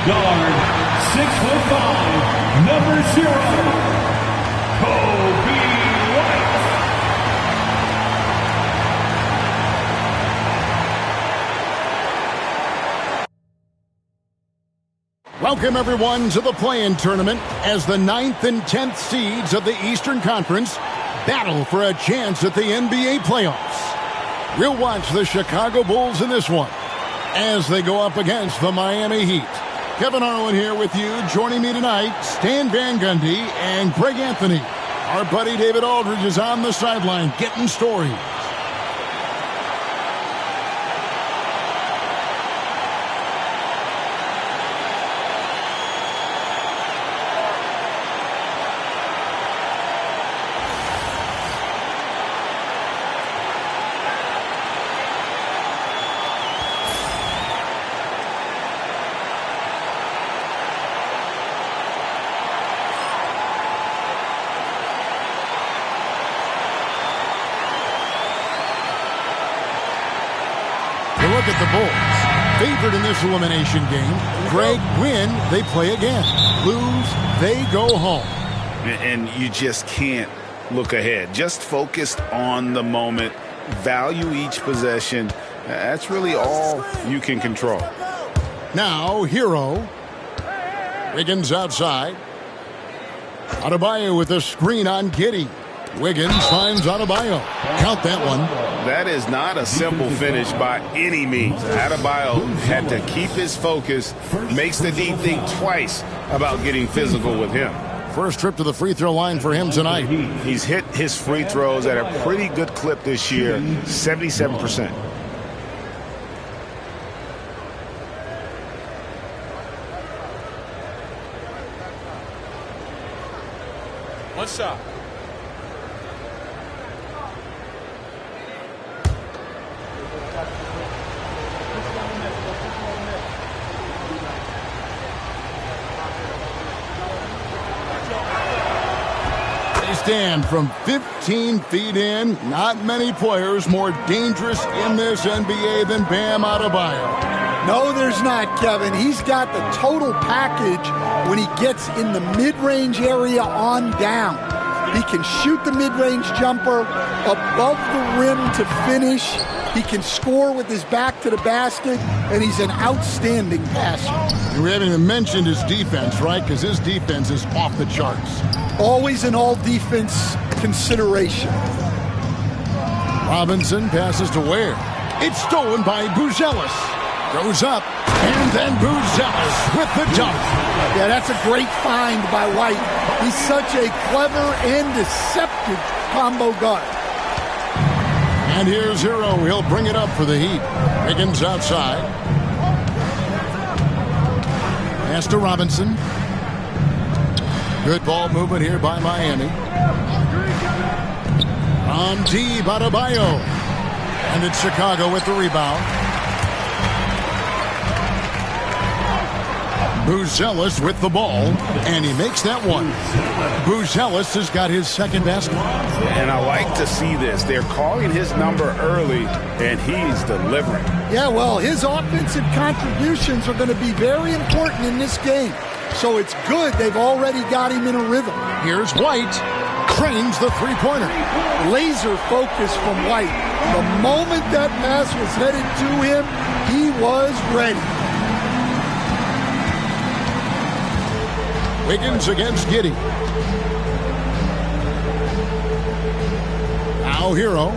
Guard, 6'5", number 0, Kobe White. Welcome, everyone, to the play-in tournament as the 9th and 10th seeds of the Eastern Conference battle for a chance at the NBA playoffs. We'll watch the Chicago Bulls in this one as they go up against the Miami Heat. Kevin Harlan here with you. Joining me tonight, Stan Van Gundy and Greg Anthony. Our buddy David Aldridge is on the sideline getting stories. Look at the Bulls. Favored in this elimination game. Greg, win, they play again. Lose, they go home. And you just can't look ahead. Just focused on the moment. Value each possession. That's really all you can control. Now, Hero. Wiggins outside. Adebayo with a screen on Giddey. Wiggins finds Adebayo. Count that one. That is not a simple finish by any means. Adebayo had to keep his focus, makes the D think twice about getting physical with him. First trip to the free throw line for him tonight. He's hit his free throws at a pretty good clip this year, 77%. One shot. Stand from 15 feet in. Not many players more dangerous in this NBA than Bam Adebayo. No, there's not, Kevin. He's got the total package when he gets in the mid-range area on down. He can shoot the mid-range jumper above the rim to finish. He can score with his back to the basket, and he's an outstanding passer. We haven't even mentioned his defense, right? Because his defense is off the charts. Always an all-defense consideration. Robinson passes to Ware. It's stolen by Buzelis. Goes up, and then Buzelis with the dunk. Yeah, that's a great find by White. He's such a clever and deceptive combo guard. And here's Hero. He'll bring it up for the Heat. Wiggins outside. Pass to Robinson. Good ball movement here by Miami. On deep, Adebayo. And it's Chicago with the rebound. Buzelis with the ball, and he makes that one. Buzelis has got his second basket. And I like to see this. They're calling his number early, and he's delivering. Yeah, well, his offensive contributions are going to be very important in this game. So it's good they've already got him in a rhythm. Here's White. Trains the three-pointer. Laser focus from White. The moment that pass was headed to him, he was ready. Wiggins against Giddey. Now Hero.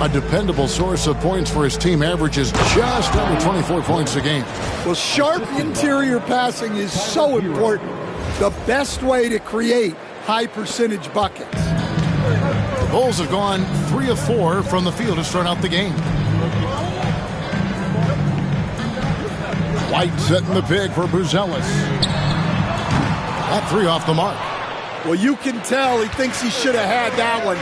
A dependable source of points for his team, averages just under 24 points a game. Well, sharp interior passing is so important. The best way to create high-percentage buckets. The Bulls have gone 3 of 4 from the field to start out the game. White setting the pick for Buzelis. That three off the mark. Well, you can tell he thinks he should have had that one.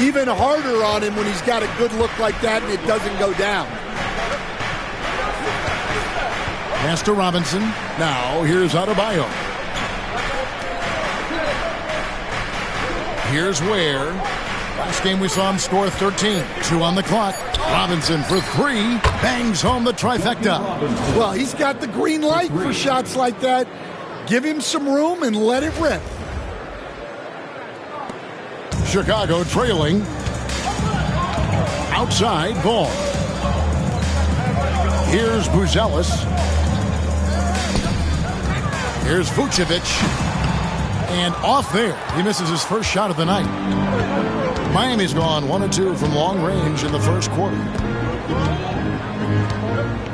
Even harder on him when he's got a good look like that and it doesn't go down. Pass to Robinson. Now here's Adebayo. Here's Ware. Last game we saw him score 13. 2 on the clock. Robinson for 3. Bangs home the trifecta. Well, he's got the green light for shots like that. Give him some room and let it rip. Chicago trailing. Outside ball. Here's Buzelis. Here's Vucevic. And off there. He misses his first shot of the night. Miami's gone 1 of 2 from long range in the first quarter.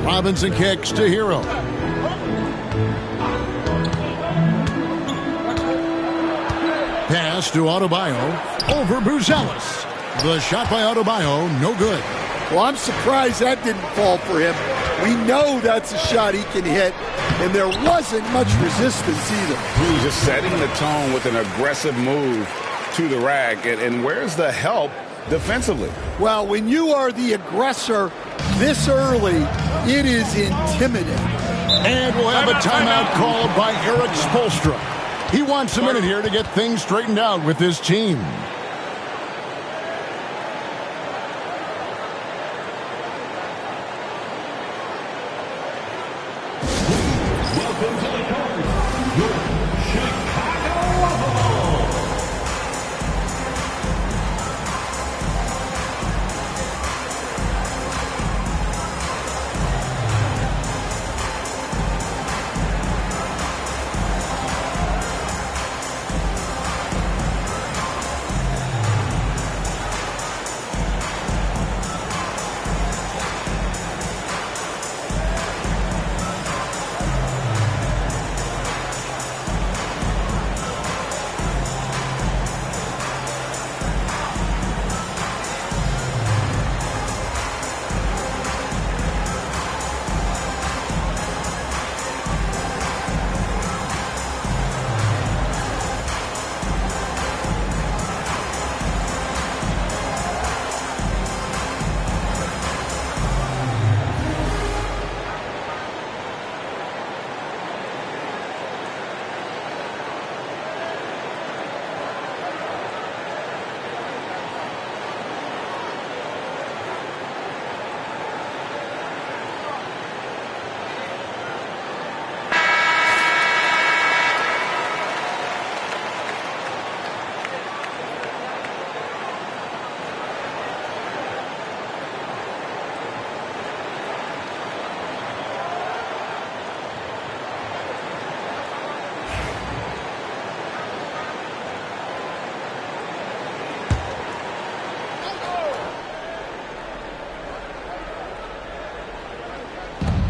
Robinson kicks to Hero. Pass to Adebayo over Buzelis. The shot by Adebayo, no good. Well, I'm surprised that didn't fall for him. We know that's a shot he can hit, and there wasn't much resistance either. He's just setting the tone with an aggressive move to the rack. And where's the help defensively? Well, when you are the aggressor this early, it is intimidating. And we'll have a timeout called by Eric Spoelstra. He wants a minute here to get things straightened out with his team.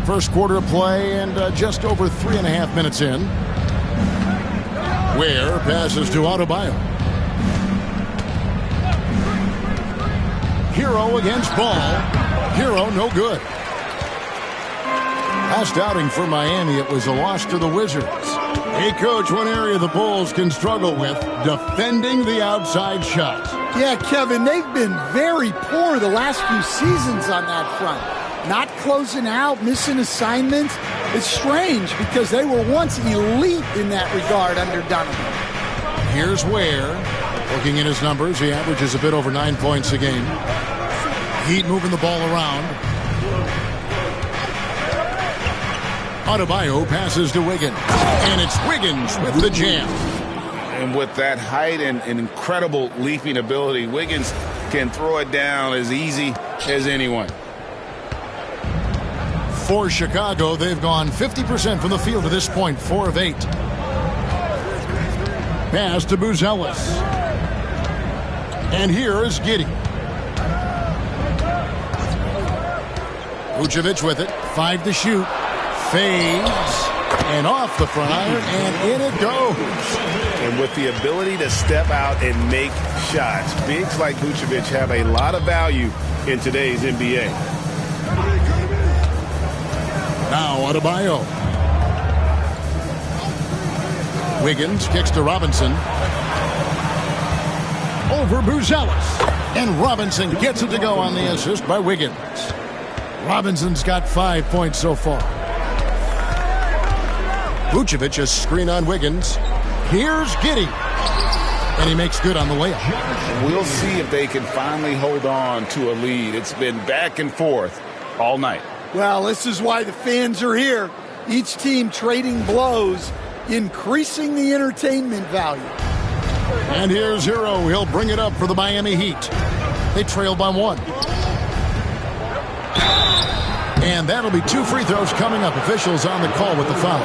First quarter of play and just over 3.5 minutes in. Ware passes to Adebayo. Hero against Ball. Hero no good. Last outing for Miami, it was a loss to the Wizards. Hey, Coach, one area the Bulls can struggle with, defending the outside shot. Yeah, Kevin, they've been very poor the last few seasons on that front. Not closing out, missing assignments. It's strange because they were once elite in that regard under Donovan. Here's Ware. Looking at his numbers, he averages a bit over 9 points a game. Heat moving the ball around. Adebayo passes to Wiggins. And it's Wiggins with the jam. And with that height and incredible leaping ability, Wiggins can throw it down as easy as anyone. For Chicago, they've gone 50% from the field to this point, 4 of 8. Pass to Buzelis. And here is Giddey. Vucevic with it, 5 to shoot. Fades. And off the front iron, and in it goes. And with the ability to step out and make shots, bigs like Vucevic have a lot of value in today's NBA. Now Adebayo. Wiggins kicks to Robinson. Over Buzelis. And Robinson gets it to go on the assist by Wiggins. Robinson's got 5 points so far. Vucevic a screen on Wiggins. Here's Giddey. And he makes good on the layup. We'll see if they can finally hold on to a lead. It's been back and forth all night. Well, this is why the fans are here. Each team trading blows, increasing the entertainment value. And here's Hero. He'll bring it up for the Miami Heat. They trail by 1. And that'll be 2 free throws coming up. Officials on the call with the foul.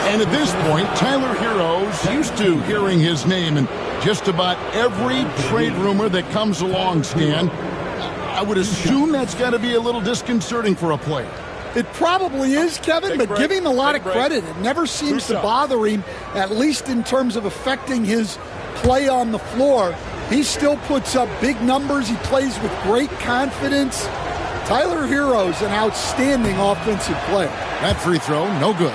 And at this point, Tyler Hero's used to hearing his name in just about every trade rumor that comes along, Stan. I would assume that's got to be a little disconcerting for a player. It probably is, Kevin, but give him a lot of credit. It never seems to bother him, at least in terms of affecting his play on the floor. He still puts up big numbers. He plays with great confidence. Tyler Hero's an outstanding offensive player. That free throw, no good.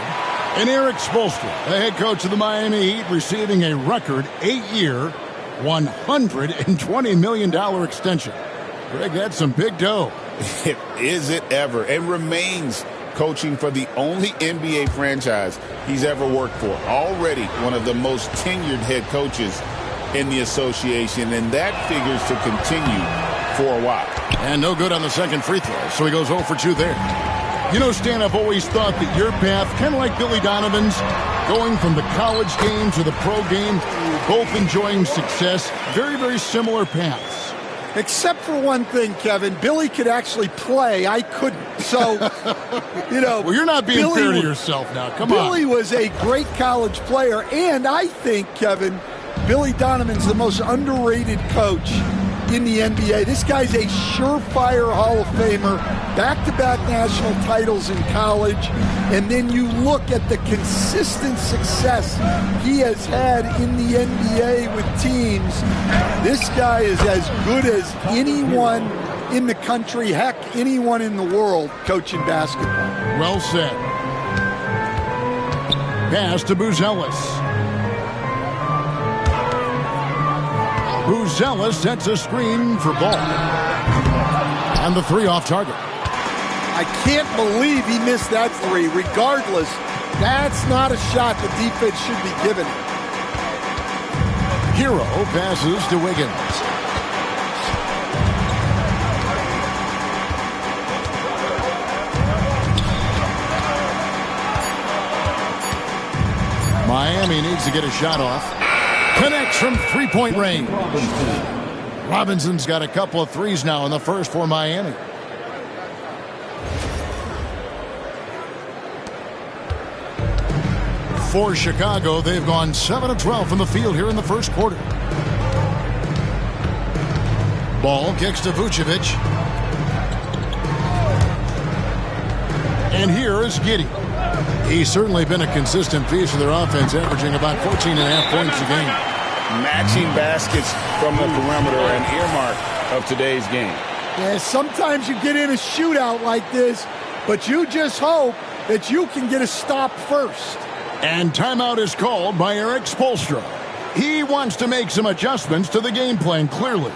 And Eric Spoelstra, the head coach of the Miami Heat, receiving a record 8-year, $120 million extension. Greg, that's some big dough. Is it ever? And remains coaching for the only NBA franchise he's ever worked for. Already one of the most tenured head coaches in the association, and that figures to continue for a while. And no good on the second free throw, so he goes 0 for 2 there. You know, Stan, I've always thought that your path, kind of like Billy Donovan's, going from the college game to the pro game, both enjoying success, very, very similar paths. Except for one thing, Kevin. Billy could actually play. I couldn't. So, you know. Well, you're not being fair to yourself now. Come on. Billy was a great college player. And I think, Kevin, Billy Donovan's the most underrated coach in the NBA. This guy's a surefire Hall of Famer, back-to-back national titles in college, and then you look at the consistent success he has had in the NBA with teams. This guy is as good as anyone in the country, heck, anyone in the world coaching basketball. Well said. Pass to Buzelis. Buzelis sets a screen for Ball. And the 3 off target. I can't believe he missed that 3. Regardless, that's not a shot the defense should be giving him. Hero passes to Wiggins. Miami needs to get a shot off. Connects from three-point range. Robinson's got a couple of threes now in the first for Miami. For Chicago, they've gone 7 of 12 from the field here in the first quarter. Ball kicks to Vucevic. And here is Giddey. He's certainly been a consistent piece of their offense, averaging about 14.5 points a game. Matching baskets from the perimeter, an earmark of today's game. Yeah, sometimes you get in a shootout like this, but you just hope that you can get a stop first. And timeout is called by Eric Spoelstra. He wants to make some adjustments to the game plan, clearly.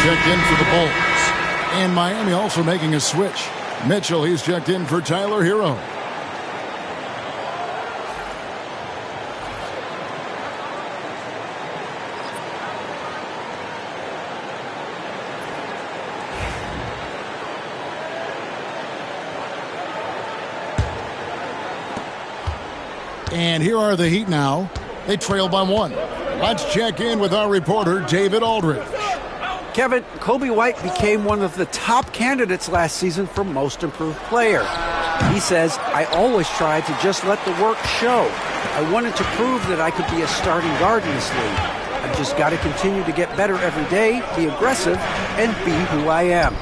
Checked in for the Bulls. And Miami also making a switch. Mitchell, he's checked in for Tyler Hero. And here are the Heat now. They trail by 1. Let's check in with our reporter, David Aldridge. Kevin, Kobe White became one of the top candidates last season for Most Improved Player. He says, I always tried to just let the work show. I wanted to prove that I could be a starting guard in this league. I've just got to continue to get better every day, be aggressive, and be who I am.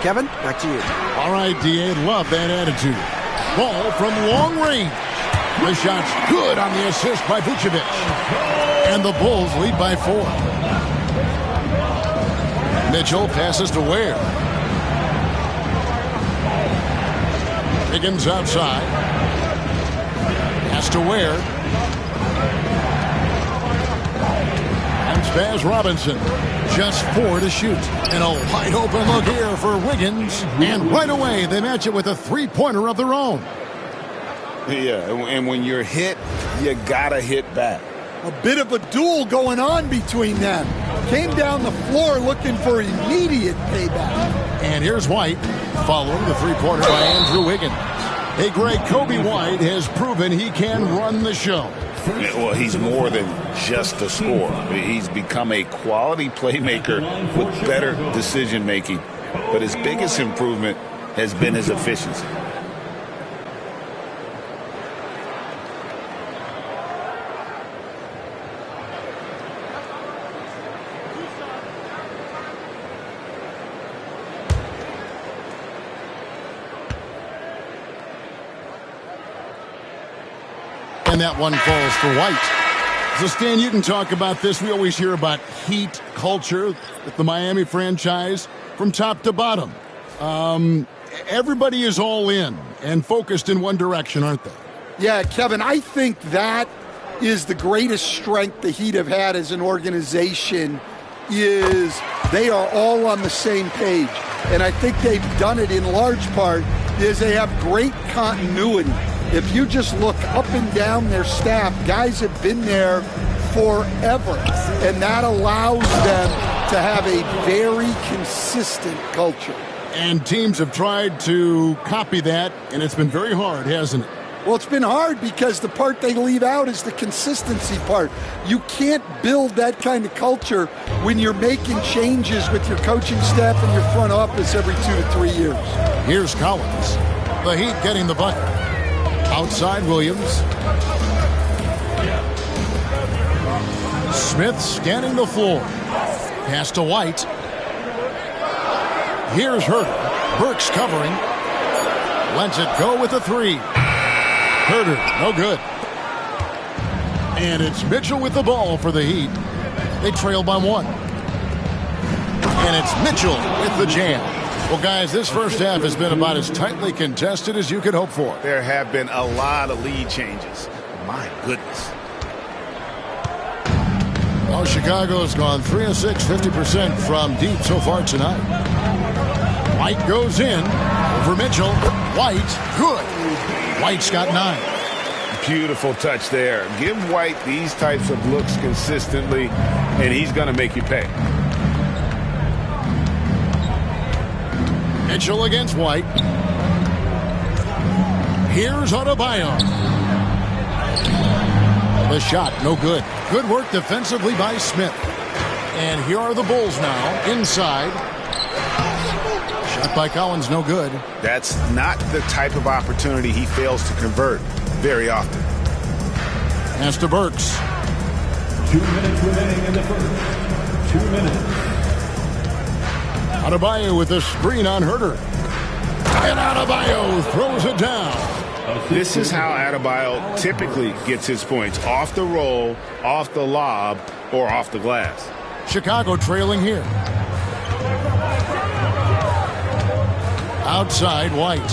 Kevin, back to you. All right, D.A., love that attitude. Ball from long range. The shot's good on the assist by Vucevic. And the Bulls lead by 4. Mitchell passes to Ware. Higgins outside. Pass to Ware. And Spaz Robinson. Just 4 to shoot. And a wide open look here for Wiggins. And right away, they match it with a three-pointer of their own. Yeah, and when you're hit, you gotta hit back. A bit of a duel going on between them. Came down the floor looking for immediate payback. And here's White, following the three-pointer by Andrew Wiggins. Hey, Greg, Kobe White has proven he can run the show. Yeah, well, he's more than just a scorer. He's become a quality playmaker with better decision-making. But his biggest improvement has been his efficiency. And that one falls for White. So, Stan, you can talk about this. We always hear about Heat culture with the Miami franchise from top to bottom. Everybody is all in and focused in one direction, aren't they? Yeah, Kevin, I think that is the greatest strength the Heat have had as an organization is they are all on the same page. And I think they've done it in large part is they have great continuity. If you just look up and down their staff, guys have been there forever, and that allows them to have a very consistent culture. And teams have tried to copy that, and it's been very hard, hasn't it? Well, it's been hard because the part they leave out is the consistency part. You can't build that kind of culture when you're making changes with your coaching staff and your front office every 2 to 3 years. Here's Collins. The Heat getting the bucket. Outside Williams. Smith scanning the floor. Pass to White. Here's Herter. Burks covering. Lets it go with a 3. Herter, no good. And it's Mitchell with the ball for the Heat. They trail by 1. And it's Mitchell with the jam. Well, guys, this first half has been about as tightly contested as you could hope for. There have been a lot of lead changes. My goodness. Well, Chicago's gone 3 of 6, 50% from deep so far tonight. White goes in over Mitchell. White, good. White's got 9. Beautiful touch there. Give White these types of looks consistently, and he's going to make you pay. Mitchell against White. Here's Adebayo. The shot, no good. Good work defensively by Smith. And here are the Bulls now, inside. Shot by Collins, no good. That's not the type of opportunity he fails to convert very often. Pass to Burks. 2 minutes remaining in the first. 2 minutes. Adebayo with a screen on Herter. And Adebayo throws it down. This is how Adebayo typically gets his points. Off the roll, off the lob, or off the glass. Chicago trailing here. Outside, White.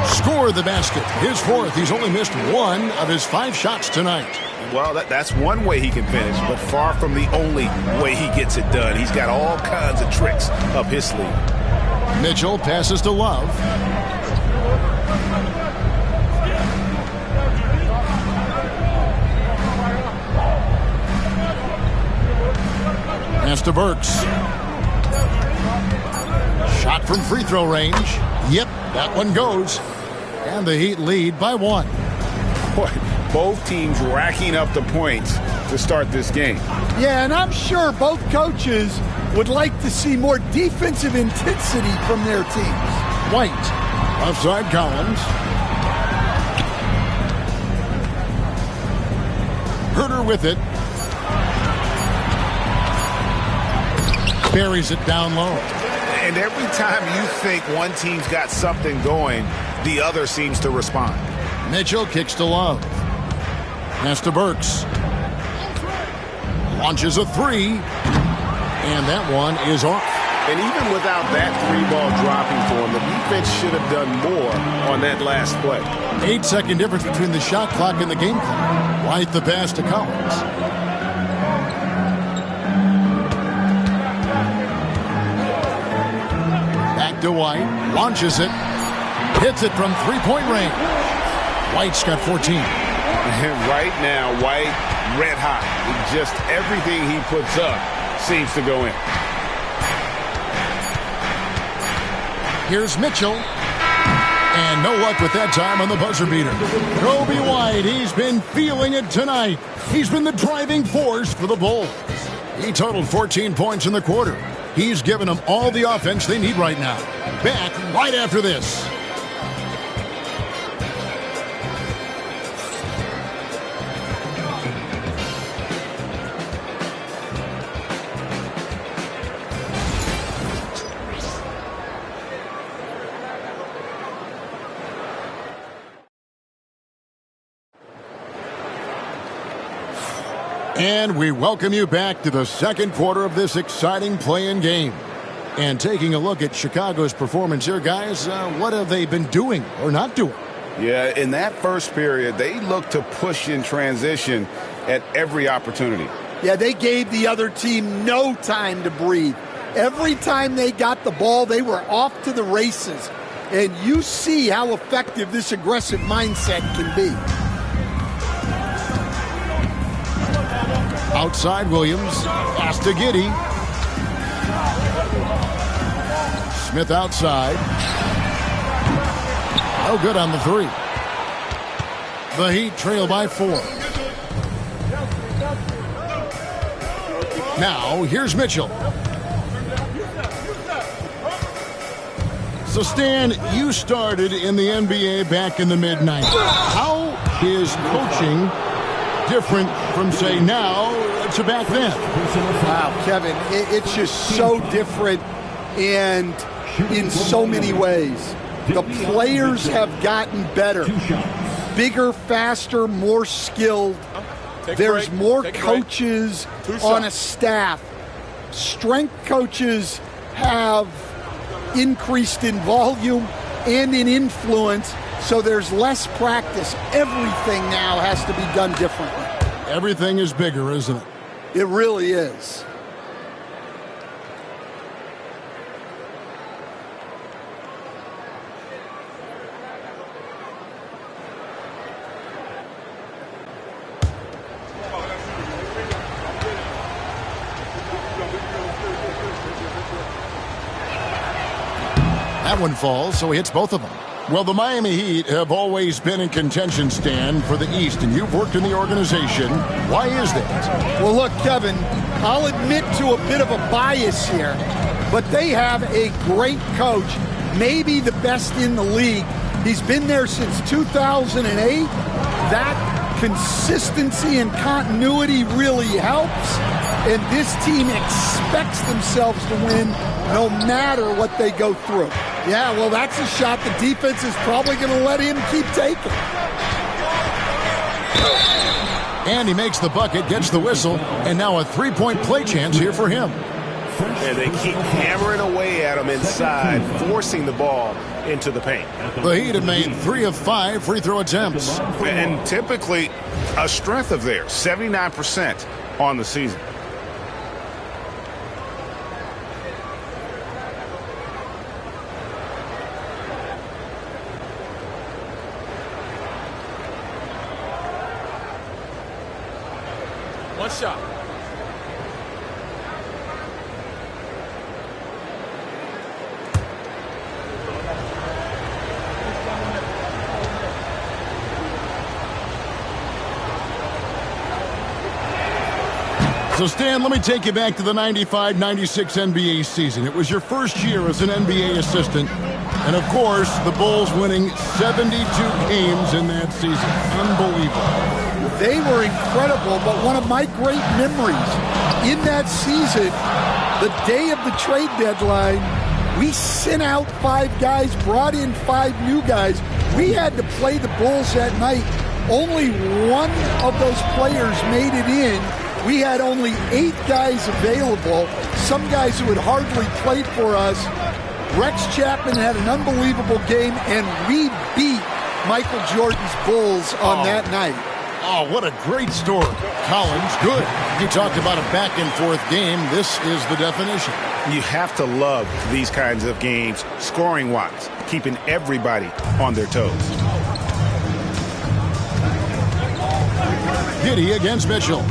Scored the basket. His 4th. He's only missed 1 of his 5 shots tonight. Well, that's one way he can finish, but far from the only way he gets it done. He's got all kinds of tricks up his sleeve. Mitchell passes to Love. Pass to Burks. Shot from free throw range. Yep, that one goes. And the Heat lead by 1. Boy, both teams racking up the points to start this game. Yeah, and I'm sure both coaches would like to see more defensive intensity from their teams. White, offside Collins. Herter with it. Buries it down low. And every time you think one team's got something going, the other seems to respond. Mitchell kicks to Love. Pass to Burks. Launches a 3. And that one is off. And even without that 3-ball dropping for him, the defense should have done more on that last play. 8-second difference between the shot clock and the game clock. White the pass to Collins. Back to White. Launches it. Hits it from three-point range. White's got 14. And right now, White red hot. Just everything he puts up seems to go in. Here's Mitchell. And no luck with that time on the buzzer beater. Kobe White, he's been feeling it tonight. He's been the driving force for the Bulls. He totaled 14 points in the quarter. He's given them all the offense they need right now. Back right after this. And we welcome you back to the second quarter of this exciting play-in game. And taking a look at Chicago's performance here, guys, what have they been doing or not doing? Yeah, in that first period, they looked to push in transition at every opportunity. Yeah, they gave the other team no time to breathe. Every time they got the ball, they were off to the races. And you see how effective this aggressive mindset can be. Outside Williams, pass to Giddey. Smith outside. No good on the 3. The Heat trail by 4. Now, here's Mitchell. So, Stan, you started in the NBA back in the mid-90s. How is coaching different from, say, now to back then? Wow, Kevin, it's just so different and in so many ways. The players have gotten better, bigger, faster, more skilled. There's more coaches on a staff. Strength coaches have increased in volume and in influence, so there's less practice. Everything now has to be done differently. Everything is bigger, isn't it? It really is. That one falls, so he hits both of them. Well, the Miami Heat have always been in contention, Stan, for the East, and you've worked in the organization. Why is that? Well, look, Kevin, I'll admit to a bit of a bias here, but they have a great coach, maybe the best in the league. He's been there since 2008. That consistency and continuity really helps, and this team expects themselves to win no matter what they go through. Yeah, well, that's a shot the defense is probably going to let him keep taking. And he makes the bucket, gets the whistle, and now a three-point play chance here for him. And they keep hammering away at him inside, forcing the ball into the paint. The Heat have made 3 of 5 free throw attempts. And typically a strength of theirs, 79% on the season. One shot. So, Stan, let me take you back to the 95-96 NBA season. It was your first year as an NBA assistant. And, of course, the Bulls winning 72 games in that season. Unbelievable. They were incredible, but one of my great memories in that season, the day of the trade deadline, we sent out 5 guys, brought in 5 new guys. We had to play the Bulls that night. Only one of those players made it in. We had only 8 guys available, some guys who had hardly played for us. Rex Chapman had an unbelievable game, and we beat Michael Jordan's Bulls on that night. Oh, what a great story. Collins, good. You talked about a back-and-forth game. This is the definition. You have to love these kinds of games, scoring-wise, keeping everybody on their toes. Giddey against Mitchell.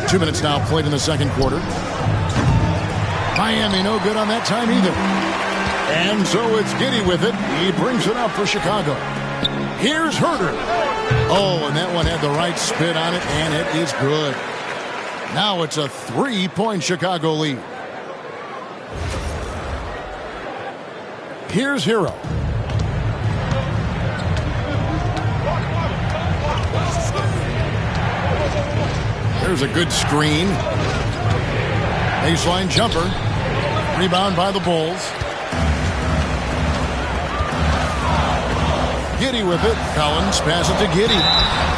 2 minutes now played in the second quarter. Miami no good on that time either. And so it's Giddey with it. He brings it up for Chicago. Here's Herter. Oh, and that one had the right spin on it, and it is good. Now it's a 3-point Chicago lead. Here's Hero. There's a good screen. Baseline jumper. Rebound by the Bulls. Giddey with it. Collins pass it to Giddey.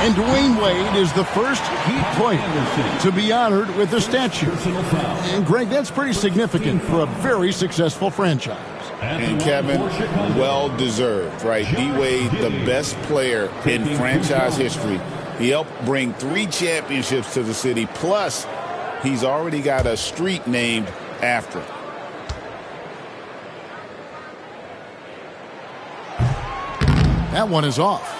And Dwayne Wade is the first Heat player to be honored with a statue. And Greg, that's pretty significant for a very successful franchise. And Kevin, well deserved, right? D-Wade, the best player in franchise history. He helped bring 3 championships to the city. Plus, he's already got a street named after him. That one is off.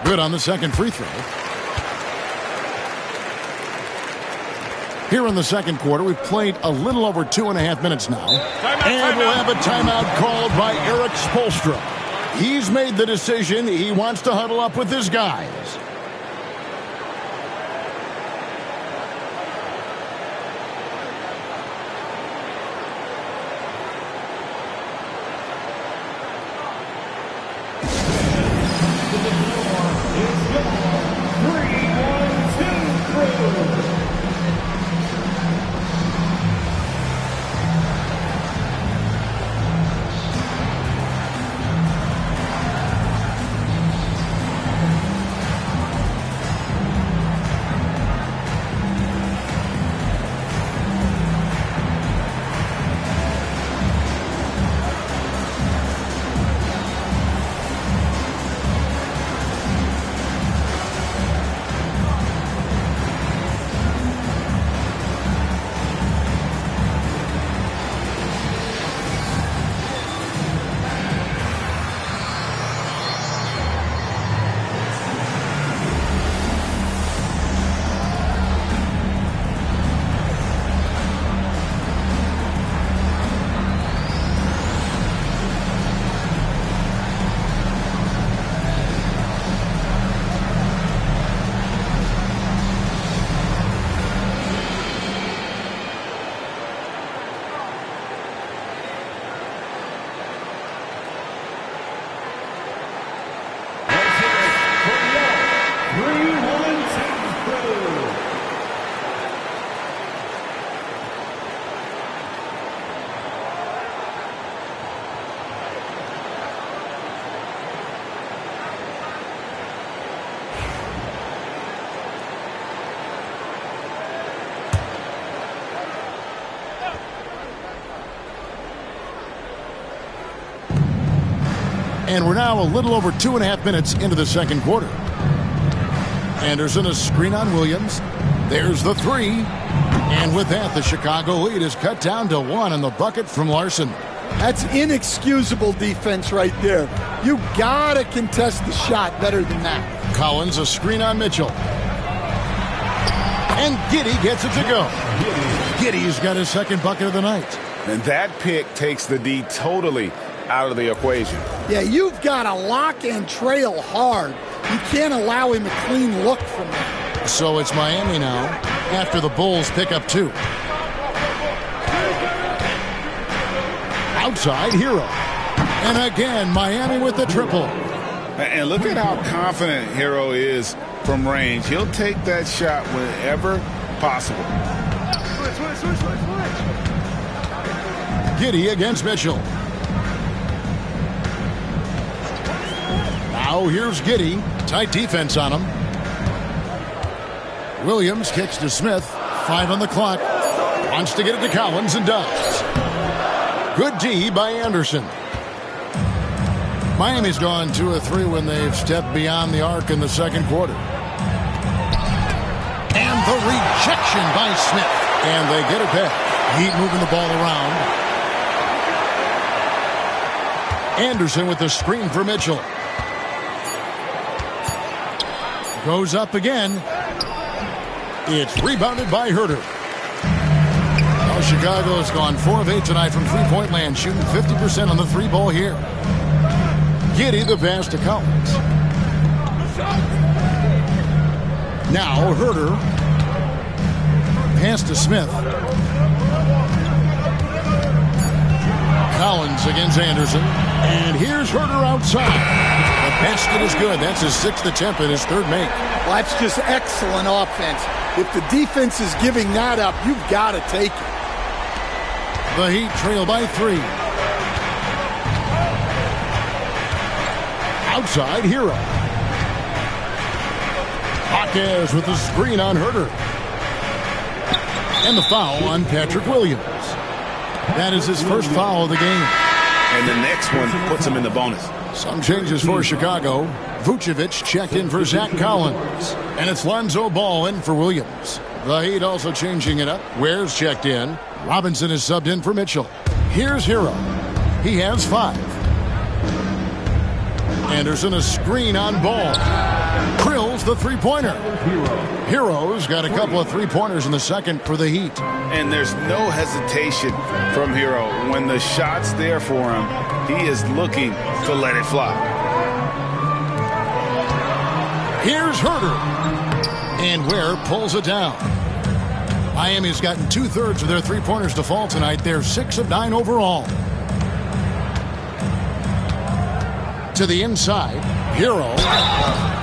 Good on the second free throw. Here in the second quarter, we've played a little over 2.5 minutes now. And we'll have a timeout called by Eric Spoelstra. He's made the decision. He wants to huddle up with his guys. And we're now a little over 2.5 minutes into the second quarter. Anderson, a screen on Williams. There's the 3. And with that, the Chicago lead is cut down to 1 in the bucket from Larson. That's inexcusable defense right there. You gotta contest the shot better than that. Collins, a screen on Mitchell. And Giddey gets it to go. Giddey's got his second bucket of the night. And that pick takes the D totally out of the equation. Yeah, you've got to lock and trail hard. You can't allow him a clean look from that. So it's Miami now after the Bulls pick up 2. Outside, Hero. And again, Miami with the triple. And look at how confident Hero is from range. He'll take that shot whenever possible. Giddey against Mitchell. Now here's Giddey. Tight defense on him. Williams kicks to Smith. 5 on the clock. Wants to get it to Collins and does. Good D by Anderson. Miami's gone 2 of 3 when they've stepped beyond the arc in the second quarter. And the rejection by Smith. And they get it back. Heat moving the ball around. Anderson with the screen for Mitchell. Goes up again. It's rebounded by Herter. Well, Chicago's gone 4 of 8 tonight from three-point land, shooting 50% on the 3-ball here. Giddey the pass to Collins. Now Herter. Pass to Smith. Collins against Anderson. And here's Herter outside. The basket is good. That's his 6th attempt and his 3rd make. Well, that's just excellent offense. If the defense is giving that up, you've got to take it. The Heat trail by 3. Outside, Hero. Hawkes with the screen on Herter. And the foul on Patrick Williams. That is his first foul of the game. And the next one puts him in the bonus. Some changes for Chicago. Vucevic checked in for Zach Collins. And it's Lonzo Ball in for Williams. The Heat also changing it up. Ware's checked in. Robinson is subbed in for Mitchell. Here's Hero. He has 5. Anderson a screen on Ball. Drills the three-pointer. Hero's got a couple of three-pointers in the second for the Heat. And there's no hesitation from Hero. When the shot's there for him, he is looking to let it fly. Here's Herter. And Ware pulls it down. Miami's gotten 2/3 of their three-pointers to fall tonight. They're 6 of 9 overall. To the inside, Hero.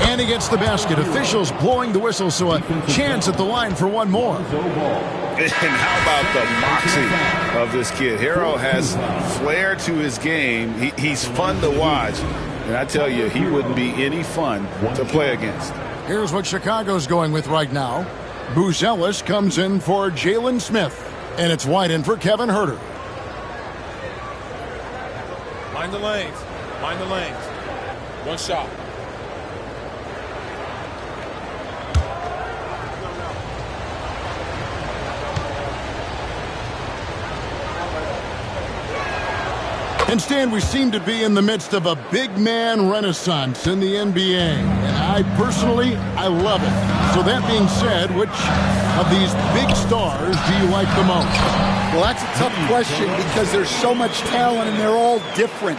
And he gets the basket. Officials blowing the whistle, so a chance at the line for one more. And how about the moxie of this kid? Hero has flair to his game. He's fun to watch. And I tell you, he wouldn't be any fun to play against. Here's what Chicago's going with right now. Buzelis comes in for Jalen Smith. And it's wide in for Kevin Herter. Mind the lanes. Mind the lanes. One shot. Instead, we seem to be in the midst of a big man renaissance in the NBA. And I personally, I love it. So that being said, which of these big stars do you like the most? Well, that's a tough question because there's so much talent and they're all different.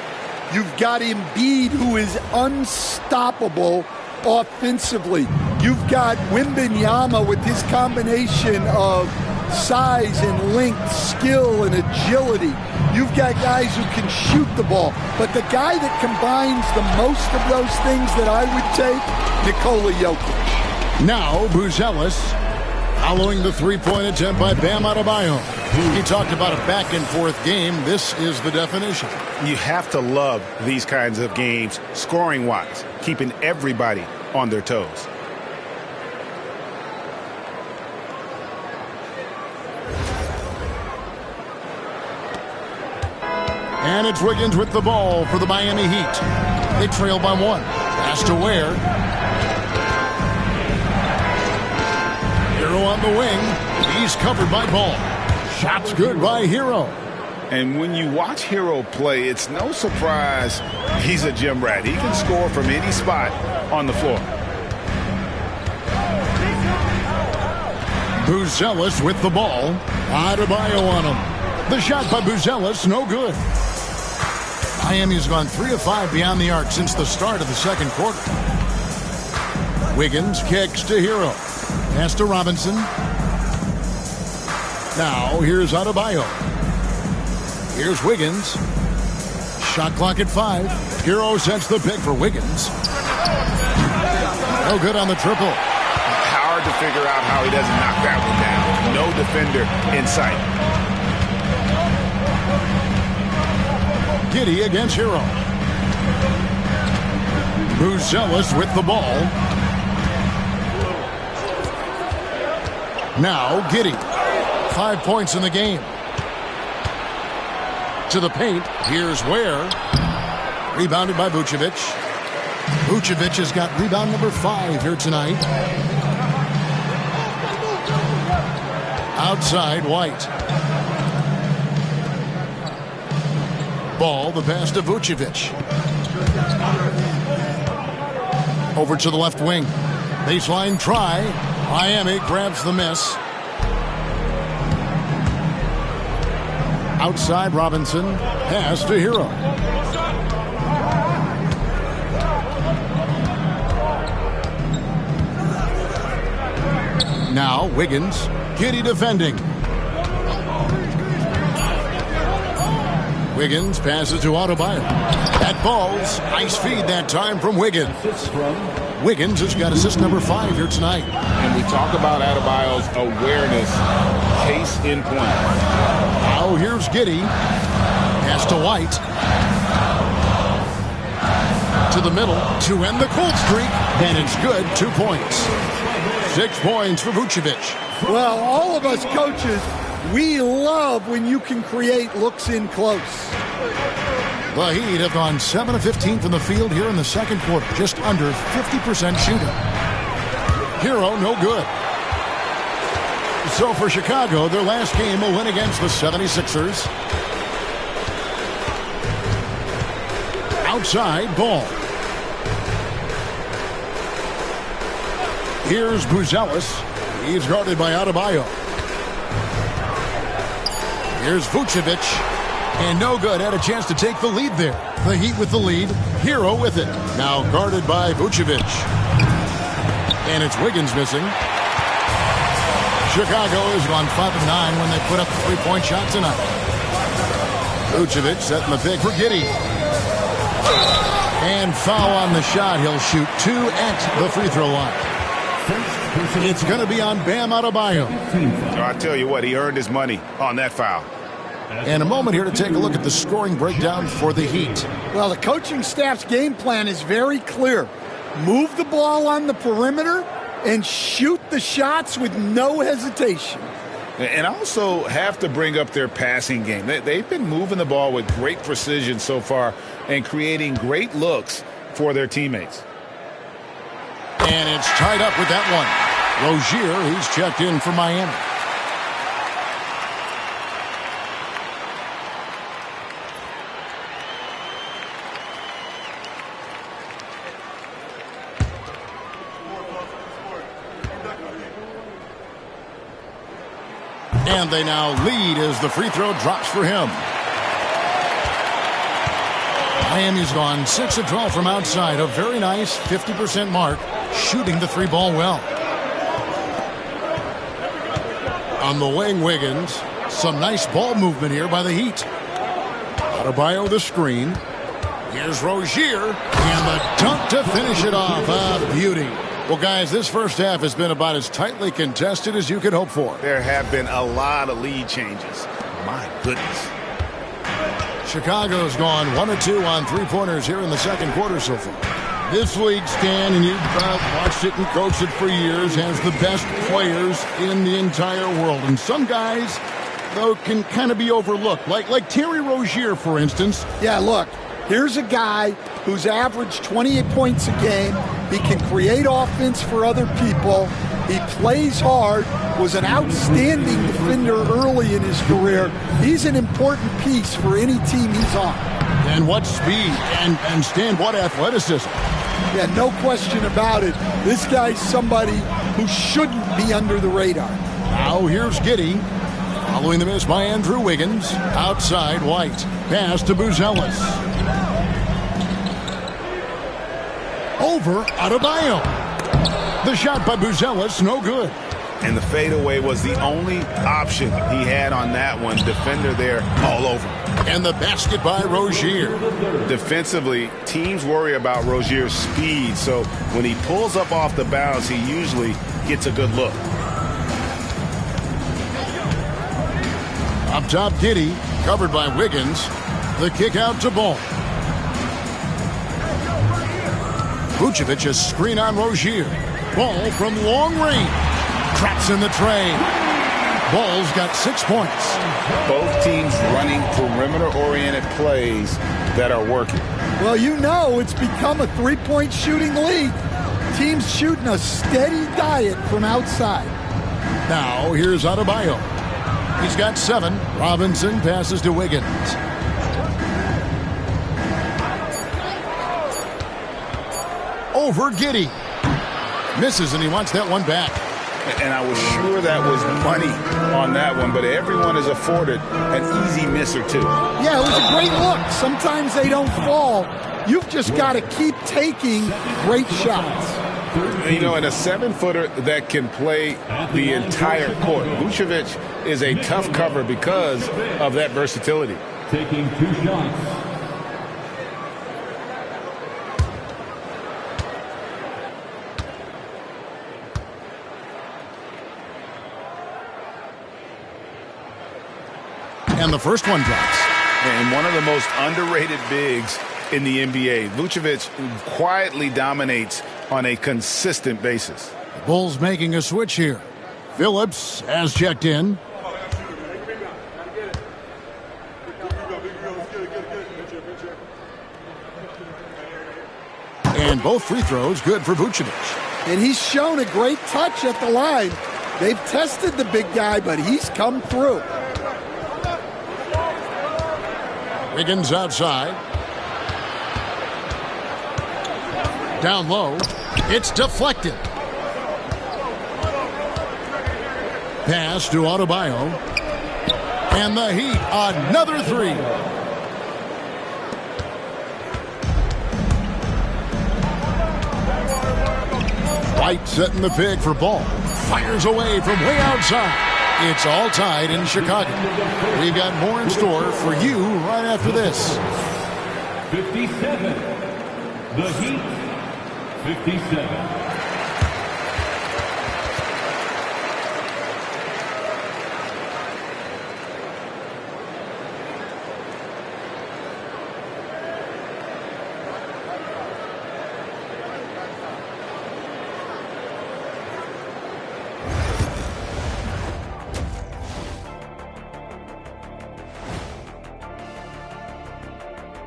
You've got Embiid, who is unstoppable offensively. You've got Wembanyama with his combination of size and length, skill and agility. You've got guys who can shoot the ball. But the guy that combines the most of those things that I would take, Nikola Jokic. Now, Buzelis, following the three-point attempt by Bam Adebayo. He talked about a back-and-forth game. This is the definition. You have to love these kinds of games, scoring-wise, keeping everybody on their toes. And it's Wiggins with the ball for the Miami Heat. They trail by 1. Pass to Ware. Hero on the wing. He's covered by Ball. Shot's good by Hero. And when you watch Hero play, it's no surprise he's a gym rat. He can score from any spot on the floor. Buzelis with the ball. Adebayo on him. The shot by Buzelis, no good. Miami's gone 3 of 5 beyond the arc since the start of the second quarter. Wiggins kicks to Hero. Pass to Robinson. Now here's Adebayo. Here's Wiggins. Shot clock at 5. Hero sets the pick for Wiggins. No good on the triple. Hard to figure out how he doesn't knock that one down. No defender in sight. Giddey against Hero. Buzelis with the ball. Now Giddey. 5 points in the game. To the paint. Here's Ware. Rebounded by Vucevic. Vucevic has got rebound number 5 here tonight. Outside, White. Ball, the pass to Vucevic. Over to the left wing. Baseline try. Miami grabs the miss. Outside, Robinson. Pass to Hero. Now Wiggins. Giddey defending. Wiggins passes to Adebayo. That ball's ice feed that time from Wiggins. Wiggins has got assist number 5 here tonight. And we talk about Adebayo's awareness. Case in point. Now here's Giddey. Pass to White. To the middle to end the cold streak. And it's good. 2 points. 6 points for Vucevic. Well, all of us coaches, we love when you can create looks in close. The Heat have gone 7 of 15 from the field here in the second quarter. Just under 50% shooting. Hero, no good. So for Chicago, their last game will win against the 76ers. Outside, Ball. Here's Buzelis. He's guarded by Adebayo. Here's Vucevic. And no good. Had a chance to take the lead there. The Heat with the lead. Hero with it. Now guarded by Vucevic. And it's Wiggins missing. Chicago has gone 5 of 9 when they put up the 3-point shot tonight. Vucevic setting the pick for Giddey. And foul on the shot. He'll shoot 2 at the free throw line. It's going to be on Bam Adebayo. I tell you what, he earned his money on that foul. And a moment here to take a look at the scoring breakdown for the Heat. Well, the coaching staff's game plan is very clear. Move the ball on the perimeter and shoot the shots with no hesitation. And also have to bring up their passing game. They've been moving the ball with great precision so far and creating great looks for their teammates. And it's tied up with that one. Rozier, he's checked in for Miami. And they now lead as the free throw drops for him. Miami's gone 6 of 12 from outside. A very nice 50% mark. Shooting the 3-ball well. On the wing, Wiggins. Some nice ball movement here by the Heat. Adebayo the screen. Here's Rozier. And the dunk to finish it off. A beauty. Well, guys, this first half has been about as tightly contested as you could hope for. There have been a lot of lead changes. My goodness. Chicago's gone 1 of 2 on 3-pointers here in the second quarter so far. This league, Stan, and you've watched it and coached it for years, has the best players in the entire world. And some guys, though, can kind of be overlooked. Like Terry Rozier, for instance. Yeah, look, here's a guy who's averaged 28 points a game. He can create offense for other people. He plays hard, was an outstanding defender early in his career. He's an important piece for any team he's on. And what speed and Stan, what athleticism. Yeah, no question about it. This guy's somebody who shouldn't be under the radar. Now here's Giddey. Following the miss by Andrew Wiggins. Outside White. Pass to Buzelis. Over Adebayo. The shot by Buzelis, no good. And the fadeaway was the only option he had on that one. Defender there all over. And the basket by Rozier. Defensively, teams worry about Rozier's speed, so when he pulls up off the bounce, he usually gets a good look. Up top, Giddey, covered by Wiggins. The kick out to Ball. Vucevic a screen on Rozier. Ball from long range. Traps in the tray. Ball's got 6 points. Both teams running perimeter-oriented plays that are working. Well, you know it's become a three-point shooting league. Teams shooting a steady diet from outside. Now here's Adebayo. He's got 7. Robinson passes to Wiggins. Over Giddey. Misses, and he wants that one back. And I was sure that was money on that one, but everyone is afforded an easy miss or two. Yeah, it was a great look. Sometimes they don't fall. You've just got to keep taking great shots. You know, and a 7-footer that can play the entire court. Vucevic is a tough cover because of that versatility. Taking 2 shots. And the first one drops. And one of the most underrated bigs in the NBA. Vucevic quietly dominates on a consistent basis. The Bulls making a switch here. Phillips has checked in. And both free throws good for Vucevic. And he's shown a great touch at the line. They've tested the big guy, but he's come through. Wiggins outside. Down low. It's deflected. Pass to Adebayo. And the Heat, another 3. White setting the pick for Ball. Fires away from way outside. It's all tied in Chicago. We've got more in store for you right after this. 57. The Heat. 57.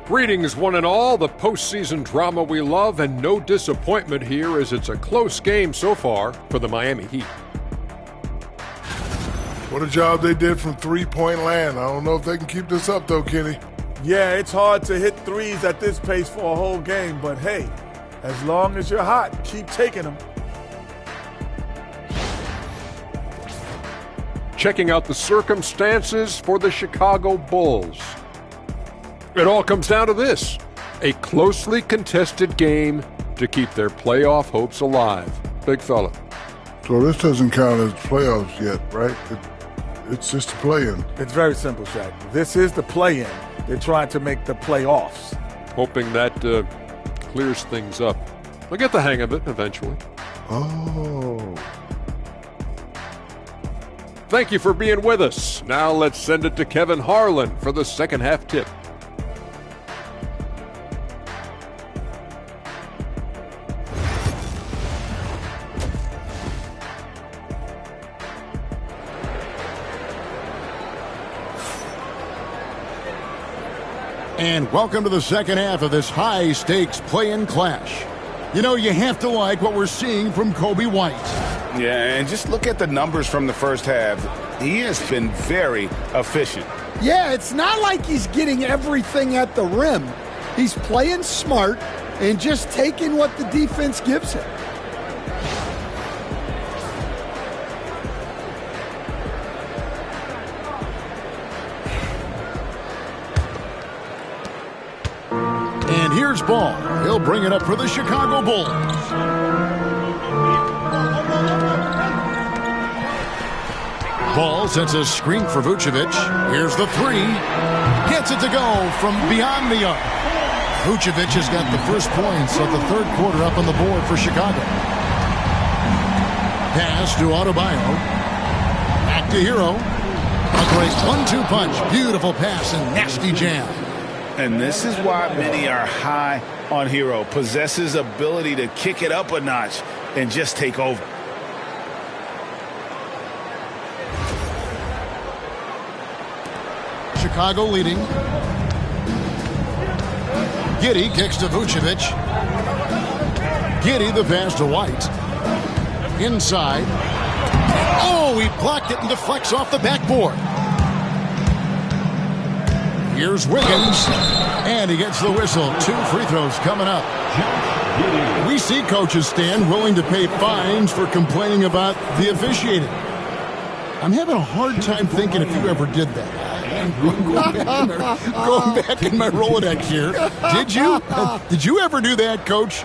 Greetings, one and all. The postseason drama we love, and no disappointment here as it's a close game so far for the Miami Heat. What a job they did from three-point land. I don't know if they can keep this up, though, Kenny. Yeah, it's hard to hit threes at this pace for a whole game, but hey, as long as you're hot, keep taking them. Checking out the circumstances for the Chicago Bulls. It all comes down to this: a closely contested game to keep their playoff hopes alive. Big fella. So this doesn't count as playoffs yet, right? It's just a play-in. It's very simple, Shaq. This is the play-in. They're trying to make the playoffs. Hoping that clears things up. They'll get the hang of it eventually. Oh. Thank you for being with us. Now let's send it to Kevin Harlan for the second half tip. And welcome to the second half of this high-stakes play-in clash. You know, you have to like what we're seeing from Coby White. Yeah, and just look at the numbers from the first half. He has been very efficient. Yeah, it's not like he's getting everything at the rim. He's playing smart and just taking what the defense gives him. And here's Ball. He'll bring it up for the Chicago Bulls. Ball sends a screen for Vucevic. Here's the three. Gets it to go from beyond the arc. Vucevic has got the first points of the third quarter up on the board for Chicago. Pass to Adebayo. Back to Hero. A great 1-2 punch. Beautiful pass and nasty jam. And this is why many are high on Hero. Possesses ability to kick it up a notch and just take over. Chicago leading. Giddey kicks to Vucevic. Giddey the pass to White. Inside. Oh, he blocked it and deflects off the backboard. Here's Wiggins. And he gets the whistle. 2 free throws coming up. We see coaches stand willing to pay fines for complaining about the officiating. I'm having a hard time thinking if you ever did that. Going back in my Rolodex here. Did you? Did you ever do that, Coach?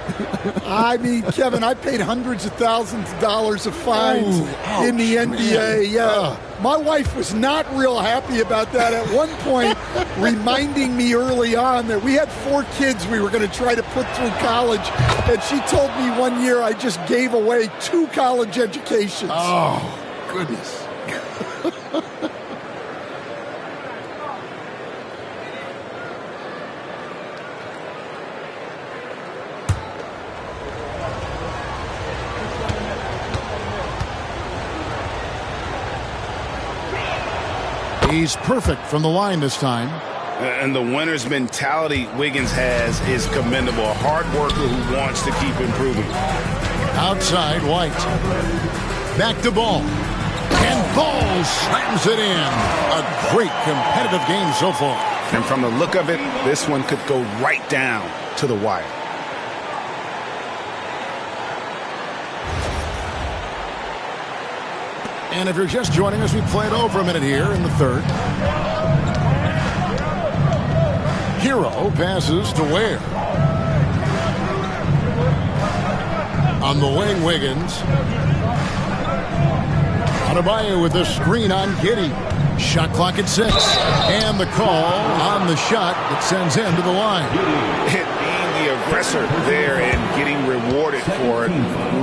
I mean, Kevin, I paid hundreds of thousands of dollars of fines in the NBA. Man. Yeah. My wife was not real happy about that at one point, reminding me early on that we had 4 kids we were going to try to put through college. And she told me one year I just gave away 2 college educations. Oh, goodness. He's perfect from the line this time. And the winner's mentality Wiggins has is commendable. A hard worker who wants to keep improving. Outside, White. Back to Ball. And Ball slams it in. A great competitive game so far. And from the look of it, this one could go right down to the wire. And if you're just joining us, we played over a minute here in the third. Hero passes to Ware. On the wing, Wiggins. Adebayo with the screen on Giddey. Shot clock at 6. And the call on the shot that sends him to the line. Being the aggressor there and getting rewarded for it.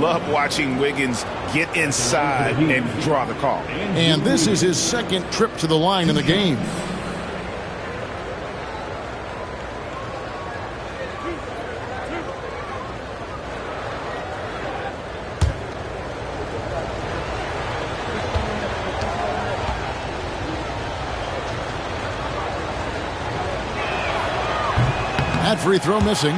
Love watching Wiggins get inside and draw the call. And this is his second trip to the line in the game. That free throw missing.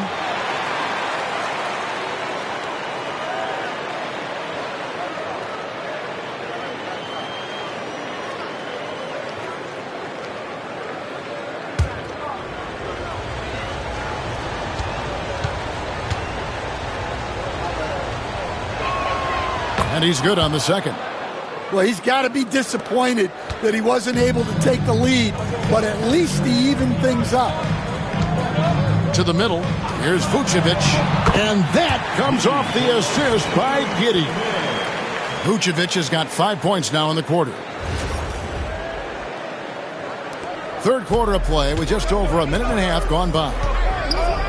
And he's good on the second. Well, he's got to be disappointed that he wasn't able to take the lead, but at least he evened things up. To the middle. Here's Vucevic. And that comes off the assist by Giddey. Vucevic has got 5 points now in the quarter. Third quarter of play with just over a minute and a half gone by.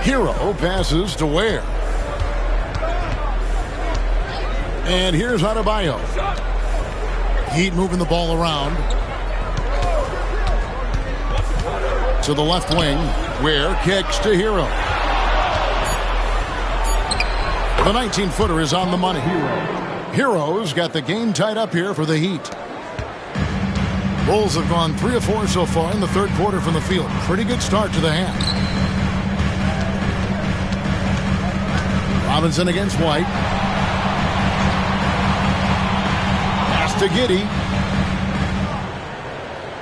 Hero passes to Ware. And here's Adebayo. Heat moving the ball around. To the left wing. Ware kicks to Hero. The 19-footer is on the money. Hero's got the game tied up here for the Heat. Bulls have gone 3 of 4 so far in the third quarter from the field. Pretty good start to the half. Robinson against White. to Giddey.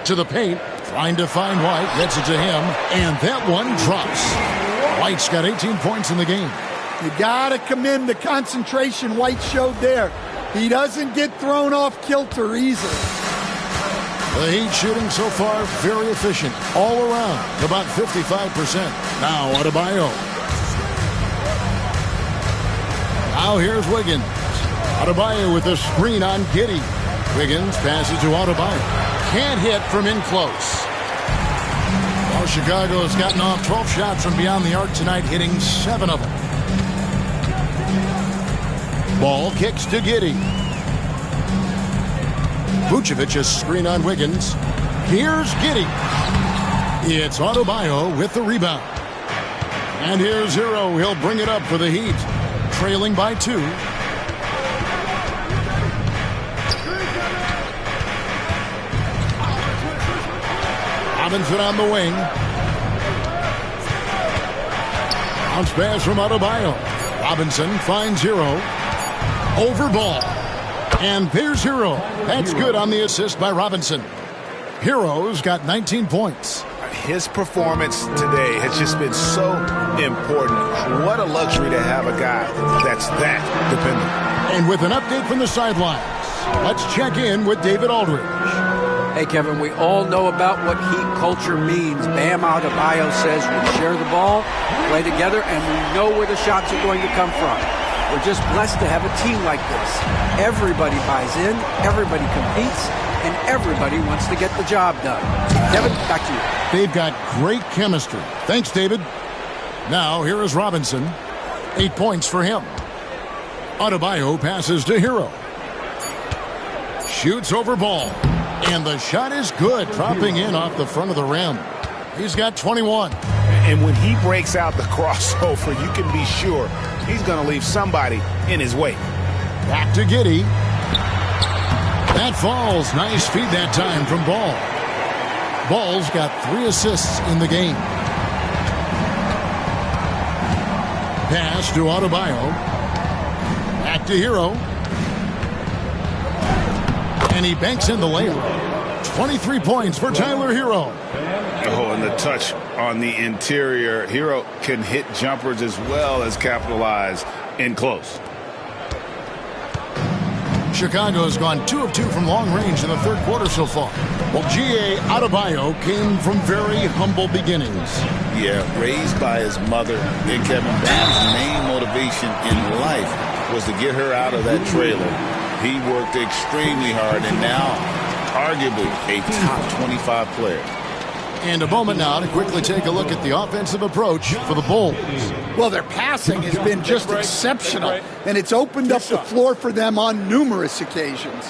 To the paint. Trying to find White. Gets it to him. And that one drops. White's got 18 points in the game. You got to commend the concentration White showed there. He doesn't get thrown off kilter easily. The Heat shooting so far very efficient all around, about 55%. Now Adebayo. Now here's Wiggins. Adebayo with the screen on Giddey. Wiggins passes to Adebayo. Can't hit from in close. Well, Chicago has gotten off 12 shots from beyond the arc tonight, hitting 7 of them. Ball kicks to Giddey. Vucevic's screen on Wiggins. Here's Giddey. It's Adebayo with the rebound. And here's Hero. He'll bring it up for the Heat. Trailing by 2. Robinson on the wing. Bounce pass from Adebayo. Robinson finds Hero. Over ball. And there's Hero. That's good on the assist by Robinson. Hero's got 19 points. His performance today has just been so important. What a luxury to have a guy that's that dependable. And with an update from the sidelines, let's check in with David Aldridge. Hey, Kevin, we all know about what Heat culture means. Bam Adebayo says we share the ball, play together, and we know where the shots are going to come from. We're just blessed to have a team like this. Everybody buys in, everybody competes, and everybody wants to get the job done. Kevin, back to you. They've got great chemistry. Thanks, David. Now, here is Robinson. 8 points for him. Adebayo passes to Hero. Shoots over ball. And the shot is good, dropping in off the front of the rim. He's got 21. And when he breaks out the crossover, you can be sure he's going to leave somebody in his wake. Back to Giddey. That falls. Nice feed that time from Ball. Ball's got 3 assists in the game. Pass to Adebayo. Back to Hero. And he banks in the layup. 23 points for Tyler Hero. Oh, and the touch on the interior. Hero can hit jumpers as well as capitalize in close. Chicago's gone 2 of 2 from long range in the third quarter so far. Well, G.A. Adebayo came from very humble beginnings. Yeah, raised by his mother. And Kevin, Bam's main motivation in life was to get her out of that trailer. He worked extremely hard and now arguably a top 25 player. And a moment now to quickly take a look at the offensive approach for the Bulls. Well, their passing has been just exceptional, and it's opened up the floor for them on numerous occasions.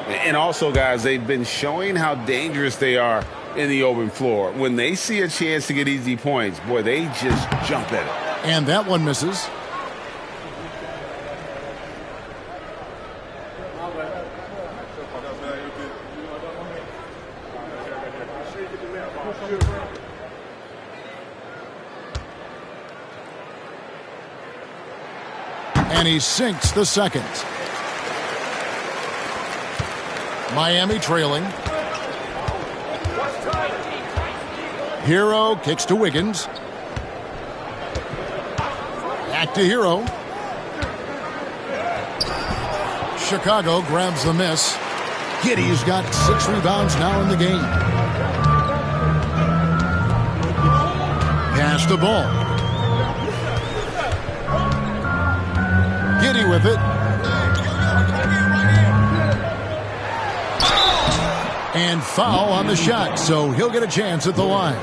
And also, guys, they've been showing how dangerous they are in the open floor. When they see a chance to get easy points, boy, they just jump at it. And that one misses. And he sinks the second. Miami trailing. Hero kicks to Wiggins. Back to Hero. Chicago grabs the miss. Giddey's got 6 rebounds now in the game. Pass the ball. Giddey with it. And foul on the shot, so he'll get a chance at the line.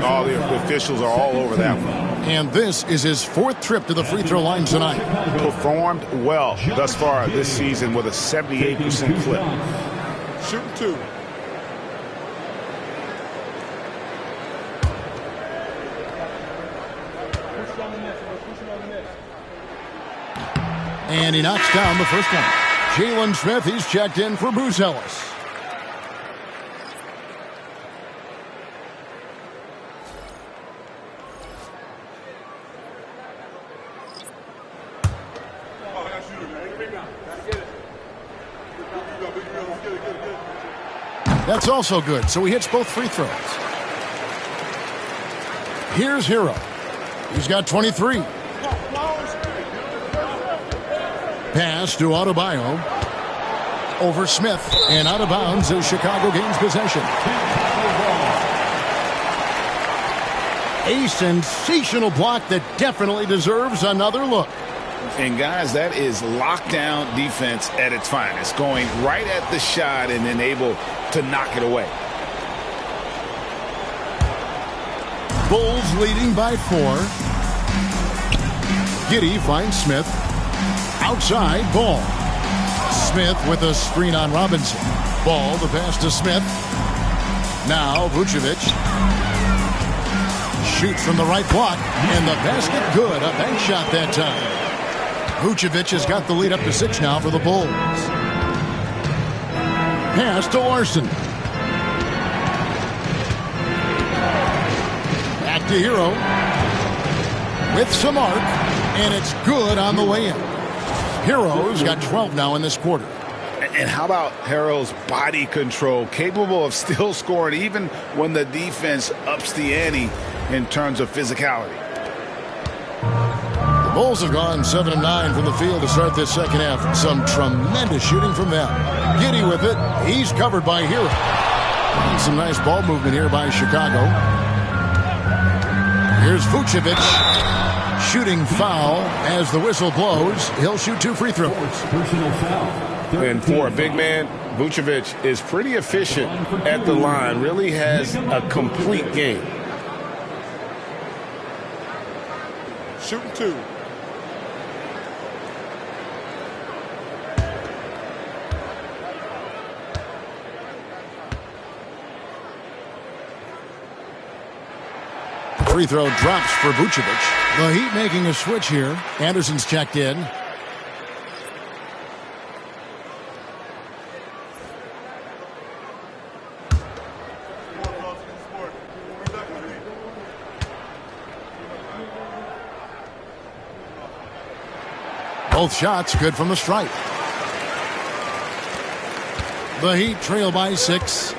All the officials are all over that one. And this is his 4th trip to the free throw line tonight. Performed well thus far this season with a 78% clip. Shooting 2. And he knocks down the first one. Jalen Smith, he's checked in for Bruce Ellis. That's also good, so he hits both free throws. Here's Hero. He's got 23. Pass to Adebayo. Over Smith. And out of bounds as Chicago gains possession. A sensational block that definitely deserves another look. And guys, that is lockdown defense at its finest. Going right at the shot and then able to knock it away. Bulls leading by 4. Giddey finds Smith. Outside, Ball. Smith with a screen on Robinson. Ball, the pass to Smith. Now Vucevic. Shoots from the right block. And the basket good. A bank shot that time. Vucevic has got the lead up to 6 now for the Bulls. Pass to Larson. Back to Hero. With some arc. And it's good on the way in. Hero's got 12 now in this quarter. And how about Hero's body control? Capable of still scoring even when the defense ups the ante in terms of physicality. The Bulls have gone 7 of 9 from the field to start this second half. Some tremendous shooting from them. Giddey with it. He's covered by Hero. And some nice ball movement here by Chicago. Here's Vucevic. Shooting foul as the whistle blows. He'll shoot 2 free throws. Personal foul. And for a big man, Vucevic is pretty efficient at the line. Really has a complete game. Shooting 2. Free throw drops for Vucevic. The Heat making a switch here. Anderson's checked in. Both shots good from the stripe. The Heat trail by 6.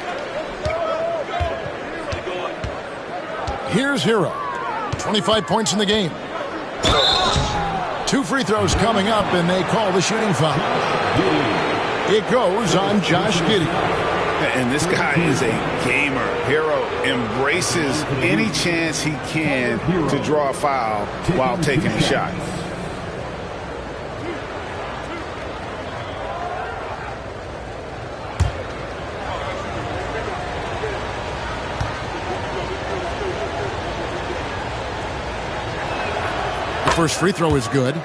Here's Hero. 25 points in the game. 2 free throws coming up, and they call the shooting foul. It goes on Josh Giddey. And this guy is a gamer. Hero embraces any chance he can to draw a foul while taking a shot. First free throw is good.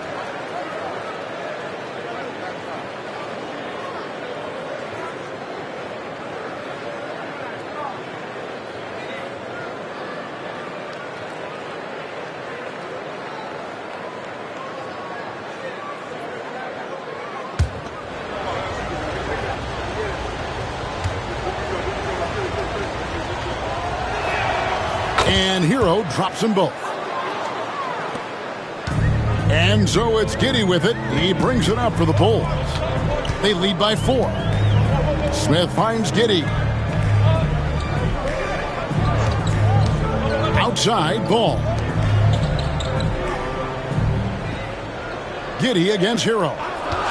And Hero drops them both. And so it's Giddey with it. He brings it up for the Bulls. They lead by 4. Smith finds Giddey. Outside, Ball. Giddey against Hero.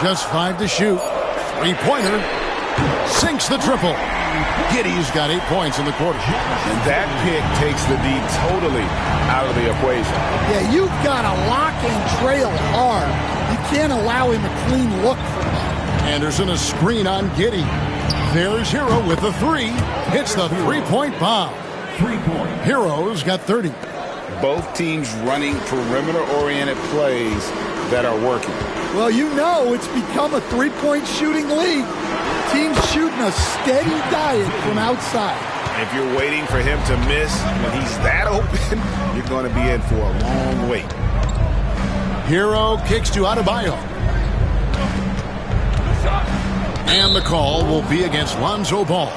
Just 5 to shoot. 3-pointer. Sinks the triple. Giddey's got 8 points in the quarter. And that pick takes the D totally out of the equation. Yeah, you've got to lock and trail hard. You can't allow him a clean look from that. Anderson a screen on Giddey. There's Hero with the 3. Hits the 3-point bomb. 3-point. Hero's got 30. Both teams running perimeter-oriented plays that are working. Well, you know it's become a 3-point shooting league. Teams shooting a steady diet from outside. If you're waiting for him to miss when he's that open, you're going to be in for a long wait. Hero kicks to Adebayo. And the call will be against Lonzo Ball.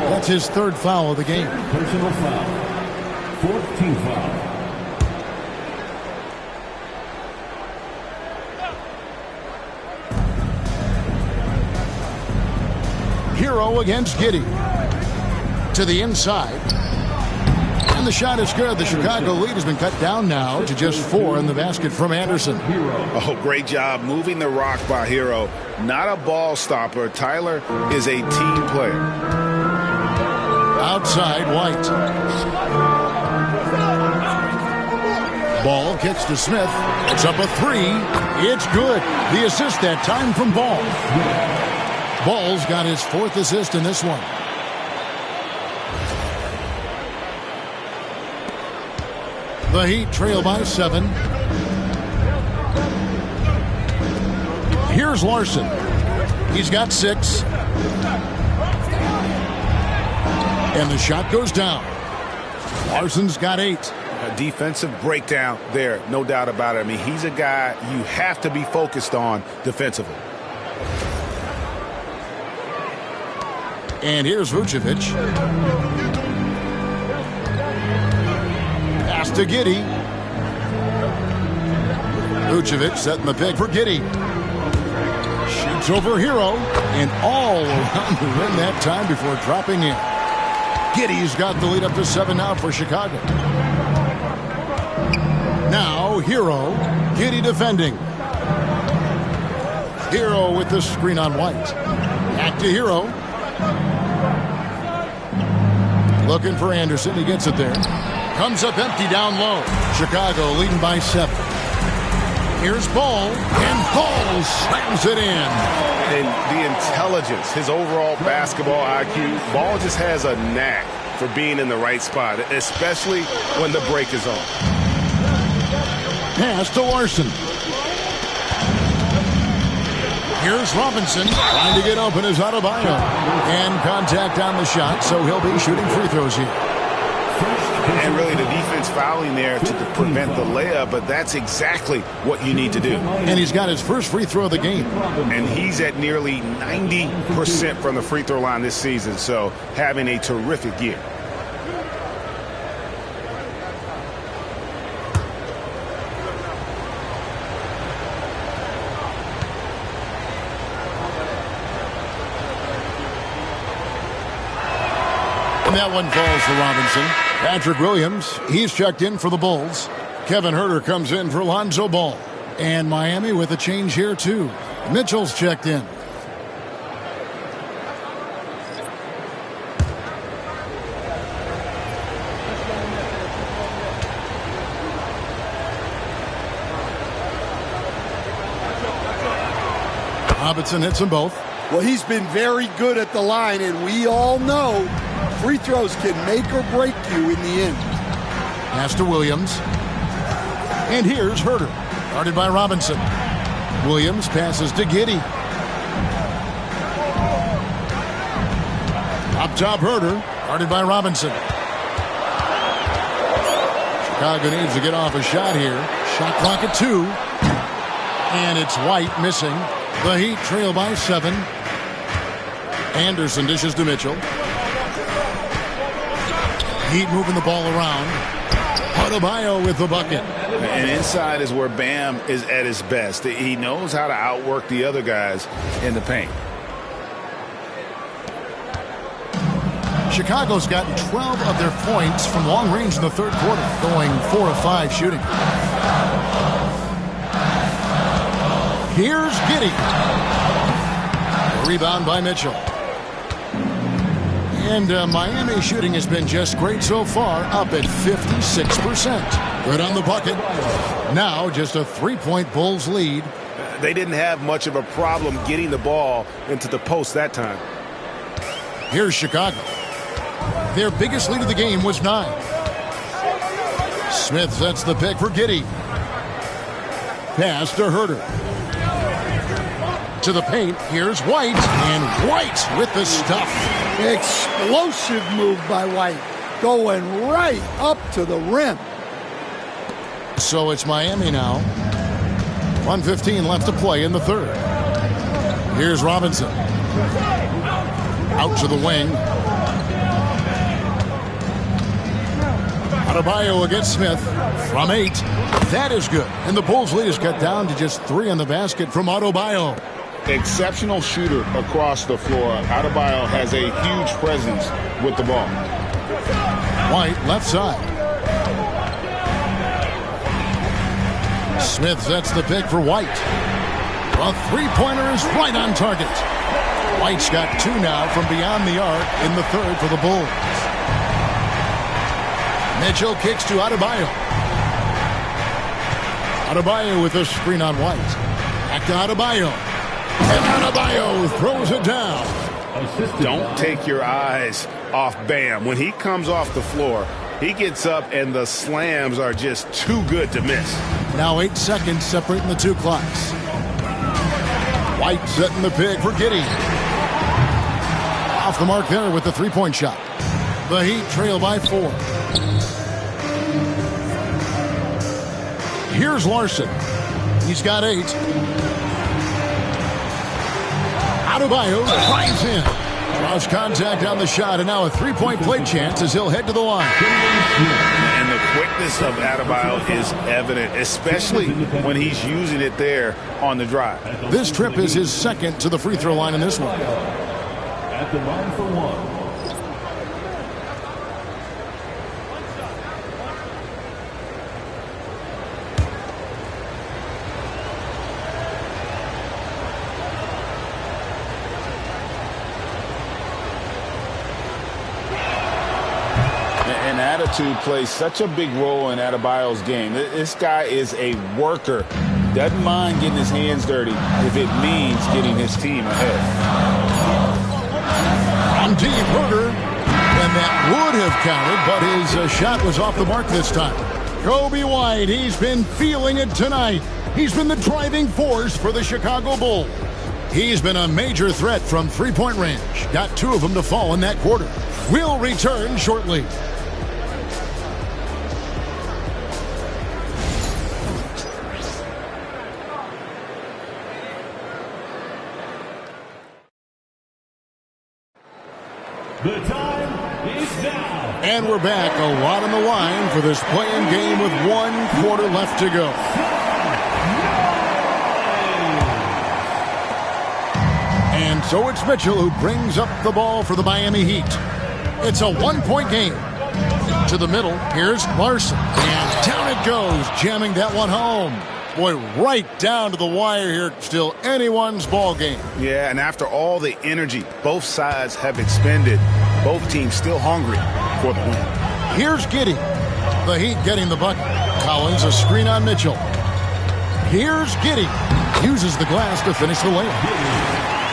That's his 3rd foul of the game. Personal foul. 14th foul. Hero against Giddey. To the inside. And the shot is good. The Chicago lead has been cut down now to just 4 in the basket from Anderson. Oh, great job moving the rock by Hero. Not a ball stopper. Tyler is a team player. Outside, White. Ball kicks to Smith. It's up a 3. It's good. The assist that time from Ball. Ball's got his 4th assist in this one. The Heat trail by 7. Here's Larson. He's got 6. And the shot goes down. Larson's got 8. A defensive breakdown there, no doubt about it. I mean, he's a guy you have to be focused on defensively. And here's Vucevic. Pass to Giddey. Vucevic setting the pick for Giddey. Shoots over Hero. And all around the rim that time before dropping in. Giddey's got the lead up to 7 now for Chicago. Now Hero. Giddey defending. Hero with the screen on White. Back to Hero. Looking for Anderson. He gets it there. Comes up empty down low. Chicago leading by 7. Here's Ball. And Ball slams it in. And the intelligence, his overall basketball IQ, Ball just has a knack for being in the right spot, especially when the break is on. Pass to Larson. Here's Robinson trying to get open as Adebayo. And contact on the shot, so he'll be shooting free throws here. And really the defense fouling there to prevent the layup, but that's exactly what you need to do. And he's got his first free throw of the game. And he's at nearly 90% from the free throw line this season, so having a terrific year. And that one falls for Robinson. Patrick Williams, he's checked in for the Bulls. Kevin Huerter comes in for Lonzo Ball. And Miami with a change here, too. Mitchell's checked in. Robinson hits them both. Well, he's been very good at the line, and we all know free throws can make or break you in the end. Pass to Williams. And here's Huerter. Guarded by Robinson. Williams passes to Giddey. Up top, Huerter. Guarded by Robinson. Chicago needs to get off a shot here. Shot clock at 2. And it's White missing. The Heat trail by 7. Anderson dishes to Mitchell. Heat moving the ball around. Adebayo with the bucket. And inside is where Bam is at his best. He knows how to outwork the other guys in the paint. Chicago's gotten 12 of their points from long range in the third quarter, going 4 of 5 shooting. Here's Giddey. Rebound by Mitchell. And Miami shooting has been just great so far, up at 56%. Good on the bucket. Now just a 3-point Bulls lead. They didn't have much of a problem getting the ball into the post that time. Here's Chicago. Their biggest lead of the game was 9. Smith sets the pick for Giddey. Pass to Huerter. To the paint, here's White, and White with the stuff. Explosive move by White, going right up to the rim. So it's Miami now. 1:15 left to play in the third. Here's Robinson. Out to the wing. Adebayo against Smith from 8. That is good. And the Bulls lead is cut down to just 3 on the basket from Adebayo. Exceptional shooter across the floor. Adebayo has a huge presence with the ball. White, left side. Smith sets the pick for White. A three-pointer is right on target. White's got two now from beyond the arc in the third for the Bulls. Mitchell kicks to Adebayo. Adebayo with a screen on White. Back to Adebayo. And Adebayo throws it down. Don't take your eyes off Bam. When he comes off the floor, he gets up and the slams are just too good to miss. Now 8 seconds separating the two clocks. White setting the pick for Giddey. Off the mark there with the three-point shot. The Heat trail by 4. Here's Larson. He's got 8. Adebayo drives in. Draws contact on the shot, and now a three-point play chance as he'll head to the line. And the quickness of Adebayo is evident, especially when he's using it there on the drive. This trip is his second to the free throw line in this one. At the line for one. And attitude plays such a big role in Adebayo's game. This guy is a worker. Doesn't mind getting his hands dirty if it means getting his team ahead. On deep, Herder. And that would have counted, but his shot was off the mark this time. Coby White, he's been feeling it tonight. He's been the driving force for the Chicago Bulls. He's been a major threat from three-point range. Got 2 of them to fall in that quarter. We'll return shortly. The time is now. And we're back. A lot on the line for this play-in game with 1 quarter left to go. And so it's Mitchell who brings up the ball for the Miami Heat. It's a 1-point game. To the middle, here's Larson. And down it goes, jamming that one home. Boy, right down to the wire here. Still anyone's ball game. Yeah, and after all the energy both sides have expended, both teams still hungry for the win. Here's Giddey. The Heat getting the bucket. Collins a screen on Mitchell. Here's Giddey. Uses the glass to finish the layup.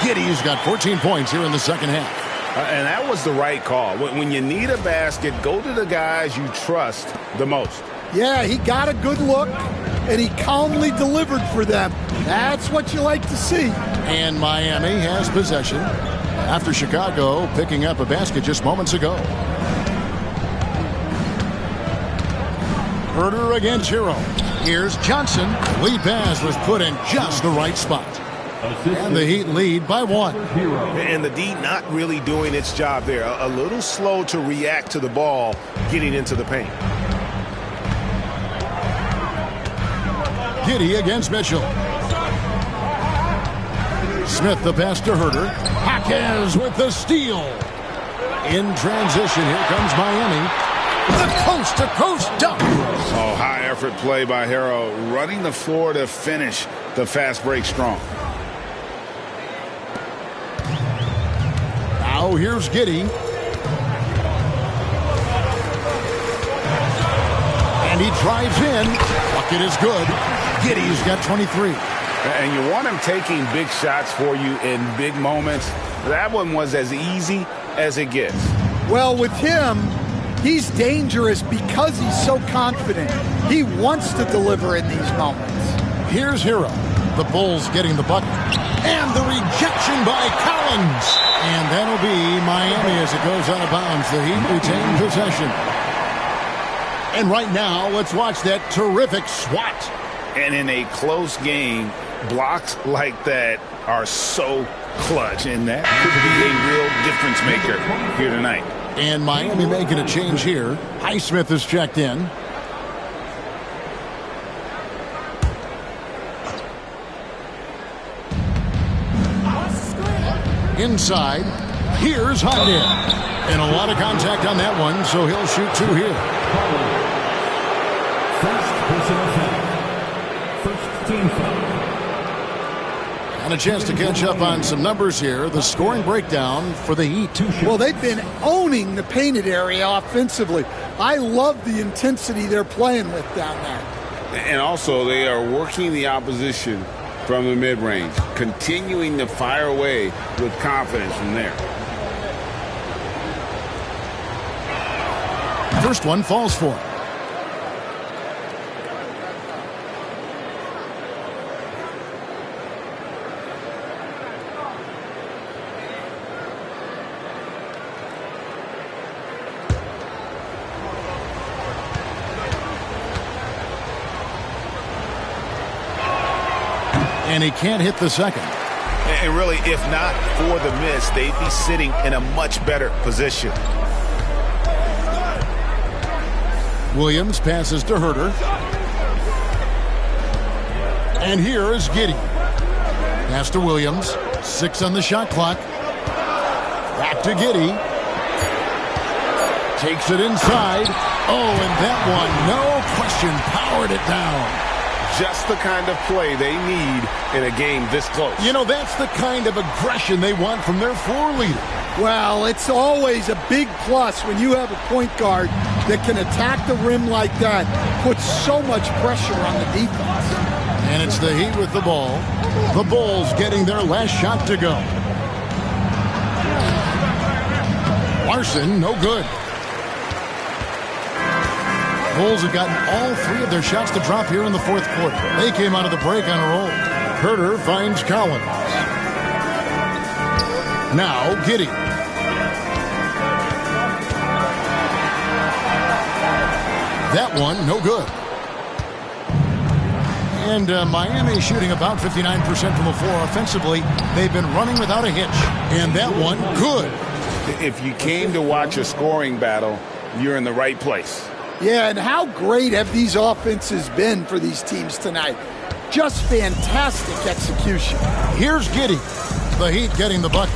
Giddey's got 14 points here in the second half. And that was the right call. When you need a basket, go to the guys you trust the most. Yeah, he got a good look, and he calmly delivered for them. That's what you like to see. And Miami has possession after Chicago picking up a basket just moments ago. Herder against Hero. Here's Johnson. Lead pass was put in just the right spot. And the Heat lead by 1. And the D not really doing its job there. A little slow to react to the ball getting into the paint. Giddey against Mitchell. Smith the pass to Herder. Jaquez with the steal. In transition, here comes Miami. The coast-to-coast dunk. Oh, high-effort play by Hero, running the floor to finish the fast break strong. Now here's Giddey. And he drives in. Bucket is good. Giddey's got 23. And you want him taking big shots for you in big moments. That one was as easy as it gets. Well, with him, he's dangerous because he's so confident. He wants to deliver in these moments. Here's Hero. The Bulls getting the bucket. And the rejection by Collins. And that'll be Miami as it goes out of bounds. The Heat retain possession. And right now, let's watch that terrific swat. And in a close game, blocks like that are so clutch. And that could be a real difference maker here tonight. And Miami making a change here. Highsmith is checked in. inside. Here's Hyde. And a lot of contact on that one, so he'll shoot 2 here. First team foul. And a chance to catch up on some numbers here. The scoring breakdown for the Heat. Well, they've been owning the painted area offensively. I love the intensity they're playing with down there. And also, they are working the opposition from the mid-range, continuing to fire away with confidence from there. First one falls for him. And he can't hit the second. And really, if not for the miss, they'd be sitting in a much better position. Williams passes to Herter. And here is Giddey. Pass to Williams. 6 on the shot clock. Back to Giddey. Takes it inside. Oh, and that one, no question, powered it down. Just the kind of play they need in a game this close. You know, that's the kind of aggression they want from their floor leader. Well, it's always a big plus when you have a point guard that can attack the rim like that, puts so much pressure on the defense. And it's the Heat with the ball. The Bulls getting their last shot to go. Larson, no good. Bulls have gotten all 3 of their shots to drop here in the fourth quarter. They came out of the break on a roll. Herter finds Collins. Now Giddey. That one, no good. And Miami shooting about 59% from the floor offensively. They've been running without a hitch. And that one, good. If you came to watch a scoring battle, you're in the right place. Yeah, and how great have these offenses been for these teams tonight? Just fantastic execution. Here's Giddey. The Heat getting the bucket.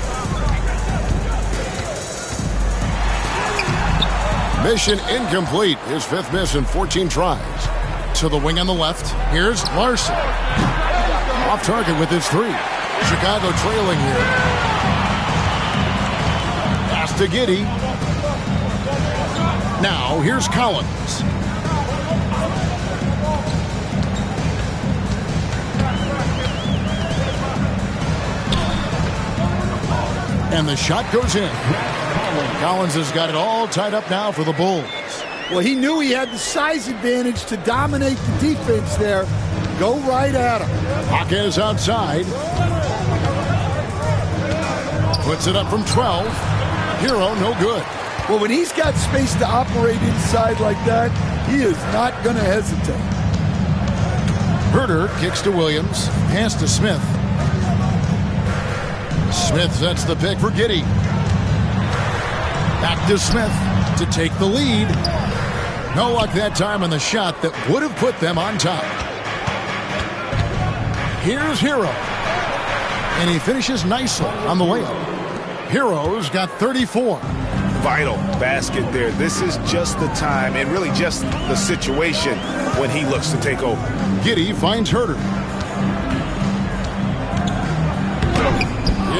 Mission incomplete. His 5th miss in 14 tries. To the wing on the left. Here's Larson. Off target with his 3. Chicago trailing here. Pass to Giddey. Now, here's Collins. And the shot goes in. Collins has got it all tied up now for the Bulls. Well, he knew he had the size advantage to dominate the defense there. Go right at him. Jaquez outside. Puts it up from 12. Hero, no good. Well, when he's got space to operate inside like that, he is not going to hesitate. Herter kicks to Williams. Pass to Smith. Smith sets the pick for Giddey. Back to Smith to take the lead. No luck that time on the shot that would have put them on top. Here's Hero. And he finishes nicely on the layup. Hero's got 34. Vital basket there. This is just the time and really just the situation when he looks to take over. Giddey finds Herter.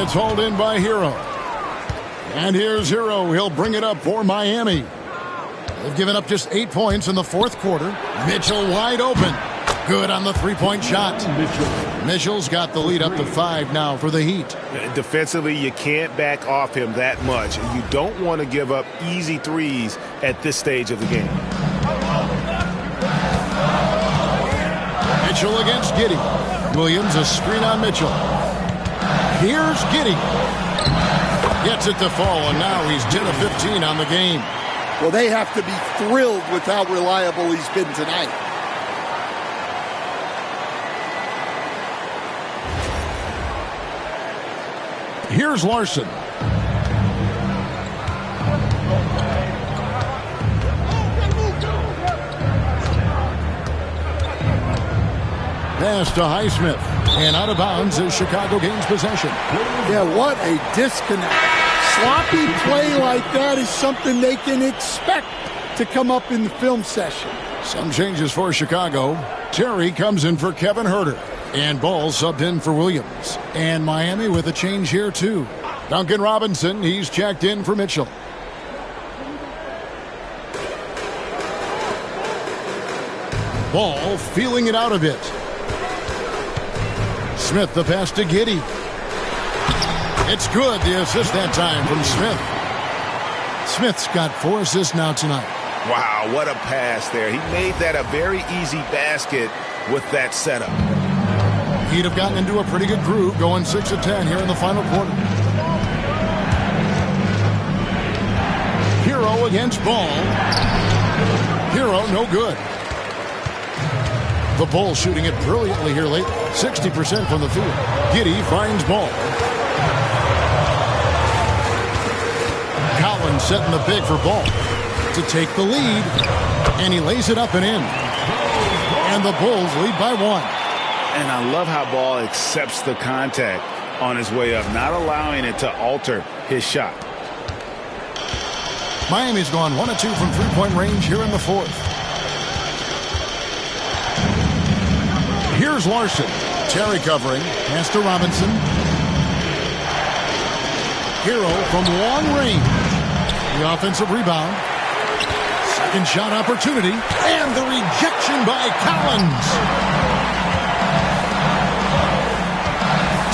It's hauled in by Hero. And here's Hero. He'll bring it up for Miami. They've given up just 8 points in the fourth quarter. Mitchell wide open. Good on the three-point shot. Mitchell's got the lead up to 5 now for the Heat. Defensively, you can't back off him that much. You don't want to give up easy threes at this stage of the game. Mitchell against Giddey. Williams a screen on Mitchell. Here's Giddey. Gets it to fall, and now he's 10 of 15 on the game. Well, they have to be thrilled with how reliable he's been tonight. Here's Larson. Pass to Highsmith. And out of bounds as Chicago gains possession. Yeah, what a disconnect. Sloppy play like that is something they can expect to come up in the film session. Some changes for Chicago. Terry comes in for Kevin Herter. And Ball subbed in for Williams. And Miami with a change here, too. Duncan Robinson, he's checked in for Mitchell. Ball feeling it out a bit. Smith the pass to Giddey. It's good, the assist that time from Smith. Smith's got 4 assists now tonight. Wow, what a pass there. He made that a very easy basket with that setup. He'd have gotten into a pretty good groove going 6 of 10 here in the final quarter. Hero against Ball. Hero no good. The Bulls shooting it brilliantly here lately. 60% from the field. Giddey finds Ball. Collins setting the big for Ball to take the lead. And he lays it up and in. And the Bulls lead by 1. And I love how Ball accepts the contact on his way up, not allowing it to alter his shot. Miami's gone 1 of 2 from three-point range here in the fourth. Here's Larson. Terry covering. Pass to Robinson. Hero from long range. The offensive rebound. Second shot opportunity. And the rejection by Collins.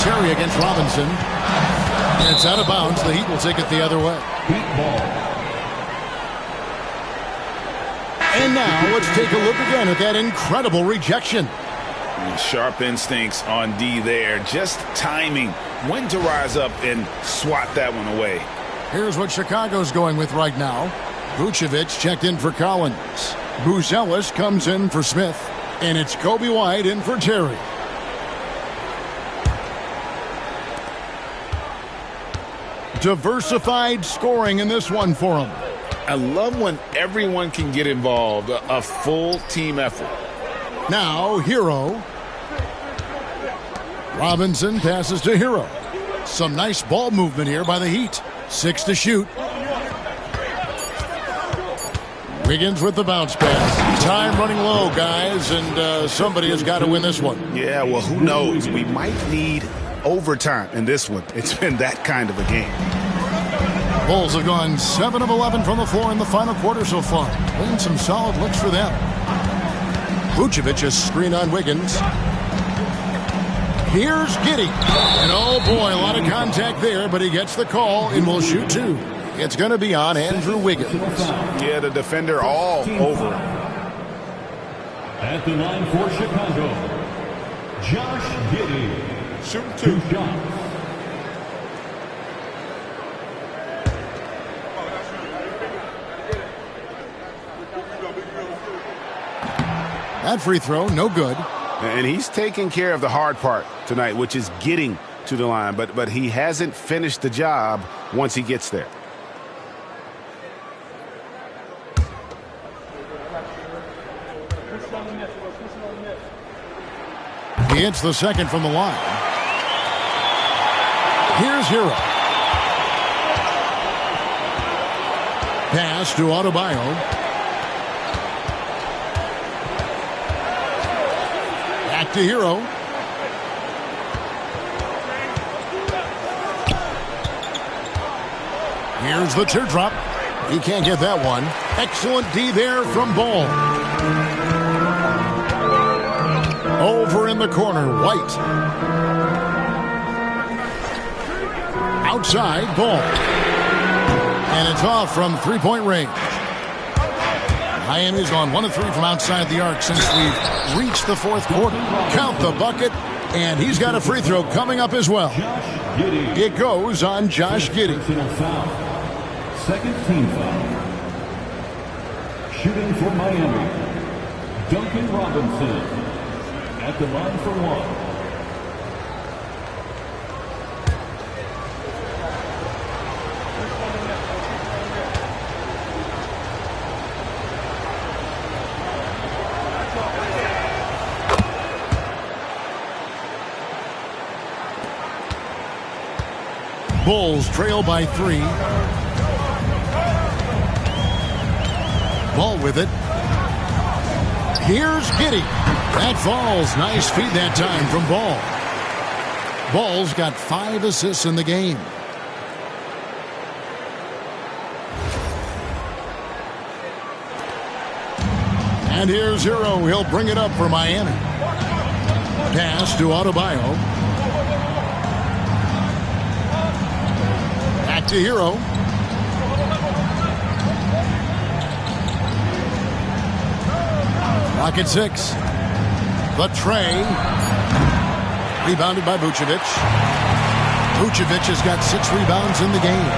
Terry against Robinson. And it's out of bounds. The Heat will take it the other way. Heat ball. And now let's take a look again at that incredible rejection. Sharp instincts on D there. Just timing when to rise up and swat that one away. Here's what Chicago's going with right now. Vucevic checked in for Collins. Buzelis comes in for Smith. And it's Kobe White in for Terry. Diversified scoring in this one for him. I love when everyone can get involved. A full team effort. Now, Hero. Robinson passes to Hero. Some nice ball movement here by the Heat. 6 to shoot. Wiggins with the bounce pass. Time running low, guys, and somebody has got to win this one. Yeah, well, who knows? We might need overtime in this one. It's been that kind of a game. Bulls have gone 7 of 11 from the floor in the final quarter so far. Playing some solid looks for them. Vucevic has screen on Wiggins. Here's Giddey. And oh boy, a lot of contact there, but he gets the call and will shoot 2. It's going to be on Andrew Wiggins. Yeah, the defender all over. At the line for Chicago, Josh Giddey. Shoot 2 2. shots. That free throw, no good. And he's taking care of the hard part tonight, which is getting to the line. But he hasn't finished the job once he gets there. He hits the second from the line. Here's Hero. Pass to Adebayo. Back to Hero. Here's the teardrop. He can't get that one. Excellent D there from Ball. Over in the corner, White. Outside, Ball. And it's off from three-point range. Miami's gone 1 of 3 from outside the arc since we've reached the fourth quarter. Count the bucket, and he's got a free throw coming up as well. It goes on Josh Giddey. Second team foul. Shooting for Miami, Duncan Robinson. At the line for 1. Bulls trail by 3. Ball with it. Here's Giddey. That falls. Nice feed that time from Ball. Ball's got 5 assists in the game. And here's Hero. He'll bring it up for Miami. Pass to Adebayo. Back to Hero. Clock at 6. The tray. Rebounded by Vucevic. Vucevic has got 6 rebounds in the game.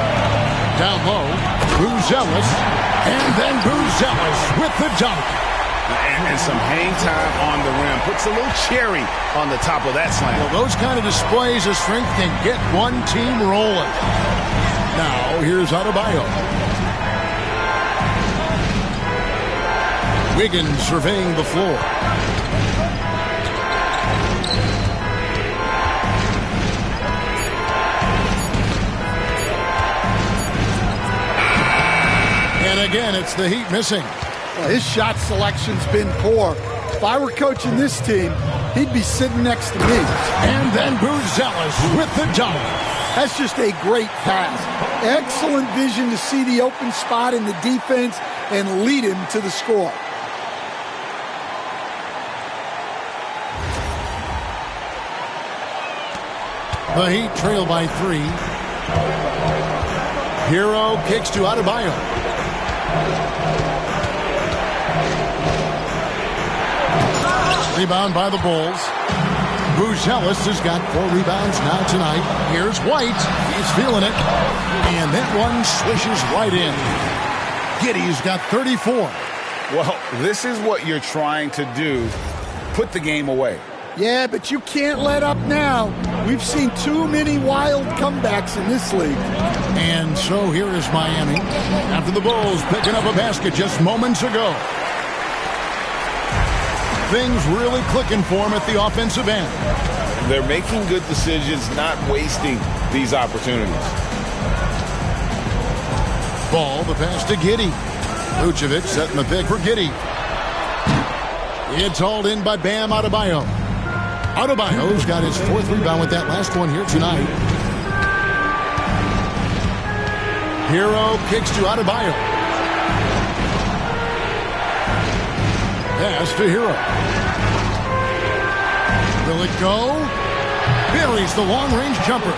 Down low. Buzelis. And then Buzelis with the dunk. And some hang time on the rim. Puts a little cherry on the top of that slam. Well, those kind of displays of strength can get one team rolling. Now, here's Adebayo. Wiggins surveying the floor. And again, it's the Heat missing. Well, his shot selection's been poor. If I were coaching this team, he'd be sitting next to me. And then Buzelis with the dunk. That's just a great pass. Excellent vision to see the open spot in the defense and lead him to the score. The Heat trail by 3. Hero kicks to Adebayo. Rebound by the Bulls. Buzelis has got 4 rebounds now tonight. Here's White. He's feeling it. And that one swishes right in. Giddey's got 34. Well, this is what you're trying to do. Put the game away. Yeah, but you can't let up now. We've seen too many wild comebacks in this league. And so here is Miami. After the Bulls picking up a basket just moments ago. Things really clicking for them at the offensive end. They're making good decisions, not wasting these opportunities. Ball, the pass to Giddey. Vucevic setting the pick for Giddey. It's hauled in by Bam Adebayo. Adebayo's got his 4th rebound with that last one here tonight. Hero kicks to Adebayo. Pass to Hero. Will it go? Buries the long-range jumper.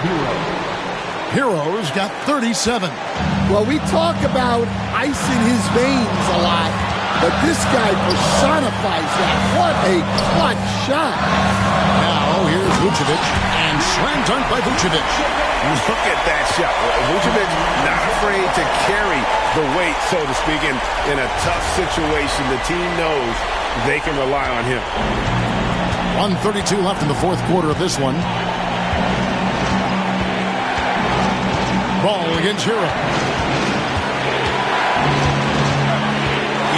Hero's got 37. Well, we talk about ice in his veins a lot, but this guy personifies that. What a clutch shot. Now, here's Vucevic, and slam dunk by Vucevic. Look at that shot. Vucevic not afraid to carry the weight, so to speak, and in a tough situation, the team knows they can rely on him. 1:32 left in the 4th quarter of this one. Ball against Hero.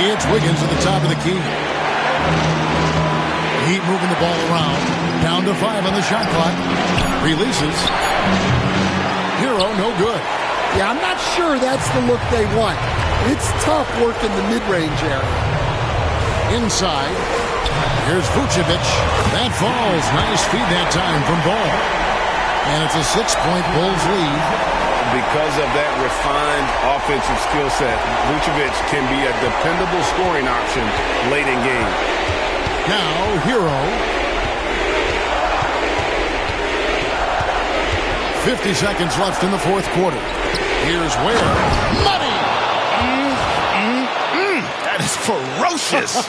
It's Wiggins at the top of the key. Heat moving the ball around. Down to 5 on the shot clock. Releases. Hero, no good. Yeah, I'm not sure that's the look they want. It's tough working the mid-range area. Inside. Here's Vucevic. That falls. Nice feed that time from Ball. And it's a 6-point Bulls lead. Because of that refined offensive skill set, Vucevic can be a dependable scoring option late in game. Now, Hero. 50 seconds left in the 4th quarter. Here's Ware. Money! That is ferocious.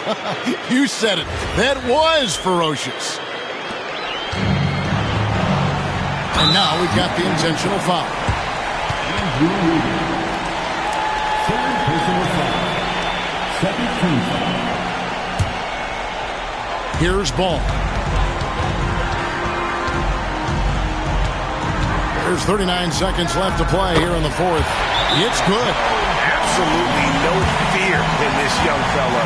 You said it. That was ferocious. And now we've got the intentional foul. Third personal foul. Second team foul. Here's Ball. There's 39 seconds left to play here in the 4th. It's good. Absolutely no fear in this young fella.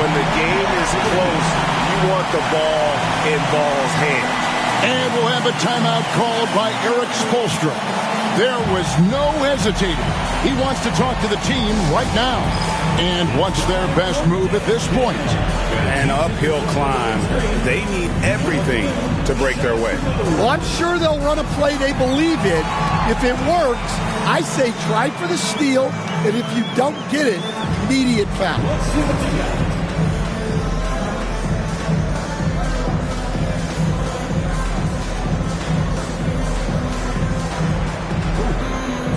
When the game is close, you want the ball in Ball's hand. And we'll have a timeout called by Eric Spoelstra. There was no hesitating. He wants to talk to the team right now. And what's their best move at this point? An uphill climb. They need everything to break their way. Well, I'm sure they'll run a play they believe in. If it works, I say try for the steal, and if you don't get it, immediate foul.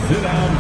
Sit down.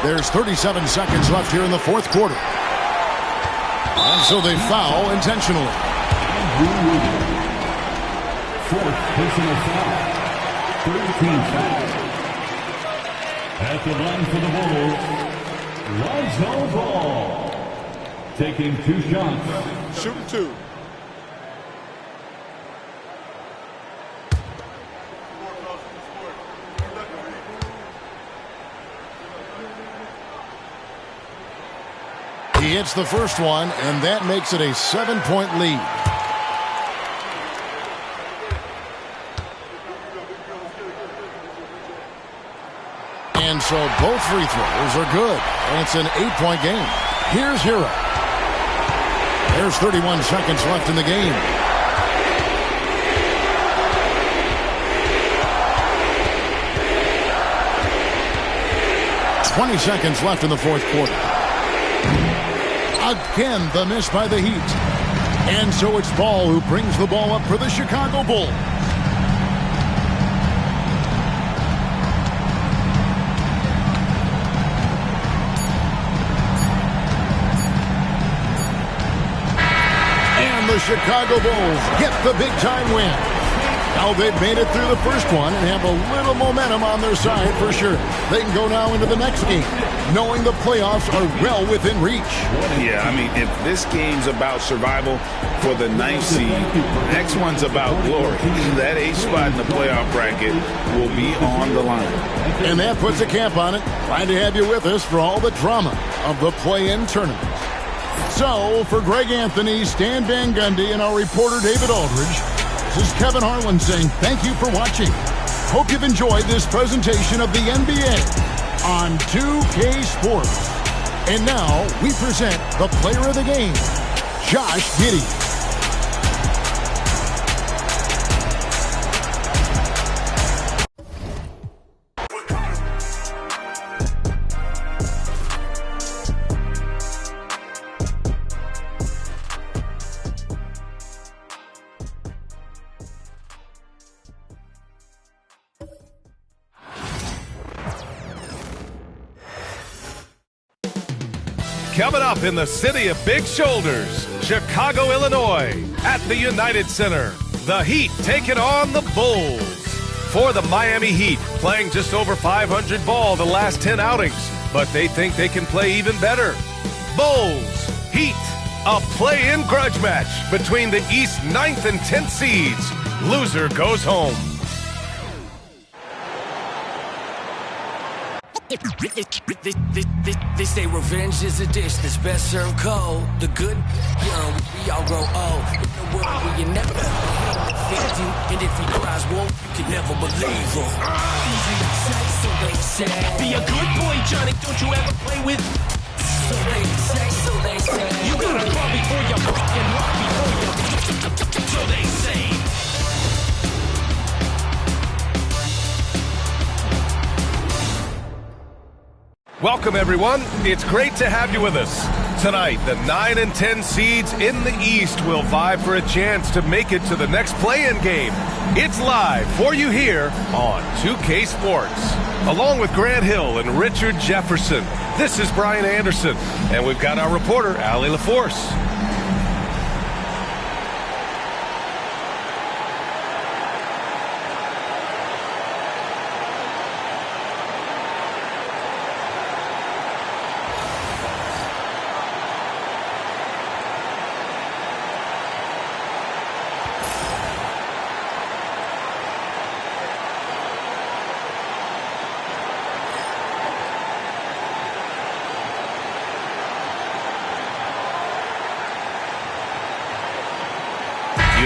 There's 37 seconds left here in the fourth quarter. And so they foul intentionally. Fourth personal foul. 13 fouls. At the line for the Bulls, Lonzo Ball. Taking 2 shots. Shooting 2. He hits the first one, and that makes it a 7-point lead. And so both free throws are good, and it's an 8-point game. Here's Hero. There's 31 seconds left in the game. "20 seconds left in the fourth quarter. Again, the miss by the Heat. And so it's Ball who brings the ball up for the Chicago Bulls. And the Chicago Bulls get the big-time win. Now they've made it through the first one and have a little momentum on their side for sure. They can go now into the next game, knowing the playoffs are well within reach. Yeah, I mean, if this game's about survival for the 9th seed, next one's about glory. That 8th spot in the playoff bracket will be on the line. And that puts a cap on it. Glad to have you with us for all the drama of the play-in tournament. So, for Greg Anthony, Stan Van Gundy, and our reporter David Aldridge, this is Kevin Harlan saying thank you for watching. Hope you've enjoyed this presentation of the NBA on 2K Sports. And now we present the player of the game, Josh Giddey. Coming up in the city of big shoulders, Chicago, Illinois, at the United Center, the Heat taking on the Bulls. For the Miami Heat, playing just over .500 ball the last 10 outings, but they think they can play even better. Bulls, Heat, a play-in grudge match between the East 9th and 10th seeds. Loser goes home. They say revenge is a dish that's best served cold. The good young, we all grow old. In the world where you never 50 And if he cries wolf, you can never believe him. Easy to say, so they say. Be a good boy, Johnny, don't you ever play with. So they say, so they say. You gotta crawl before you fucking walk before you. So they say. Welcome, everyone. It's great to have you with us. Tonight, the 9 and 10 seeds in the East will vie for a chance to make it to the next play-in game. It's live for you here on 2K Sports. Along with Grant Hill and Richard Jefferson, this is Brian Anderson, and we've got our reporter, Allie LaForce.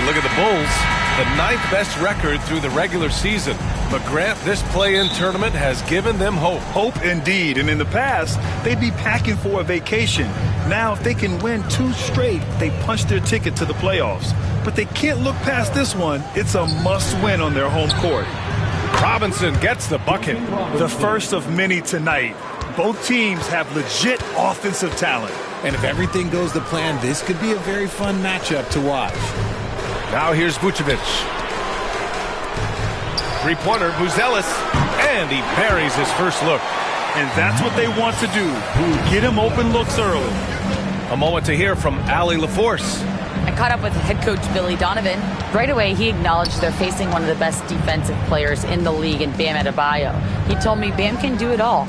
Look at the Bulls, the 9th best record through the regular season. But Grant, this play-in tournament has given them hope. Hope indeed. And in the past, they'd be packing for a vacation. Now, if they can win 2 straight, they punch their ticket to the playoffs. But they can't look past this one. It's a must-win on their home court. Robinson gets the bucket. The first of many tonight. Both teams have legit offensive talent. And if everything goes to plan, this could be a very fun matchup to watch. Now here's Vucevic. Three-pointer, Buzelis, and he buries his first look. And that's what they want to do. Get him open looks early. A moment to hear from Allie LaForce. I caught up with head coach Billy Donovan. Right away, he acknowledged they're facing one of the best defensive players in the league in Bam Adebayo. He told me Bam can do it all.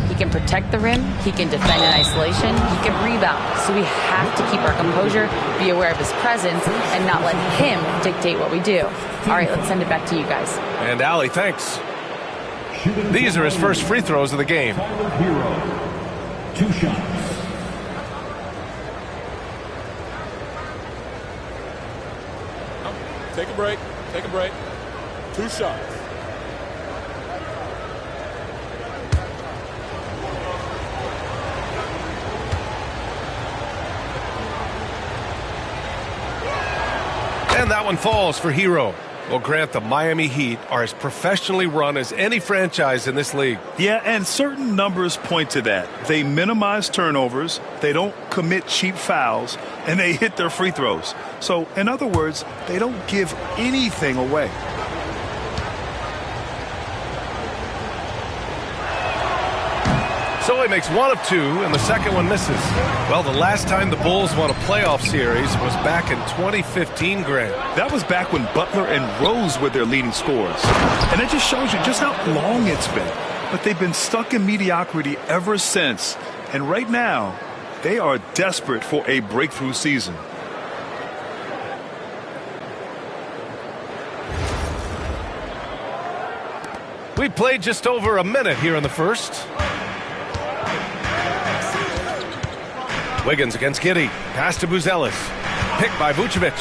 He can protect the rim, he can defend in isolation, he can rebound. So we have to keep our composure, be aware of his presence, and not let him dictate what we do. All right, let's send it back to you guys. And Allie, thanks. These are his first free throws of the game. Hero. 2 shots. Take a break. Take a break. 2 shots. And that one falls for Hero. Well, Grant, the Miami Heat are as professionally run as any franchise in this league. Yeah, and certain numbers point to that. They minimize turnovers, they don't commit cheap fouls, and they hit their free throws. So, in other words, they don't give anything away. So he makes 1 of 2, and the second one misses. Well, the last time the Bulls won a playoff series was back in 2015, Grant. That was back when Butler and Rose were their leading scorers. And it just shows you just how long it's been. But they've been stuck in mediocrity ever since. And right now, they are desperate for a breakthrough season. We played just over a minute here in the first. Wiggins against Giddey. Pass to Buzelis. Picked by Vucevic.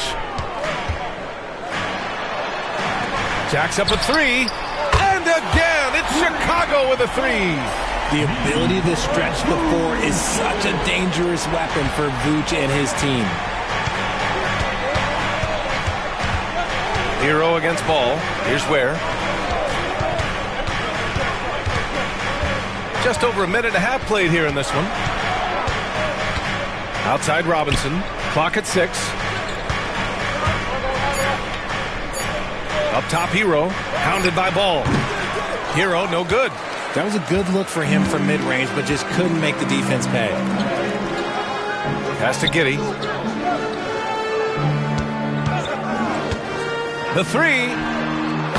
Jacks up a 3. And again, it's Chicago with a 3. The ability to stretch the 4 is such a dangerous weapon for Vooch and his team. Hero against Ball. Here's Ware. Just over a minute and a half played here in this one. Outside Robinson. Clock at 6. Up top Hero. Pounded by Ball. Hero no good. That was a good look for him from mid-range, but just couldn't make the defense pay. Pass to Giddey. The 3.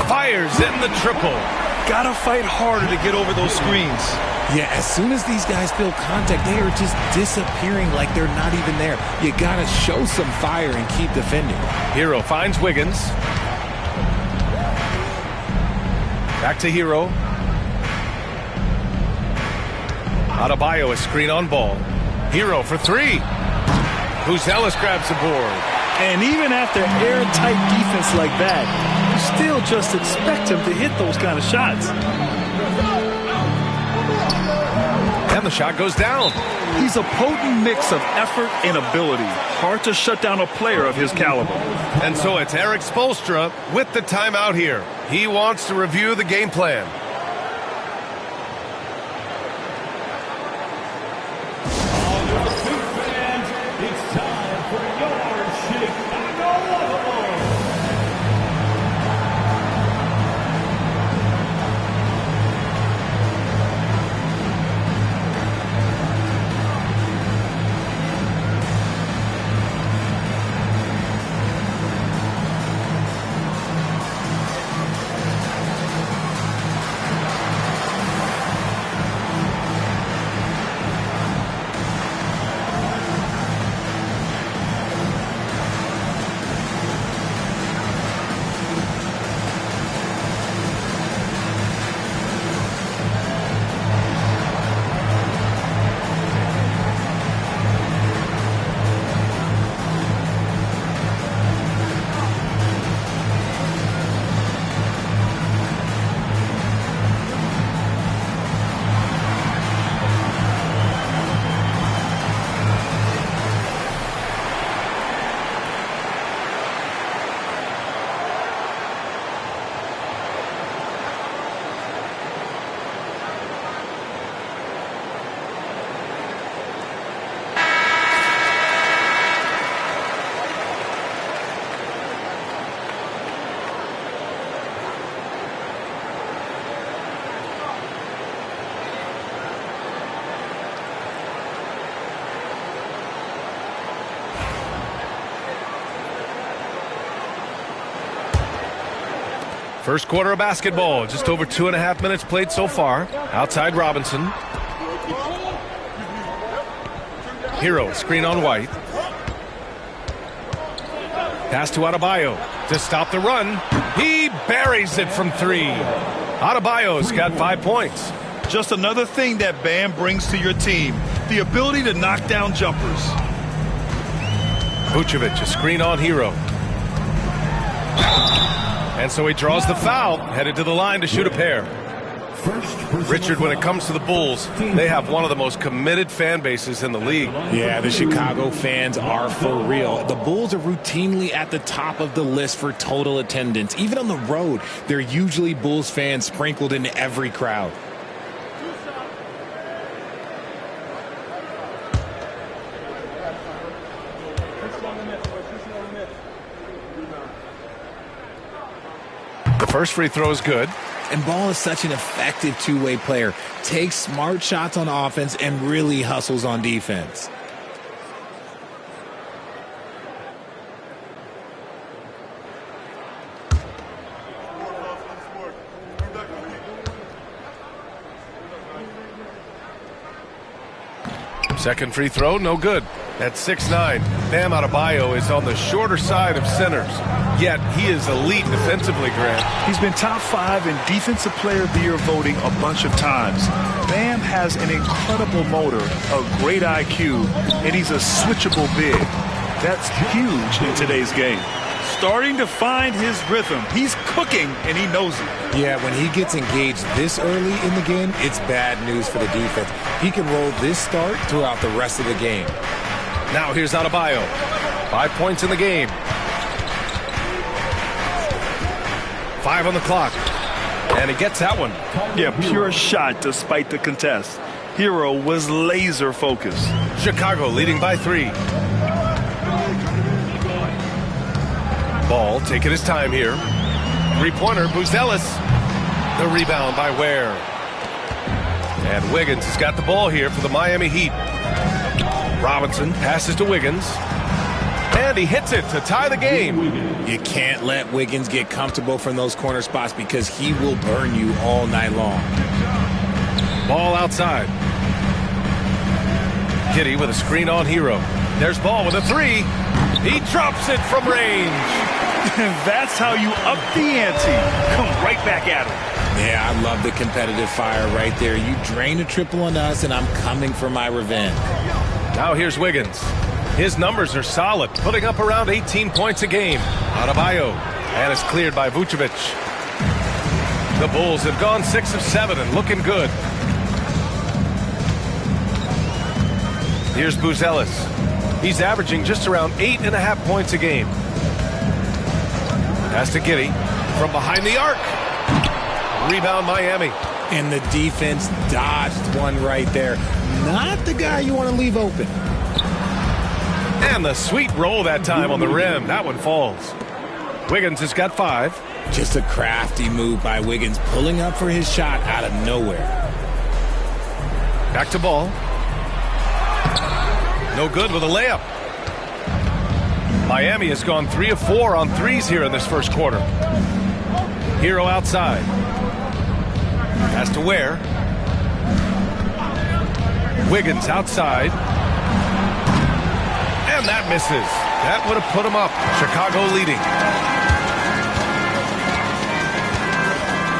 Fires in the triple. Gotta fight harder to get over those screens. Yeah, as soon as these guys feel contact, they are just disappearing like they're not even there. You gotta show some fire and keep defending. Hero finds Wiggins. Back to Hero. Adebayo, a screen on Ball. Hero for 3. Buzelis grabs the board. And even after airtight defense like that, you still just expect him to hit those kind of shots. And the shot goes down. He's a potent mix of effort and ability. Hard to shut down a player of his caliber. And so it's Eric Spoelstra with the timeout here. He wants to review the game plan. It's time for your Chicago Bulls. First quarter of basketball, just over 2.5 minutes played so far. Outside Robinson. Hero, screen on White. Pass to Adebayo to stop the run. He buries it from 3. Adebayo's got 5 points. Just another thing that Bam brings to your team, the ability to knock down jumpers. Vucevic, a screen on Hero. And so he draws the foul, headed to the line to shoot a pair. Richard, when it comes to the Bulls, they have one of the most committed fan bases in the league. Yeah, the Chicago fans are for real. The Bulls are routinely at the top of the list for total attendance. Even on the road, they're usually Bulls fans sprinkled in every crowd. The first free throw is good. And Ball is such an effective two-way player. Takes smart shots on offense and really hustles on defense. Second free throw, no good. At 6'9", Bam Adebayo is on the shorter side of centers. Yet he is elite defensively, Grant. He's been top 5 in Defensive Player of the Year voting a bunch of times. Bam has an incredible motor, a great IQ, and he's a switchable big. That's huge in today's game. Starting to find his rhythm. He's cooking, and he knows it. Yeah, when he gets engaged this early in the game, it's bad news for the defense. He can roll this start throughout the rest of the game. Now here's Adebayo. 5 points in the game. 5 on the clock. And he gets that one. Yeah, pure shot despite the contest. Hero was laser focused. Chicago leading by 3. Ball taking his time here. Three-pointer, Buzelis. The rebound by Ware. And Wiggins has got the ball here for the Miami Heat. Robinson passes to Wiggins. And he hits it to tie the game. You can't let Wiggins get comfortable from those corner spots because he will burn you all night long. Ball outside. Giddey with a screen on Hero. There's Ball with a 3. He drops it from range. That's how you up the ante. Come right back at him. Yeah, I love the competitive fire right there. You drain a triple on us, and I'm coming for my revenge. Now here's Wiggins. His numbers are solid, putting up around 18 points a game. Adebayo And it's cleared by Vucevic. The Bulls have gone 6 of 7 and looking good. Here's Buzelis. He's averaging just around 8.5 points a game. Pass to Giddey from behind the arc. Rebound Miami. And the defense dodged one right there. Not the guy you want to leave open. And the sweet roll that time on the rim. That one falls. Wiggins has got 5. Just a crafty move by Wiggins, pulling up for his shot out of nowhere. Back to Ball. No good with a layup. Miami has gone 3 of 4 on threes here in this first quarter. Hero outside. Has to Ware. Wiggins outside. And that misses. That would have put him up. Chicago leading.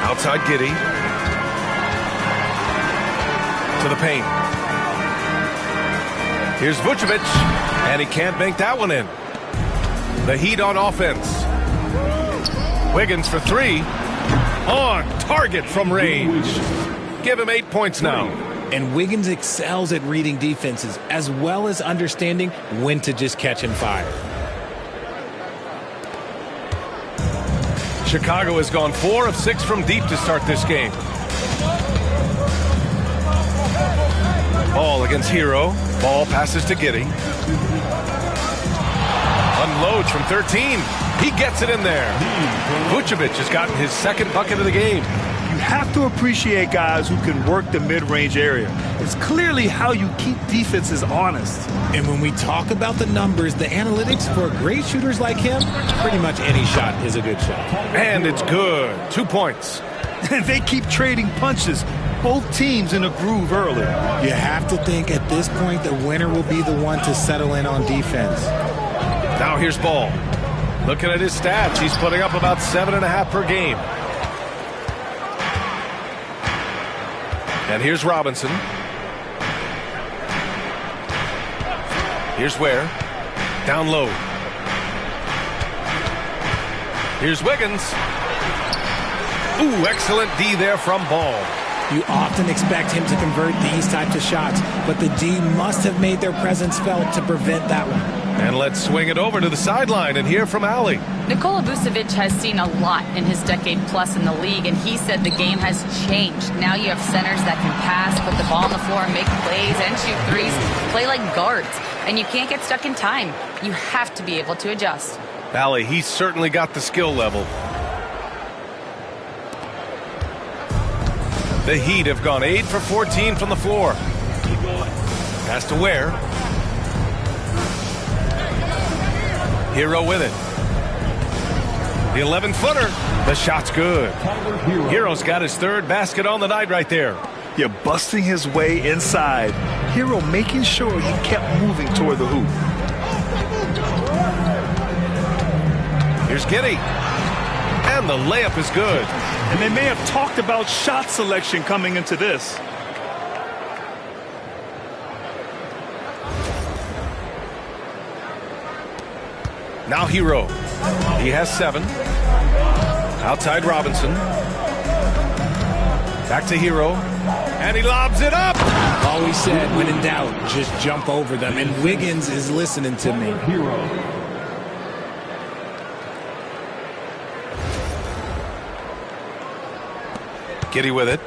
Outside Giddey. To the paint. Here's Vucevic. And he can't bank that one in. The Heat on offense. Wiggins for 3. On target from range. Give him 8 points now. And Wiggins excels at reading defenses as well as understanding when to just catch and fire. Chicago has gone 4 of 6 from deep to start this game. Ball against Hero. Ball passes to Giddey. Unloads from 13. He gets it in there. Vucevic has gotten his second bucket of the game. You have to appreciate guys who can work the mid-range area. It's clearly how you keep defenses honest. And when we talk about the numbers, the analytics for great shooters like him, pretty much any shot is a good shot. And it's good. 2 points. They keep trading punches. Both teams in a groove early. You have to think at this point the winner will be the one to settle in on defense. Now here's Ball. Looking at his stats, he's putting up about 7.5 per game. And here's Robinson. Here's Ware. Down low. Here's Wiggins. Ooh, excellent D there from Ball. You often expect him to convert these types of shots, but the D must have made their presence felt to prevent that one. And let's swing it over to the sideline and hear from Ali. Nikola Vucevic has seen a lot in his decade plus in the league, and he said the game has changed. Now you have centers that can pass, put the ball on the floor, make plays, and shoot threes, play like guards. And you can't get stuck in time. You have to be able to adjust. Ali, he's certainly got the skill level. The Heat have gone 8 for 14 from the floor. Pass to Ware. Hero with it. The 11-footer. The shot's good. Hero's got his third basket on the night right there. You're busting his way inside. Hero making sure he kept moving toward the hoop. Here's Giddey. And the layup is good. And they may have talked about shot selection coming into this. Now Hero. He has 7. Outside Robinson. Back to Hero. And he lobs it up. Always said, when in doubt, just jump over them. And Wiggins is listening to me. Hero. Giddey with it.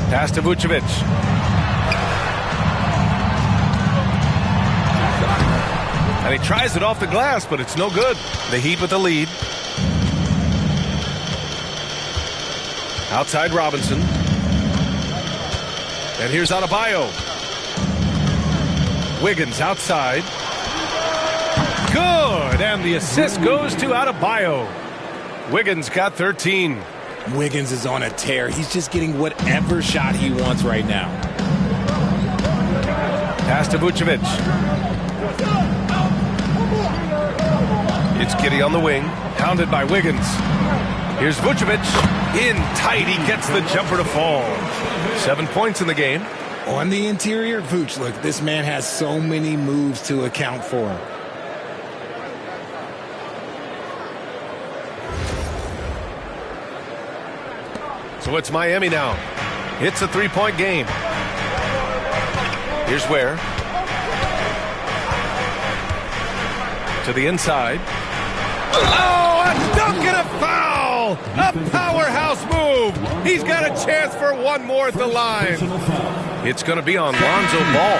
Pass to Vucevic. And he tries it off the glass, but it's no good. The Heat with the lead. Outside Robinson. And here's Adebayo. Wiggins outside. Good, and the assist goes to Adebayo. Wiggins got 13. Wiggins is on a tear. He's just getting whatever shot he wants right now. Pass to Vucevic. It's Giddey on the wing, pounded by Wiggins. Here's Vucevic. In tight, he gets the jumper to fall. 7 points in the game. On the interior, Vooch, look, this man has so many moves to account for. So it's Miami now. It's a three-point game. Here's Ware. To the inside. Oh, a dunk and a foul! A powerhouse move! He's got a chance for one more at the line. It's going to be on Lonzo Ball.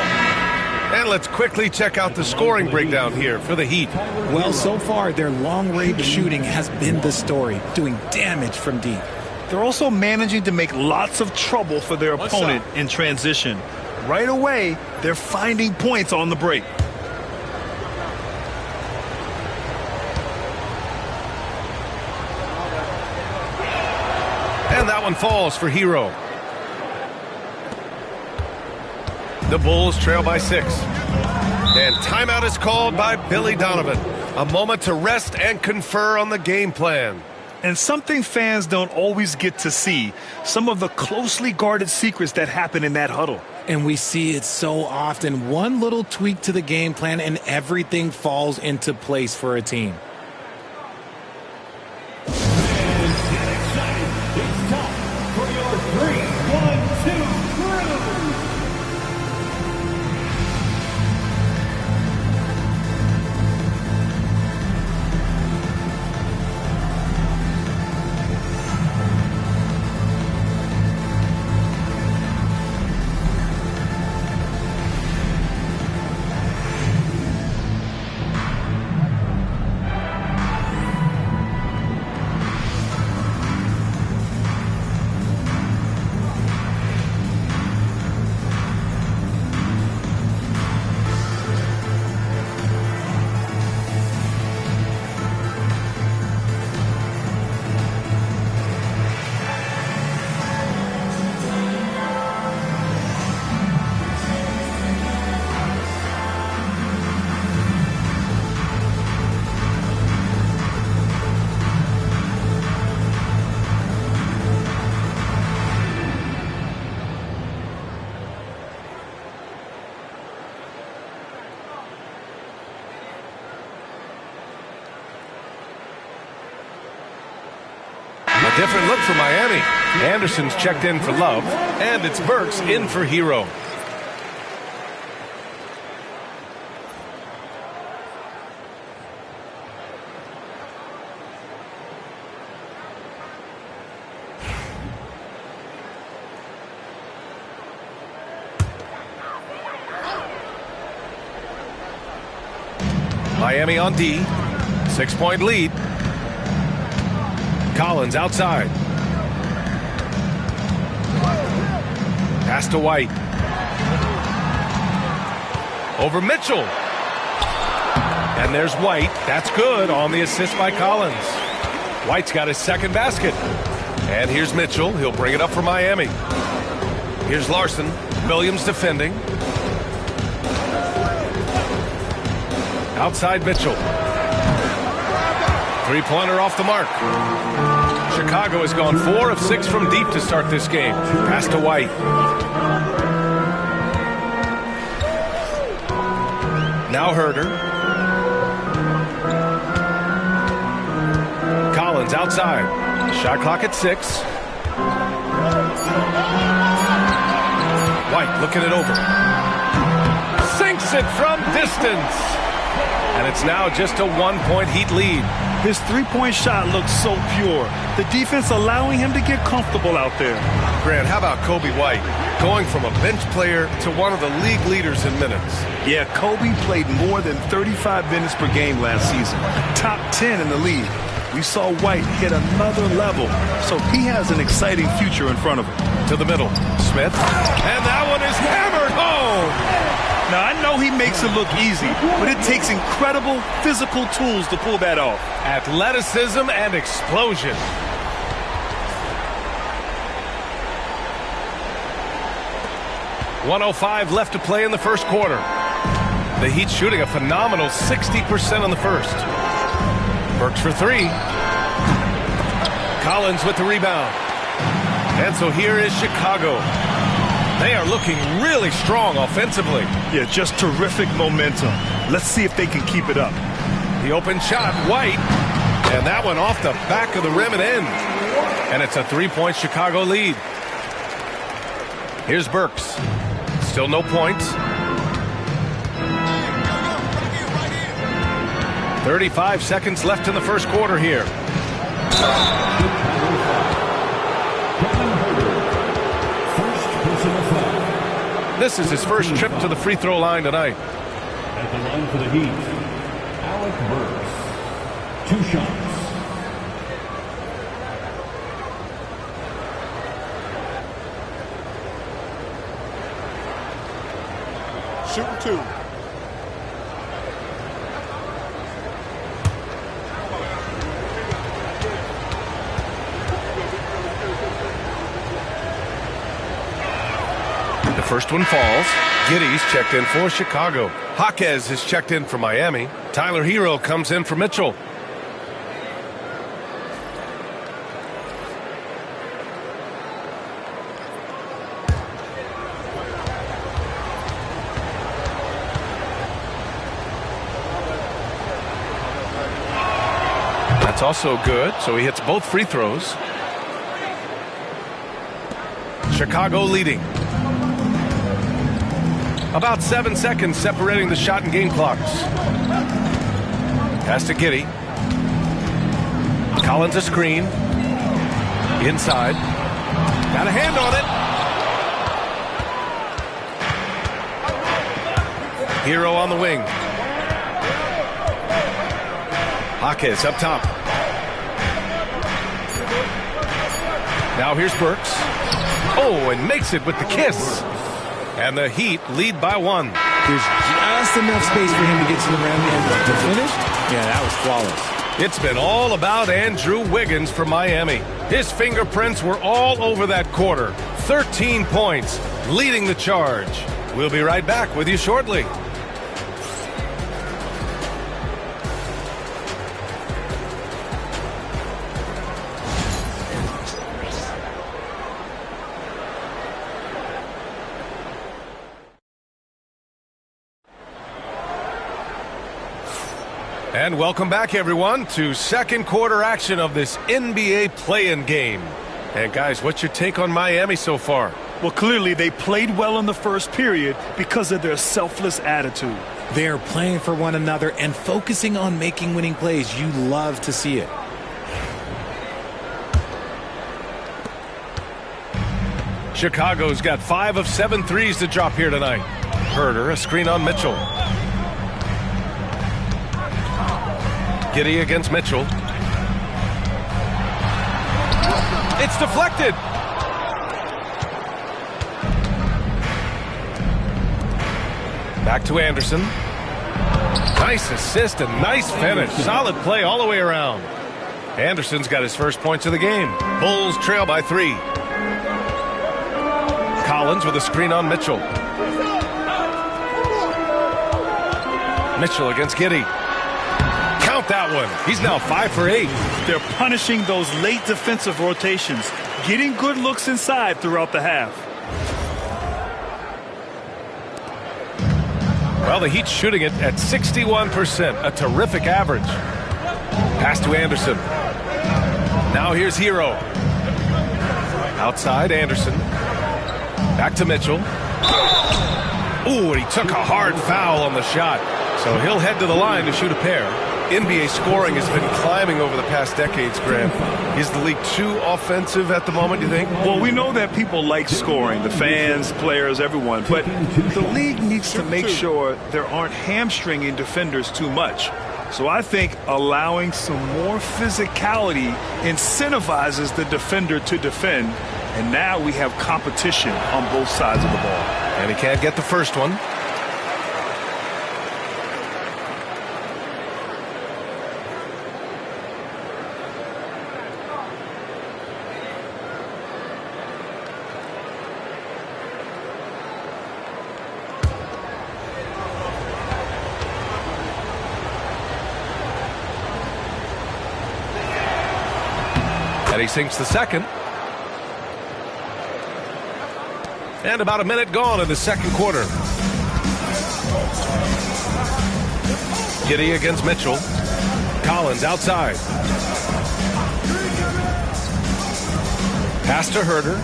And let's quickly check out the scoring breakdown here for the Heat. Well, so far, their long-range shooting has been the story, doing damage from deep. They're also managing to make lots of trouble for their opponent in transition. Right away, they're finding points on the break. And that one falls for Hero. The Bulls trail by 6. And timeout is called by Billy Donovan. A moment to rest and confer on the game plan. And something fans don't always get to see, some of the closely guarded secrets that happen in that huddle. And we see it so often. One little tweak to the game plan and everything falls into place for a team. Different look for Miami. Anderson's checked in for Love, and it's Burks in for Hero. Miami on D. 6-point lead. Collins outside. Pass to White. Over Mitchell. And there's White. That's good on the assist by Collins. White's got his second basket. And here's Mitchell. He'll bring it up for Miami. Here's Larson. Williams defending. Outside Mitchell. Three-pointer off the mark. Chicago has gone 4 of 6 from deep to start this game. Pass to White. Now Herder. Collins outside. Shot clock at 6. White looking it over. Sinks it from distance. And it's now just a 1-point Heat lead. His three-point shot looks so pure. The defense allowing him to get comfortable out there. Grant, how about Kobe White? Going from a bench player to one of the league leaders in minutes. Yeah, Kobe played more than 35 minutes per game last season. Top 10 in the league. We saw White hit another level, so he has an exciting future in front of him. To the middle, Smith. And that one is hammered home. Now, I know he makes it look easy, but it takes incredible physical tools to pull that off. Athleticism and explosion. .105 left to play in the first quarter. The Heat shooting a phenomenal 60% on the first. Burks for 3. Collins with the rebound. And so here is Chicago. They are looking really strong offensively. Yeah, just terrific momentum. Let's see if they can keep it up. The open shot, White. And that one off the back of the rim and in. And it's a 3-point Chicago lead. Here's Burks. Still no points. 35 seconds left in the first quarter here. This is his first trip to the free throw line tonight. At the line for the Heat, Alec Burks. 2 shots. Shooting 2. The first one falls. Giddey's checked in for Chicago. Jaquez is checked in for Miami. Tyler Hero comes in for Mitchell. That's also good, so he hits both free throws. Chicago leading. About 7 seconds separating the shot and game clocks. Pass to Giddey. Collins a screen. Inside. Got a hand on it. Hero on the wing. Jaquez up top. Now here's Burks. Oh, and makes it with the kiss. And the Heat lead by 1. There's just enough space for him to get to the rim, and to finish, yeah, that was flawless. It's been all about Andrew Wiggins for Miami. His fingerprints were all over that quarter. 13 points, leading the charge. We'll be right back with you shortly. And welcome back, everyone, to second quarter action of this NBA play-in game. And guys, what's your take on Miami so far? Well, clearly they played well in the first period because of their selfless attitude. They're playing for one another and focusing on making winning plays. You love to see it. Chicago's got 5 of 7 threes to drop here tonight. Herter, a screen on Mitchell. Giddey against Mitchell. It's deflected. Back to Anderson. Nice assist and nice finish. Solid play all the way around. Anderson's got his first points of the game. Bulls trail by 3. Collins with a screen on Mitchell. Mitchell against Giddey. Count that one. He's now 5 for 8. They're punishing those late defensive rotations, getting good looks inside throughout the half. Well, the Heat's shooting it at 61%, a terrific average. Pass to Anderson. Now here's Hero. Outside, Anderson. Back to Mitchell. Ooh, and he took a hard foul on the shot. So he'll head to the line to shoot a pair. NBA scoring has been climbing over the past decades, Grant. Is the league too offensive at the moment, you think? Well, we know that people like scoring, the fans, players, everyone, but the league needs to make sure there aren't hamstringing defenders too much. So I think allowing some more physicality incentivizes the defender to defend, and now we have competition on both sides of the ball. And he can't get the first one. And he sinks the second. And about a minute gone in the second quarter. Giddey against Mitchell. Collins outside. Pass to Herder.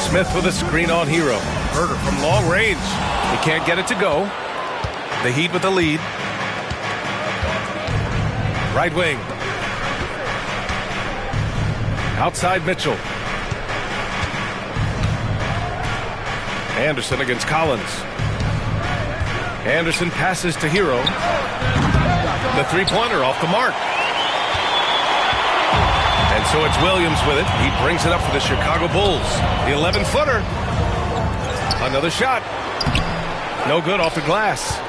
Smith with a screen on Hero. Herder from long range. He can't get it to go. The Heat with the lead. Right wing. Outside Mitchell. Anderson against Collins. Anderson passes to Hero. The three-pointer off the mark. And so it's Williams with it. He brings it up for the Chicago Bulls. The 11-footer. Another shot. No good off the glass.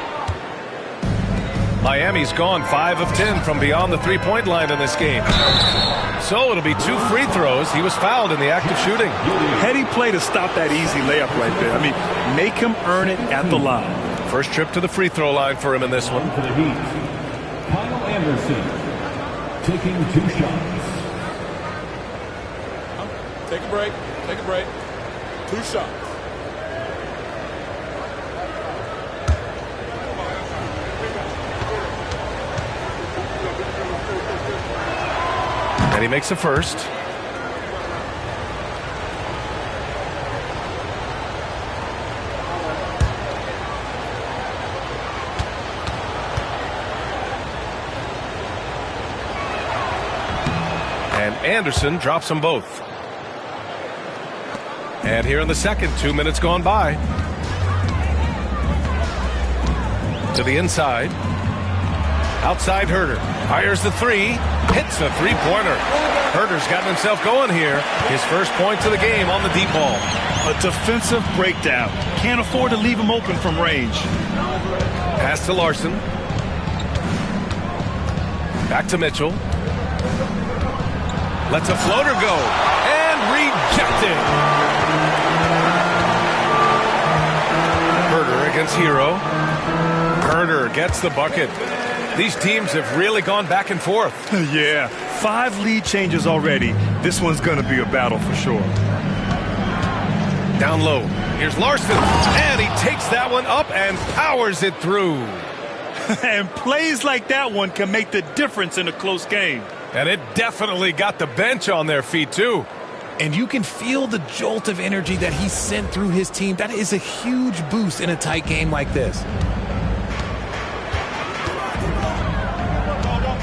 Miami's gone 5 of 10 from beyond the three-point line in this game. So it'll be 2 free throws. He was fouled in the act of shooting. Heady play to stop that easy layup right there. I mean, make him earn it at the line. First trip to the free throw line for him in this one. For the Heat, Kyle Anderson taking 2 shots. Take a break. Take a break. 2 shots. And he makes the first. And Anderson drops them both. And here in the second, 2 minutes gone by. To the inside. Outside Herder. Fires the three. Hits a three-pointer. Herder's gotten himself going here. His first points of the game on the deep ball. A defensive breakdown. Can't afford to leave him open from range. Pass to Larson. Back to Mitchell. Lets a floater go. And rejected. Herder against Hero. Herder gets the bucket. These teams have really gone back and forth. Yeah, 5 lead changes already. This one's going to be a battle for sure. Down low. Here's Larson. And he takes that one up and powers it through. And plays like that one can make the difference in a close game. And it definitely got the bench on their feet, too. And you can feel the jolt of energy that he sent through his team. That is a huge boost in a tight game like this.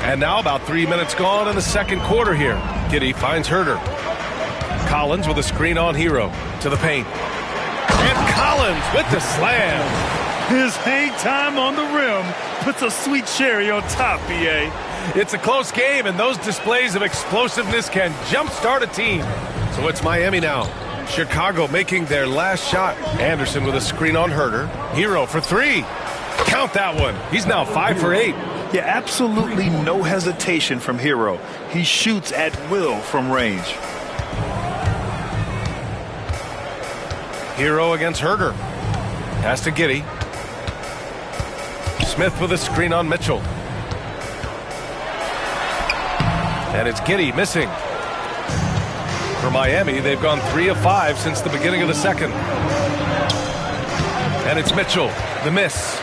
And now about 3 minutes gone in the second quarter here. Giddey finds Herder. Collins with a screen on Hero. To the paint. And Collins with the slam. His hang time on the rim puts a sweet cherry on top, B.A. It's a close game, and those displays of explosiveness can jumpstart a team. So it's Miami now. Chicago making their last shot. Anderson with a screen on Herder. Hero for 3. Count that one. He's now 5 for 8. Yeah, absolutely no hesitation from Hero. He shoots at will from range. Hero against Herder. Pass to Giddey. Smith with a screen on Mitchell. And it's Giddey missing. For Miami, they've gone 3 of 5 since the beginning of the second. And it's Mitchell, the miss.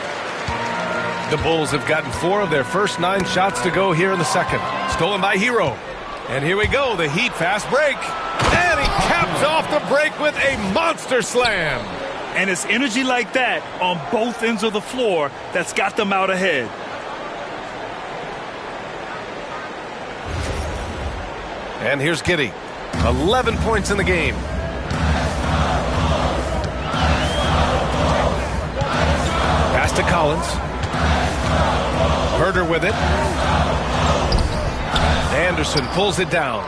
The Bulls have gotten 4 of their first 9 shots to go here in the second. Stolen by Hero. And here we go, the Heat fast break. And he caps off the break with a monster slam. And it's energy like that on both ends of the floor that's got them out ahead. And here's Giddey. 11 points in the game. Pass to Collins. Herder with it. Anderson pulls it down.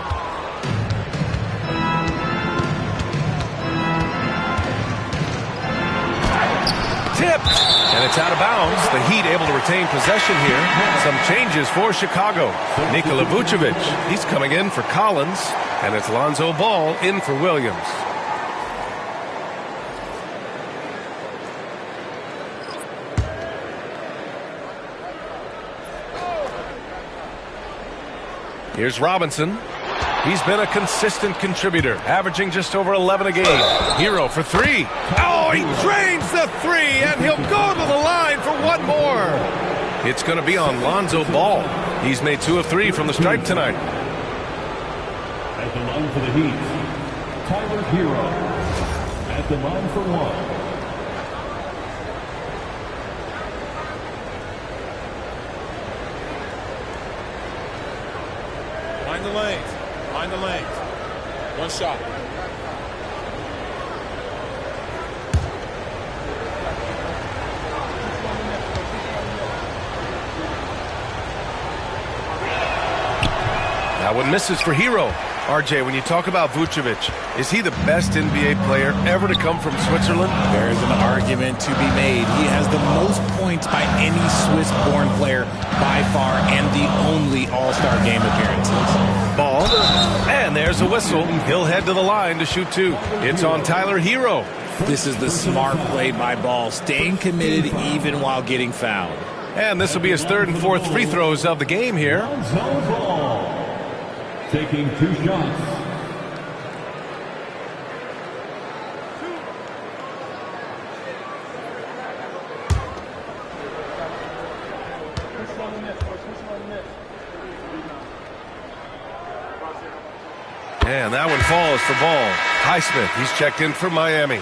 Tipped. And it's out of bounds. The Heat able to retain possession here. Some changes for Chicago. Nikola Vucevic, he's coming in for Collins. And it's Lonzo Ball in for Williams. Here's Robinson. He's been a consistent contributor, averaging just over 11 a game. Hero for 3. Oh, he drains the 3, and he'll go to the line for one more. It's going to be on Lonzo Ball. He's made 2 of 3 from the stripe tonight. At the line for the Heat, Tyler Hero. At the line for one. Mind the lanes. Mind the lanes. One shot. That one misses for Hero. RJ, when you talk about Vucevic, is he the best NBA player ever to come from Switzerland? There's an argument to be made. He has the most points by any Swiss-born player by far and the only All-Star game appearances. Ball, and there's a whistle. He'll head to the line to shoot two. It's on Tyler Hero. This is the smart play by Ball, staying committed even while getting fouled. And this will be his third and fourth free throws of the game here. Ball. Taking two shots. And that one falls for Ball. Highsmith, he's checked in for Miami.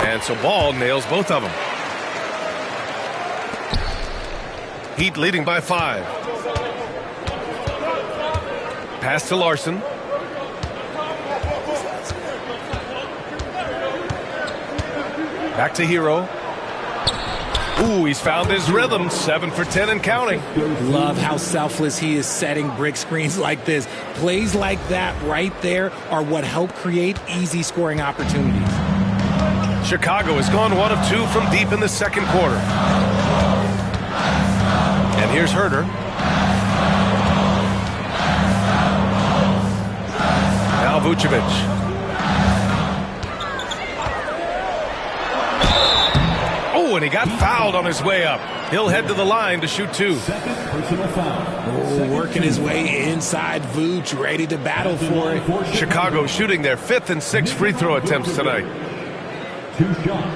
And so Ball nails both of them. Heat leading by 5. Pass to Larson. Back to Hero. Ooh, he's found his rhythm. 7 for 10 and counting. Love how selfless he is setting brick screens like this. Plays like that right there are what help create easy scoring opportunities. Chicago has gone 1 of 2 from deep in the second quarter. And here's Herter. Now Vucevic. Oh, and he got fouled on his way up. He'll head to the line to shoot 2. Second personal foul. Oh, working his way inside Vooch, ready to battle for it. Chicago shooting their 5th and 6th free throw attempts tonight. 2 shots.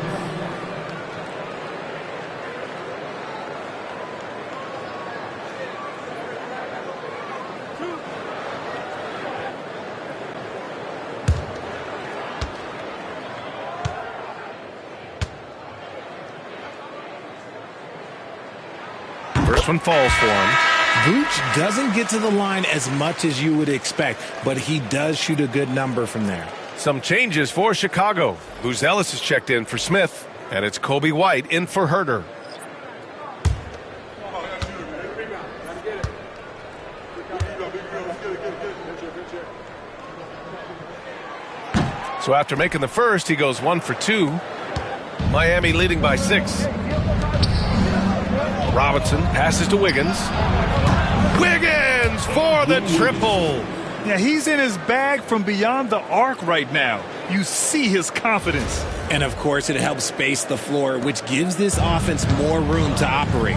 First one falls for him. Vooch doesn't get to the line as much as you would expect, but he does shoot a good number from there. Some changes for Chicago. Buzelis is checked in for Smith, and it's Kobe White in for Herter. So after making the first, he goes 1 for 2. Miami leading by 6. Robinson passes to Wiggins. Wiggins for the triple. Yeah, he's in his bag from beyond the arc right now. You see his confidence. And, of course, it helps space the floor, which gives this offense more room to operate.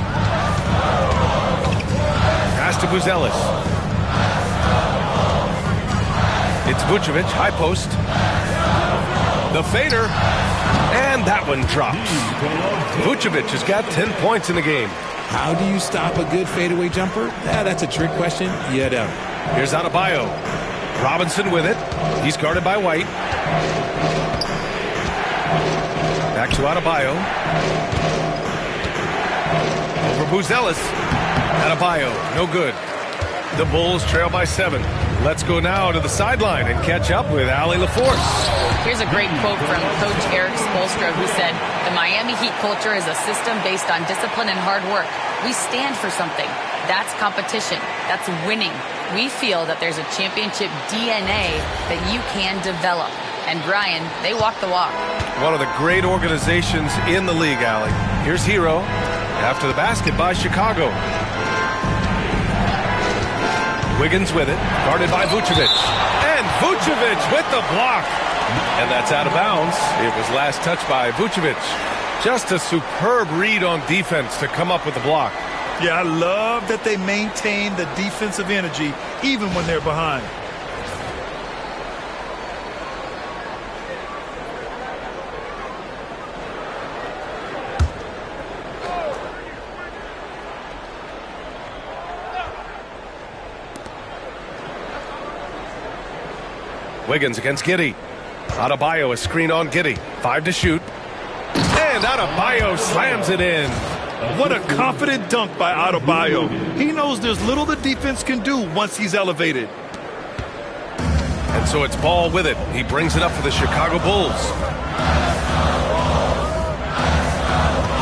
Pass to Buzelis. It's Vucevic, high post. The fader. And that one drops. Vucevic has got 10 points in the game. How do you stop a good fadeaway jumper? That's a trick question. You don't. Here's Adebayo. Robinson with it. He's guarded by White. Back to Adebayo. Over Buzelis. Adebayo, no good. The Bulls trail by 7. Let's go now to the sideline and catch up with Allie LaForce. Here's a great quote from Coach Eric Spoelstra, who said, "The Miami Heat culture is a system based on discipline and hard work. We stand for something. That's competition. That's winning. We feel that there's a championship DNA that you can develop." And Brian, they walk the walk. One of the great organizations in the league, Allie. Here's Hero after the basket by Chicago. Wiggins with it, guarded by Vucevic. And Vucevic with the block. And that's out of bounds. It was last touched by Vucevic. Just a superb read on defense to come up with the block. Yeah, I love that they maintain the defensive energy even when they're behind. Wiggins against Giddey. Adebayo, a screen on Giddey. 5 to shoot. And Adebayo slams it in. What a confident dunk by Adebayo. He knows there's little the defense can do once he's elevated. And so it's Ball with it. He brings it up for the Chicago Bulls.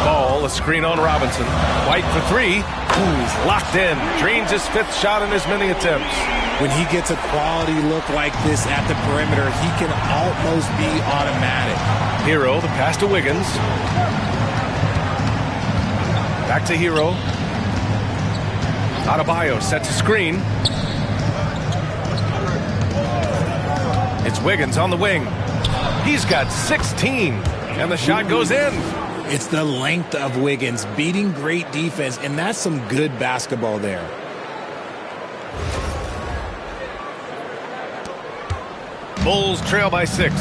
Ball, a screen on Robinson. White for 3. Ooh, he's locked in. Drains his 5th shot in as many attempts. When he gets a quality look like this at the perimeter, he can almost be automatic. Hero, the pass to Wiggins. Back to Hero. Adebayo sets a screen. It's Wiggins on the wing. He's got 16, and the shot goes in. It's the length of Wiggins beating great defense, and that's some good basketball there. Bulls trail by 6.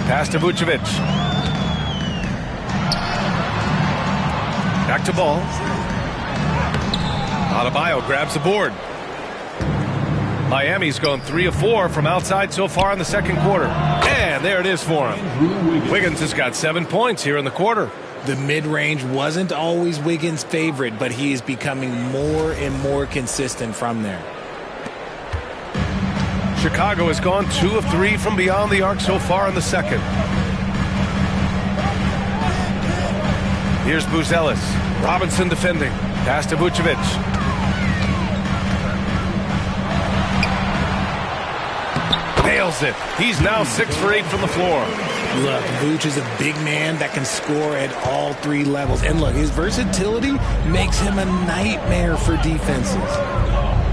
Pass to Vucevic. Back to Ball. Adebayo grabs the board. Miami's gone 3 of 4 from outside so far in the second quarter. And there it is for him. Wiggins has got 7 points here in the quarter. The mid-range wasn't always Wiggins' favorite, but he is becoming more and more consistent from there. Chicago has gone 2 of 3 from beyond the arc so far in the second. Here's Buzelis. Robinson defending. Pass to Vucevic. Nails it. He's now 6 for 8 from the floor. Look, Vooch is a big man that can score at all 3 levels. And look, his versatility makes him a nightmare for defenses.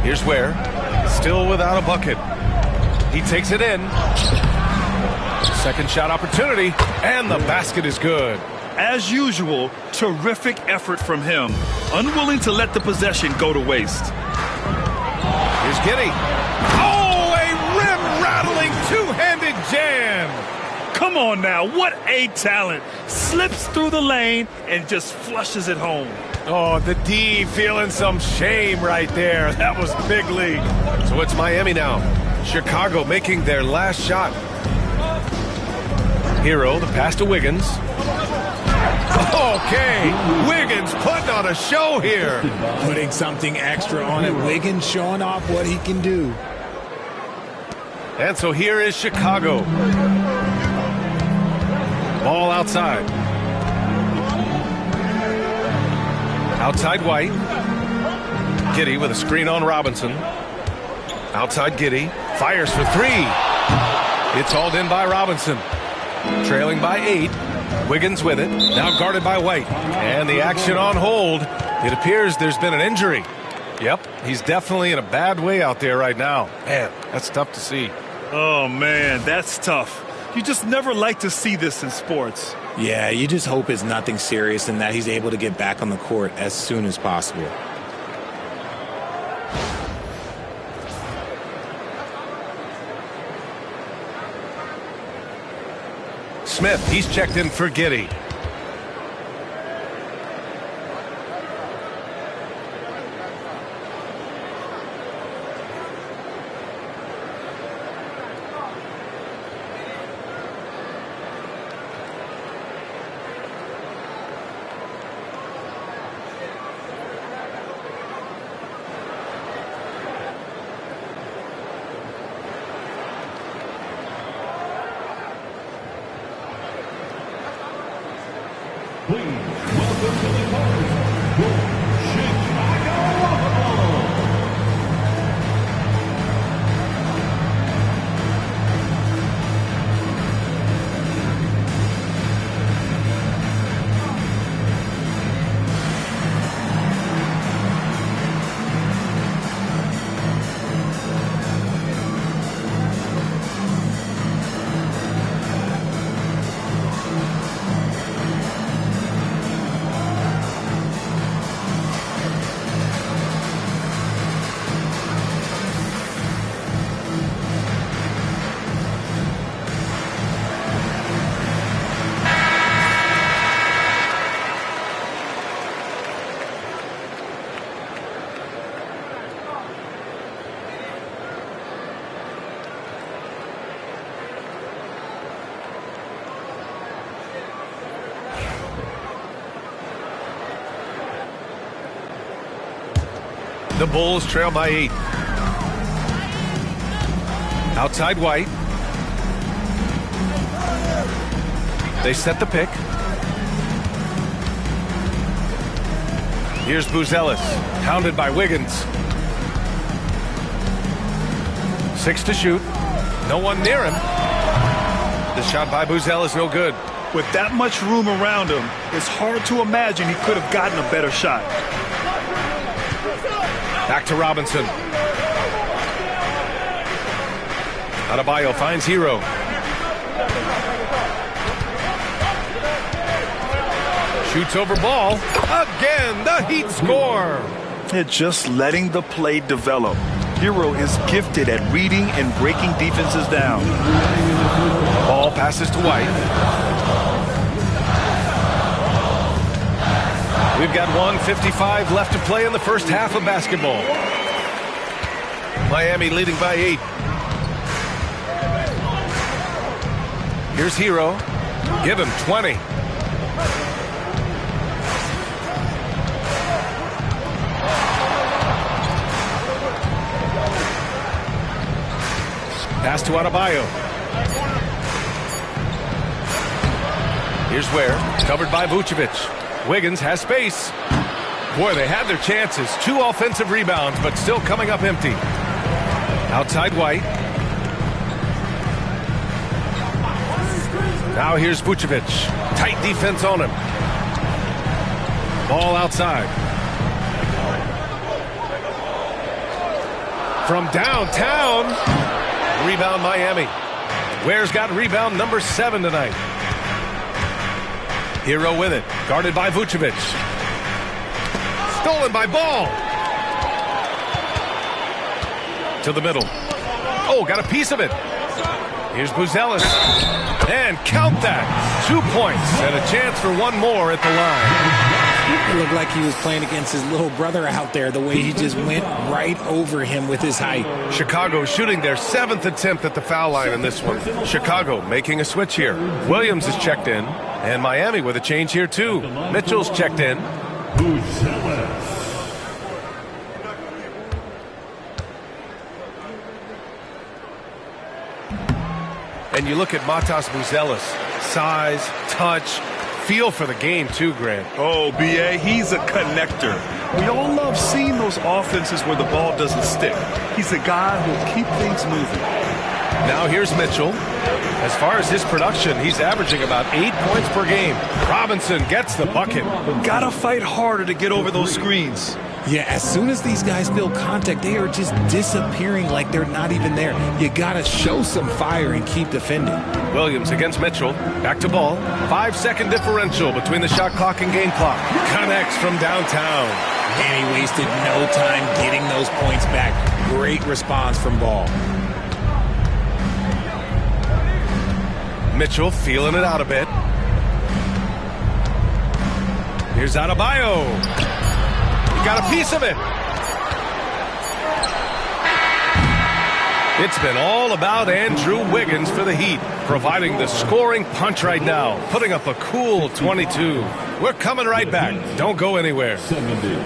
Here's Ware. Still without a bucket. He takes it in. Second shot opportunity. And the basket is good. As usual, terrific effort from him. Unwilling to let the possession go to waste. Here's Giddey. Oh, a rim-rattling two-handed jam. Come on now, what a talent. Slips through the lane and just flushes it home. Oh, the D feeling some shame right there. That was big league. So it's Miami now. Chicago making their last shot. Hero, the pass to Wiggins. Okay, Wiggins putting on a show here. Putting something extra on it. Wiggins showing off what he can do. And so here is Chicago. Ball outside. Outside White. Giddey with a screen on Robinson. Outside Giddey. Fires for 3. It's hauled in by Robinson. Trailing by 8. Wiggins with it. Now guarded by White. And the action on hold. It appears there's been an injury. Yep, he's definitely in a bad way out there right now. Man, that's tough to see. Oh, man, that's tough. You just never like to see this in sports. Yeah, you just hope it's nothing serious and that he's able to get back on the court as soon as possible. Smith, he's checked in for Giddey. The Bulls trail by 8. Outside White. They set the pick. Here's Buzelis, hounded by Wiggins. 6 to shoot. No one near him. The shot by Buzelis no good. With that much room around him, it's hard to imagine he could have gotten a better shot. Back to Robinson. Adebayo finds Hero. Shoots over ball. Again, the Heat score. They're just letting the play develop. Hero is gifted at reading and breaking defenses down. Ball passes to White. We've got 1:55 left to play in the first half of basketball. Miami leading by 8. Here's Hero. Give him 20. Pass to Adebayo. Here's Ware, covered by Vucevic. Wiggins has space. Boy, they had their chances. 2 offensive rebounds, but still coming up empty. Outside White. Now here's Vucevic. Tight defense on him. Ball outside. From downtown. Rebound Miami. Ware's got rebound number 7 tonight. Hero with it. Guarded by Vucevic. Stolen by Ball. To the middle. Oh, got a piece of it. Here's Buzelis. And count that. 2 points and a chance for one more at the line. It looked like he was playing against his little brother out there, the way he just went right over him with his height. Chicago shooting their 7th attempt at the foul line in this one. Chicago making a switch here. Williams is checked in, and Miami with a change here too. Mitchell's checked in. And you look at Matas Buzelis. Size, touch, feel for the game too, Grant. Oh, B.A., he's a connector. We all love seeing those offenses where the ball doesn't stick. He's a guy who'll keep things moving. Now here's Mitchell. As far as his production, he's averaging about 8 points per game. Robinson gets the bucket. Gotta fight harder to get over those screens. Yeah, as soon as these guys feel contact, they are just disappearing like they're not even there. You gotta show some fire and keep defending. Williams against Mitchell. Back to Ball. 5-second differential between the shot clock and game clock. Connects from downtown. And he wasted no time getting those points back. Great response from Ball. Mitchell feeling it out a bit. Here's Adebayo. He got a piece of it. It's been all about Andrew Wiggins for the Heat, providing the scoring punch right now, putting up a cool 22. We're coming right back. Don't go anywhere. 70.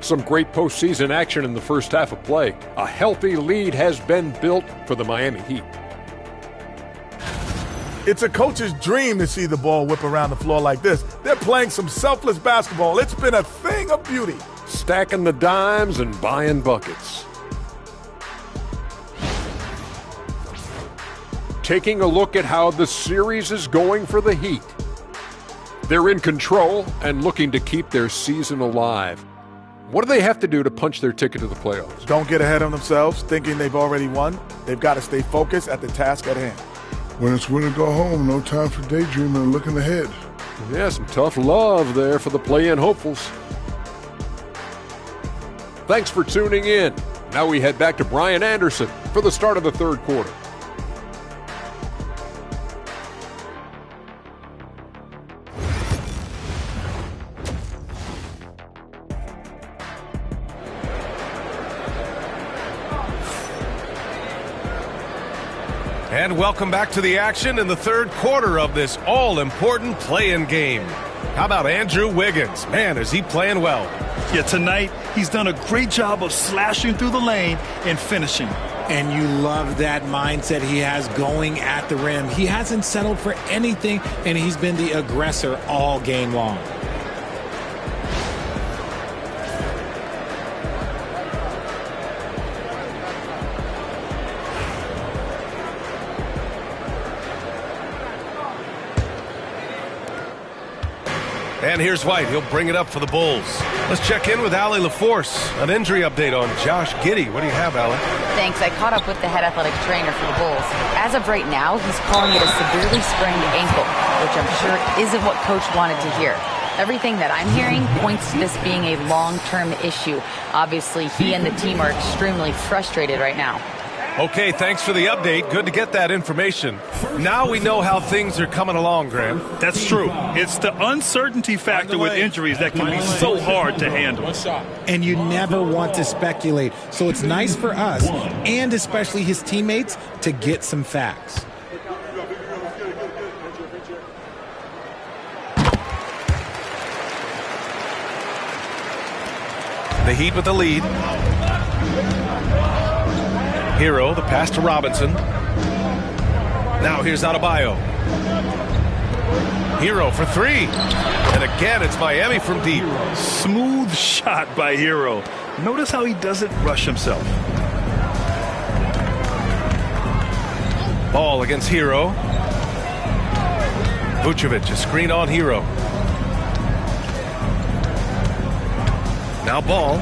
Some great postseason action in the first half of play. A healthy lead has been built for the Miami Heat. It's a coach's dream to see the ball whip around the floor like this. They're playing some selfless basketball. It's been a thing of beauty. Stacking the dimes and buying buckets. Taking a look at how the series is going for the Heat. They're in control and looking to keep their season alive. What do they have to do to punch their ticket to the playoffs? Don't get ahead of themselves thinking they've already won. They've got to stay focused at the task at hand. When it's win or go home, no time for daydreaming and looking ahead. Yeah, some tough love there for the play-in hopefuls. Thanks for tuning in. Now we head back to Brian Anderson for the start of the third quarter. And welcome back to the action in the third quarter of this all-important play-in game. How about Andrew Wiggins? Man, is he playing well. Yeah, tonight he's done a great job of slashing through the lane and finishing. And you love that mindset he has going at the rim. He hasn't settled for anything, and he's been the aggressor all game long. And here's White. He'll bring it up for the Bulls. Let's check in with Allie LaForce. An injury update on Josh Giddey. What do you have, Allie? Thanks. I caught up with the head athletic trainer for the Bulls. As of right now, he's calling it a severely sprained ankle, which I'm sure isn't what Coach wanted to hear. Everything that I'm hearing points to this being a long-term issue. Obviously, he and the team are extremely frustrated right now. Okay, thanks for the update. Good to get that information. Now we know how things are coming along, Graham. That's true. It's the uncertainty factor with injuries that can be so hard to handle. And you never want to speculate. So it's nice for us, and especially his teammates, to get some facts. The Heat with the lead. Hero, the pass to Robinson. Now here's Adebayo. Hero for three. And again, it's Miami from deep. Smooth shot by Hero. Notice how he doesn't rush himself. Ball against Hero. Vucevic, a screen on Hero. Now Ball.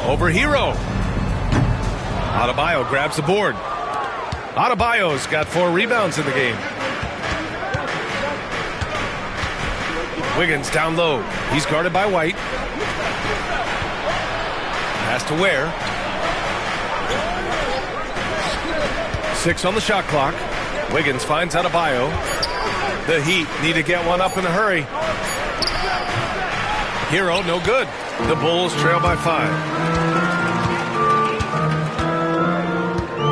Over Hero. Adebayo grabs the board. Adebayo's got 4 rebounds in the game. Wiggins down low. He's guarded by White. Pass to Ware. 6 on the shot clock. Wiggins finds Adebayo. The Heat need to get one up in a hurry. Hero, no good. The Bulls trail by 5.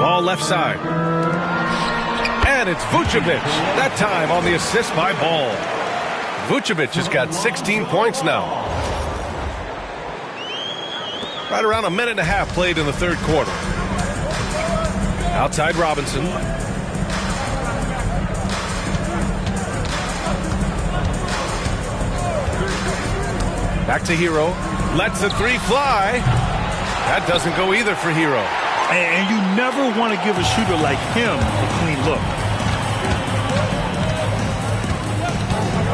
Ball left side. And it's Vucevic. That time on the assist by Ball. Vucevic has got 16 points now. Right around a minute and a half played in the third quarter. Outside Robinson. Back to Hero. Lets the three fly. That doesn't go either for Hero. And you never want to give a shooter like him a clean look.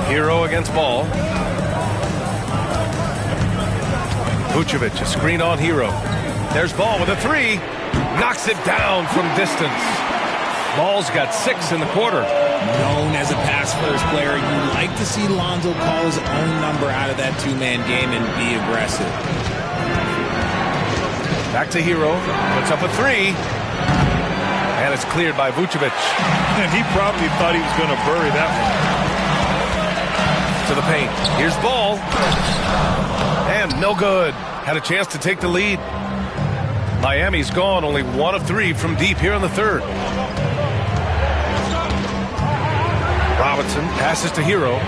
Hero against Ball. Vucevic, a screen on Hero. There's Ball with a three. Knocks it down from distance. Ball's got 6 in the quarter. Known as a pass-first player, you like to see Lonzo call his own number out of that two-man game and be aggressive. Back to Hero. Puts up a three. And it's cleared by Vucevic. And he probably thought he was going to bury that one. To the paint. Here's Ball. And no good. Had a chance to take the lead. Miami's gone only 1 of 3 from deep here in the third. Robinson passes to Hero.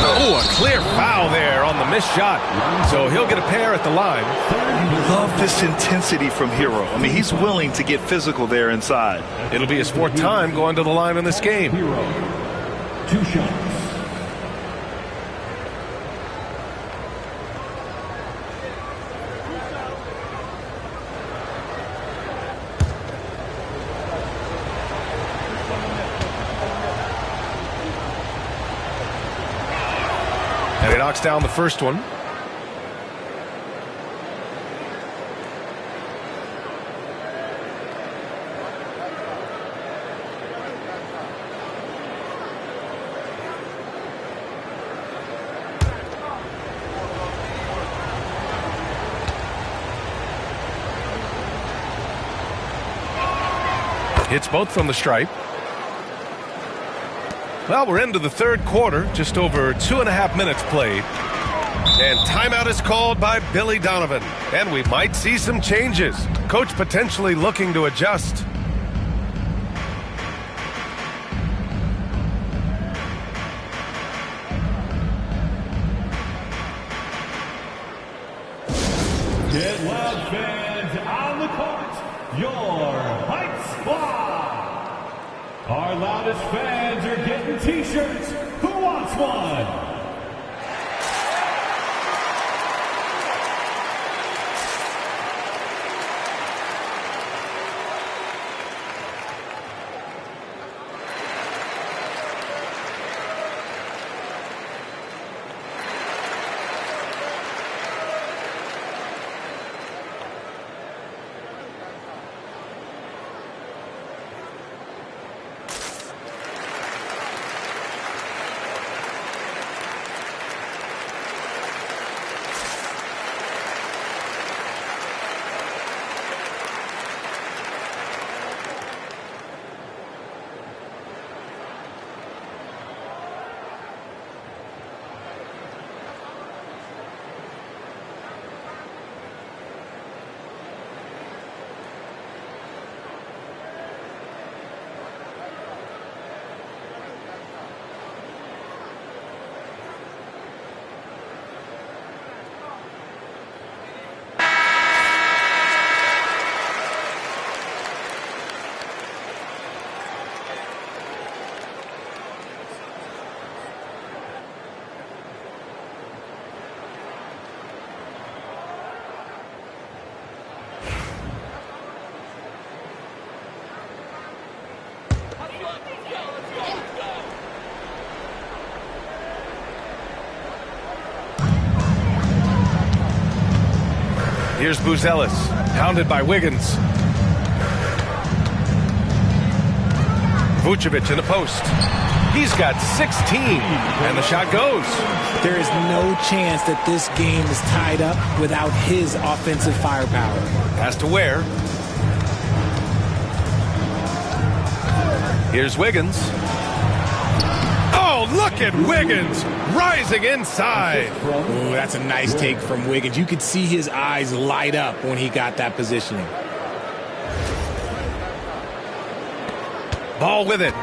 Oh, a clear foul there on the missed shot. So he'll get a pair at the line. Love this intensity from Hero. I mean, he's willing to get physical there inside. It'll be his 4th time going to the line in this game. Hero, 2 shots. And he knocks down the first one. Hits both from the stripe. Well, we're into the third quarter, just over 2.5 minutes played. And timeout is called by Billy Donovan. And we might see some changes. Coach potentially looking to adjust. Get loud, fans, on the court, your Hype Squad. Our loudest fans are getting T-shirts. Who wants one? Here's Buzelis, hounded by Wiggins. Vucevic in the post. He's got 16, and the shot goes. There is no chance that this game is tied up without his offensive firepower. Has to wear. Here's Wiggins. Oh, look at Wiggins rising inside. Ooh, that's a nice take from Wiggins. You could see his eyes light up when he got that positioning. Ball with it.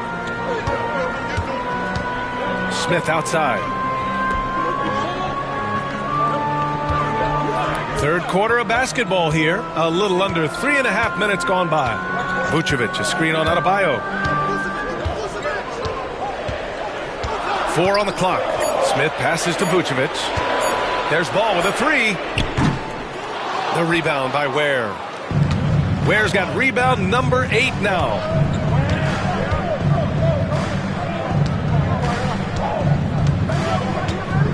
Smith outside. Third quarter of basketball here. A little under 3.5 minutes gone by. Vucevic, a screen on Adebayo. 4 on the clock. Smith passes to Vucevic. There's Ball with a 3. The rebound by Ware. Ware's got rebound number 8 now.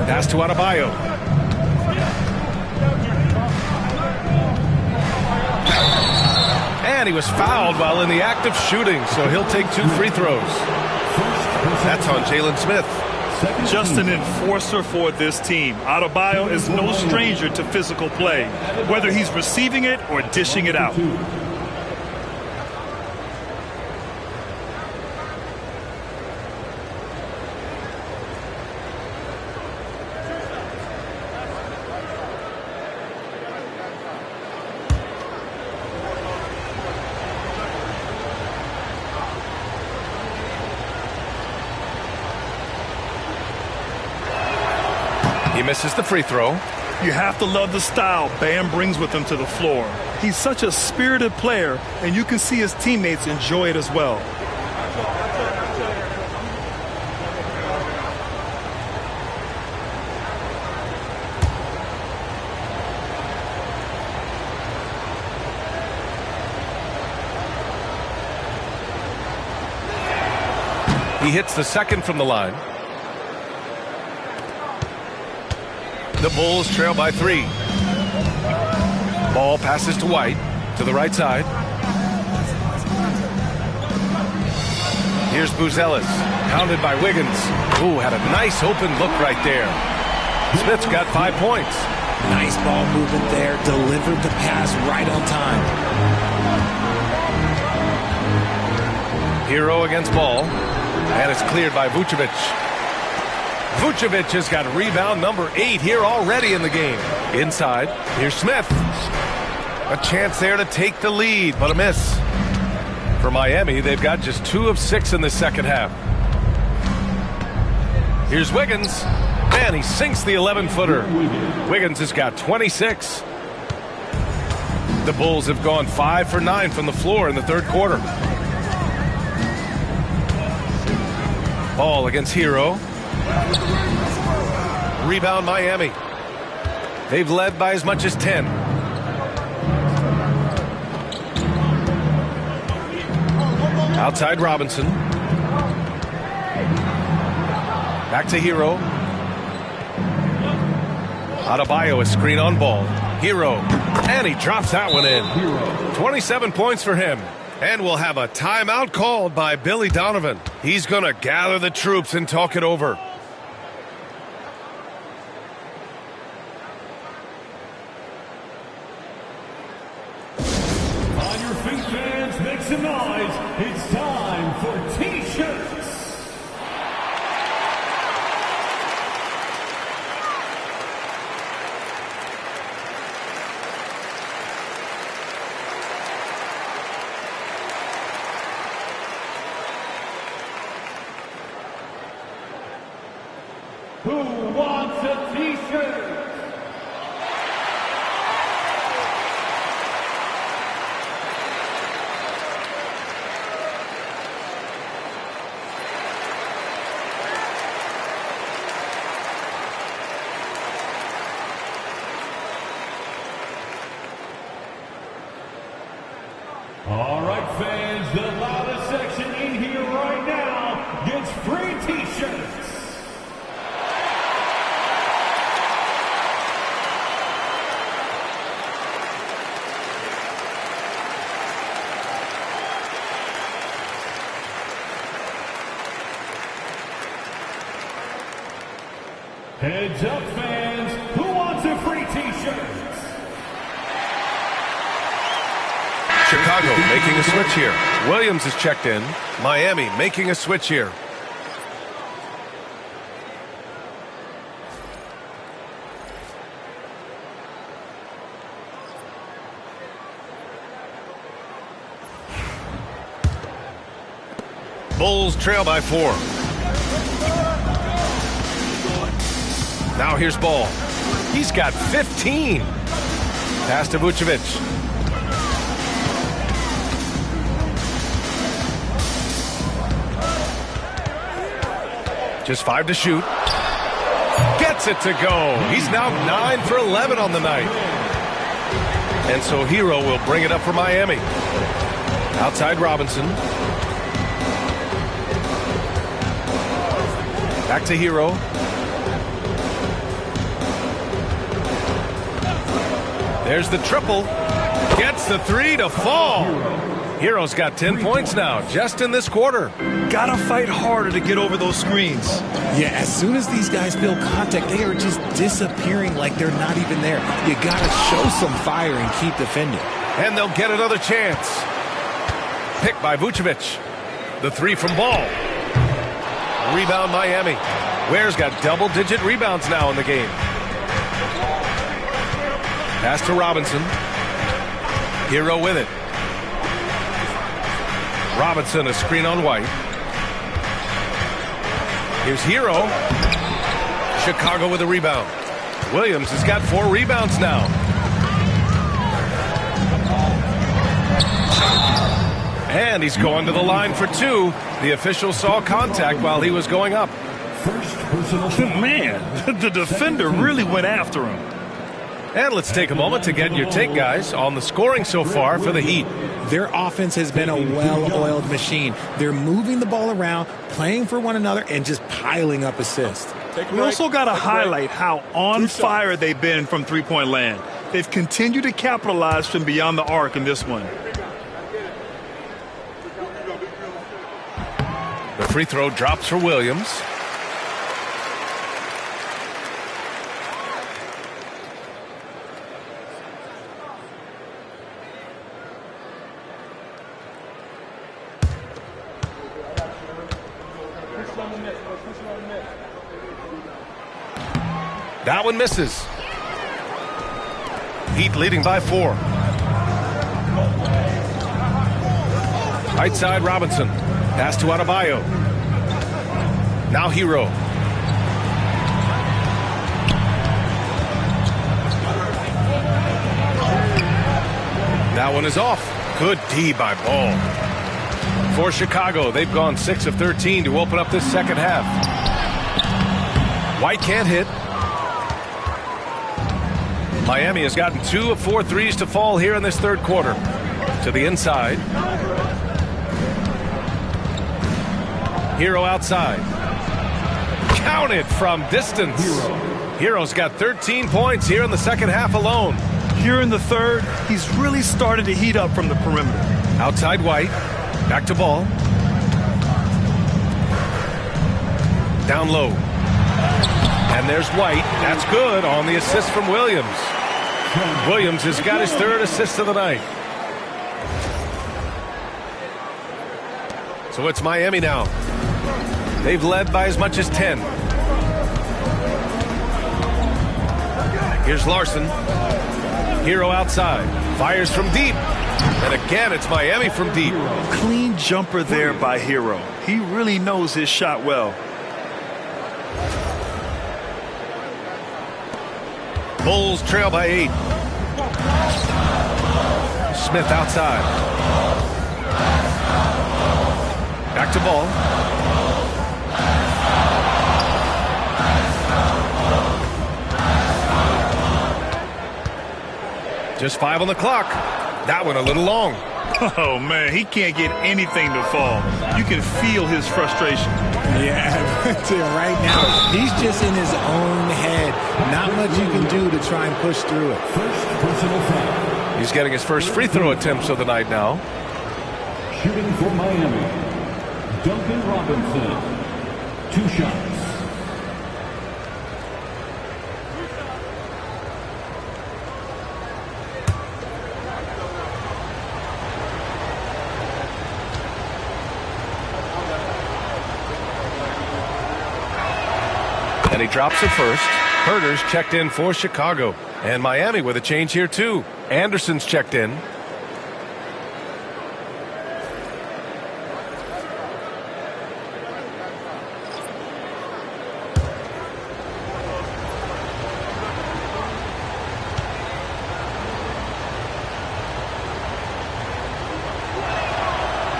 Pass to Adebayo. And he was fouled while in the act of shooting, so he'll take 2 free throws. That's on Jalen Smith. Just an enforcer for this team. Adebayo is no stranger to physical play, whether he's receiving it or dishing it out. He misses the free throw. You have to love the style Bam brings with him to the floor. He's such a spirited player, and you can see his teammates enjoy it as well. He hits the second from the line. The Bulls trail by 3. Ball passes to White to the right side. Here's Buzelis, hounded by Wiggins. Ooh, had a nice open look right there. Smith's got 5 points. Nice ball movement there. Delivered the pass right on time. Hero against Ball. And it's cleared by Vucevic. Vucevic has got rebound number 8 here already in the game. Inside, here's Smith. A chance there to take the lead, but a miss. For Miami, they've got just 2 of 6 in the second half. Here's Wiggins. Man, he sinks the 11-footer. Wiggins has got 26. The Bulls have gone 5 for 9 from the floor in the third quarter. Ball against Hero. Rebound Miami. They've led by as much as 10. Outside Robinson. Back to Hero. Adebayo, a screen on Ball. Hero. And he drops that one in. 27 points for him. And we'll have a timeout called by Billy Donovan. He's going to gather the troops and talk it over. On your feet, fans, make some noise. It's time for T-shirts. Who wants a T-shirt? All right, fans, the loudest section in here right now gets free T-shirts. Heads up, fans. Who wants a free T-shirt? Chicago making a switch here. Williams is checked in. Miami making a switch here. Bulls trail by 4. Now here's Ball. He's got 15. Pass to Vucevic. Just 5 to shoot. Gets it to go. He's now 9 for 11 on the night. And so Hero will bring it up for Miami. Outside Robinson. Back to Hero. There's the triple. Gets the 3 to fall. Hero's got 10 points now, just in this quarter. Gotta fight harder to get over those screens. Yeah, as soon as these guys feel contact, they are just disappearing like they're not even there. You gotta show some fire and keep defending. And they'll get another chance. Picked by Vucevic. The 3 from Ball. Rebound Miami. Ware's got double-digit rebounds now in the game. Pass to Robinson. Hero with it. Robinson, a screen on White. Here's Hero. Chicago with a rebound. Williams has got 4 rebounds now. And he's going to the line for 2. The official saw contact while he was going up. Man, the defender really went after him. And let's take a moment to get your take, guys, on the scoring so far for the Heat. Their offense has been a well-oiled machine. They're moving the ball around, playing for one another, and just piling up assists. We also got to highlight how on fire they've been from three-point land. They've continued to capitalize from beyond the arc in this one. The free throw drops for Williams. That one misses. Heat leading by 4. Right side, Robinson. Pass to Adebayo. Now Hero. That one is off. Good D by Ball. For Chicago, they've gone 6 of 13 to open up this second half. White can't hit. Miami has gotten 2 of 4 threes to fall here in this third quarter. To the inside. Hero outside. Counted from distance. Hero's got 13 points here in the second half alone. Here in the third, he's really started to heat up from the perimeter. Outside White. Back to Ball. Down low. And there's White. That's good on the assist from Williams. Williams has got his third assist of the night. So it's Miami now. They've led by as much as 10. Here's Larson. Hero outside. Fires from deep. And again, it's Miami from deep. Clean jumper there by Hero. He really knows his shot well. Bulls trail by 8. Smith outside. Back to Ball. Just 5 on the clock. That one a little long. Oh, man, he can't get anything to fall. You can feel his frustration. Yeah, right now, he's just in his own head. Not much you can do to try and push through it. He's getting his first free throw attempts of the night now. Shooting for Miami, Duncan Robinson. 2 shots. And he drops it first. Herter's checked in for Chicago. And Miami with a change here, too. Anderson's checked in.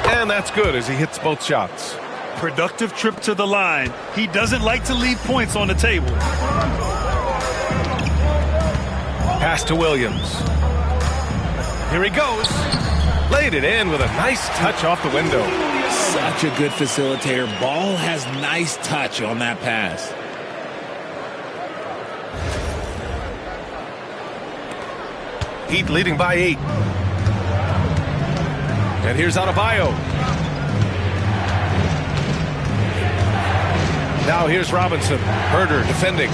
And that's good as he hits both shots. Productive trip to the line. He doesn't like to leave points on the table. Pass to Williams. Here he goes. Laid it in with a nice touch off the window. Such a good facilitator. Ball has nice touch on that pass. Heat leading by 8. And here's Adebayo. Now here's Robinson. Herter defending.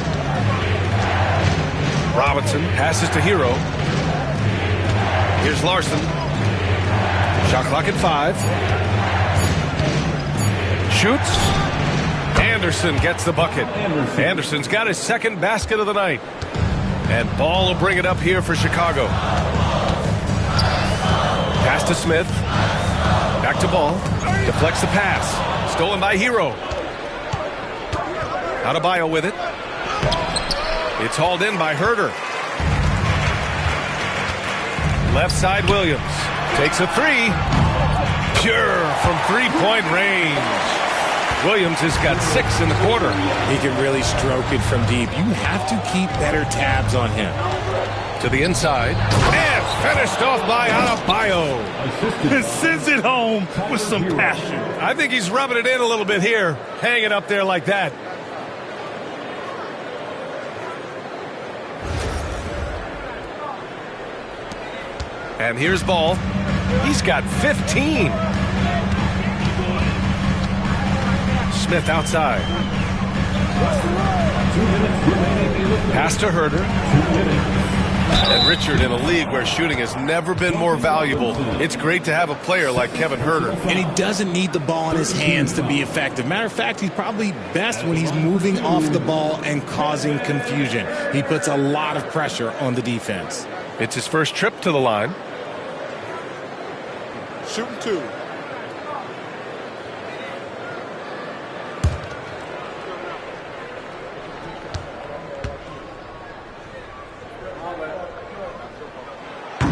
Robinson passes to Hero. Here's Larson. Shot clock at 5. Shoots. Anderson gets the bucket. Anderson's got his second basket of the night. And Ball will bring it up here for Chicago. Pass to Smith. Back to Ball. Deflects the pass. Stolen by Hero. Adebayo with it. It's hauled in by Herter. Left side Williams. Takes a 3. Pure from 3-point range. Williams has got 6 in the quarter. He can really stroke it from deep. You have to keep better tabs on him. To the inside. And finished off by Adebayo. Sends it home with some passion. I think he's rubbing it in a little bit here. Hang it up there like that. And here's Ball. He's got 15. Smith outside. Pass to Herter. And Richard, in a league where shooting has never been more valuable, it's great to have a player like Kevin Herter. And he doesn't need the ball in his hands to be effective. Matter of fact, he's probably best when he's moving off the ball and causing confusion. He puts a lot of pressure on the defense. It's his first trip to the line. Shooting 2.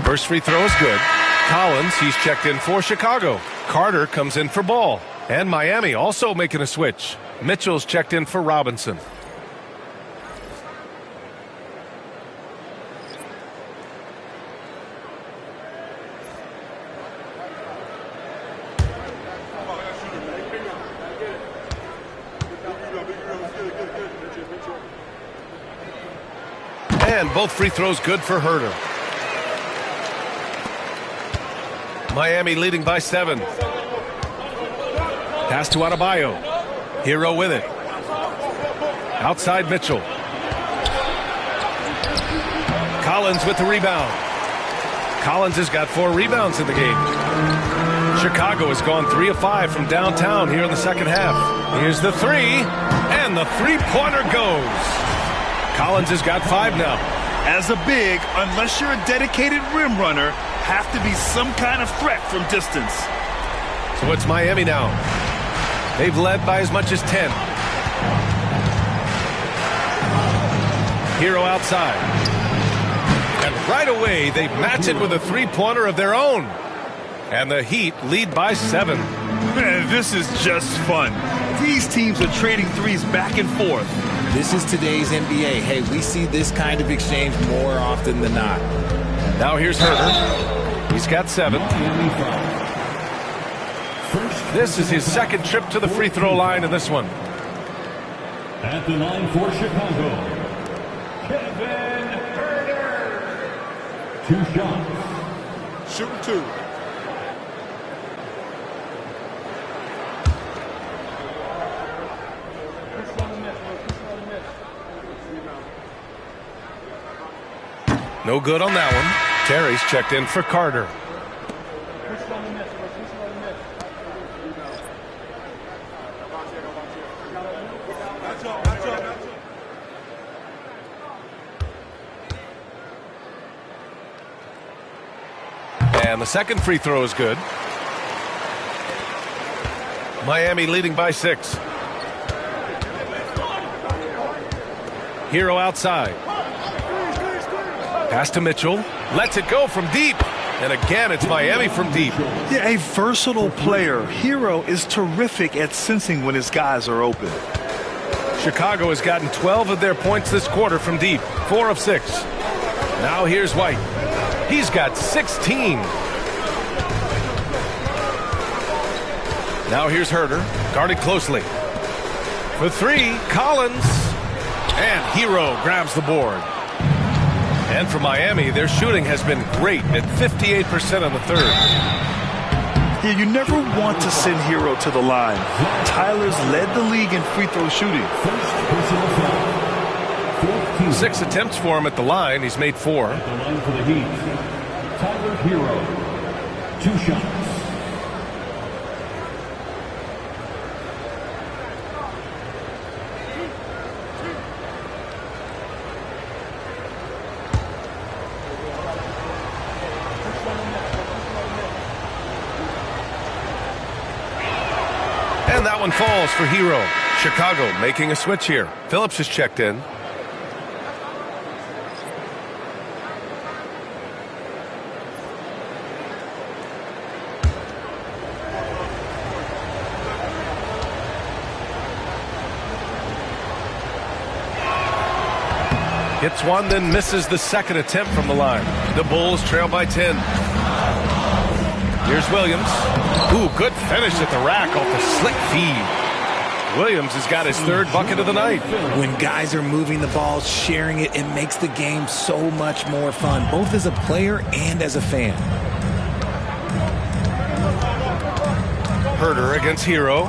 First free throw is good. Collins, he's checked in for Chicago. Carter comes in for Ball. And Miami also making a switch. Mitchell's checked in for Robinson. And both free throws good for Herter. Miami leading by 7. Pass to Adebayo. Hero with it. Outside Mitchell. Collins with the rebound. Collins has got 4 rebounds in the game. Chicago has gone 3 of 5 from downtown here in the second half. Here's the 3, and the three-pointer goes. Collins has got 5 now. As a big, unless you're a dedicated rim runner, have to be some kind of threat from distance. So it's Miami now. They've led by as much as 10. Hero outside. And right away, they match it with a three-pointer of their own. And the Heat lead by 7. Man, this is just fun. These teams are trading threes back and forth. This is today's NBA. Hey, we see this kind of exchange more often than not. Now here's Herter. He's got 7. This is his second trip to the free throw line in this one. At the line for Chicago, Kevin Herter. 2 shots. Shooting 2. No good on that one. Terry's checked in for Carter. And the second free throw is good. Miami leading by 6. Hero outside. Pass to Mitchell. Lets it go from deep. And again, it's Miami from deep. Yeah, a versatile player. Hero is terrific at sensing when his guys are open. Chicago has gotten 12 of their points this quarter from deep. 4 of 6. Now here's White. He's got 16. Now here's Herter. Guarded closely. For 3, Collins. And Hero grabs the board. And for Miami, their shooting has been great at 58% on the third. Yeah, you never want to send Hero to the line. Tyler's led the league in free throw shooting. 6 attempts for him at the line. He's made 4. At the line for the Heat, Tyler Hero. 2 shots. And that one falls for Hero. Chicago making a switch here. Phillips is checked in. Hits one, then misses the second attempt from the line. The Bulls trail by 10. Here's Williams. Ooh, good finish at the rack off the slick feed. Williams has got his 3rd bucket of the night. When guys are moving the ball, sharing it, it makes the game so much more fun, both as a player and as a fan. Herter against Hero.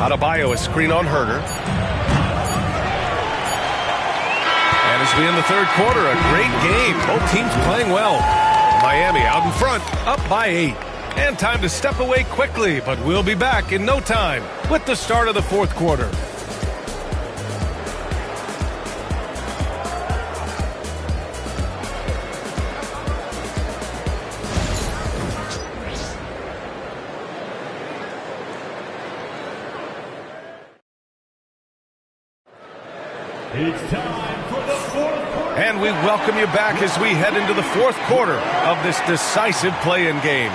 Adebayo is screen on Herder. And as we end the third quarter, a great game. Both teams playing well. Miami out in front, up by 8. And time to step away quickly, but we'll be back in no time with the start of the fourth quarter. It's time for the fourth quarter. And we welcome you back as we head into the fourth quarter of this decisive play-in game.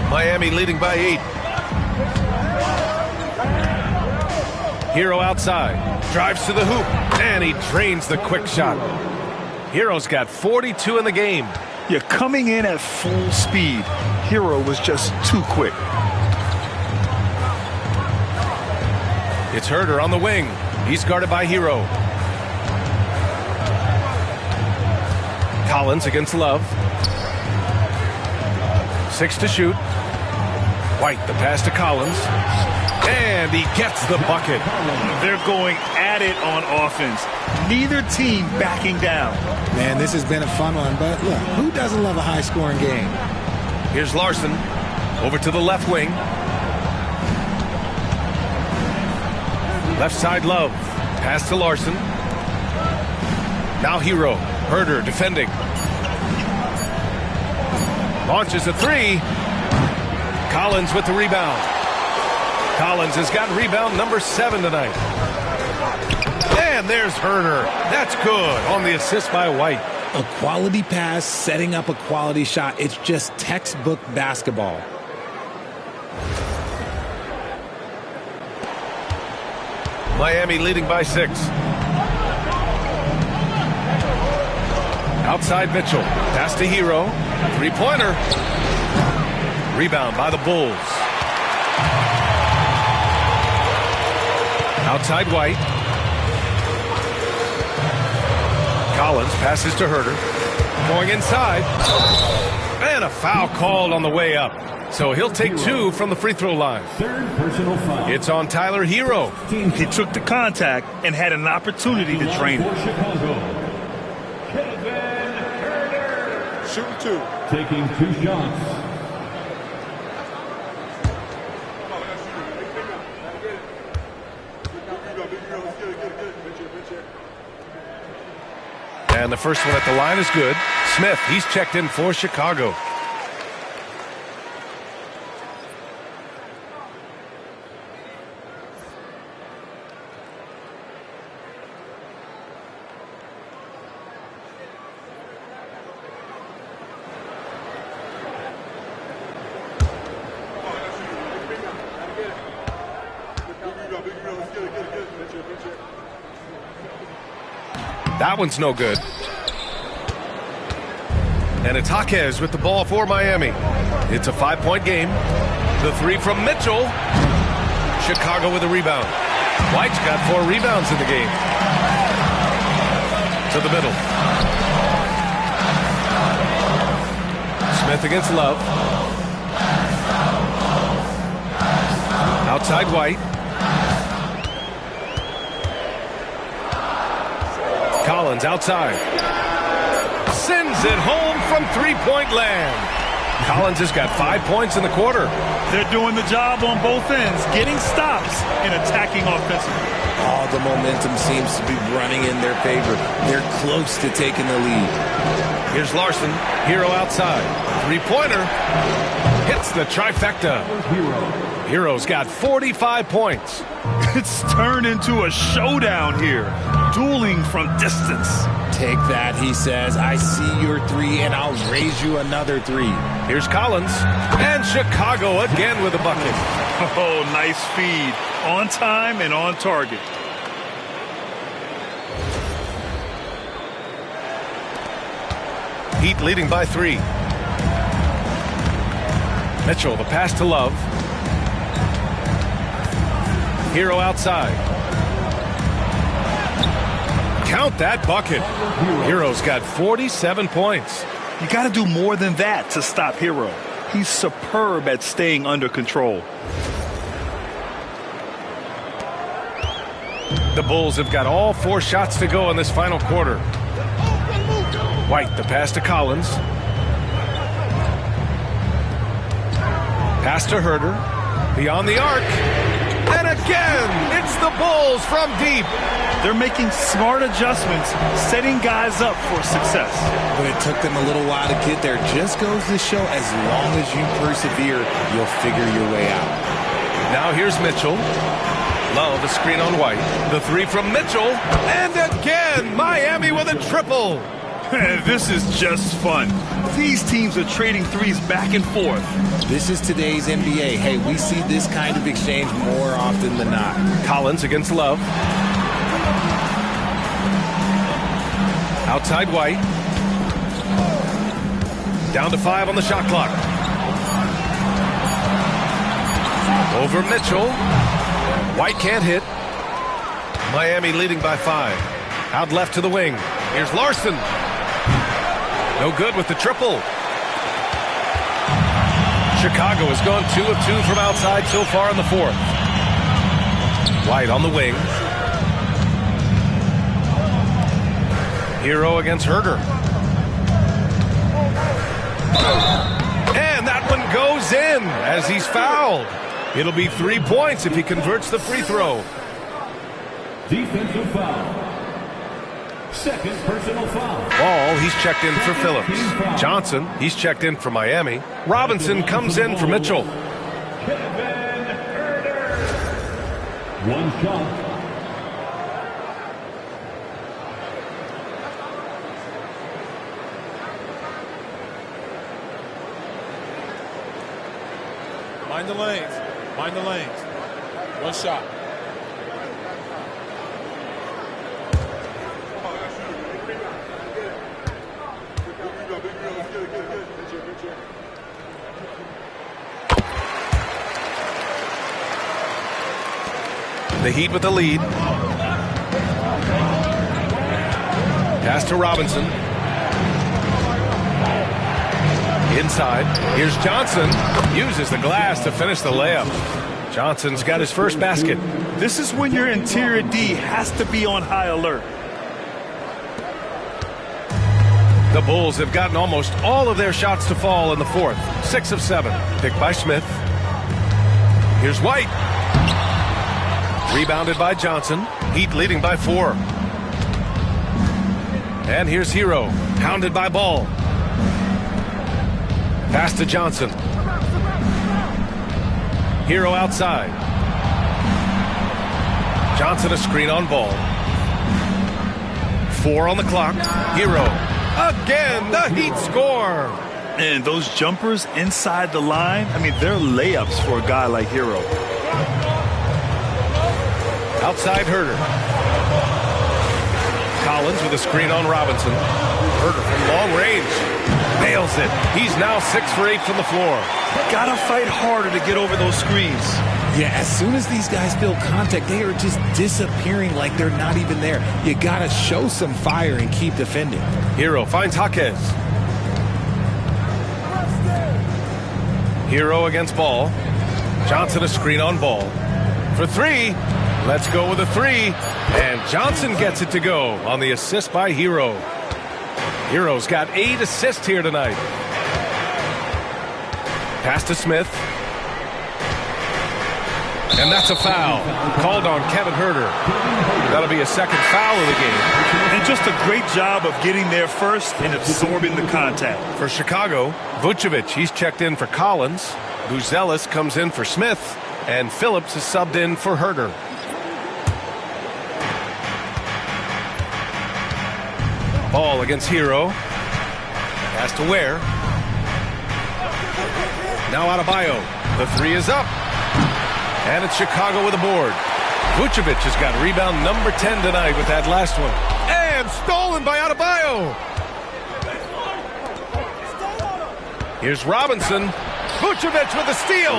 Miami leading by 8. Hero outside, drives to the hoop, and he drains the quick shot. Hero's got 42 in the game. You're coming in at full speed. Hero was just too quick. It's Herder on the wing. He's guarded by Hero. Collins against Love. 6 to shoot. White, the pass to Collins. And he gets the bucket. They're going at it on offense. Neither team backing down. Man, this has been a fun one, but look, who doesn't love a high-scoring game? Here's Larson. Over to the left wing. Left side, Love. Pass to Larson. Now Hero. Herder defending. Launches a 3. Collins with the rebound. Collins has got rebound number 7 tonight. And there's Herder. That's good on the assist by White. A quality pass, setting up a quality shot. It's just textbook basketball. Miami leading by 6. Outside Mitchell. Pass to Hero. 3-pointer. Rebound by the Bulls. Outside White. Collins passes to Herder. Going inside. And a foul called on the way up. So he'll take 2 from the free throw line. Third personal foul. It's on Tyler Hero. He took the contact and had an opportunity to drain it. Kevin Herder. Shooting 2. Taking 2 shots. And the first one at the line is good. Smith, he's checked in for Chicago. That one's no good. And it's Jaquez with the ball for Miami. It's a 5-point game. The 3 from Mitchell. Chicago with a rebound. White's got 4 rebounds in the game. To the middle. Smith against Love. Outside White. Collins outside. Sends it home from 3-point land. Collins has got 5 points in the quarter. They're doing the job on both ends, getting stops and attacking offensively. All the momentum seems to be running in their favor. They're close to taking the lead. Here's Larson. Hero outside. 3-pointer. Hits the trifecta. Hero's got 45 points. It's turned into a showdown here. Dueling from distance. Take that, he says. I see your 3, and I'll raise you another 3. Here's Collins. And Chicago again with a bucket. Oh, nice feed. On time and on target. Heat leading by 3. Mitchell, the pass to Love. Hero outside. Count that bucket. Hero's got 47 points. You got to do more than that to stop Hero. He's superb at staying under control. The Bulls have got all 4 shots to go in this final quarter. White, the pass to Collins. Pass to Herder. Beyond the arc. And again, it's the Bulls from deep. They're making smart adjustments, setting guys up for success. But it took them a little while to get there. Just goes to show, as long as you persevere, you'll figure your way out. Now here's Mitchell. Love, a screen on White. The 3 from Mitchell. And again, Miami with a triple. This is just fun. These teams are trading threes back and forth. This is today's NBA. Hey, we see this kind of exchange more often than not. Collins against Love. Outside White. Down to 5 on the shot clock. Over Mitchell. White can't hit. Miami leading by 5. Out left to the wing. Here's Larson. No good with the triple. Chicago has gone 2 of 2 from outside so far in the 4th. White on the wing. Hero against Herder. And that one goes in as he's fouled. It'll be 3 points if he converts the free throw. Defensive foul. Second personal foul. Ball, he's checked in for Phillips. Johnson, he's checked in for Miami. Robinson comes in for Mitchell. Kevin Herder. One shot. Mind the lanes. Mind the lanes. One shot. The Heat with the lead. Pass to Robinson. Inside. Here's Johnson. Uses the glass to finish the layup. Johnson's got his first basket. This is when your interior D has to be on high alert. The Bulls have gotten almost all of their shots to fall in the 4th. 6 of 7. Picked by Smith. Here's White. Rebounded by Johnson. Heat leading by 4. And here's Hero. Hounded by Ball. Pass to Johnson. Hero outside. Johnson a screen on Ball. 4 on the clock. Hero. Again, the Heat score. And those jumpers inside the line, I mean, they're layups for a guy like Hero. Outside Herder. Collins with a screen on Robinson. Herder from long range. Nails it. He's now 6 for 8 from the floor. Gotta fight harder to get over those screens. Yeah, as soon as these guys feel contact, they are just disappearing like they're not even there. You gotta show some fire and keep defending. Hero finds Jaquez. Hero against Ball. Johnson a screen on Ball. For 3. Let's go with a 3. And Johnson gets it to go on the assist by Hero. Hero's got 8 assists here tonight. Pass to Smith. And that's a foul. Called on Kevin Herder. That'll be a second foul of the game. And just a great job of getting there first and absorbing the contact. For Chicago, Vucevic, he's checked in for Collins. Buzelis comes in for Smith. And Phillips is subbed in for Herder. Ball against Hero. Pass to Ware. Now Adebayo. The 3 is up. And it's Chicago with a board. Vucevic has got rebound number 10 tonight with that last one. And stolen by Adebayo. Here's Robinson. Vucevic with a steal.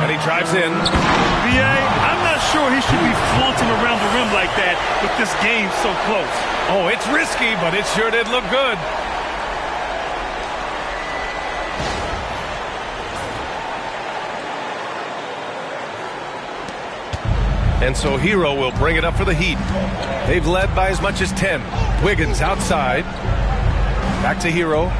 And he drives in. BA, I'm not sure he should be flaunting around the rim like that with this game so close. Oh, it's risky, but it sure did look good. And so Hero will bring it up for the Heat. They've led by as much as 10. Wiggins outside. Back to Hero.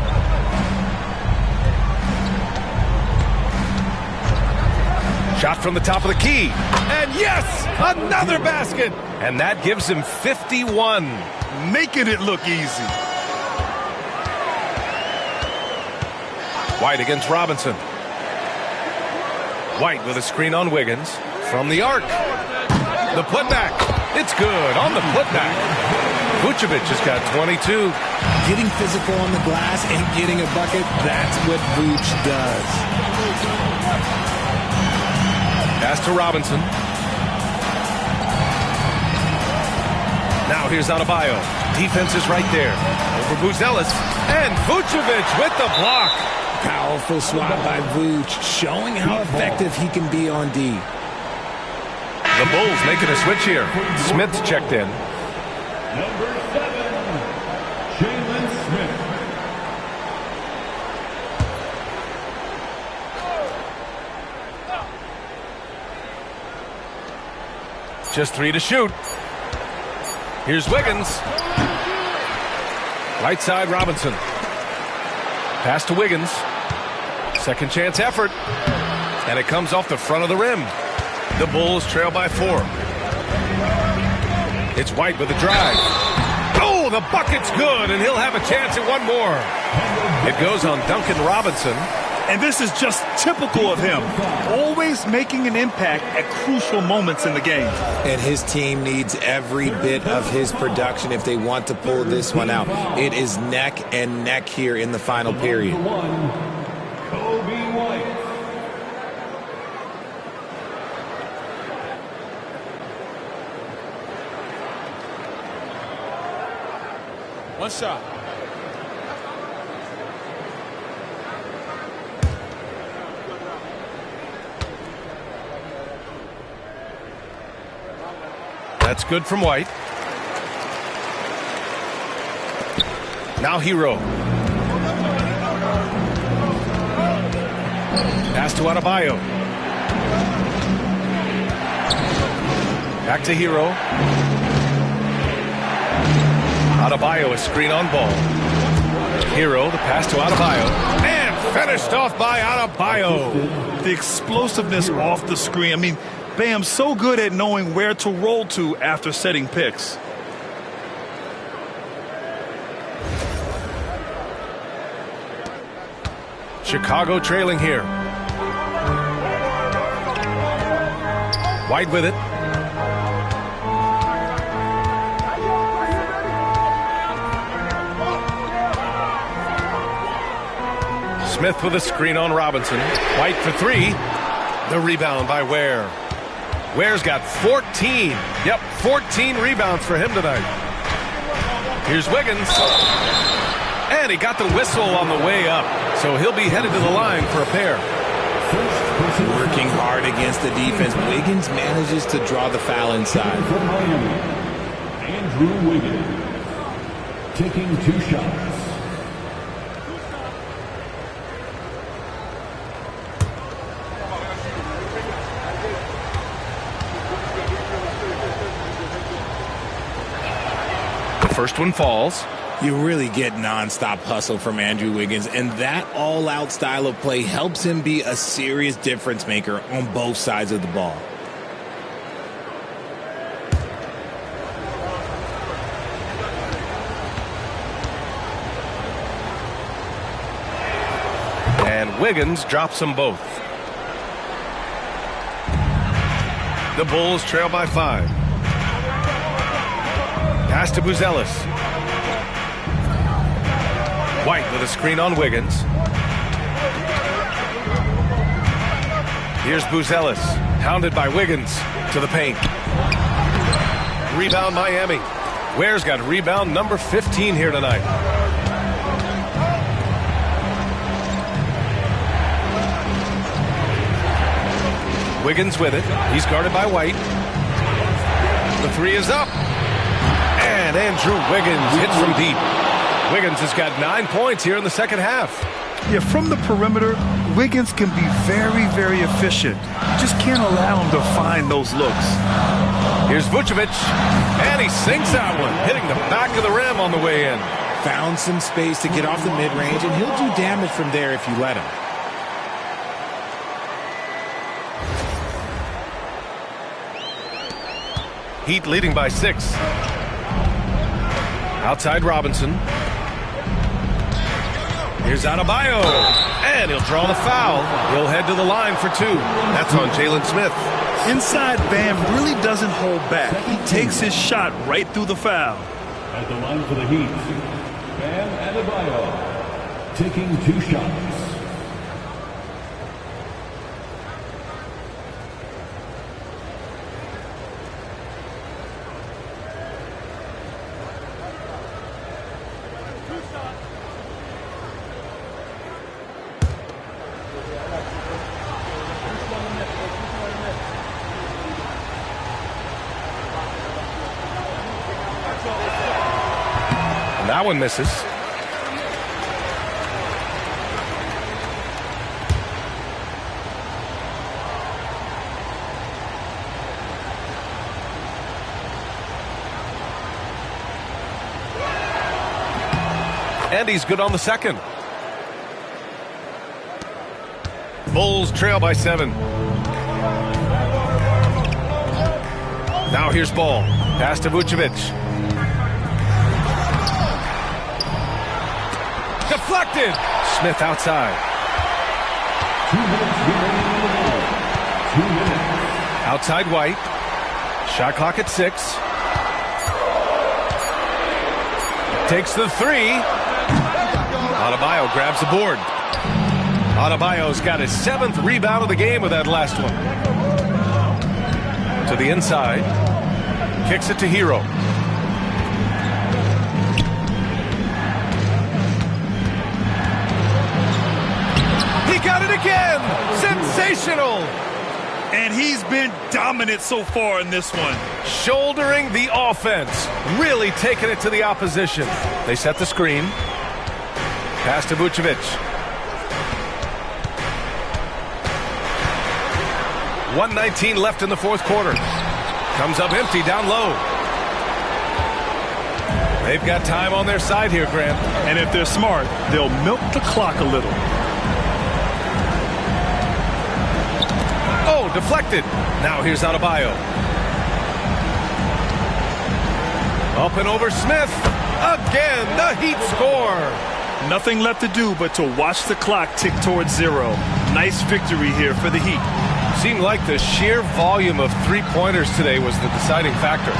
Shot from the top of the key. And yes, another basket. And that gives him 51. Making it look easy. White against Robinson. White with a screen on Wiggins. From the arc. The putback. It's good on the putback. Vucevic has got 22. Getting physical on the glass and getting a bucket, that's what Vuce does. Pass to Robinson. Now here's Adebayo. Defense is right there. Over Buzelis. And Vucevic with the block. Powerful swat by Vuce, showing how effective he can be on D. The Bulls making a switch here. Smith's checked in. Number 7, Jalen Smith. Just 3 to shoot. Here's Wiggins. Right side, Robinson. Pass to Wiggins. Second chance effort. And it comes off the front of the rim. The Bulls trail by 4. It's White with the drive. Oh, the bucket's good, and he'll have a chance at one more. It goes on Duncan Robinson. And this is just typical of him. Always making an impact at crucial moments in the game. And his team needs every bit of his production if they want to pull this one out. It is neck and neck here in the final period. Kobe White. One shot. That's good from White. Now Hero. Pass to Adebayo. Back to Hero. Adebayo, a screen on ball. Hero, the pass to Adebayo. And finished off by Adebayo. The explosiveness off the screen. I mean, Bam's so good at knowing where to roll to after setting picks. Chicago trailing here. White with it. Smith with a screen on Robinson. White for 3. The rebound by Ware. Ware's got 14. Yep, 14 rebounds for him tonight. Here's Wiggins. And he got the whistle on the way up. So he'll be headed to the line for a pair. Working hard against the defense. Wiggins manages to draw the foul inside. Andrew Wiggins taking 2 shots. First one falls. You really get nonstop hustle from Andrew Wiggins, and that all-out style of play helps him be a serious difference maker on both sides of the ball. And Wiggins drops them both. The Bulls trail by 5. Pass to Buzelis. White with a screen on Wiggins. Here's Buzelis, hounded by Wiggins to the paint. Rebound Miami. Ware's got rebound number 15 here tonight. Wiggins with it. He's guarded by White. The 3 is up. And Andrew Wiggins hits from deep. Wiggins has got 9 points here in the second half. Yeah, from the perimeter, Wiggins can be very, very efficient. You just can't allow him to find those looks. Here's Vucevic, and he sinks that one, hitting the back of the rim on the way in. Found some space to get off the mid-range, and he'll do damage from there if you let him. Heat leading by 6. Outside Robinson. Here's Adebayo, and he'll draw the foul. He'll head to the line for 2. That's on Jalen Smith. Inside, Bam really doesn't hold back. He takes his shot right through the foul. At the line for the Heat, Bam Adebayo taking 2 shots. That one misses. And he's good on the second. Bulls trail by 7. Now here's Ball. Pass to Vucevic. Deflected. Smith outside. 2 minutes remaining in the game. 2 minutes. Outside White. Shot clock at 6. Takes the 3. Adebayo grabs the board. Adebayo's got his 7th rebound of the game with that last one. To the inside. Kicks it to Hero. Got it again! Sensational! And he's been dominant so far in this one. Shouldering the offense. Really taking it to the opposition. They set the screen. Pass to Vucevic. 1:19 left in the 4th quarter. Comes up empty down low. They've got time on their side here, Grant. And if they're smart, they'll milk the clock a little. Oh, deflected. Now here's Adebayo. Up and over Smith. Again, the Heat score. Nothing left to do but to watch the clock tick towards 0. Nice victory here for the Heat. Seemed like the sheer volume of three-pointers today was the deciding factor.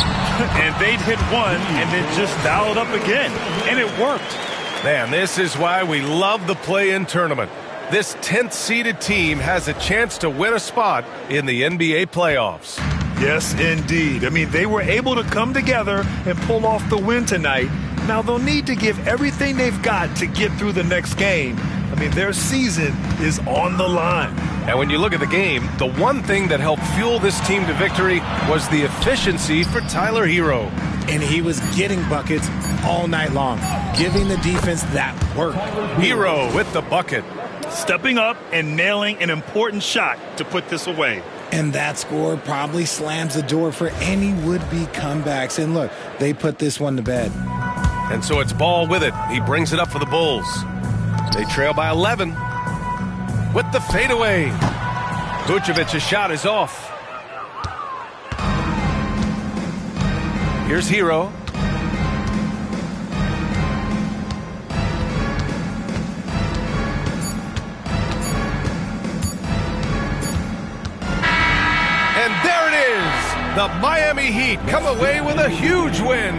And they'd hit one and then just dial it up again. And it worked. Man, this is why we love the play-in tournament. This 10th-seeded team has a chance to win a spot in the NBA playoffs. Yes, indeed. I mean, they were able to come together and pull off the win tonight. Now, they'll need to give everything they've got to get through the next game. I mean, their season is on the line. And when you look at the game, the one thing that helped fuel this team to victory was the efficiency for Tyler Hero. And he was getting buckets all night long, giving the defense that work. Hero with the bucket. Stepping up and nailing an important shot to put this away. And that score probably slams the door for any would-be comebacks. And look, they put this one to bed. And so it's Ball with it. He brings it up for the Bulls. They trail by 11. With the fadeaway. Vucevic's shot is off. Here's Hero. And there it is! The Miami Heat come away with a huge win.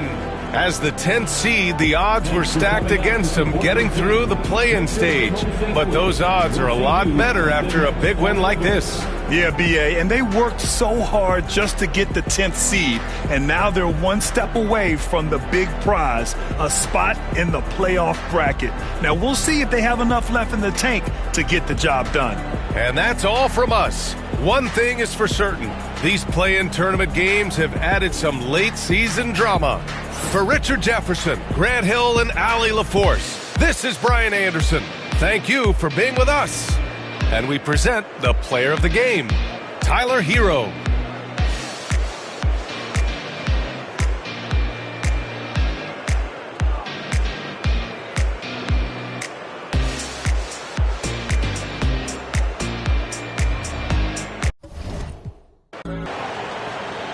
As the 10th seed, the odds were stacked against them getting through the play-in stage. But those odds are a lot better after a big win like this. Yeah, B.A., and they worked so hard just to get the 10th seed. And now they're one step away from the big prize, a spot in the playoff bracket. Now, we'll see if they have enough left in the tank to get the job done. And that's all from us. One thing is for certain. These play-in tournament games have added some late-season drama. For Richard Jefferson, Grant Hill, and Allie LaForce, this is Brian Anderson. Thank you for being with us. And we present the player of the game, Tyler Hero.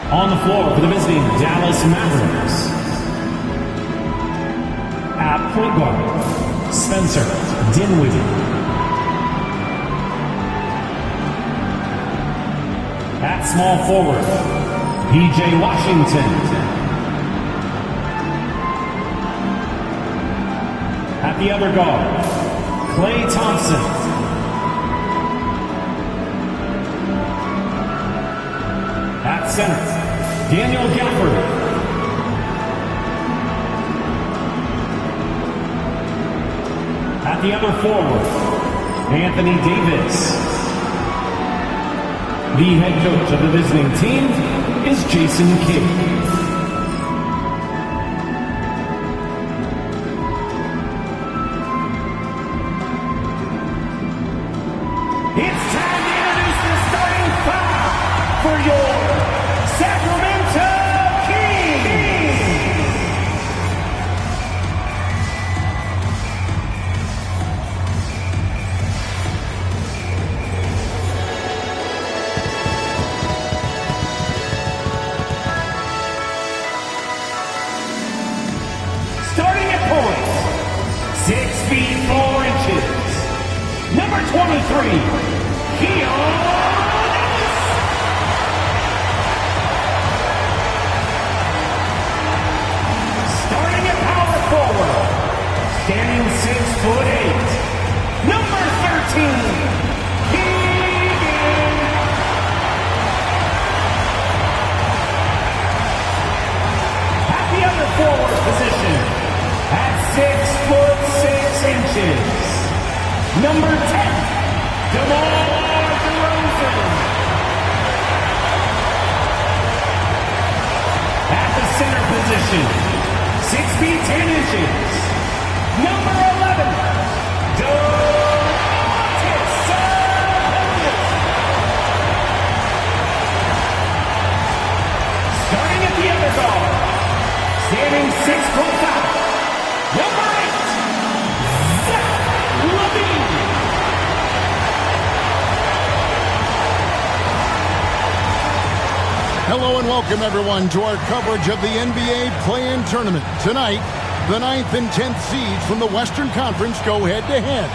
On the floor for the visiting Dallas Mavericks. At point guard, Spencer Dinwiddie. At small forward, P.J. Washington. At the other guard, Klay Thompson. At center, Daniel Gafford. At the other forward, Anthony Davis. The head coach of the visiting team is Jason Kidd. It's time to introduce the starting five for your Sacramento Kings. Starting at point, 6 feet 4 inches, number 23, Keon. Starting at power forward, standing 6'8", number 13, Keegan. At the other forward position, at 6'6" number 10, DeMar DeRozan. At the center position, 6 feet 10 inches, number 11, Domantas Sabonis. Starting at the other guard, standing 6'5", number 8, Zach LaVine. Hello and welcome everyone to our coverage of the NBA Play-In Tournament. Tonight, the 9th and 10th seeds from the Western Conference go head-to-head.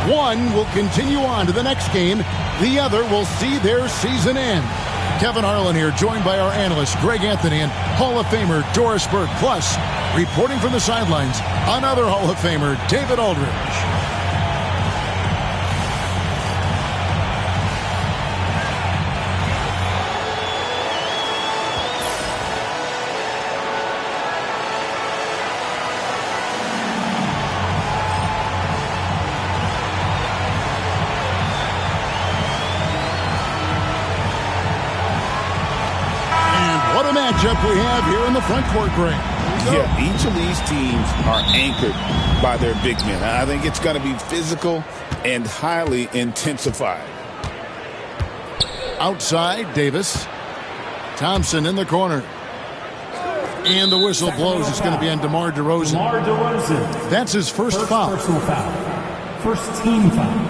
One will continue on to the next game. The other will see their season end. Kevin Harlan here, joined by our analyst Greg Anthony and Hall of Famer Doris Burke. Plus, reporting from the sidelines, another Hall of Famer, David Aldridge. Matchup we have here in the front court, Greg. Yeah, each of these teams are anchored by their big men. I think it's going to be physical and highly intensified. Outside, Davis. Thompson in the corner. And the whistle blows. It's going to be on DeMar DeRozan. DeMar DeRozan. That's his first foul. Personal foul. First team foul.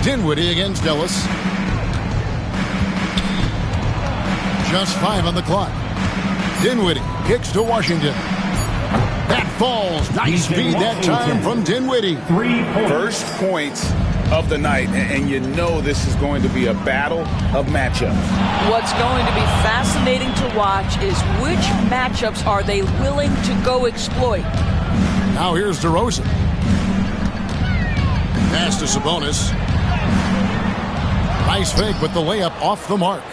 Dinwiddie against Ellis. Just 5 on the clock. Dinwiddie kicks to Washington. That falls. Nice feed that time from Dinwiddie. 3 points. First points of the night, and you know this is going to be a battle of matchups. What's going to be fascinating to watch is which matchups are they willing to go exploit. Now here's DeRozan. Pass to Sabonis. Nice fake with the layup off the mark.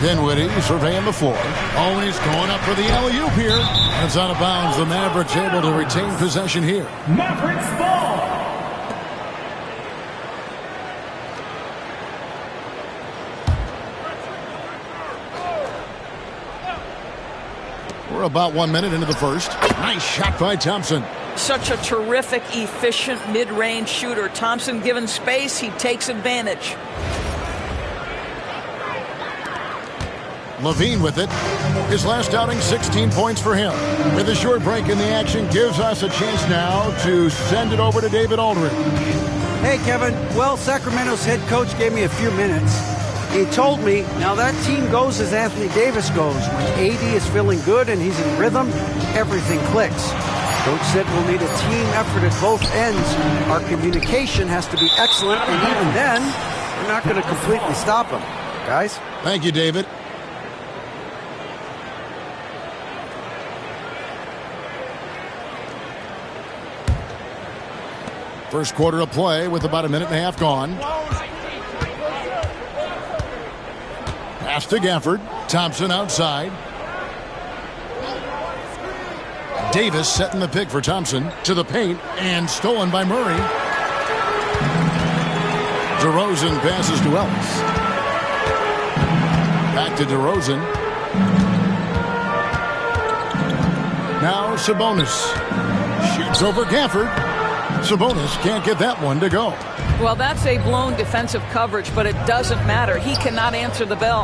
Dinwiddie surveying the floor. Oh, he's going up for the alley-oop here. And it's out of bounds. The Mavericks able to retain possession here. Mavericks ball. We're about 1 minute into the first. Nice shot by Thompson. Such a terrific, efficient mid-range shooter. Thompson, given space, he takes advantage. Levine with it. His last outing, 16 points for him. With a short break in the action, gives us a chance now to send it over to David Aldridge. Hey, Kevin. Well, Sacramento's head coach gave me a few minutes. He told me, now that team goes as Anthony Davis goes. When AD is feeling good and he's in rhythm, everything clicks. Coach said we'll need a team effort at both ends. Our communication has to be excellent, and even then, we're not going to completely stop them. Guys? Thank you, David. First quarter of play with about a minute and a half gone. Pass to Gafford. Thompson outside. Davis setting the pick for Thompson. To the paint and stolen by Murray. DeRozan passes to Ellis. Back to DeRozan. Now Sabonis. Shoots over Gafford. Sabonis can't get that one to go. Well, that's a blown defensive coverage, but it doesn't matter. He cannot answer the bell.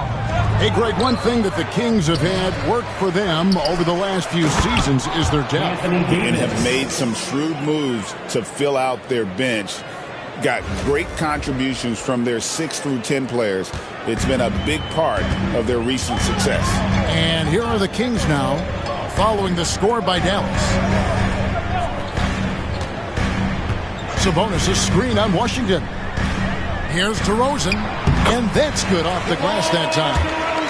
Hey, Greg, one thing that the Kings have had work for them over the last few seasons is their depth. And have made some shrewd moves to fill out their bench. Got great contributions from their 6 through 10 players. It's been a big part of their recent success. And here are the Kings now, following the score by Dallas. Sabonis' screen on Washington. Here's DeRozan, and that's good off the glass that time.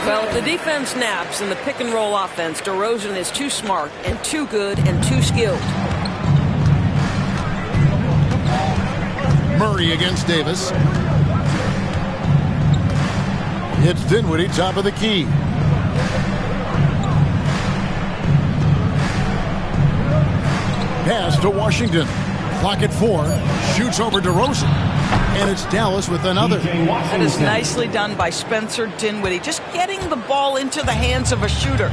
Well, if the defense naps in the pick-and-roll offense, DeRozan is too smart and too good and too skilled. Murray against Davis. It's Dinwiddie, top of the key. Pass to Washington. Clock at 4. Shoots over DeRozan. And it's Dallas with another. That is nicely done by Spencer Dinwiddie. Just getting the ball into the hands of a shooter.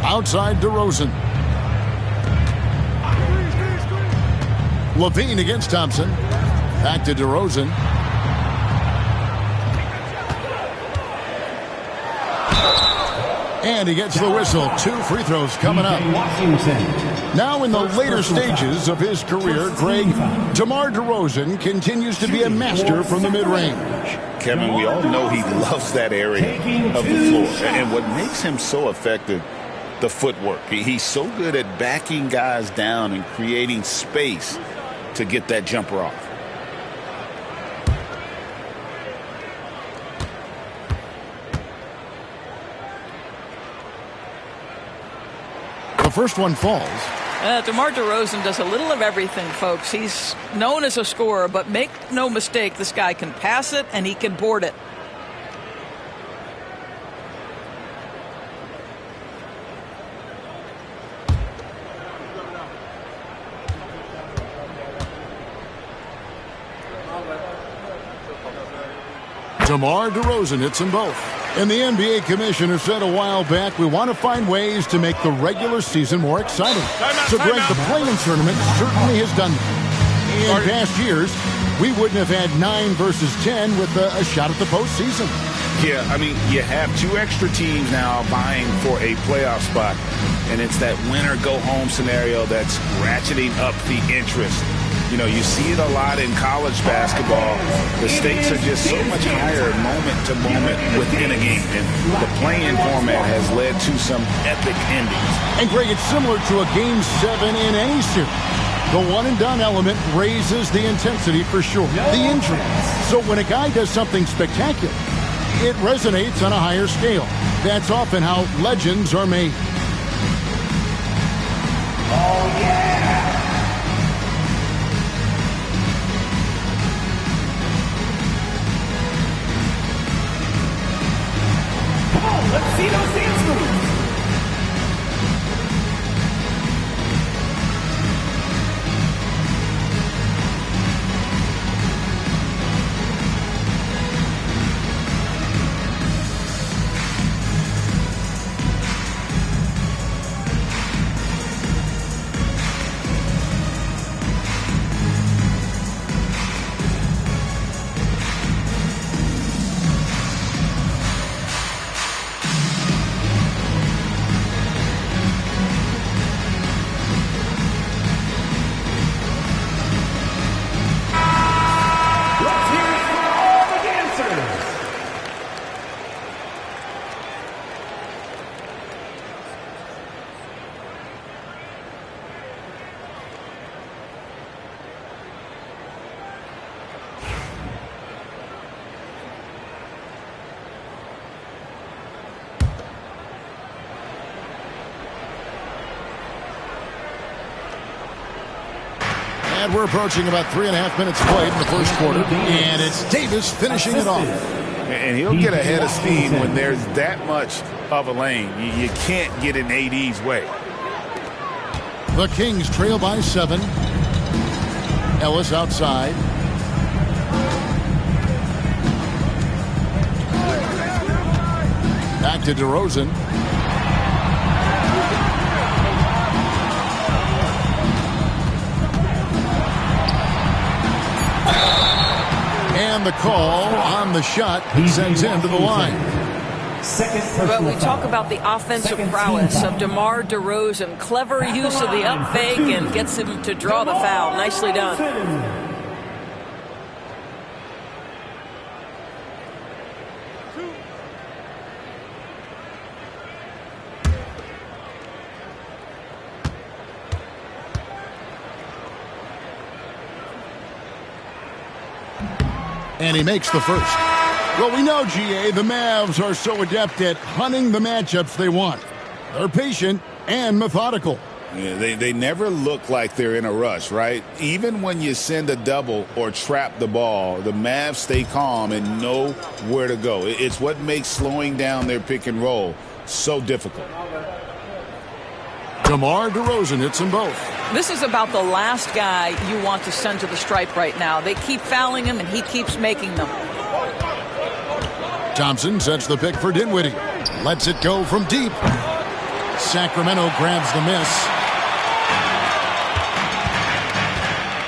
Outside DeRozan. Levine against Thompson. Back to DeRozan. And he gets the whistle. 2 free throws coming up. Now in the later stages of his career, Greg, DeMar DeRozan continues to be a master from the mid-range. Kevin, we all know he loves that area of the floor. And what makes him so effective, the footwork. He's so good at backing guys down and creating space to get that jumper off. The first one falls. DeMar DeRozan does a little of everything, folks. He's known as a scorer, but make no mistake, this guy can pass it and he can board it. DeMar DeRozan hits them both. And the NBA commissioner said a while back, we want to find ways to make the regular season more exciting. So, Greg, the play-in tournament certainly has done that. In past years, we wouldn't have had 9 versus 10 with a shot at the postseason. Yeah, I mean, you have 2 extra teams now vying for a playoff spot, and it's that win-or-go-home scenario that's ratcheting up the interest. You know, you see it a lot in college basketball. The stakes are just so much higher moment to moment within a game. And the play-in format has led to some epic endings. And, Greg, it's similar to a Game 7 in any series. The one-and-done element raises the intensity for sure, the injury. So when a guy does something spectacular, it resonates on a higher scale. That's often how legends are made. Oh, yeah! Let's see those dance moves. And we're approaching about 3.5 minutes played in the first quarter. And it's Davis finishing it off. And he'll get ahead of steam when there's that much of a lane. You can't get in AD's way. The Kings trail by 7. Ellis outside. Back to DeRozan. And the call on the shot sends him to the line. But we talk about the offensive prowess of DeMar DeRozan. Clever use of the up fake and gets him to draw the foul. Nicely done. And he makes the first. Well, we know, GA, the Mavs are so adept at hunting the matchups they want. They're patient and methodical. Yeah, they never look like they're in a rush, right? Even when you send a double or trap the ball, the Mavs stay calm and know where to go. It's what makes slowing down their pick and roll so difficult. DeMar DeRozan hits them both. This is about the last guy you want to send to the stripe right now. They keep fouling him, and he keeps making them. Thompson sets the pick for Dinwiddie. Lets it go from deep. Sacramento grabs the miss.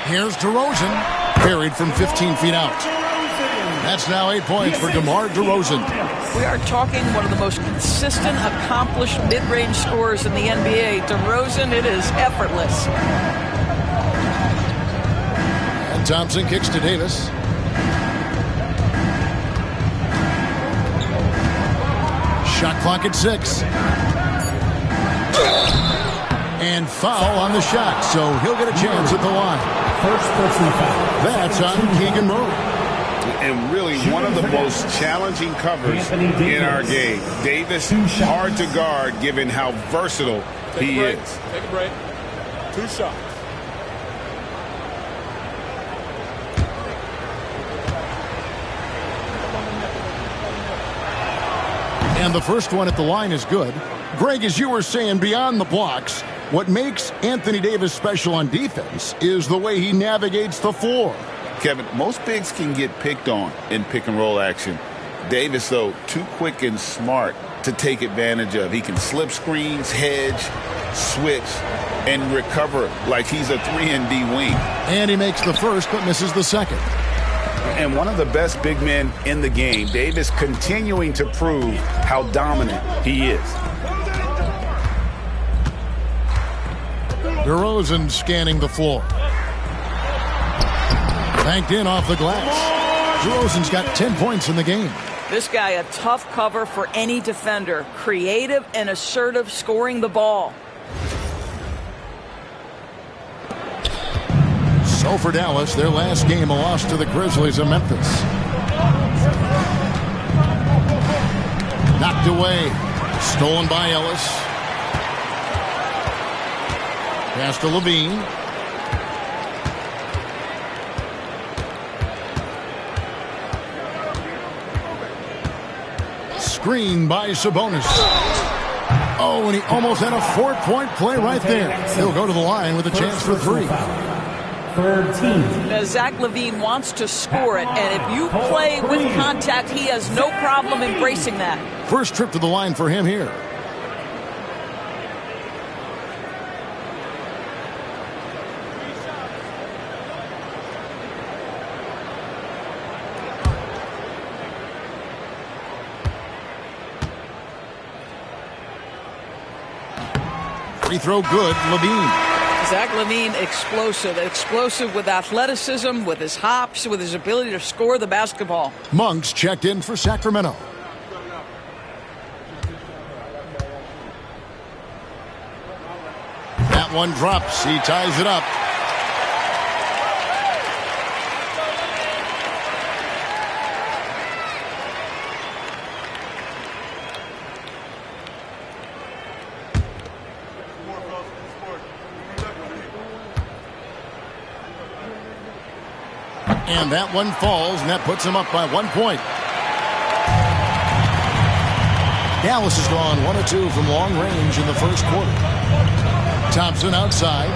Here's DeRozan. Buried from 15 feet out. That's now 8 points for DeMar DeRozan. We are talking one of the most consistent, accomplished mid-range scorers in the NBA. DeRozan, it is effortless. And Thompson kicks to Davis. Shot clock at 6. And foul on the shot, so he'll get a chance at the line. First personal foul. That's on Keegan Murray. And really one of the most challenging covers in our game. Davis, hard to guard given how versatile he is. Take a break. 2 shots. And the first one at the line is good. Greg, as you were saying, beyond the blocks, what makes Anthony Davis special on defense is the way he navigates the floor. Kevin, most bigs can get picked on in pick and roll action. Davis, though, too quick and smart to take advantage of. He can slip screens, hedge, switch, and recover like he's a 3-and-D wing. And he makes the first but misses the second. And one of the best big men in the game, Davis continuing to prove how dominant he is. DeRozan scanning the floor. Banked in off the glass. DeRozan's got 10 points in the game. This guy, a tough cover for any defender. Creative and assertive scoring the ball. So for Dallas, their last game, a loss to the Grizzlies of Memphis. Knocked away. Stolen by Ellis. Pass to Levine. Screen by Sabonis. Oh, and he almost had a 4-point play right there. He'll go to the line with a chance for 3. Now, Zach LaVine wants to score it, and if you play with contact, he has no problem embracing that. First trip to the line for him here. Free throw good, LaVine. Zach LaVine, explosive with athleticism, with his hops, with his ability to score the basketball. Monks checked in for Sacramento. That one drops. He ties it up. And that one falls, and that puts them up by 1 point. Dallas has gone 1 of 2 from long range in the first quarter. Thompson outside.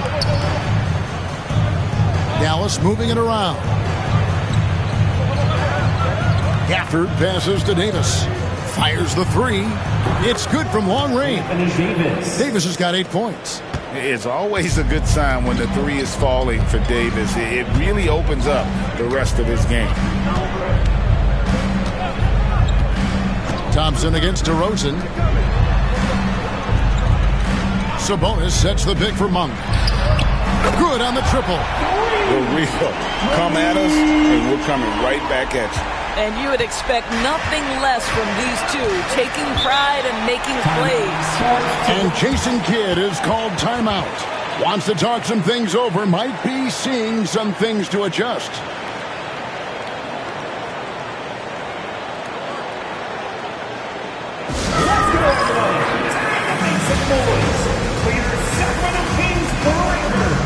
Dallas moving it around. Gafford passes to Davis. Fires the three. It's good from long range. Davis has got 8 points. It's always a good sign when the three is falling for Davis. It really opens up the rest of his game. Thompson against DeRozan. Sabonis sets the pick for Monk. Good on the triple. For real. Come at us, and we're coming right back at you. And you would expect nothing less from these two, taking pride and making plays. And Jason Kidd is called timeout. Wants to talk some things over, might be seeing some things to adjust. Let's go, everybody. Some boys for your Sacramento Kings Breakers.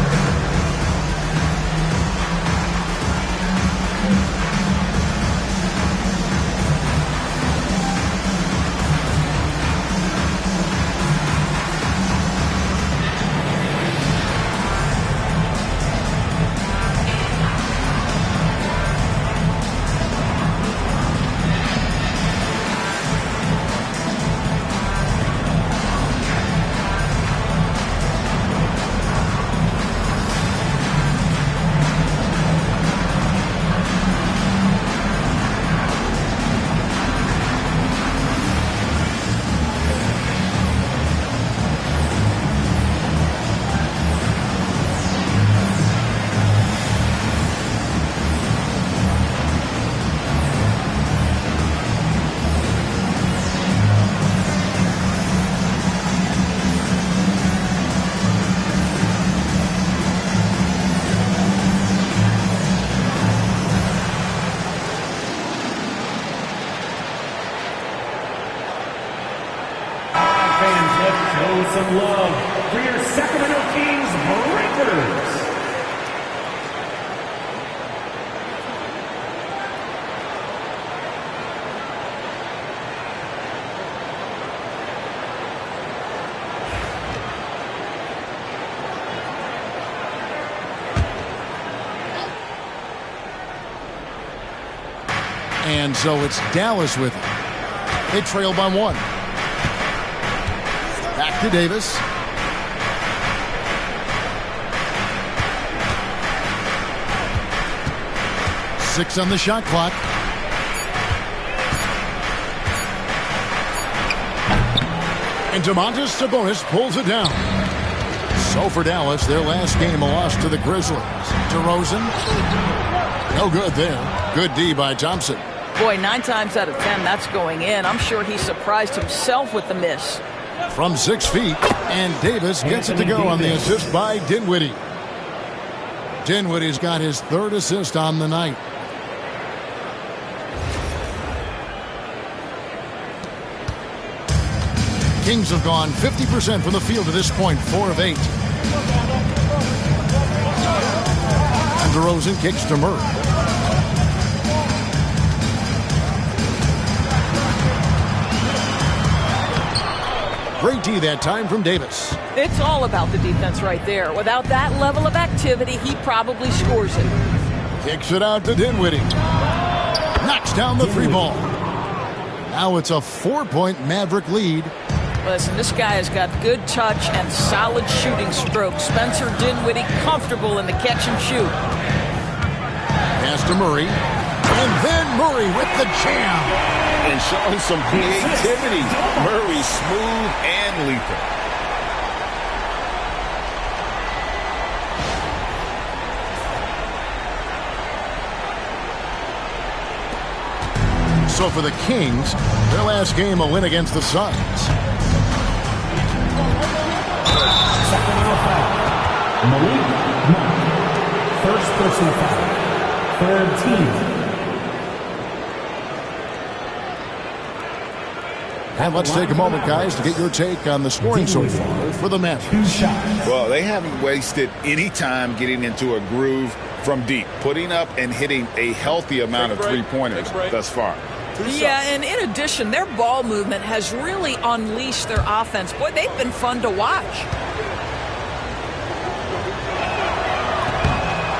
Some love for your Sacramento Kings Breakers. And so it's Dallas with it. They trail by 1. Back to Davis. Six on the shot clock. And Domantas Sabonis pulls it down. So for Dallas, their last game a loss to the Grizzlies. DeRozan. No good there. Good D by Thompson. Boy, 9 times out of 10, that's going in. I'm sure he surprised himself with the miss. From 6 feet, and Davis gets it to go on the assist by Dinwiddie. Dinwiddie's got his 3rd assist on the night. Kings have gone 50% from the field to this point, 4 of 8. And DeRozan kicks to Murray. Great D that time from Davis. It's all about the defense right there. Without that level of activity, he probably scores it. Kicks it out to Dinwiddie. Knocks down the 3 ball. Now it's a 4-point Maverick lead. Listen, this guy has got good touch and solid shooting stroke. Spencer Dinwiddie comfortable in the catch and shoot. Pass to Murray. And then Murray with the jam. And showing some creativity. Murray smooth and lethal. So for the Kings, their last game a win against the Suns. Sacramento foul. Malik Monk. First personal foul. 3rd team. And let's take a moment, guys, to get your take on the scoring so far for the Mavericks. Well, they haven't wasted any time getting into a groove. from deep, putting up and hitting a healthy amount of three-pointers thus far. Yeah, and in addition, their ball movement has really unleashed their offense. Boy, they've been fun to watch.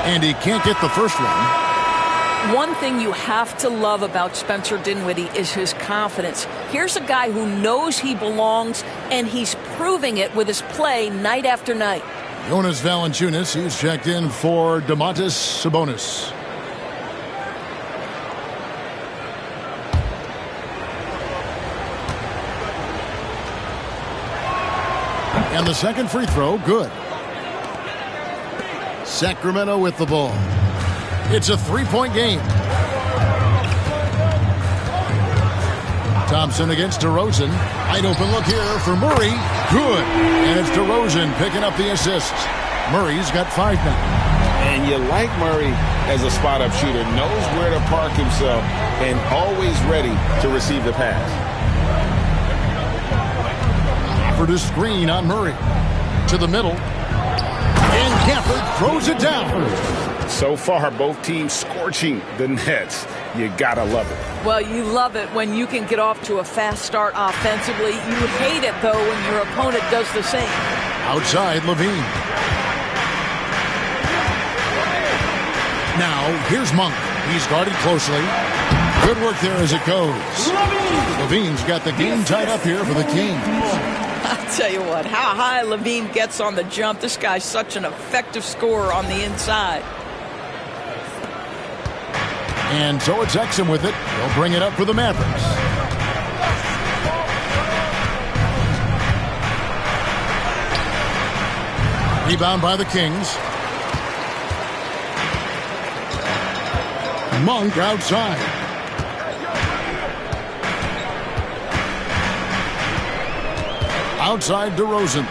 And he can't get the first one. One thing you have to love about Spencer Dinwiddie is his confidence. Here's a guy who knows he belongs, and he's proving it with his play night after night. Jonas Valanciunas, he's checked in for Domantas Sabonis. And the second free throw, good. Sacramento with the ball. It's a three-point game. Thompson against DeRozan. Wide open look here for Murray. Good. And it's DeRozan picking up the assist. Murray's got 5 now. And you like Murray as a spot-up shooter. Knows where to park himself and always ready to receive the pass. Offered a screen on Murray. To the middle. And Gafford throws it down. So far, both teams scorching the Nets. You gotta love it. Well, you love it when you can get off to a fast start offensively. You hate it, though, when your opponent does the same. Outside, Levine. Now, here's Monk. He's guarded closely. Good work there as it goes. Levine's got the game tied up here for the Kings. I'll tell you what, how high Levine gets on the jump. This guy's such an effective scorer on the inside. And so it's Exum with it. They'll bring it up for the Mavericks. Rebound by the Kings. Monk outside. Outside DeRozan.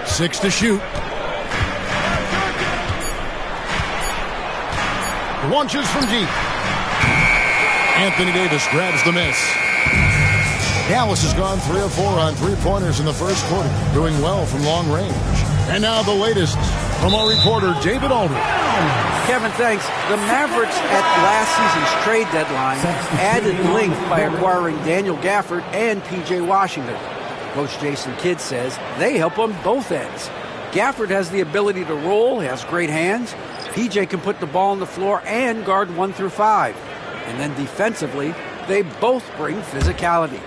6 to shoot. Launches from deep. Anthony Davis grabs the miss. Dallas has gone 3 of 4 on three-pointers in the first quarter, doing well from long range. And now the latest from our reporter, David Aldridge. Kevin, thanks. The Mavericks at last season's trade deadline added length by acquiring Daniel Gafford and P.J. Washington. Coach Jason Kidd says they help on both ends. Gafford has the ability to roll, has great hands. P.J. can put the ball on the floor and guard 1 through 5. And then defensively, they both bring physicality.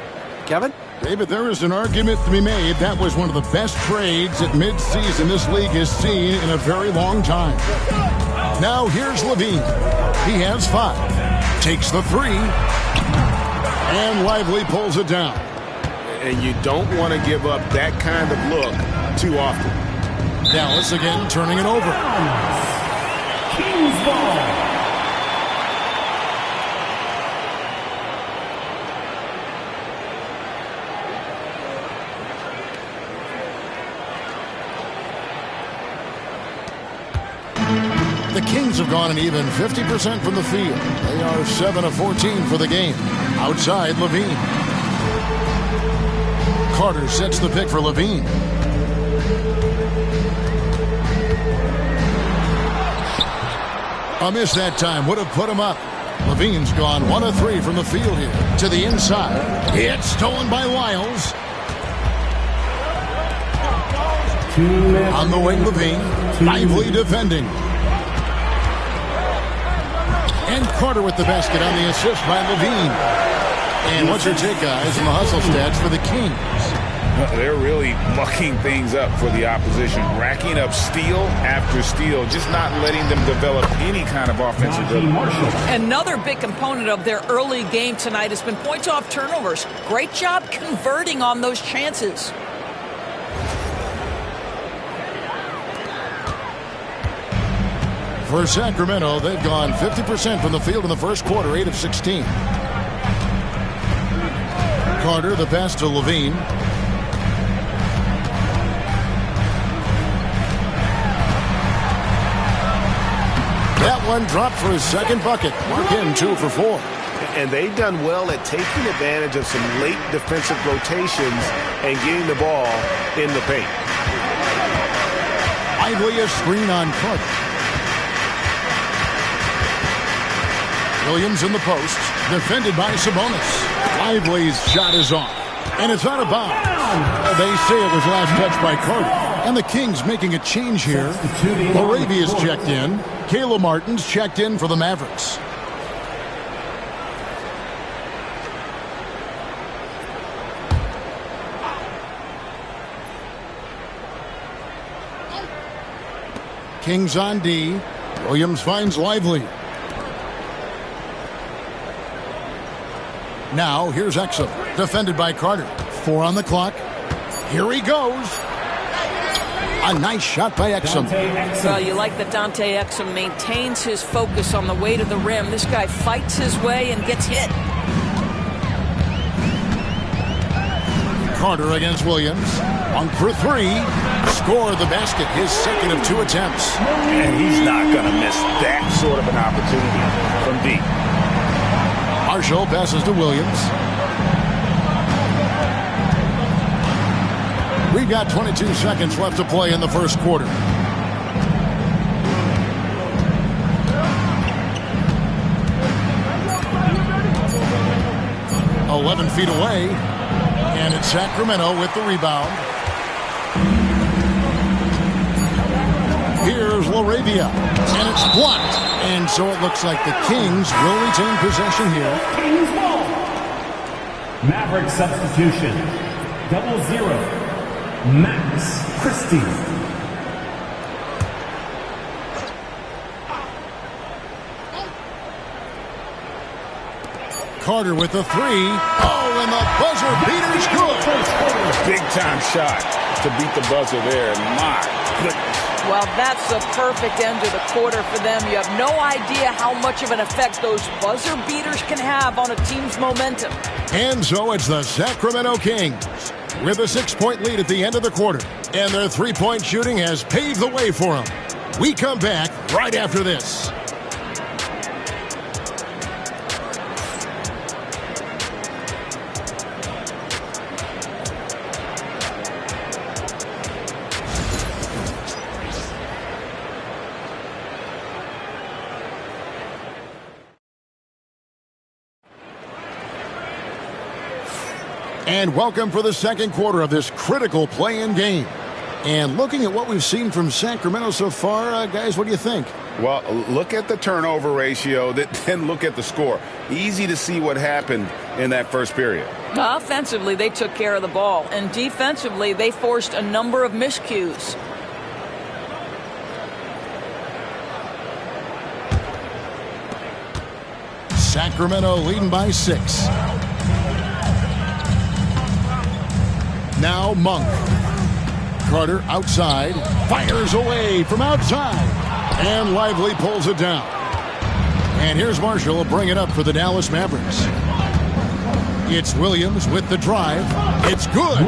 Kevin? David, there is an argument to be made. That was one of the best trades at midseason this league has seen in a very long time. Now here's Levine. He has 5. Takes the 3. And Lively pulls it down. And you don't want to give up that kind of look too often. Dallas again turning it over. Kings ball. The Kings have gone an even 50% from the field. They are 7 of 14 for the game. Outside, Levine. Carter sets the pick for Levine. A miss that time would have put him up. Levine's gone 1 of 3 from the field here. To the inside. It's stolen by Lyles. On the wing, Levine. Lively defending. And Carter with the basket on the assist by Levine. And what's your take, guys, on the hustle stats for the Kings? They're really mucking things up for the opposition, racking up steal after steal, just not letting them develop any kind of offensive ability. Another big component of their early game tonight has been points off turnovers. Great job converting on those chances. For Sacramento, they've gone 50% from the field in the first quarter, 8 of 16. Carter, the pass to Levine. That one dropped for his second bucket. Mark in 2 for 4. And they've done well at taking advantage of some late defensive rotations and getting the ball in the paint. Lively a screen on Carter. Williams in the post, defended by Sabonis. Lively's shot is off, and it's out of bounds. They say it was last touched by Carter. And the Kings making a change here. Laravia's checked in. Kayla Martin's checked in for the Mavericks. Kings on D. Williams finds Lively. Now, here's Exum, defended by Carter. 4 on the clock. Here he goes. A nice shot by Exum. Well, you like that Dante Exum maintains his focus on the way to the rim. This guy fights his way and gets hit. Carter against Williams. 1 for 3. Score the basket. His second of 2 attempts. And he's not going to miss that sort of an opportunity from deep. Marshall passes to Williams. We've got 22 seconds left to play in the first quarter. "11 feet away, and it's Sacramento with the rebound. Here's Laravia, and it's blocked. And so it looks like the Kings will retain possession here. Kings ball. Maverick substitution. 0-0. Max Christie. Carter with the 3. Oh, and the buzzer beater's good. Big time shot to beat the buzzer there. My goodness. Well, that's the perfect end to the quarter for them. You have no idea how much of an effect those buzzer beaters can have on a team's momentum. And so it's the Sacramento Kings with a 6-point lead at the end of the quarter. And their three-point shooting has paved the way for them. We come back right after this. And welcome for the second quarter of this critical play-in game. And looking at what we've seen from Sacramento so far, guys, what do you think? Well, look at the turnover ratio, then look at the score. Easy to see what happened in that first period. Offensively, they took care of the ball. And defensively, they forced a number of miscues. Sacramento leading by 6. Now Monk. Carter outside. Fires away from outside. And Lively pulls it down. And here's Marshall bring it up for the Dallas Mavericks. It's Williams with the drive. It's good.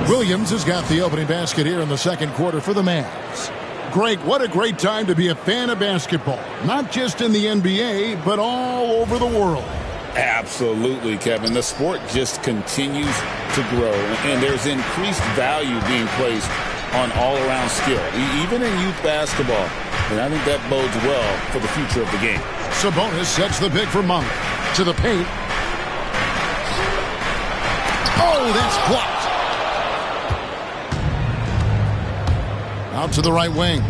Williams has got the opening basket here in the second quarter for the Mavs. Greg, what a great time to be a fan of basketball. Not just in the NBA, but all over the world. Absolutely, Kevin. The sport just continues to grow, and there's increased value being placed on all-around skill, even in youth basketball. And I think that bodes well for the future of the game. Sabonis sets the pick for Monk. To the paint. Oh, that's blocked. Out to the right wing.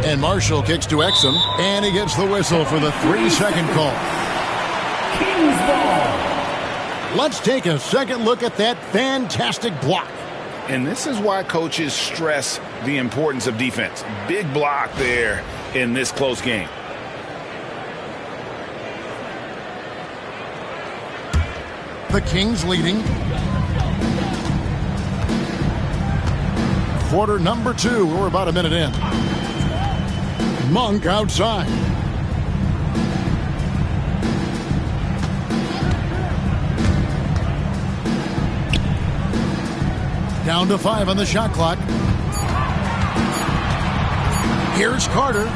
And Marshall kicks to Exum, and he gets the whistle for the 3-second call. Kings ball. Let's take a second look at that fantastic block. And this is why coaches stress the importance of defense. Big block there in this close game. The Kings leading. Quarter number 2. We're about a minute in. Monk outside. Down to 5 on the shot clock. Here's Carter.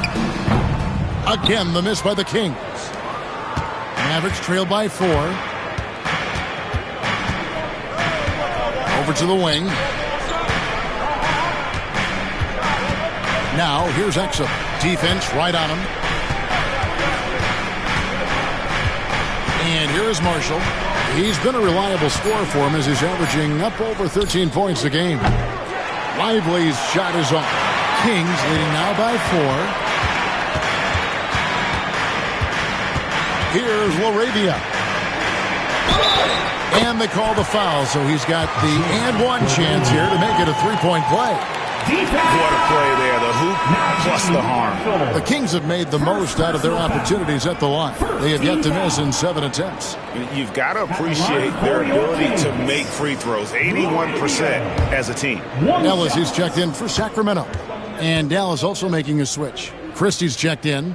Again, the miss by the Kings. Mavericks trail by 4. Over to the wing. Now, here's Exum. Defense right on him. And here is Marshall. He's been a reliable scorer for him as he's averaging up over 13 points a game. Lively's shot is off. Kings leading now by 4. Here's LaRavia. And they call the foul, so he's got the and one chance here to make it a three-point play. What a play there, the hoop plus the harm. The Kings have made the most out of their opportunities at the line. They have yet to miss in 7 attempts. You've got to appreciate their ability to make free throws, 81% as a team. Ellis is checked in for Sacramento. And Dallas also making a switch. Christie's checked in.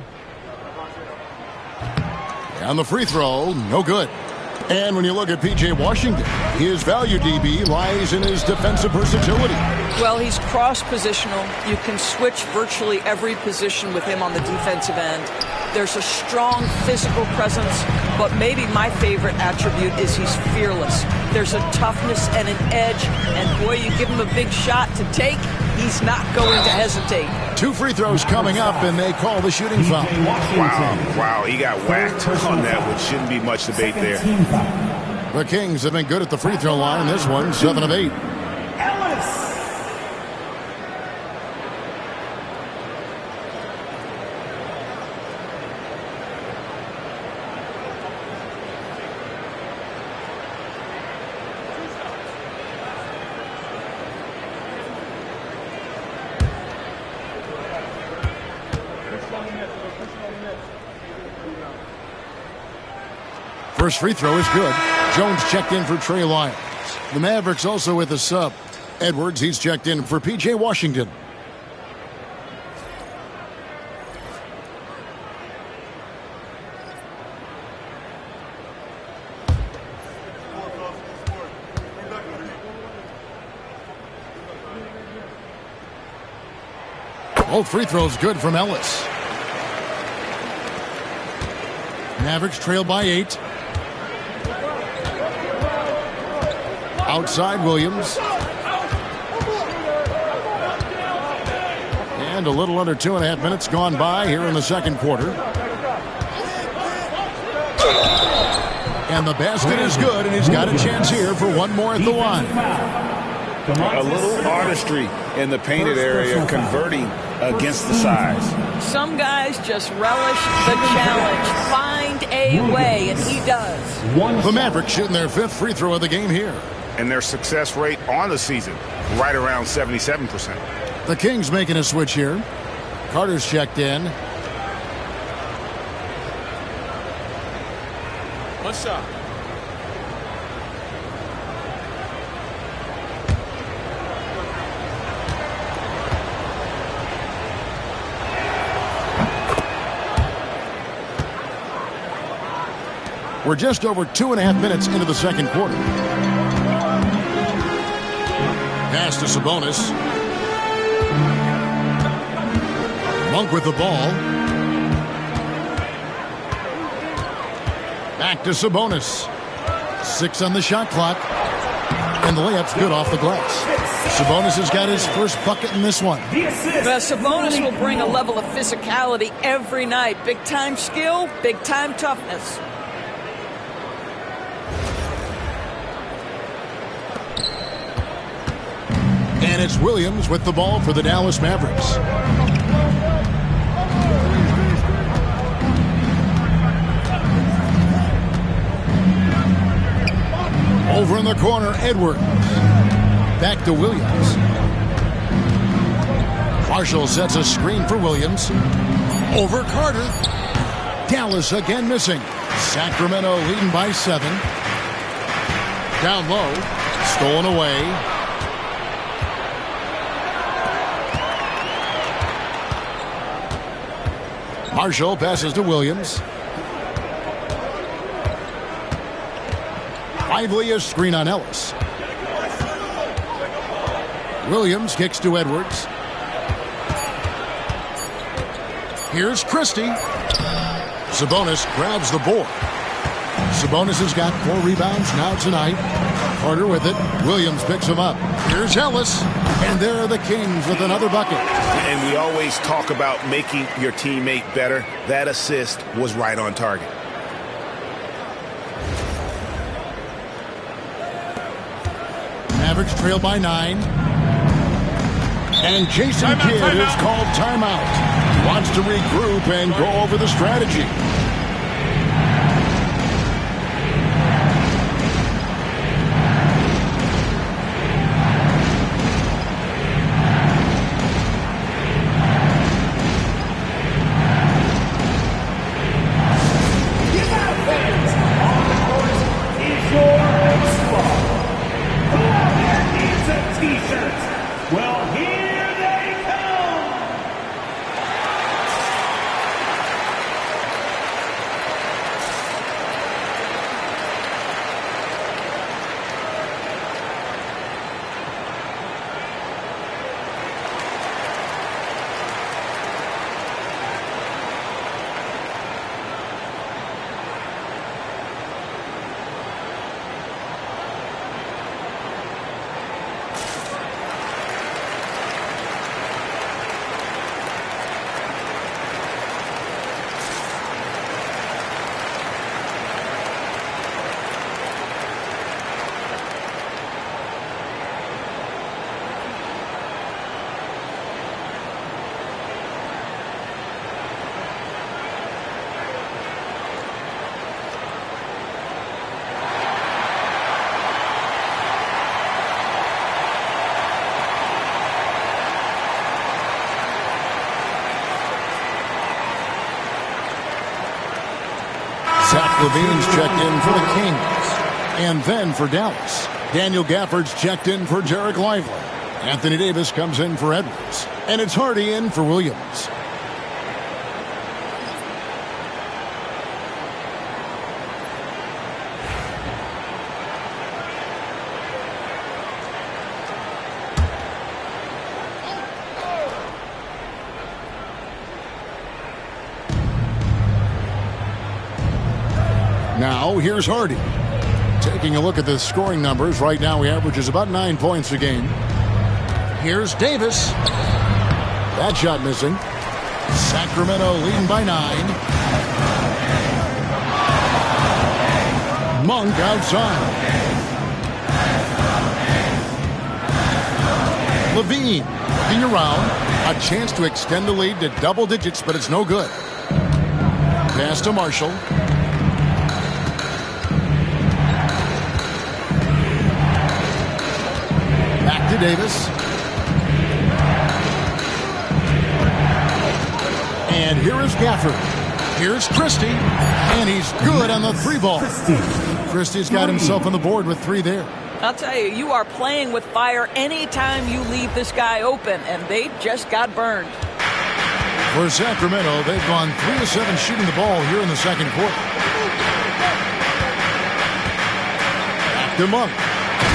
And the free throw, no good. And when you look at P.J. Washington, his value DB lies in his defensive versatility. Well, he's cross-positional. You can switch virtually every position with him on the defensive end. There's a strong physical presence, but maybe my favorite attribute is he's fearless. There's a toughness and an edge, and boy, you give him a big shot to take, he's not going to hesitate. 2 free throws coming up, and they call the shooting foul. Wow, he got whacked on that, which shouldn't be much debate there. The Kings have been good at the free throw line. This one, 7 of 8. First free throw is good. Jones checked in for Trey Lyons. The Mavericks also with a sub. Edwards, he's checked in for P.J. Washington. Both free throws good from Ellis. Mavericks trail by 8. Outside Williams. And a little under 2.5 minutes gone by here in the second quarter. And the basket is good, and he's got a chance here for one more at the line. A little artistry in the painted area, converting against the size. Some guys just relish the challenge. Find a way, and he does. The Mavericks shooting their 5th free throw of the game here. And their success rate on the season, right around 77%. The Kings making a switch here. Carter's checked in. One shot. We're just over 2.5 minutes into the second quarter. Pass to Sabonis. Monk with the ball. Back to Sabonis. 6 on the shot clock. And the layup's good off the glass. Sabonis has got his first bucket in this one. But Sabonis will bring a level of physicality every night. Big-time skill, big-time toughness. And it's Williams with the ball for the Dallas Mavericks. Over in the corner, Edwards. Back to Williams. Marshall sets a screen for Williams. Over Carter. Dallas again missing. Sacramento leading by 7. Down low. Stolen away. Marshall passes to Williams. Lively a screen on Ellis. Williams kicks to Edwards. Here's Christie. Sabonis grabs the board. Sabonis has got 4 rebounds now tonight. Carter with it. Williams picks him up. Here's Ellis. And there are the Kings with another bucket. And we always talk about making your teammate better. That assist was right on target. Mavericks trail by 9. And Jason Kidd is called timeout. He wants to regroup and go over the strategy. Well, here they come! Zach LaVine's checked in for the Kings. And then for Dallas, Daniel Gafford's checked in for Derek Lively. Anthony Davis comes in for Edwards. And it's Hardy in for Williams. Now, here's Hardy. Taking a look at the scoring numbers, right now he averages about 9 points a game. Here's Davis. That shot missing. Sacramento leading by 9. Monk outside. LaVine looking around. A chance to extend the lead to double digits, but it's no good. Pass to Marshall. Back to Davis. And here is Gafford. Here's Christie. And he's good on the 3-ball. Christie's got himself on the board with 3 there. I'll tell you, you are playing with fire anytime you leave this guy open, and they just got burned. For Sacramento, they've gone 3 of 7 shooting the ball here in the second quarter. Back to Monk.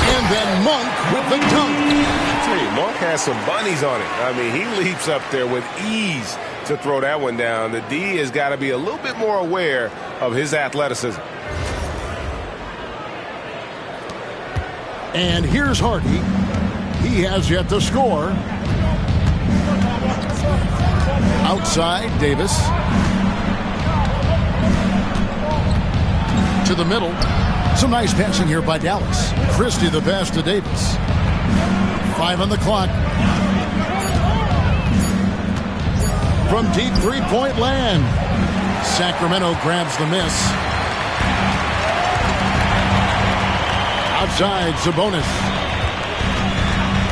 And then Monk with the dunk. I tell you, Monk has some bunnies on it. I mean, he leaps up there with ease to throw that one down. The D has got to be a little bit more aware of his athleticism. And here's Hardy. He has yet to score. Outside, Davis. To the middle. Some nice passing here by Dallas. Christie the pass to Davis. 5 on the clock. From deep three-point land. Sacramento grabs the miss. Outside, Sabonis.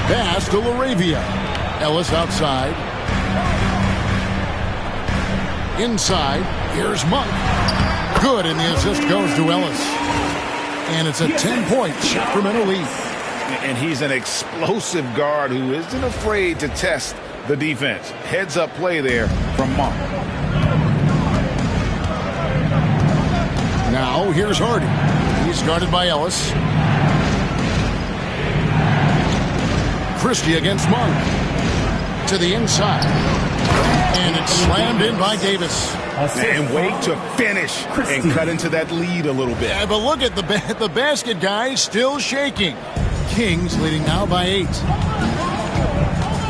Pass to LaRavia. Ellis outside. Inside, here's Monk. Good, and the assist goes to Ellis. And it's a 10-point Sacramento lead. And he's an explosive guard who isn't afraid to test the defense. Heads-up play there from Monk. Now, here's Hardy. He's guarded by Ellis. Christie against Monk. To the inside. And it's slammed in by Davis. And wait to finish and cut into that lead a little bit. Yeah, but look at the basket, guys, still shaking. Kings leading now by 8.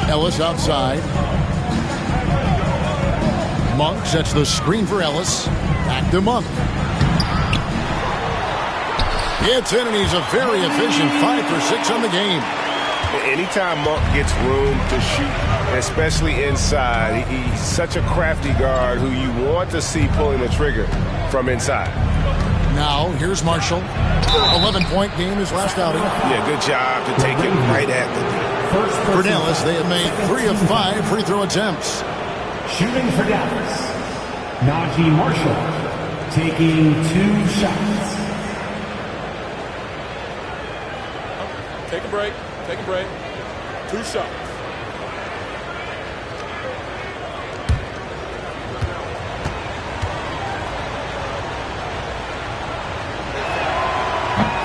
Ellis outside. Monk sets the screen for Ellis. Back to Monk. It's in, and he's a very efficient 5 for 6 on the game. Anytime Monk gets room to shoot, especially inside, he's such a crafty guard who you want to see pulling the trigger from inside. Now, here's Marshall. 11-point game his last outing. Yeah, good job to take it right at the For Dallas, they have made 3 of 5 free throw attempts. Shooting for Dallas, Najee Marshall taking 2 shots. Take a break. Take a break. 2 shots.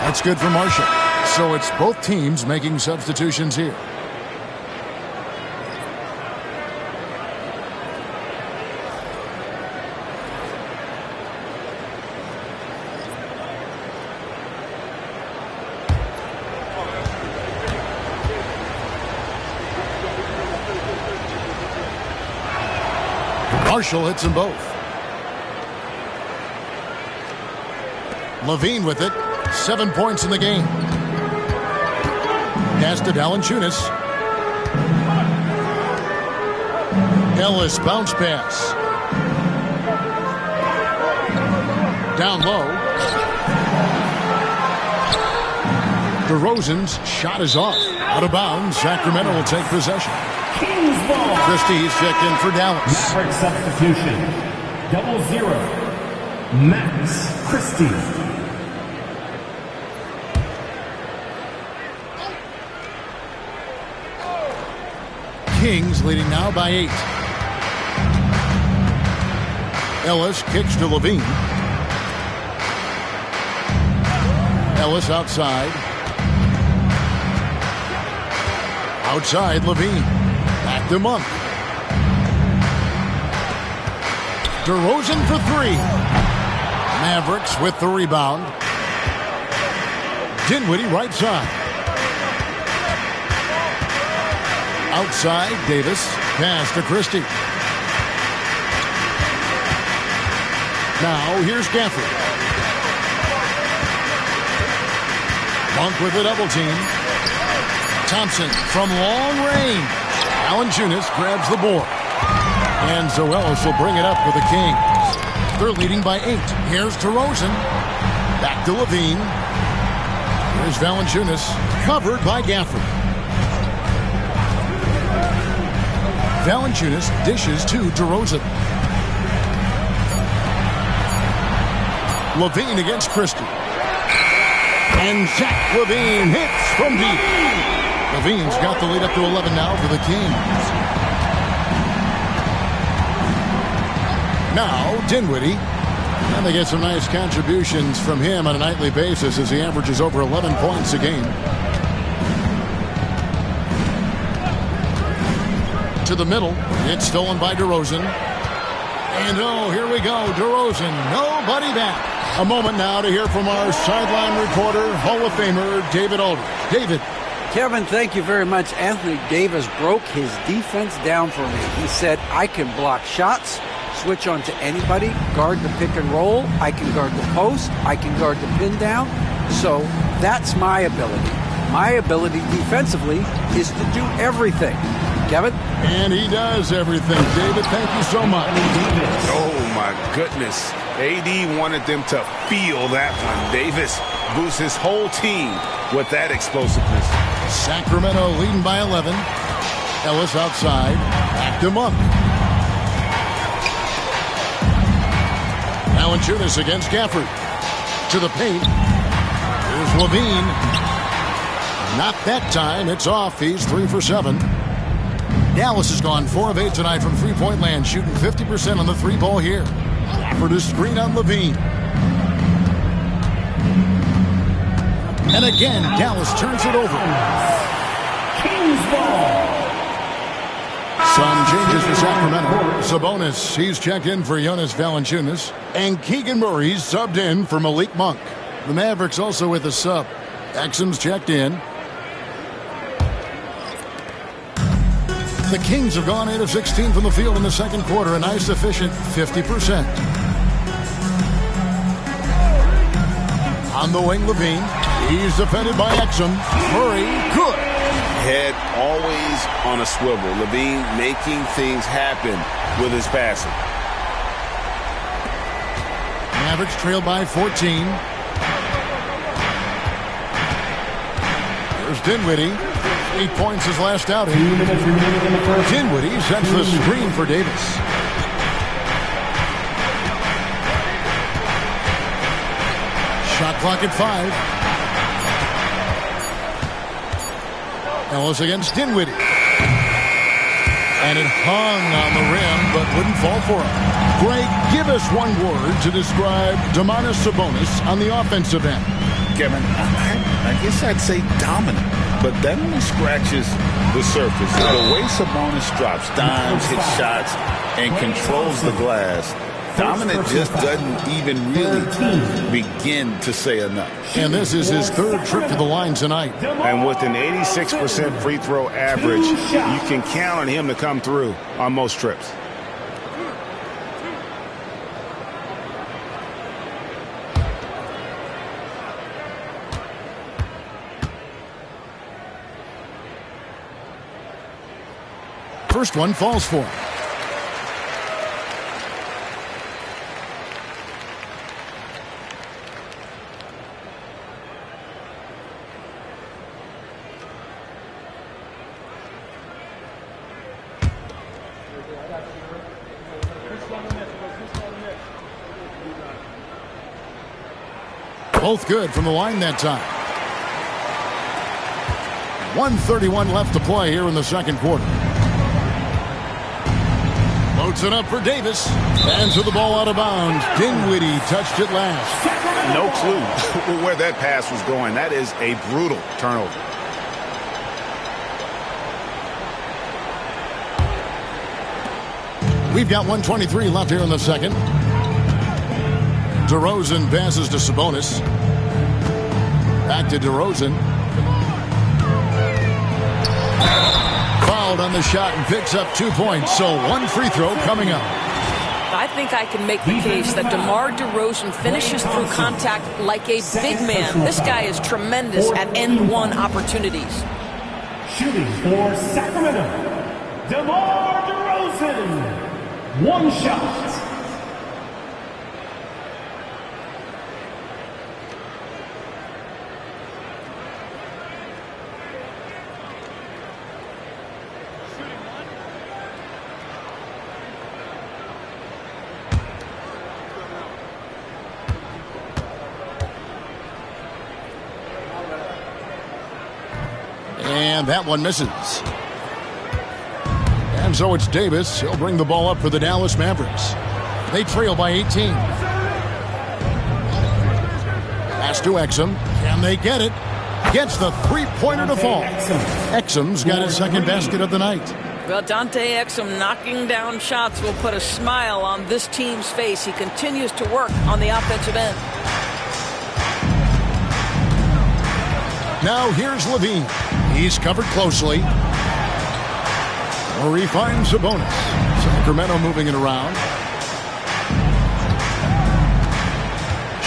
That's good for Marshall. So it's both teams making substitutions here. Marshall hits them both. Levine with it. 7 points in the game. Pass to Valanciunas. Ellis bounce pass. Down low. DeRozan's shot is off. Out of bounds. Sacramento will take possession. Kings ball. Christie's checked in for Dallas. Mavericks substitution. 0-0. Max Christie. Kings leading now by 8. Ellis kicks to Levine. Ellis outside. Outside Levine. Back to Monk. DeRozan for 3. Mavericks with the rebound. Dinwiddie right side. Outside, Davis. Pass to Christie. Now, here's Gafford. Monk with a double team. Thompson from long range. Valanciunas grabs the board. And so Ellis will bring it up for the Kings. They're leading by 8. Here's DeRozan. Back to Levine. Here's Valanciunas. Covered by Gafford. Valanciunas dishes to DeRozan. Levine against Christie. And Zach Levine hits from deep. Levine's got the lead up to 11 now for the Kings. Now Dinwiddie. And they get some nice contributions from him on a nightly basis as he averages over 11 points a game. To the middle. It's stolen by DeRozan. And oh, here we go. DeRozan. Nobody back. A moment now to hear from our sideline reporter, Hall of Famer, David Aldridge. David. Kevin, thank you very much. Anthony Davis broke his defense down for me. He said, I can block shots, switch on to anybody, guard the pick and roll, I can guard the post, I can guard the pin down. So that's my ability. My ability defensively is to do everything. Kevin? And he does everything. David, thank you so much. Oh, my goodness. AD wanted them to feel that one. Davis boosts his whole team with that explosiveness. Sacramento leading by 11. Ellis outside. Back to Monk. Valanciunas against Gafford. To the paint. Here's Levine. Not that time. It's off. He's 3 for 7. Dallas has gone 4 of 8 tonight from three-point land, shooting 50% on the 3-ball here. Gafford is screen on Levine. And again, Dallas turns it over. Kings ball. Some changes for Sacramento. Sabonis, he's checked in for Jonas Valanciunas. And Keegan Murray's subbed in for Malik Monk. The Mavericks also with a sub. Exum's checked in. The Kings have gone 8 of 16 from the field in the second quarter. A nice efficient 50%. On the wing, Levine. He's defended by Exum. Murray, good. Head always on a swivel. Levine making things happen with his passing. Mavericks trail by 14. There's Dinwiddie. 8 points his last outing. Dinwiddie sets the screen for Davis. Shot clock at 5. Ellis against Dinwiddie. And it hung on the rim, but wouldn't fall for him. Greg, give us one word to describe Domantas Sabonis on the offensive end. Kevin, I guess I'd say dominant, but that only scratches the surface. The way Sabonis drops dimes, hits shots, and controls the glass, dominant just doesn't even really begin to say enough. And this is his third trip to the line tonight. And with an 86% free throw average, you can count on him to come through on most trips. First one falls for him. Both good from the line that time. 1:31 left to play here in the second quarter. Loads it up for Davis. And to the ball out of bounds. Dinwiddie touched it last. No clue where that pass was going. That is a brutal turnover. We've got 1:23 left here in the second. DeRozan passes to Sabonis. Back to DeRozan. Fouled on the shot and picks up 2 points. So one free throw coming up. I think I can make the case that DeMar DeRozan finishes through contact like a big man. This guy is tremendous at end one opportunities. Shooting for Sacramento, DeMar DeRozan. One shot. And that one misses. And so it's Davis. He'll bring the ball up for the Dallas Mavericks. They trail by 18. Pass to Exum. Can they get it? Gets the three-pointer to fall. Exum's got his second basket of the night. Well, Dante Exum knocking down shots will put a smile on this team's face. He continues to work on the offensive end. Now here's Levine. He's covered closely. Murray finds Sabonis. Sacramento moving it around.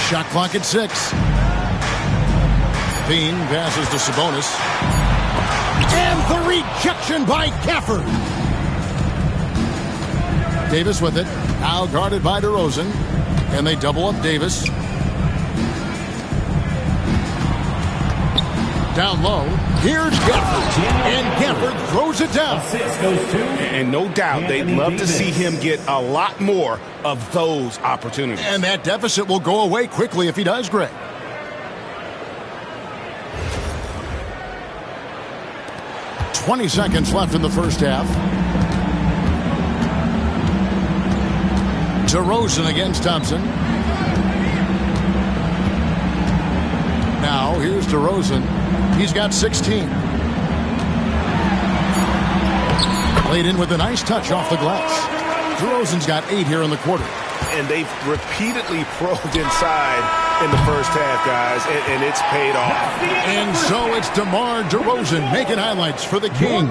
Shot clock at 6. Bean passes to Sabonis. And the rejection by Gafford. Davis with it. Now guarded by DeRozan. And they double up Davis. Down low. Here's Gafford. And Gafford throws it down. And no doubt they'd love to see him get a lot more of those opportunities. And that deficit will go away quickly if he does, Greg. "20 seconds left in the first half. DeRozan against Thompson. Now here's DeRozan. He's got 16. Laid in with a nice touch off the glass. DeRozan's got 8 here in the quarter. And they've repeatedly probed inside in the first half, guys, and it's paid off. And so it's DeMar DeRozan making highlights for the King.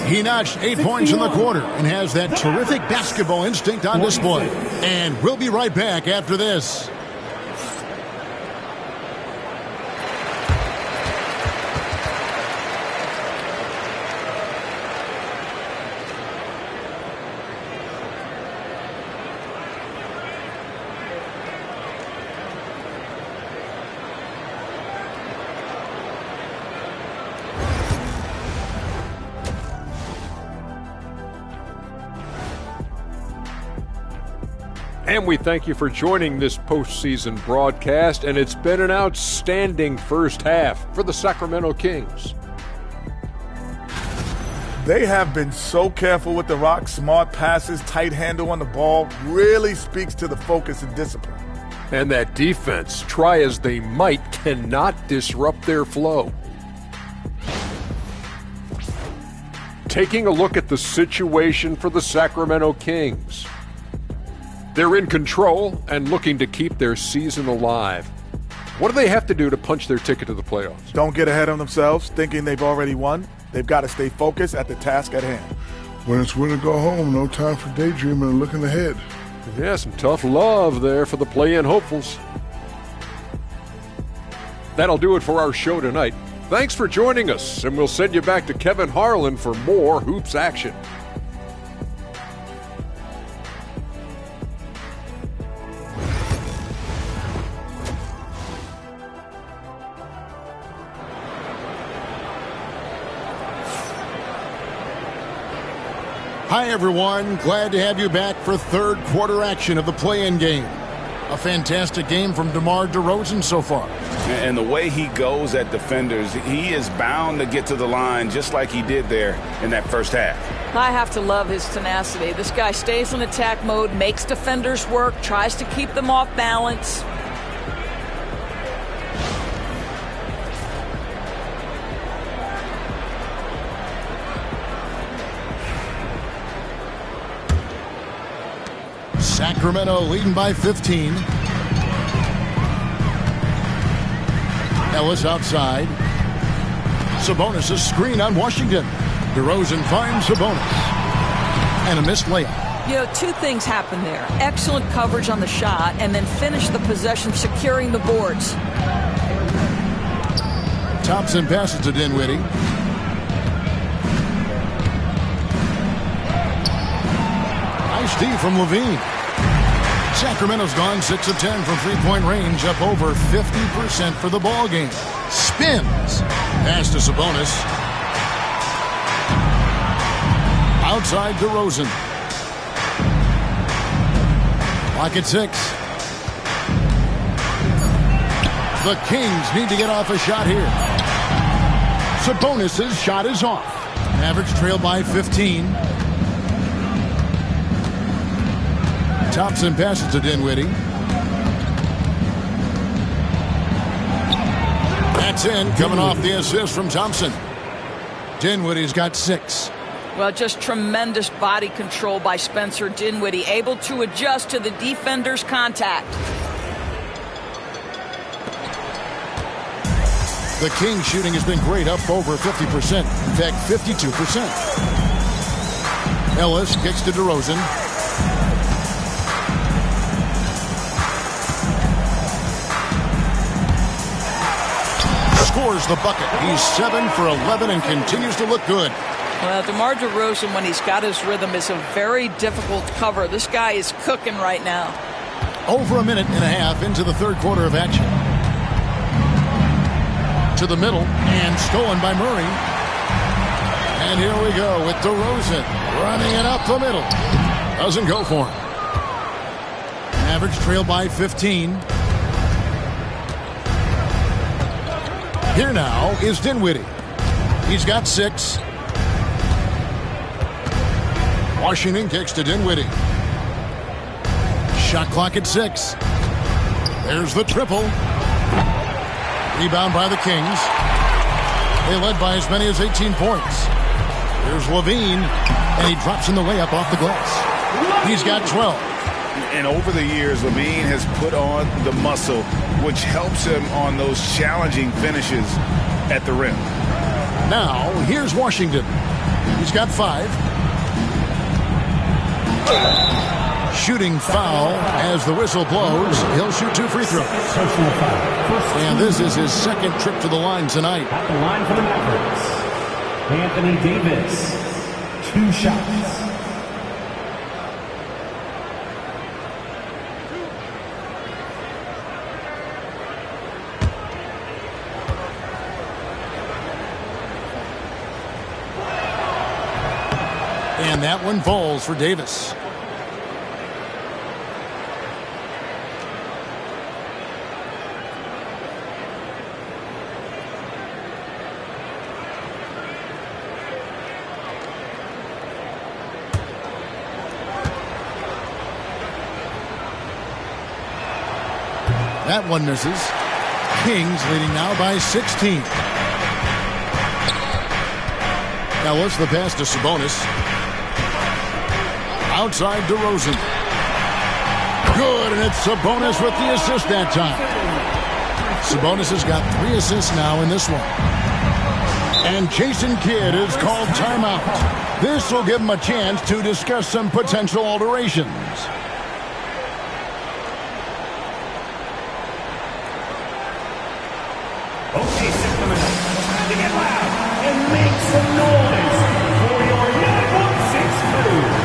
He notched 8 points in the quarter and has that terrific basketball instinct on display. And we'll be right back after this. And we thank you for joining this postseason broadcast, and it's been an outstanding first half for the Sacramento Kings. They have been so careful with the rock, smart passes, tight handle on the ball, really speaks to the focus and discipline. And that defense, try as they might, cannot disrupt their flow. Taking a look at the situation for the Sacramento Kings. They're in control and looking to keep their season alive. What do they have to do to punch their ticket to the playoffs? Don't get ahead of themselves, thinking they've already won. They've got to stay focused at the task at hand. When it's win or go home, no time for daydreaming and looking ahead. Yeah, some tough love there for the play-in hopefuls. That'll do it for our show tonight. Thanks for joining us, and we'll send you back to Kevin Harlan for more hoops action. Hi, everyone. Glad to have you back for third quarter action of the play-in game. A fantastic game from DeMar DeRozan so far. And the way he goes at defenders, he is bound to get to the line just like he did there in that first half. I have to love his tenacity. This guy stays in attack mode, makes defenders work, tries to keep them off balance. Sacramento leading by 15. Ellis outside. Sabonis' screen on Washington. DeRozan finds Sabonis. And a missed layup. You know, two things happen there. Excellent coverage on the shot, and then finish the possession securing the boards. Thompson passes to Dinwiddie. Nice D from Levine. Sacramento's gone 6 of 10 from three-point range, up over 50% for the ball game. Spins. Pass to Sabonis. Outside DeRozan. Clock at 6. The Kings need to get off a shot here. Sabonis' shot is off. Mavericks trail by 15. Thompson passes to Dinwiddie. That's in, coming off the assist from Thompson. Dinwiddie's got 6. Well, just tremendous body control by Spencer Dinwiddie, able to adjust to the defender's contact. The Kings shooting has been great, up over 50%. In fact, 52%. Ellis kicks to DeRozan. Scores the bucket. He's 7 for 11 and continues to look good. Well, DeMar DeRozan, when he's got his rhythm, is a very difficult cover. This guy is cooking right now. Over a minute and a half into the third quarter of action. To the middle, and stolen by Murray. And here we go with DeRozan running it up the middle. Doesn't go for him. Mavericks trail by 15. Here now is Dinwiddie. He's got 6. Washington kicks to Dinwiddie. Shot clock at 6. There's the triple. Rebound by the Kings. They led by as many as 18 points. Here's Levine, and he drops in the layup off the glass. He's got 12. And over the years, Levine has put on the muscle, which helps him on those challenging finishes at the rim. Now, here's Washington. He's got 5. Shooting foul as the whistle blows. He'll shoot 2 free throws. And this is his second trip to the line tonight. At the line for the Mavericks, Anthony Davis, 2 shots. And that one falls for Davis. That one misses. Kings leading now by 16. Now what's the pass to Sabonis? Outside DeRozan. Good, and it's Sabonis with the assist that time. Sabonis has got 3 assists now in this one. And Jason Kidd is called timeout. This will give him a chance to discuss some potential alterations. Okay, Sacramento, time to get loud and make some noise for your 916 crew.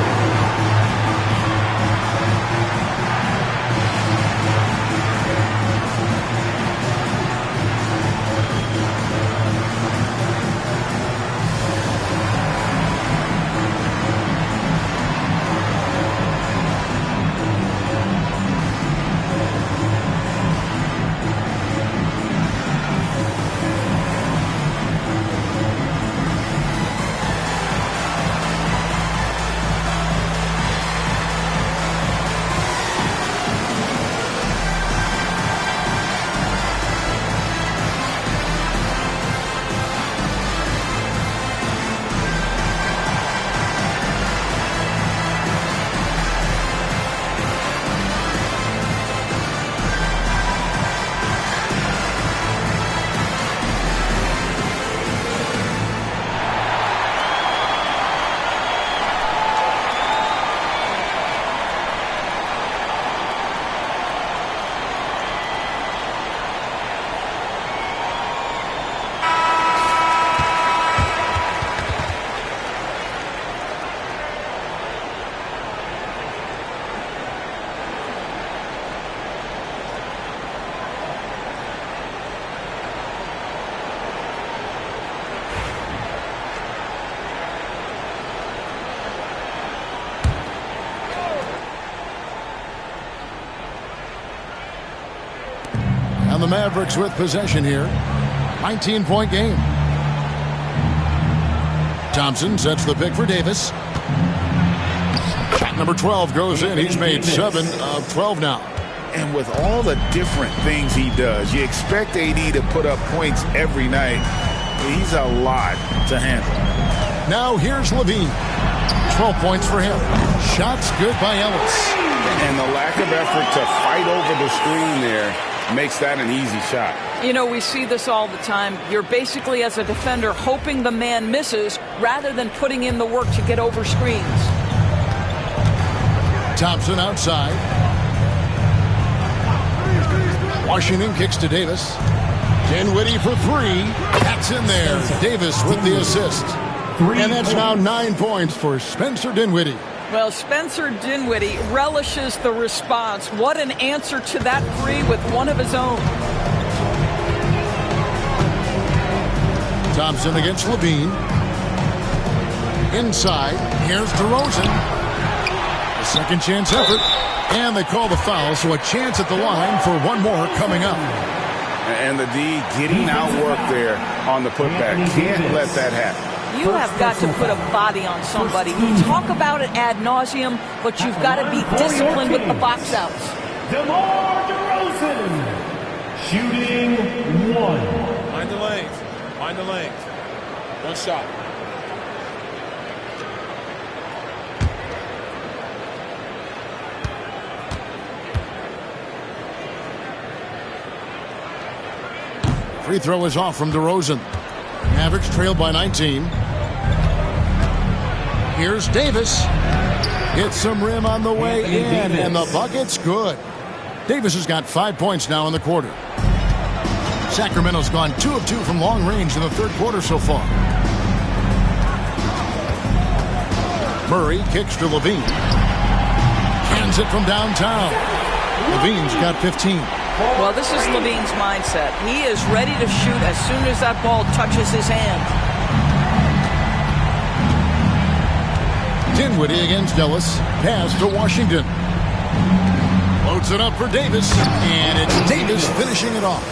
The Mavericks with possession here. 19-point game. Thompson sets the pick for Davis. Shot number 12 goes in. He's made 7 of 12 now. And with all the different things he does, you expect AD to put up points every night. He's a lot to handle. Now here's Levine. 12 points for him. Shots good by Ellis. And the lack of effort to fight over the screen there makes that an easy shot. You know, we see this all the time. You're basically, as a defender, hoping the man misses rather than putting in the work to get over screens. Thompson outside. Washington kicks to Davis. Dinwiddie for 3. That's in there. Davis with the assist. And that's now 9 points for Spencer Dinwiddie. Well, Spencer Dinwiddie relishes the response. What an answer to that 3 with one of his own. Thompson against Levine. Inside. Here's DeRozan. A second chance effort. And they call the foul, so a chance at the line for one more coming up. And the D getting outworked there on the putback. Can't let that happen. You have got to put a body on somebody. You talk about it ad nauseum, but you've got to be disciplined with the box outs. DeMar DeRozan, shooting 1. Mind the lanes. Mind the lanes. 1 shot. Free throw is off from DeRozan. Mavericks trailed by 19. Here's Davis. Hits some rim on the way in, and the bucket's good. Davis has got 5 points now in the quarter. Sacramento's gone 2 of 2 from long range in the third quarter so far. Murray kicks to Levine. Hands it from downtown. Levine's got 15. Well, this is Levine's mindset. He is ready to shoot as soon as that ball touches his hand. Dinwiddie against Ellis. Pass to Washington. Loads it up for Davis, and it's Davis finishing it off.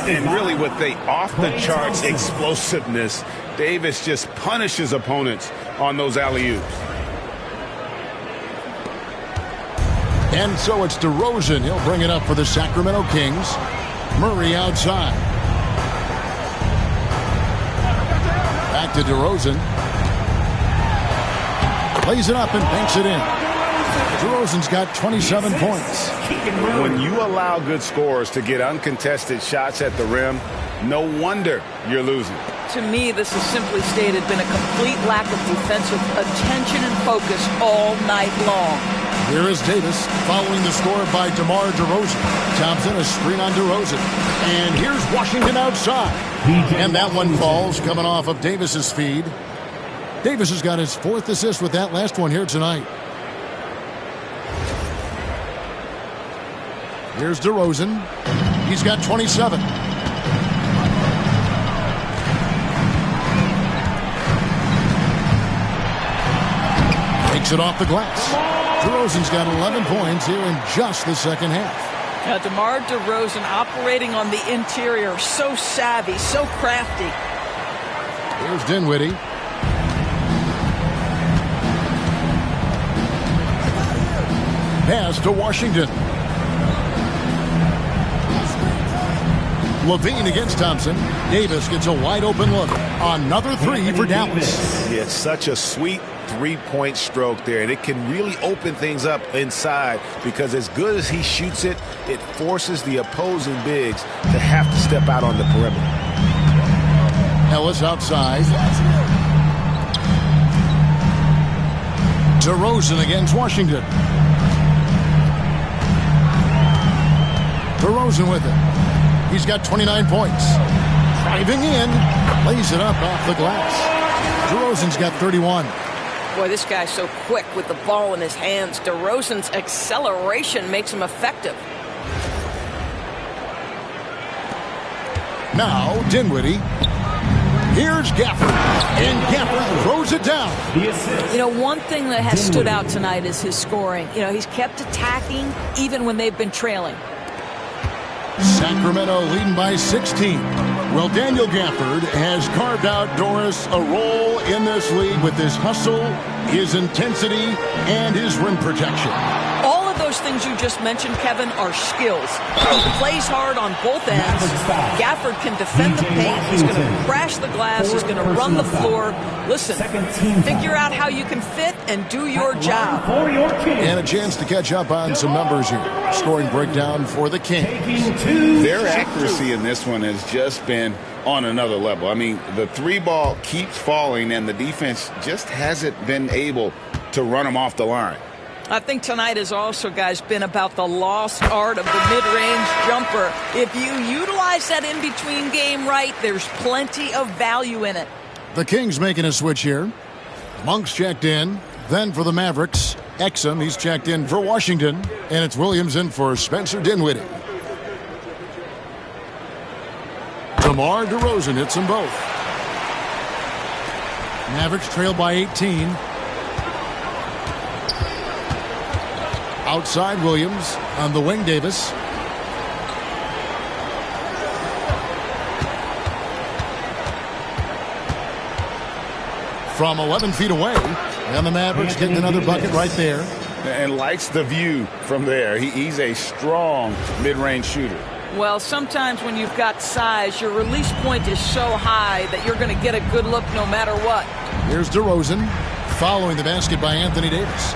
And really with the off-the-charts explosiveness, Davis just punishes opponents on those alley-oops. And so it's DeRozan. He'll bring it up for the Sacramento Kings. Murray outside. Back to DeRozan. Plays it up and banks it in. DeRozan's got 27 points. When you allow good scorers to get uncontested shots at the rim, no wonder you're losing. To me, this has simply stated been a complete lack of defensive attention and focus all night long. Here is Davis following the score by DeMar DeRozan. Thompson a screen on DeRozan. And here's Washington outside. And that one falls coming off of Davis's feed. Davis has got his 4th assist with that last one here tonight. Here's DeRozan. He's got 27. Takes it off the glass. DeRozan's got 11 points here in just the second half. Now, DeMar DeRozan operating on the interior. So savvy, so crafty. Here's Dinwiddie. Pass to Washington. Levine against Thompson. Davis gets a wide open look. Another 3 for Dallas. Yeah, such a sweet three-point stroke there, and it can really open things up inside because as good as he shoots it, it forces the opposing bigs to have to step out on the perimeter. Ellis outside. DeRozan against Washington. DeRozan with it. He's got 29 points. Driving in. Lays it up off the glass. DeRozan's got 31. Boy, this guy's so quick with the ball in his hands. DeRozan's acceleration makes him effective. Now, Dinwiddie. Here's Gafford. And Gafford throws it down. You know, one thing that has stood out tonight is his scoring. You know, he's kept attacking even when they've been trailing. Sacramento leading by 16. Well, Daniel Gafford has carved out Doris a role in this league with his hustle, his intensity, and his rim protection. All of those things you just mentioned, Kevin, are skills. He plays hard on both ends. Gafford can defend the paint. He's going to crash the glass. He's going to run the floor. Listen, figure out how you can fit and do your job. And a chance to catch up on some numbers here. Scoring breakdown for the Kings. Their accuracy in this one has just been on another level. I mean, the 3-ball keeps falling, and the defense just hasn't been able to run them off the line. I think tonight has also, guys, been about the lost art of the mid-range jumper. If you utilize that in-between game right, there's plenty of value in it. The Kings making a switch here. Monk's checked in. Then for the Mavericks, Exum, he's checked in for Washington. And it's Williams in for Spencer Dinwiddie. DeMar DeRozan hits them both. Mavericks trail by 18. Outside Williams, on the wing Davis. From 11 feet away, and the Mavericks getting another bucket right there. And likes the view from there. He's a strong mid-range shooter. Well, sometimes when you've got size, your release point is so high that you're going to get a good look no matter what. Here's DeRozan, following the basket by Anthony Davis.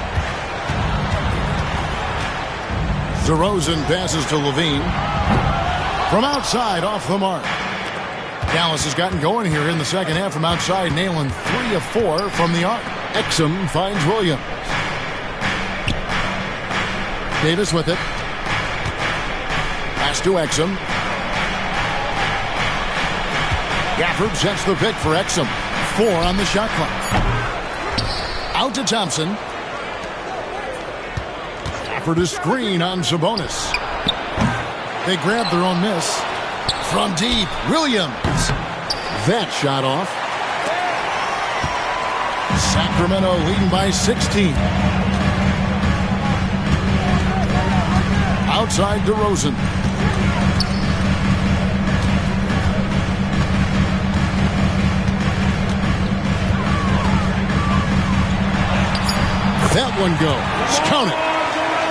DeRozan passes to Levine. From outside, off the mark. Dallas has gotten going here in the second half from outside, nailing 3 of 4 from the arc. Exum finds Williams. Davis with it. Pass to Exum. Gafford sets the pick for Exum. 4 on the shot clock. Out to Thompson. Gafford a screen on Sabonis. They grab their own miss. From deep, Williams. That shot off. Sacramento leading by 16. Outside DeRozan. That one goes. Count it.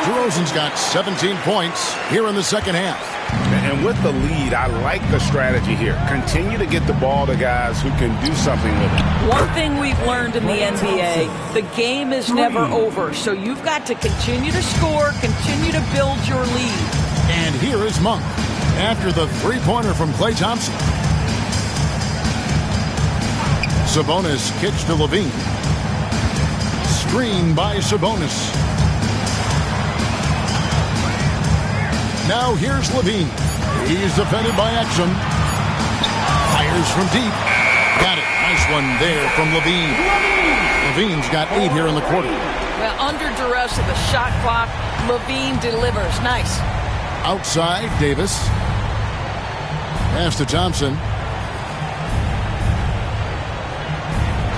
DeRozan's got 17 points here in the second half. And with the lead, I like the strategy here. Continue to get the ball to guys who can do something with it. One thing we've learned in the NBA, the game is never over. So you've got to continue to score, continue to build your lead. And here is Monk after the three-pointer from Klay Thompson. Sabonis kicks to Levine. Screen by Sabonis. Now here's Levine. He's defended by Exum. Fires from deep. Got it. Nice one there from Levine. Levine's got 8 here in the quarter. Well, under duress of the shot clock, Levine delivers. Nice. Outside, Davis. Pass to Thompson.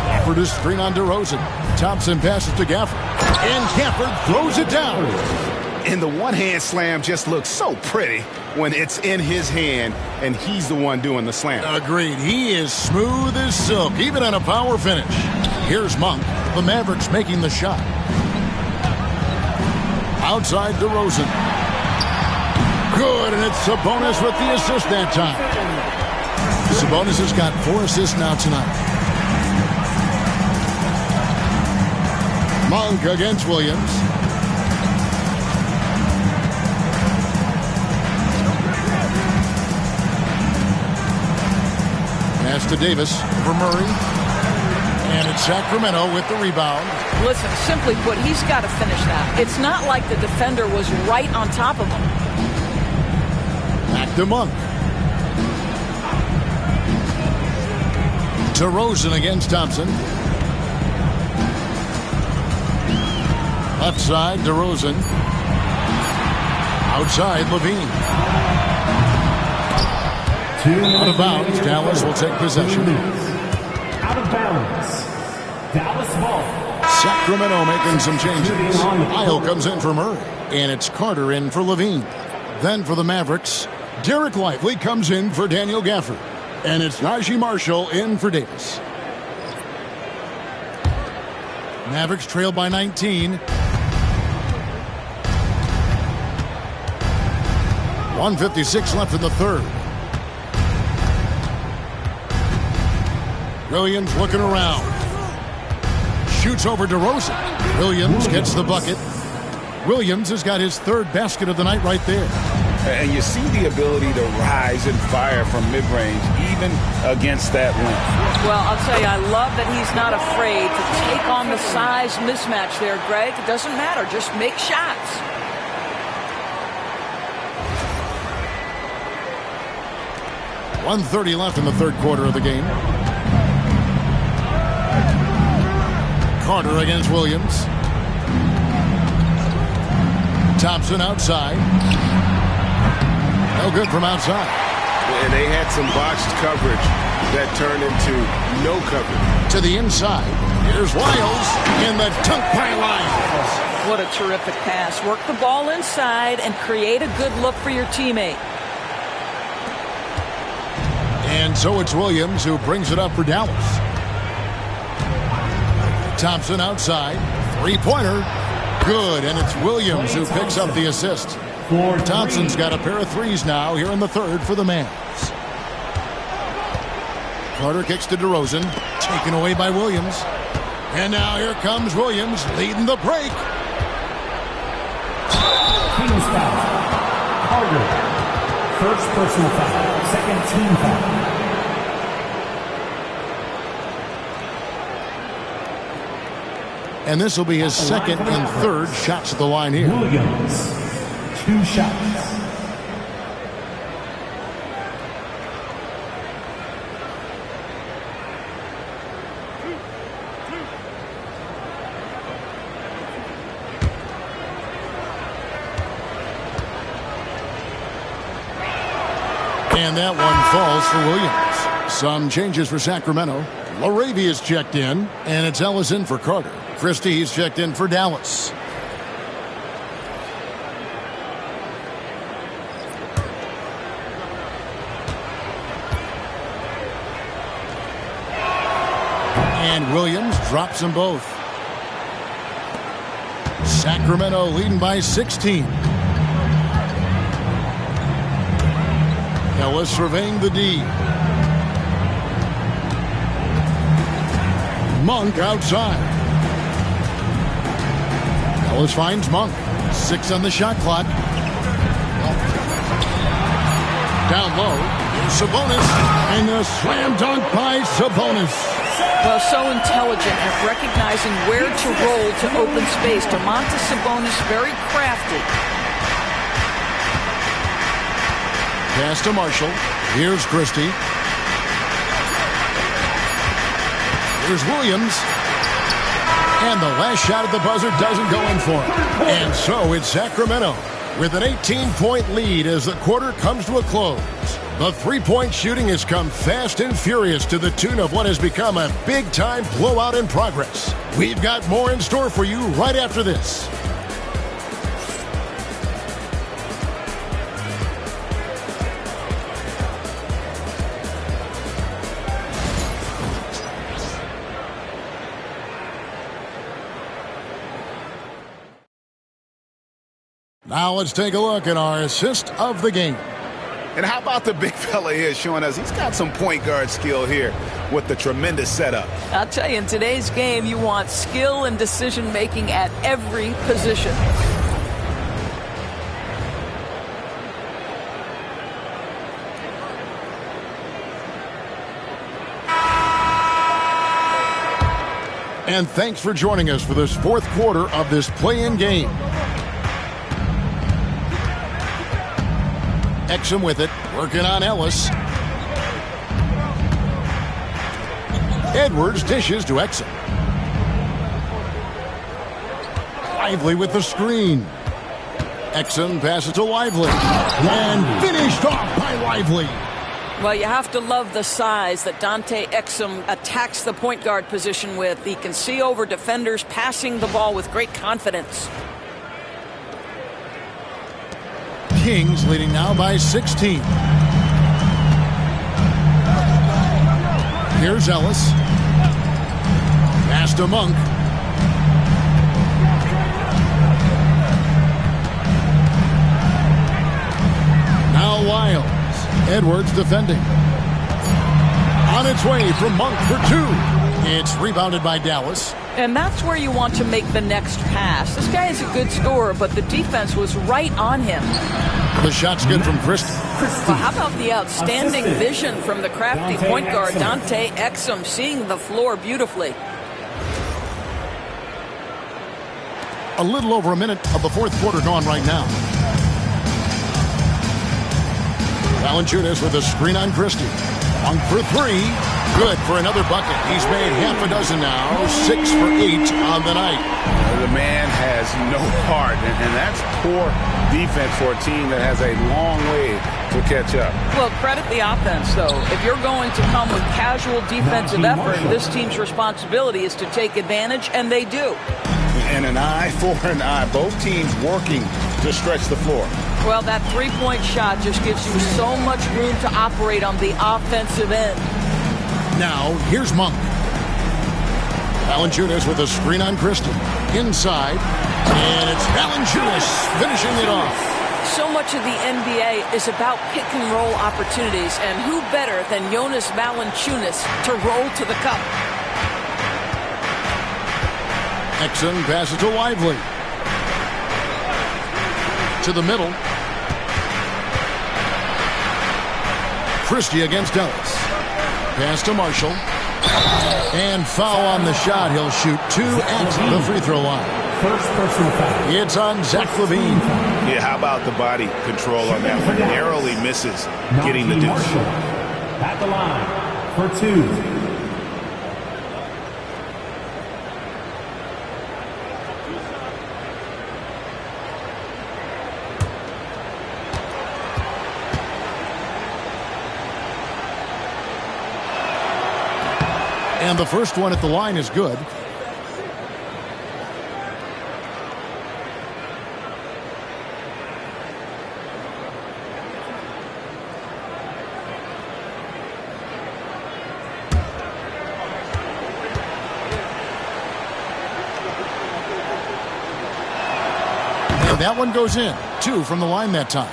Gafford is screen on DeRozan. Thompson passes to Gafford. And Gafford throws it down. And the one-hand slam just looks so pretty when it's in his hand and he's the one doing the slam. Agreed. He is smooth as silk, even on a power finish. Here's Monk. The Mavericks making the shot. Outside DeRozan. Good, and it's Sabonis with the assist that time. Sabonis has got 4 assists now tonight. Monk against Williams. Pass to Davis for Murray. And it's Sacramento with the rebound. Listen, simply put, he's got to finish that. It's not like the defender was right on top of him. Back to Monk. DeRozan against Thompson. Left side, DeRozan. Outside, Levine. Out of bounds, Dallas will take possession. Out of bounds, Dallas ball. Sacramento making some changes. Isle comes in for Murray, and it's Carter in for Levine. Then for the Mavericks, Derek Lively comes in for Daniel Gafford, and it's Najee Marshall in for Davis. Mavericks trail by 19. 1:56 left in the third. Williams looking around. Shoots over DeRozan. Williams gets the bucket. Williams has got his 3rd basket of the night right there. And you see the ability to rise and fire from mid-range, even against that length. Well, I'll tell you, I love that he's not afraid to take on the size mismatch there, Greg. It doesn't matter. Just make shots. .130 left in the third quarter of the game. Carter against Williams. Thompson outside. No good from outside. And they had some botched coverage that turned into no coverage. To the inside. Here's Wiles in the dunk by Lyles. What a terrific pass. Work the ball inside and create a good look for your teammate. And so it's Williams who brings it up for Dallas. Thompson outside. 3-pointer. Good, and it's Williams who picks up the assist. Thompson's got a pair of threes now here in the third for the Mavs. Carter kicks to DeRozan. Taken away by Williams. And now here comes Williams leading the break. Team's foul. Carter. First personal foul. Second team foul. And this will be his second and third shots at the line here. Williams, 2 shots. And that one falls for Williams. Some changes for Sacramento. Laravia's checked in, and it's Ellison for Carter. Christie's checked in for Dallas. And Williams drops them both. Sacramento leading by 16. Ellis surveying the D. Monk outside. Ellis finds Monk. 6 on the shot clock. Down low. Here's Sabonis. And a slam dunk by Sabonis. Well, so intelligent at recognizing where to roll to open space. Domantas Sabonis, very crafty. Pass to Marshall. Here's Christie. Here's Williams. And the last shot at the buzzer doesn't go in for him. And so it's Sacramento with an 18-point lead as the quarter comes to a close. The three-point shooting has come fast and furious to the tune of what has become a big-time blowout in progress. We've got more in store for you right after this. Now let's take a look at our assist of the game. And how about the big fella here showing us he's got some point guard skill here with the tremendous setup. I'll tell you, in today's game, you want skill and decision-making at every position. And thanks for joining us for this fourth quarter of this play-in game. Exum with it, working on Ellis. Edwards dishes to Exum. Lively with the screen. Exum passes to Lively. And finished off by Lively. Well, you have to love the size that Dante Exum attacks the point guard position with. He can see over defenders, passing the ball with great confidence. Kings leading now by 16. Here's Ellis. Pass to Monk. Now Wiles. Edwards defending. On its way from Monk for 2. It's rebounded by Dallas. And that's where you want to make the next pass. This guy is a good scorer, but the defense was right on him. The shot's good from Christie. Well, how about the outstanding vision from the crafty point guard, Dante Exum, seeing the floor beautifully. A little over a minute of the fourth quarter gone right now. Valanciunas with a screen on Christie. Monk for 3. Good for another bucket. He's made half a dozen now. 6 for 8 on the night. The man has no heart, and that's poor defense for a team that has a long way to catch up. Well, credit the offense, though. If you're going to come with casual defensive effort, this team's responsibility is to take advantage, and they do. And an eye for an eye. Both teams working to stretch the floor. Well, that three-point shot just gives you so much room to operate on the offensive end. Now, here's Monk. Valanciunas with a screen on Christie. Inside. And it's Valanciunas finishing it off. So much of the NBA is about pick-and-roll opportunities, and who better than Jonas Valanciunas to roll to the cup? Exum passes to Lively. To the middle. Christie against Ellis. Pass to Marshall. And foul on the shot. He'll shoot 2 at the free throw line. First personal foul. It's on Zach LaVine. Yeah, how about the body control on that one? Narrowly misses getting the deuce. At the line for 2. And the first one at the line is good. And that one goes in. 2 from the line that time.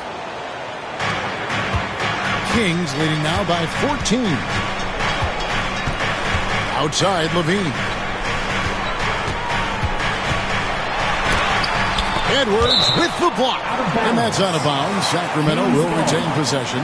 Kings leading now by 14. Outside, LaVine. Edwards with the block. And that's out of bounds. Sacramento will retain possession.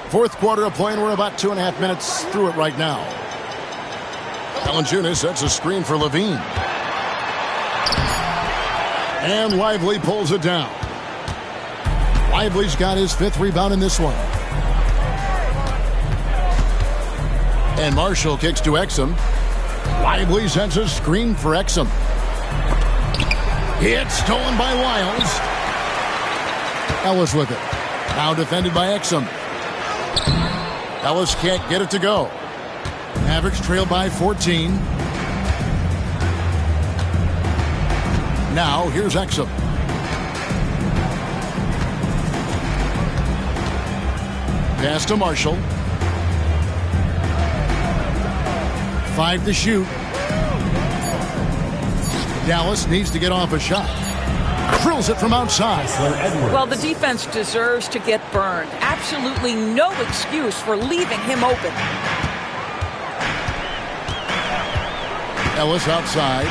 Fourth quarter of play, and we're about 2.5 minutes through it right now. Valanciunas sets a screen for LaVine. And Lively pulls it down. Lively's got his 5th rebound in this one. And Marshall kicks to Exum. Lively sets a screen for Exum. It's stolen by Wiles. Ellis with it. Now defended by Exum. Ellis can't get it to go. Mavericks trail by 14. Now here's Exum. Pass to Marshall. 5 to shoot. Dallas needs to get off a shot. Drills it from outside. Well, the defense deserves to get burned. Absolutely no excuse for leaving him open. Ellis outside.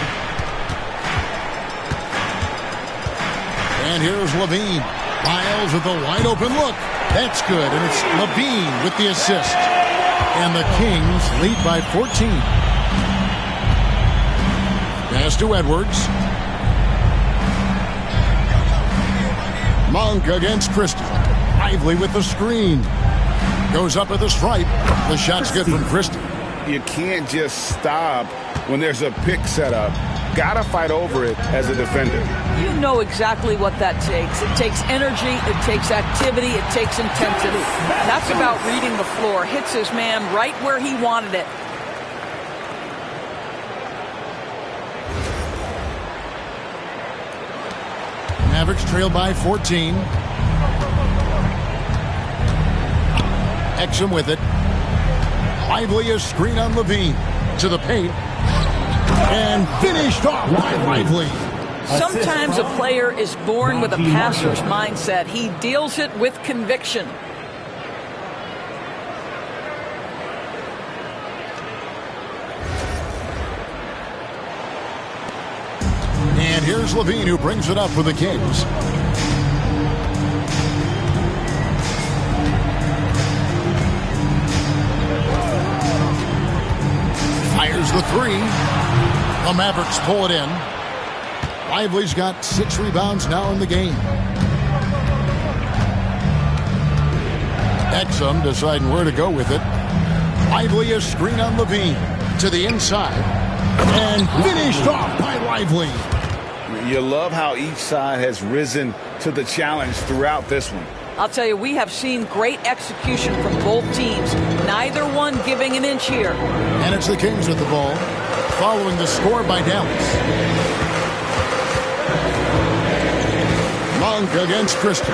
And here's LaVine. Miles with a wide open look. That's good. And it's LaVine with the assist. And the Kings lead by 14. Pass to Edwards. Monk against Christie. Lively with the screen. Goes up at the stripe. The shot's good from Christie. You can't just stop when there's a pick set up. Gotta fight over it as a defender. You know exactly what that takes. It takes energy, it takes activity, it takes intensity. That's about reading the floor. Hits his man right where he wanted it. Mavericks trail by 14. Exum with it. Lively a screen on LaVine. To the paint. And finished off by Lively. Sometimes a player is born with a passer's mindset. He deals it with conviction. And here's LaVine, who brings it up for the Kings. Fires the 3. The Mavericks pull it in. Lively's got 6 rebounds now in the game. Exum deciding where to go with it. Lively a screen on LaVine to the inside. And finished off by Lively. You love how each side has risen to the challenge throughout this one. I'll tell you, we have seen great execution from both teams. Neither one giving an inch here. And it's the Kings with the ball, following the score by Dallas. Monk against Christie.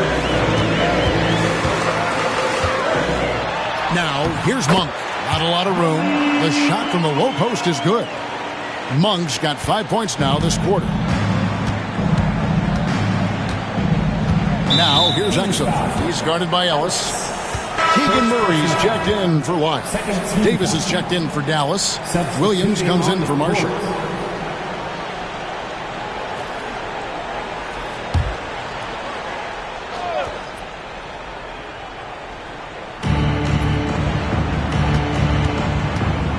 Now, here's Monk. Not a lot of room. The shot from the low post is good. Monk's got 5 points now this quarter. Now, here's Exum. He's guarded by Ellis. Keegan Murray's checked in for White. Davis is checked in for Dallas. Williams comes in for Marshall.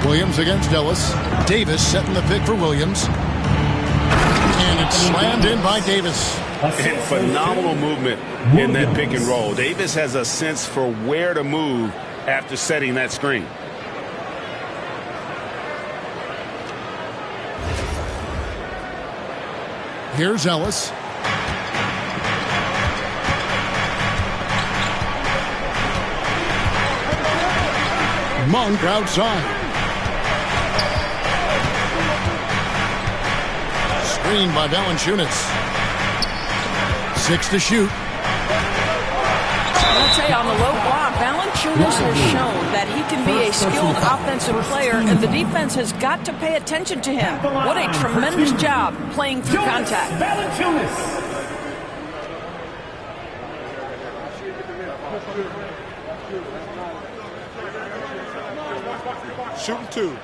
Williams against Ellis. Davis setting the pick for Williams. And it's slammed in by Davis. And phenomenal movement in that pick and roll. Davis has a sense for where to move after setting that screen. Here's Ellis. Monk outside. Screen by Valanciunas. 6 to shoot. I'll tell you, on the low block, Valanciunas has shown that he can be a skilled offensive player, and the defense has got to pay attention to him. What a tremendous job playing through contact. Valanciunas. Shooting 2.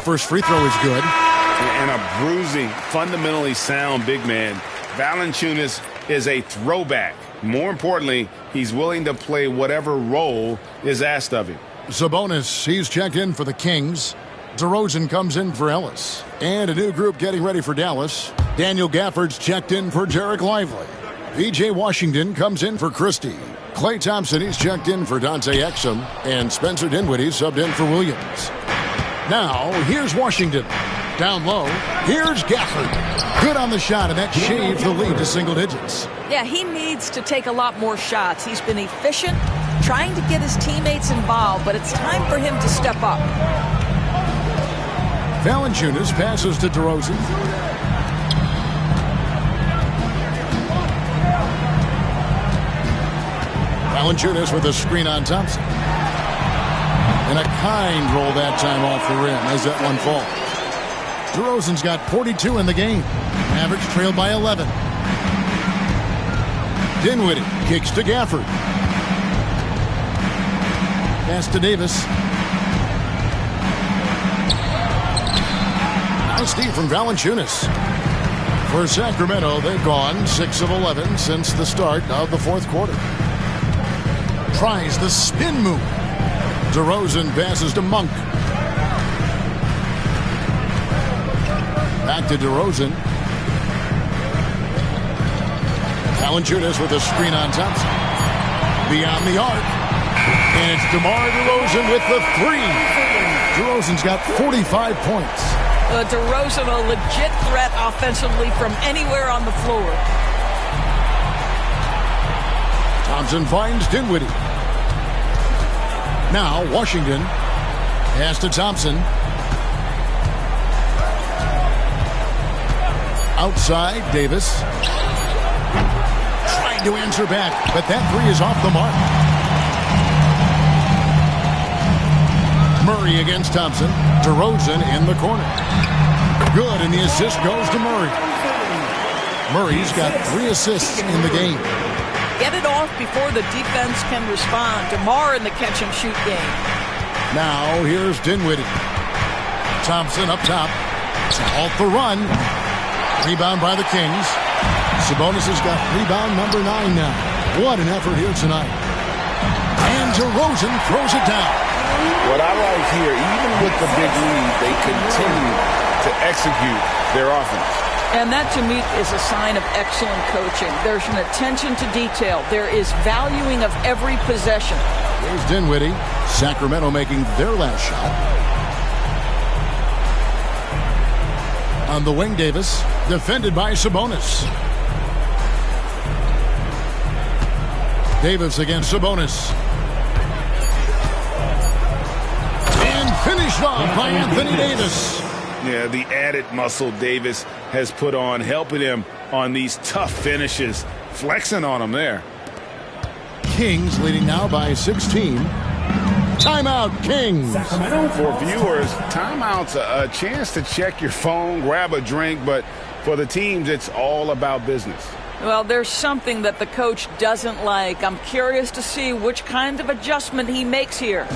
First free throw is good. And a bruising, fundamentally sound big man. Valanciunas is a throwback. More importantly, he's willing to play whatever role is asked of him. Sabonis, he's checked in for the Kings. DeRozan comes in for Ellis. And a new group getting ready for Dallas. Daniel Gafford's checked in for Derek Lively. P.J. Washington comes in for Christie. Klay Thompson, he's checked in for Dante Exum. And Spencer Dinwiddie subbed in for Williams. Now, here's Washington. Down low, here's Gafford. Good on the shot, and that shaves the lead to single digits. Yeah, he needs to take a lot more shots. He's been efficient, trying to get his teammates involved, but it's time for him to step up. Valanciunas passes to DeRozan. Valanciunas with a screen on Thompson. And a kind roll that time off the rim as that one falls. DeRozan's got 42 in the game. Mavericks trailed by 11. Dinwiddie kicks to Gafford. Pass to Davis. Nice steal from Valanciunas. For Sacramento, they've gone 6 of 11 since the start of the fourth quarter. Tries the spin move. DeRozan passes to Monk. Back to DeRozan. Valanciunas with a screen on Thompson. Beyond the arc. And it's DeMar DeRozan with the 3. DeRozan's got 45 points. DeRozan, a legit threat offensively from anywhere on the floor. Thompson finds Dinwiddie. Now Washington pass to Thompson. Outside, Davis. Trying to answer back, but that 3 is off the mark. Murray against Thompson. DeRozan in the corner. Good, and the assist goes to Murray. Murray's got 3 assists in the game. Get it off before the defense can respond. DeMar in the catch-and-shoot game. Now, here's Dinwiddie. Thompson up top. Off the run. Rebound by the Kings. Sabonis has got rebound number 9 now. What an effort here tonight. And DeRozan throws it down. What I like here, even with the big lead, they continue to execute their offense. And that, to me, is a sign of excellent coaching. There's an attention to detail. There is valuing of every possession. Here's Dinwiddie. Sacramento making their last shot. On the wing, Davis. Defended by Sabonis. Davis against Sabonis. And finished off by Anthony Davis. Yeah, the added muscle Davis has put on, helping him on these tough finishes, flexing on him there. Kings leading now by 16. Timeout, Kings. For viewers, timeout's a chance to check your phone, grab a drink, but for the teams, it's all about business. Well, there's something that the coach doesn't like. I'm curious to see which kind of adjustment he makes here.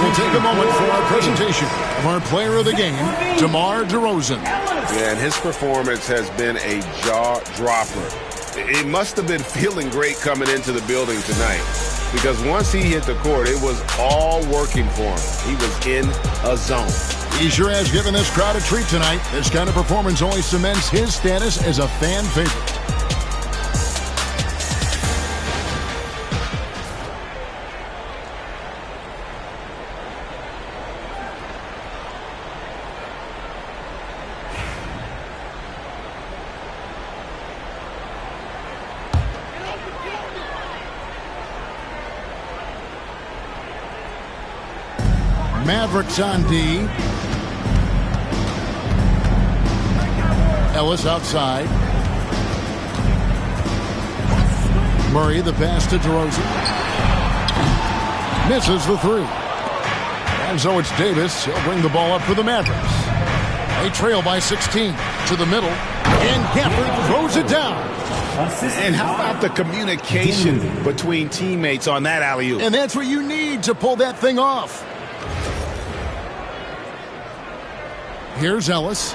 We'll take a moment for our presentation of our player of the game, DeMar DeRozan. Yeah, and his performance has been a jaw-dropper. It must have been feeling great coming into the building tonight because once he hit the court, it was all working for him. He was in a zone. He sure has given this crowd a treat tonight. This kind of performance only cements his status as a fan favorite. Mavericks on D. Ellis outside. Murray the pass to DeRozan. Misses the three. And so it's Davis. He'll bring the ball up for the Mavericks. They trail by 16 to the middle. And Gafford throws it down. And how about the communication between teammates on that alley-oop? And that's what you need to pull that thing off. Here's Ellis.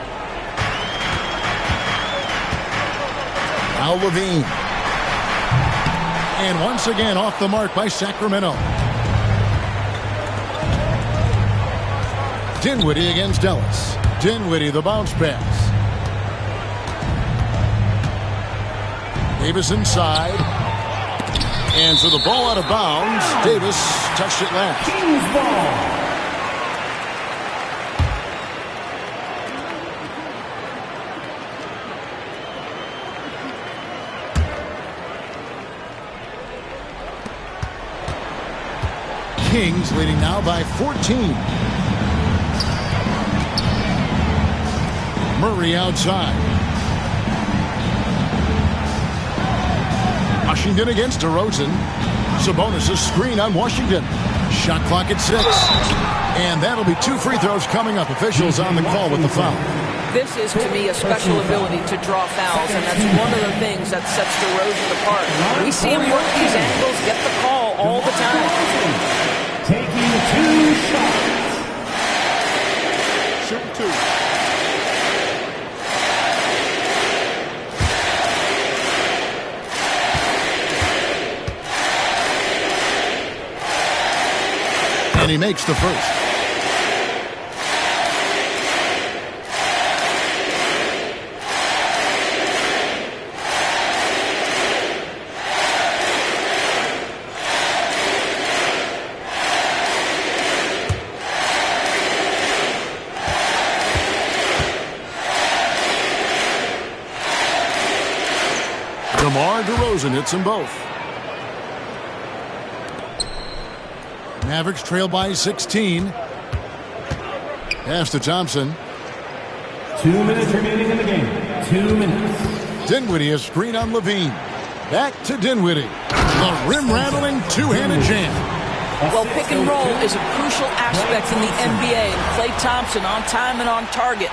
Now Levine. And once again off the mark by Sacramento. Dinwiddie against Ellis. Dinwiddie the bounce pass. Davis inside. And so the ball out of bounds. Davis touched it last. Kings ball. Kings leading now by 14. Murray outside. Washington against DeRozan. Sabonis' screen on Washington. Shot clock at 6. And that'll be 2 free throws coming up. Officials on the call with the foul. This is, to me, a special ability to draw fouls, and that's one of the things that sets DeRozan apart. We see him work these angles, get the call all the time. Taking 2 shots. Shoot 2. And he makes the first. DeMar DeRozan hits them both. Mavericks trail by 16. Pass to Thompson. 2 minutes remaining in the game. 2 minutes. Dinwiddie a screen on Levine. Back to Dinwiddie. The rim-rattling two-handed jam. Well, pick and roll is a crucial aspect in the NBA, and Klay Thompson on time and on target.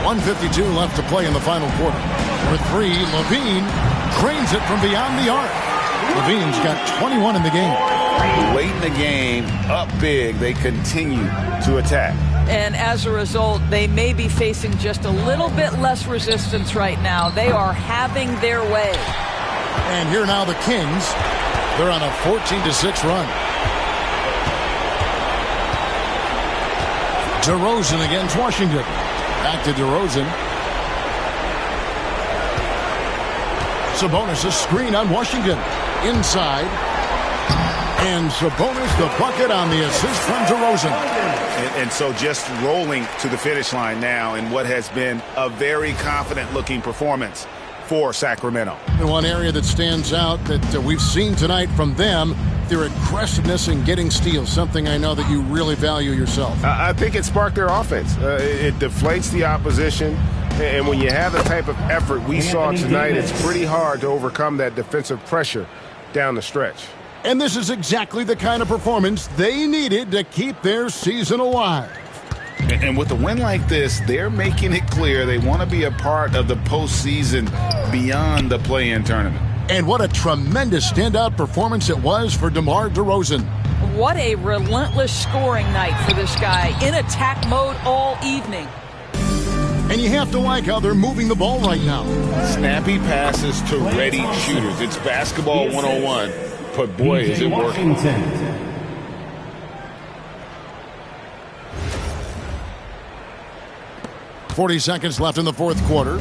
1:52 left to play in the final quarter. For three, Levine drains it from beyond the arc. Levine's got 21 in the game. Late in the game, up big, they continue to attack. And as a result, they may be facing just a little bit less resistance right now. They are having their way. And here now the Kings. They're on a 14-6 run. DeRozan against Washington. Back to DeRozan. Sabonis a screen on Washington. Inside. And Sabonis the bucket on the assist from DeRozan. And so just rolling to the finish line now in what has been a very confident-looking performance for Sacramento. The one area that stands out that we've seen tonight from them, their aggressiveness in getting steals, something I know that you really value yourself. I think it sparked their offense. It deflates the opposition, and when you have the type of effort we saw tonight, it's pretty hard to overcome that defensive pressure down the stretch. And this is exactly the kind of performance they needed to keep their season alive. And with a win like this, they're making it clear they want to be a part of the postseason beyond the play-in tournament. And what a tremendous standout performance it was for DeMar DeRozan. What a relentless scoring night for this guy, in attack mode all evening. And you have to like how they're moving the ball right now. Snappy passes to ready shooters. It's basketball 101, but boy, is it working. 40 seconds left in the fourth quarter.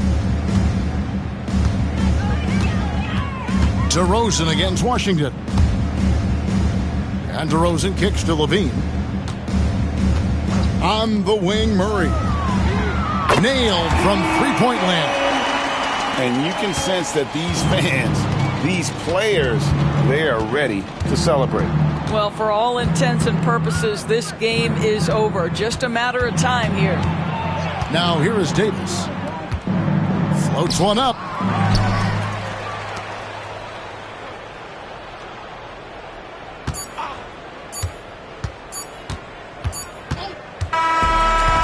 DeRozan against Washington. And DeRozan kicks to Levine. On the wing, Murray. Nailed from three-point land. And you can sense that these fans, these players, they are ready to celebrate. Well, for all intents and purposes, this game is over. Just a matter of time here. Now here is Davis. Floats one up.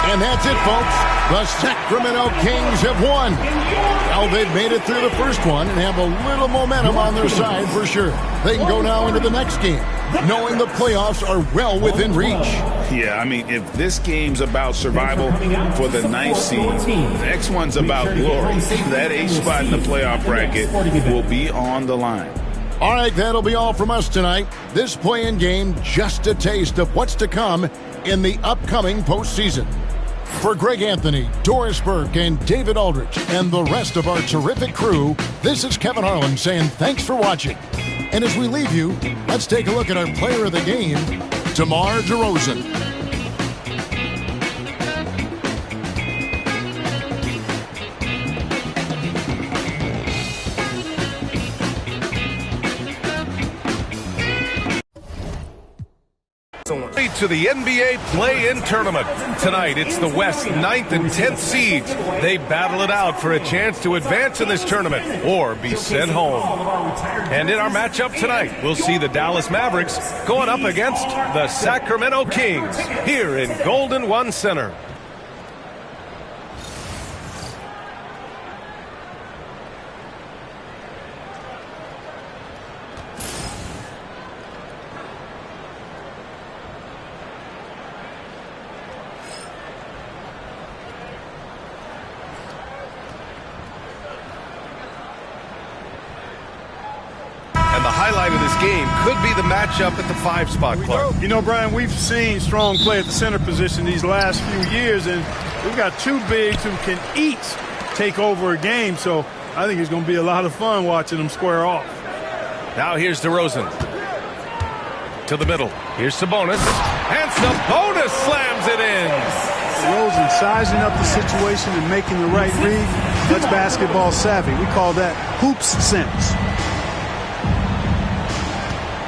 And that's it, folks. The Sacramento Kings have won. Well, they've made it through the first one and have a little momentum on their side for sure. They can go now into the next game, knowing the playoffs are well within reach. Yeah, I mean, if this game's about survival for the 9th seed, the next one's about glory. That 8th spot in the playoff bracket will be on the line. All right, that'll be all from us tonight. This play-in game, just a taste of what's to come in the upcoming postseason. For Greg Anthony, Doris Burke, and David Aldrich, and the rest of our terrific crew, this is Kevin Harlan saying thanks for watching. And as we leave you, let's take a look at our player of the game, DeMar DeRozan. To the NBA play-in tournament. Tonight, it's the West 9th and 10th seeds. They battle it out for a chance to advance in this tournament or be sent home. And in our matchup tonight, we'll see the Dallas Mavericks going up against the Sacramento Kings here in Golden One Center. The highlight of this game could be the matchup at the 5-spot, Clark. You know, Brian, we've seen strong play at the center position these last few years, and we've got two bigs who can each take over a game, so I think it's going to be a lot of fun watching them square off. Now here's DeRozan. To the middle. Here's Sabonis. And Sabonis slams it in. DeRozan sizing up the situation and making the right read. That's basketball savvy. We call that hoops sense.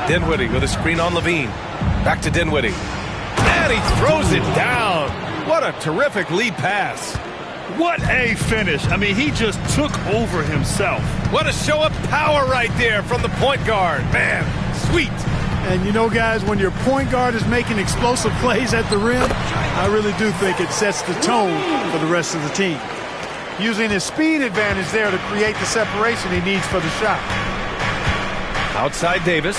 Dinwiddie with a screen on Levine. Back to Dinwiddie. And he throws it down. What a terrific lead pass. What a finish. I mean, he just took over himself. What a show of power right there from the point guard. Man, sweet. And you know, guys, when your point guard is making explosive plays at the rim, I really do think it sets the tone for the rest of the team. Using his speed advantage there to create the separation he needs for the shot. Outside Davis.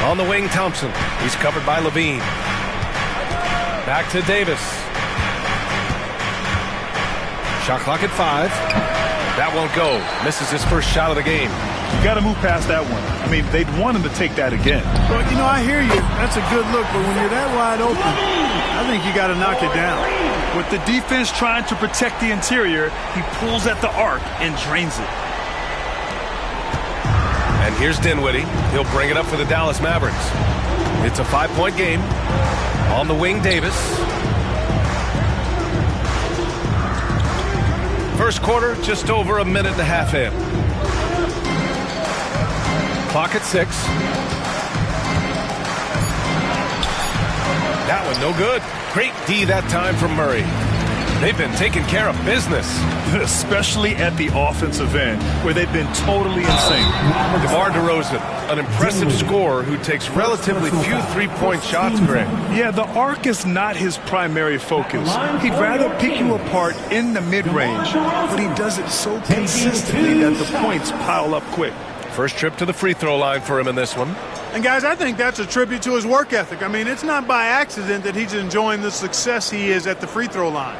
On the wing, Thompson. He's covered by Levine. Back to Davis. Shot clock at 5. That won't go. Misses his first shot of the game. You got to move past that one. I mean, they'd want him to take that again. Well, you know, I hear you. That's a good look, but when you're that wide open, I think you got to knock it down. With the defense trying to protect the interior, he pulls at the arc and drains it. And here's Dinwiddie. He'll bring it up for the Dallas Mavericks. It's a 5-point game. On the wing, Davis. First quarter, just over a minute and a half in. Clock at 6. That one no good. Great D that time from Murray. They've been taking care of business. Especially at the offensive end, where they've been totally insane. DeMar DeRozan, an impressive scorer who takes relatively few three-point shots, Greg. Yeah, the arc is not his primary focus. He'd rather pick you apart in the mid-range, but he does it so consistently that the points pile up quick. First trip to the free throw line for him in this one. And, guys, I think that's a tribute to his work ethic. I mean, it's not by accident that he's enjoying the success he is at the free throw line.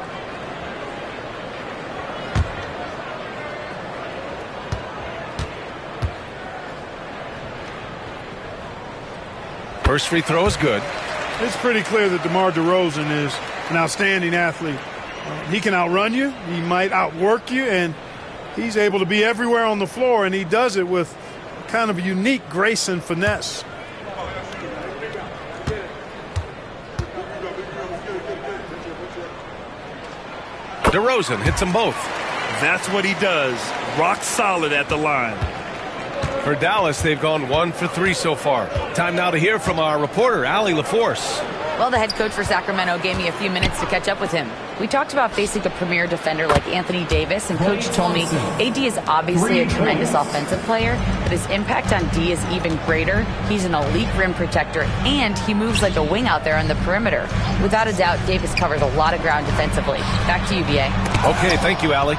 First free throw is good. It's pretty clear that DeMar DeRozan is an outstanding athlete. He can outrun you. He might outwork you. And he's able to be everywhere on the floor. And he does it with kind of unique grace and finesse. DeRozan hits them both. That's what he does. Rock solid at the line. For Dallas, they've gone 1 for 3 so far. Time now to hear from our reporter, Allie LaForce. Well, the head coach for Sacramento gave me a few minutes to catch up with him. We talked about facing a premier defender like Anthony Davis, and Coach told me AD is obviously a tremendous offensive player, but his impact on D is even greater. He's an elite rim protector, and he moves like a wing out there on the perimeter. Without a doubt, Davis covers a lot of ground defensively. Back to you, B.A. Okay, thank you, Allie.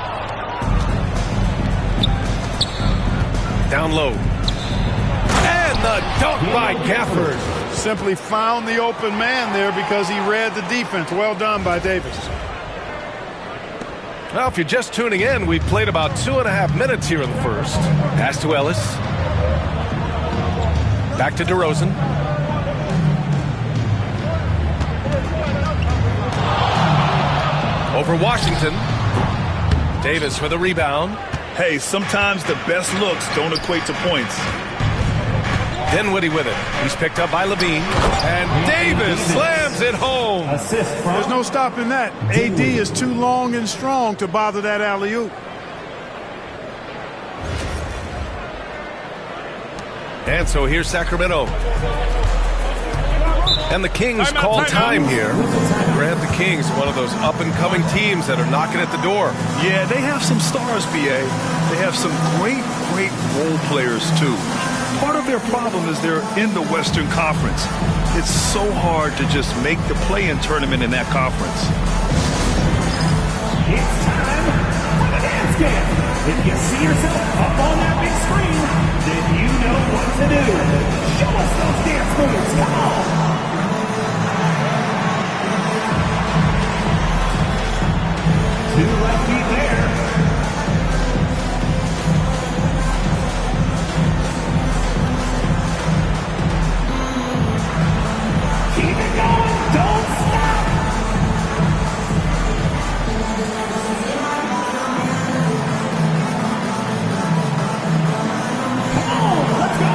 Down low. And the dunk by Gafford. Simply found the open man there because he read the defense. Well done by Davis. Well, if you're just tuning in, we've played about 2.5 minutes here in the first. Pass to Ellis. Back to DeRozan. Over Washington. Davis for the rebound. Hey, sometimes the best looks don't equate to points. Dinwiddie with it. He's picked up by Levine. And Davis slams it home. There's no stopping that. AD is too long and strong to bother that alley-oop. And so here's Sacramento. And the Kings call time here. Grant the Kings, one of those up-and-coming teams that are knocking at the door. Yeah, they have some stars, B.A. They have some great role players, too. Part of their problem is they're in the Western Conference. It's so hard to just make the play-in tournament in that conference. It's time for the dance game. If you see yourself up on that big screen, then you know what to do. Show us those dance moves. Come on. Two left feet there. Keep it going. Don't stop. Come on, let's go.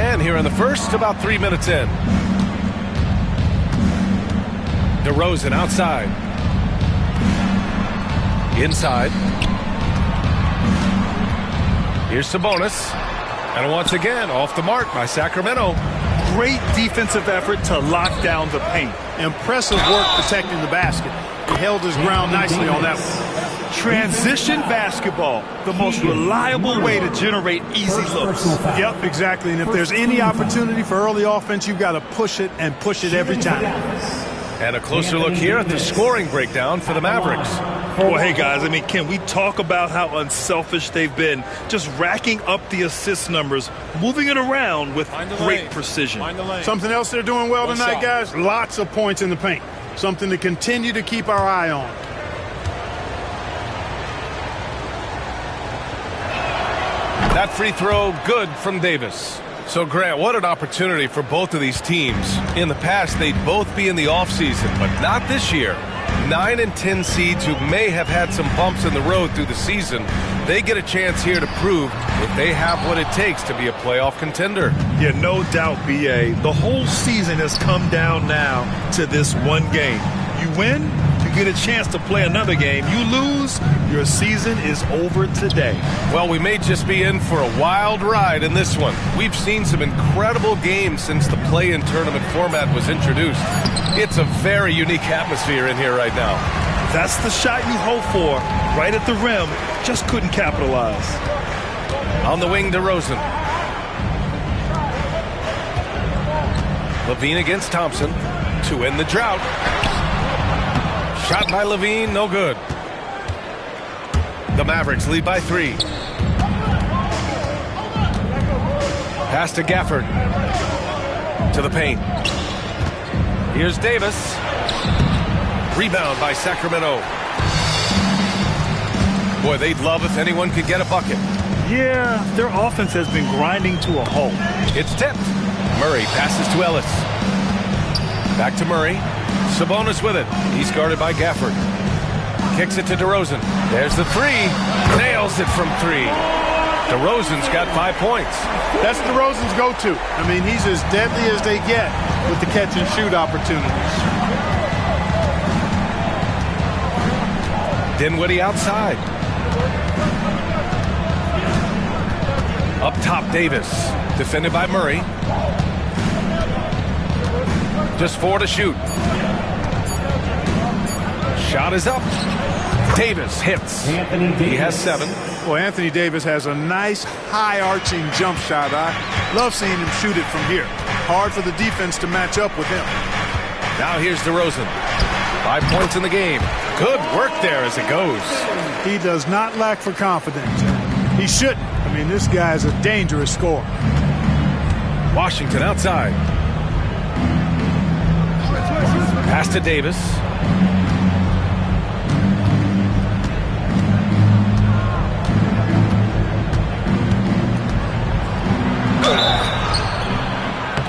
And here in the first, about 3 minutes in. DeRozan outside. Inside. Here's Sabonis. And once again, off the mark by Sacramento. Great defensive effort to lock down the paint. Impressive work protecting the basket. He held his ground nicely on that one. Transition basketball, the most reliable way to generate easy looks. Yep, exactly. And if there's any opportunity for early offense, you've got to push it and push it every time. And a closer look here at the scoring breakdown for the Mavericks. Well, hey, guys, I mean, can we talk about how unselfish they've been? Just racking up the assist numbers, moving it around with great precision. Something else they're doing well tonight, guys, lots of points in the paint. Something to continue to keep our eye on. That free throw, good from Davis. So, Grant, what an opportunity for both of these teams. In the past, they'd both be in the offseason, but not this year. 9 and 10 seeds who may have had some bumps in the road through the season, they get a chance here to prove if they have what it takes to be a playoff contender. Yeah, no doubt, B.A. The whole season has come down now to this one game. You win, you get a chance to play another game. You lose, your season is over today. Well, we may just be in for a wild ride in this one. We've seen some incredible games since the play-in tournament format was introduced. It's a very unique atmosphere in here right now. That's the shot you hope for, right at the rim. Just couldn't capitalize. On the wing, DeRozan. Levine against Thompson to end the drought. Shot by Levine, no good. The Mavericks lead by 3. Pass to Gafford. To the paint. Here's Davis. Rebound by Sacramento. Boy, they'd love if anyone could get a bucket. Yeah, their offense has been grinding to a halt. It's tipped. Murray passes to Ellis. Back to Murray. Sabonis with it. He's guarded by Gafford. Kicks it to DeRozan. There's the 3. Nails it from 3. DeRozan's got 5 points. That's DeRozan's go-to. I mean, he's as deadly as they get with the catch-and-shoot opportunities. Dinwiddie outside. Up top, Davis. Defended by Murray. Just 4 to shoot. Shot is up. Davis hits. He has 7. Well, Anthony Davis has a nice high-arching jump shot. I love seeing him shoot it from here. Hard for the defense to match up with him. Now here's DeRozan. 5 points in the game. Good work there as it goes. He does not lack for confidence. He shouldn't. I mean, this guy is a dangerous scorer. Washington outside. Pass to Davis.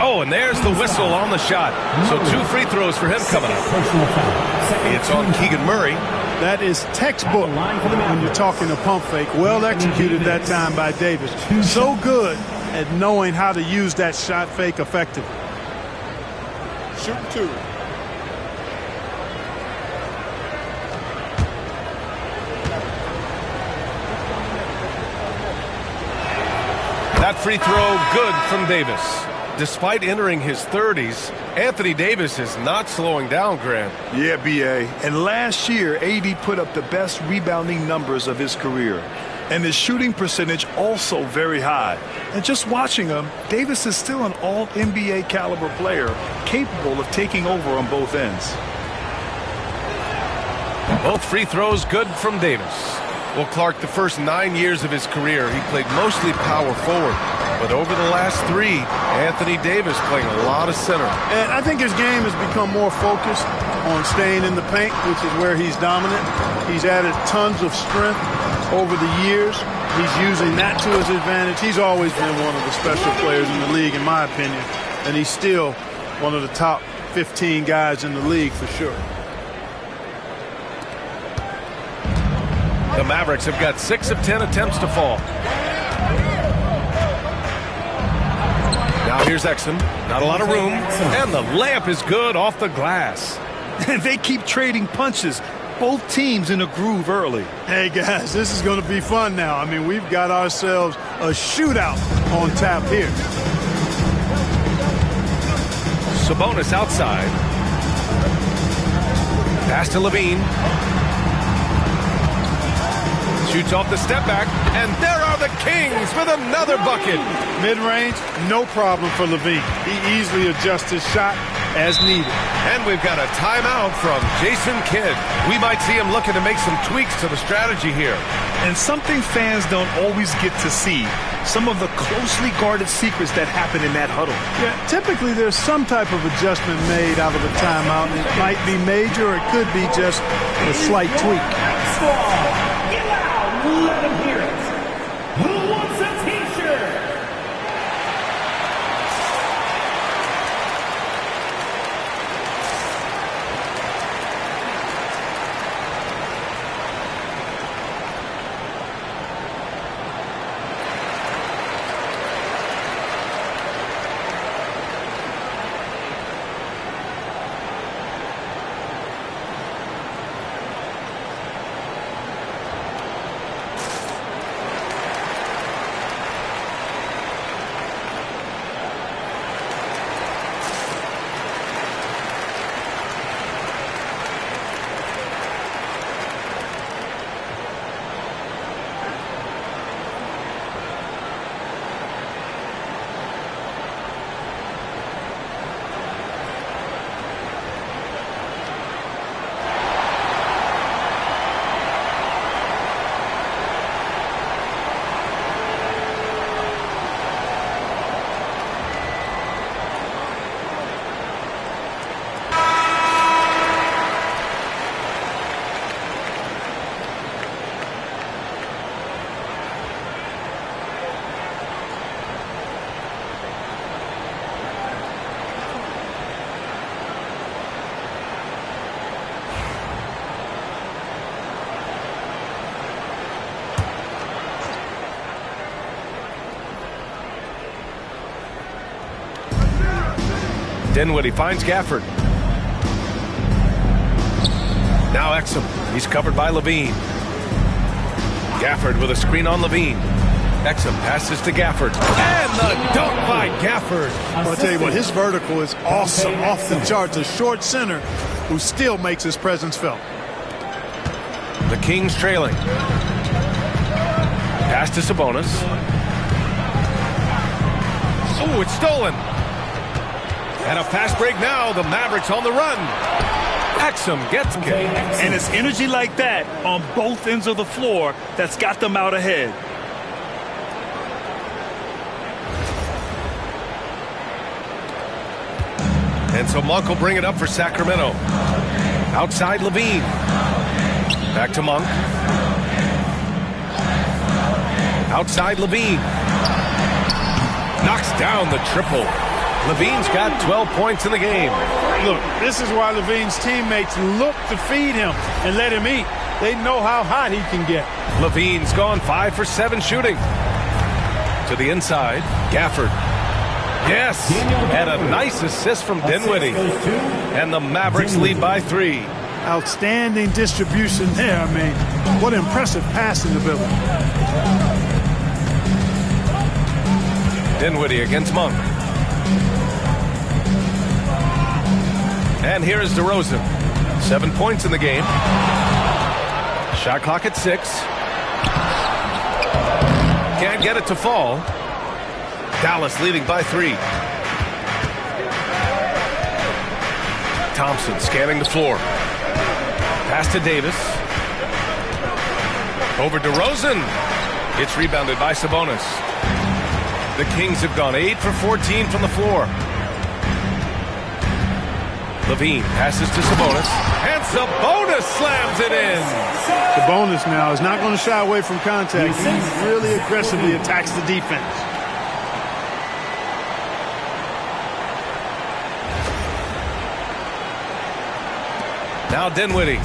Oh, and there's the whistle on the shot. So 2 free throws for him coming up. It's on Keegan Murray. That is textbook when you're talking a pump fake. Well executed that time by Davis. So good at knowing how to use that shot fake effectively. Shooting 2. That free throw good from Davis. Despite entering his 30s, Anthony Davis is not slowing down, Grant. Yeah, B.A. And last year, AD put up the best rebounding numbers of his career. And his shooting percentage also very high. And just watching him, Davis is still an all-NBA caliber player, capable of taking over on both ends. Both free throws good from Davis. Well, Clark, the first 9 years of his career, he played mostly power forward. But over the last 3, Anthony Davis playing a lot of center. And I think his game has become more focused on staying in the paint, which is where he's dominant. He's added tons of strength over the years. He's using that to his advantage. He's always been one of the special players in the league, in my opinion. And he's still one of the top 15 guys in the league for sure. The Mavericks have got 6 of 10 attempts to fall. Here's Exum. Not a lot of room. And the layup is good off the glass. They keep trading punches. Both teams in a groove early. Hey, guys, this is going to be fun now. I mean, we've got ourselves a shootout on tap here. Sabonis outside. Pass to Levine. Shoots off the step back, and there are the Kings with another bucket. Mid-range, no problem for Levine. He easily adjusts his shot as needed. And we've got a timeout from Jason Kidd. We might see him looking to make some tweaks to the strategy here. And something fans don't always get to see, some of the closely guarded secrets that happen in that huddle. Yeah, typically there's some type of adjustment made out of a timeout. It might be major, or it could be just a slight tweak. Let them hear it. Who wants a t-shirt? Dinwiddie finds Gafford. Now Exum. He's covered by Levine. Gafford with a screen on Levine. Exum passes to Gafford. And the dunk by Gafford. I'll tell you what, his vertical is awesome, off the charts. A short center who still makes his presence felt. The Kings trailing. Pass to Sabonis. Oh, it's stolen. And a fast break now. The Mavericks on the run. Exum gets it. And it's energy like that on both ends of the floor that's got them out ahead. And so Monk will bring it up for Sacramento. Outside Levine. Back to Monk. Outside Levine. Knocks down the triple. Levine's got 12 points in the game. Look, this is why Levine's teammates look to feed him and let him eat. They know how hot he can get. Levine's gone 5 for 7 shooting. To the inside, Gafford. Yes, and a nice assist from Dinwiddie. And the Mavericks lead by 3. Outstanding distribution there. I mean, what impressive passing ability. Dinwiddie against Monk. And here is DeRozan. 7 points in the game. Shot clock at 6. Can't get it to fall. Dallas leading by 3. Thompson scanning the floor. Pass to Davis. Over DeRozan. It's rebounded by Sabonis. The Kings have gone 8 for 14 from the floor. Levine passes to Sabonis. And Sabonis slams it in. Sabonis now is not going to shy away from contact. He really aggressively attacks the defense. Now Dinwiddie.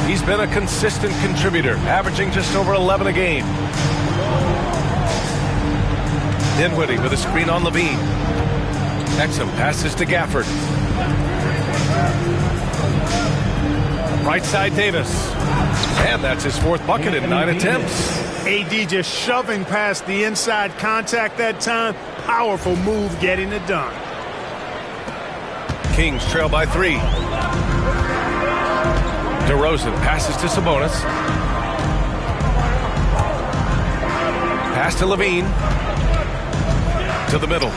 He's been a consistent contributor, averaging just over 11 a game. Dinwiddie with a screen on Levine. Exum passes to Gafford. Right side Davis. And that's his 4th bucket in 9 attempts. AD just shoving past the inside contact that time. Powerful move getting it done. Kings trail by 3. DeRozan passes to Sabonis. Pass to Levine. To the middle.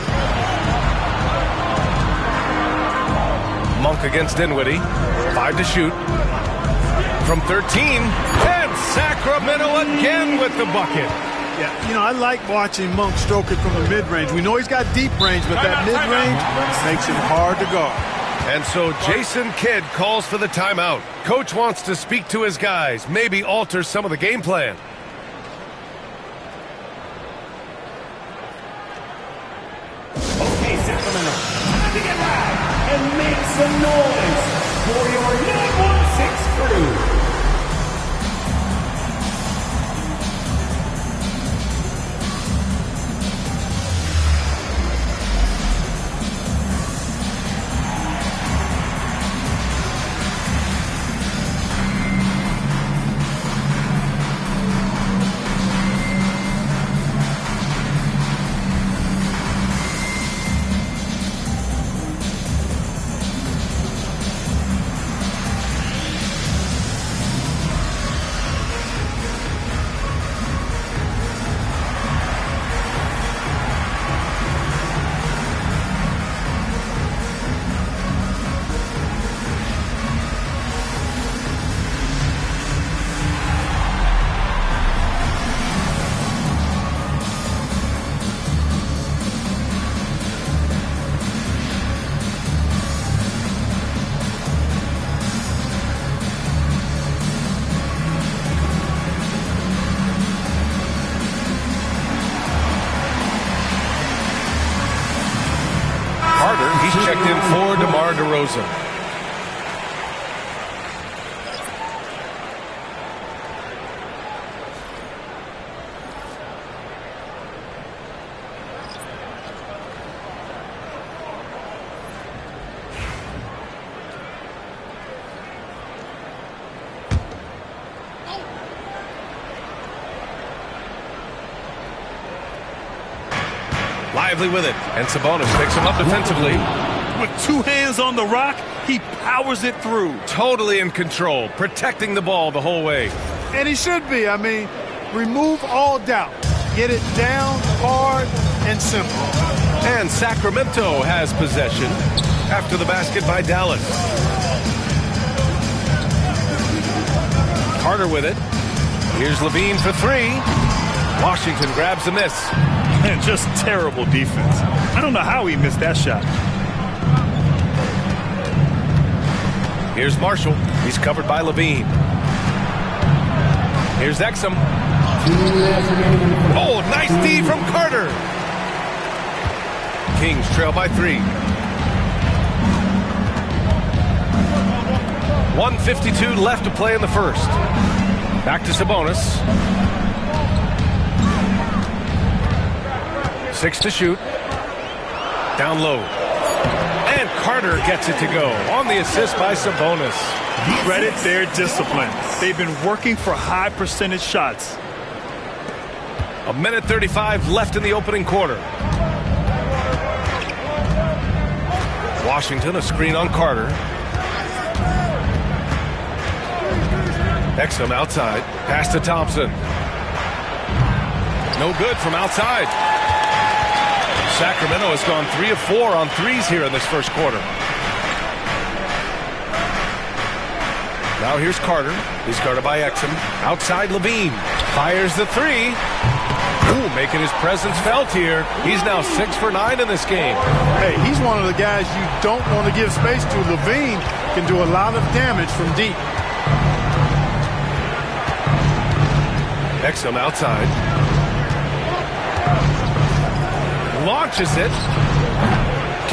Monk against Dinwiddie. 5 to shoot. From 13. And Sacramento again with the bucket. Yeah, you know, I like watching Monk stroke it from the mid-range. We know he's got deep range, but that mid-range makes him hard to guard. And so Jason Kidd calls for the timeout. Coach wants to speak to his guys, maybe alter some of the game plan. Okay, Sacramento, time to get loud and make some noise for your 916 crew. He's checked in for DeMar DeRozan. Lively with it, and Sabonis picks him up defensively. With 2 hands on the rock, he powers it through. Totally in control, protecting the ball the whole way. And he should be. I mean, remove all doubt. Get it down, hard, and simple. And Sacramento has possession after the basket by Dallas. Carter with it. Here's Levine for 3. Washington grabs the miss. And just terrible defense. I don't know how he missed that shot. Here's Marshall. He's covered by Levine. Here's Exum. Oh, nice D from Carter. Kings trail by 3. 1:52 left to play in the first. Back to Sabonis. 6 to shoot. Down low. And Carter gets it to go on the assist by Sabonis. Credit their discipline. They've been working for high percentage shots. 1:35 left in the opening quarter. Washington, a screen on Carter. Exum outside. Pass to Thompson. No good from outside. Sacramento has gone 3 of 4 on threes here in this first quarter. Now here's Carter. He's guarded by Exum. Outside Levine. Fires the 3. Ooh, making his presence felt here. He's now 6 for 9 in this game. Hey, he's one of the guys you don't want to give space to. Levine can do a lot of damage from deep. Exum outside. Launches it.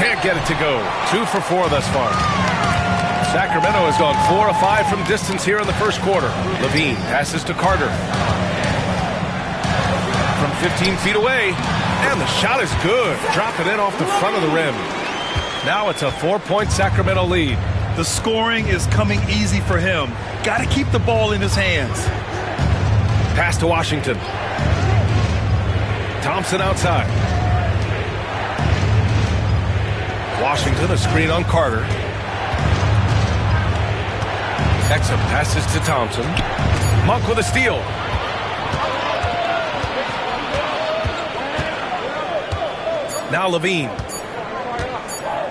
Can't get it to go. 2 for 4 thus far. Sacramento has gone 4 of 5 from distance here in the first quarter. Levine passes to Carter. From 15 feet away. And the shot is good. Dropping in off the front of the rim. Now it's a 4-point Sacramento lead. The scoring is coming easy for him. Got to keep the ball in his hands. Pass to Washington. Thompson outside. Washington, a screen on Carter. Exum passes to Thompson. Monk with a steal. Now Levine.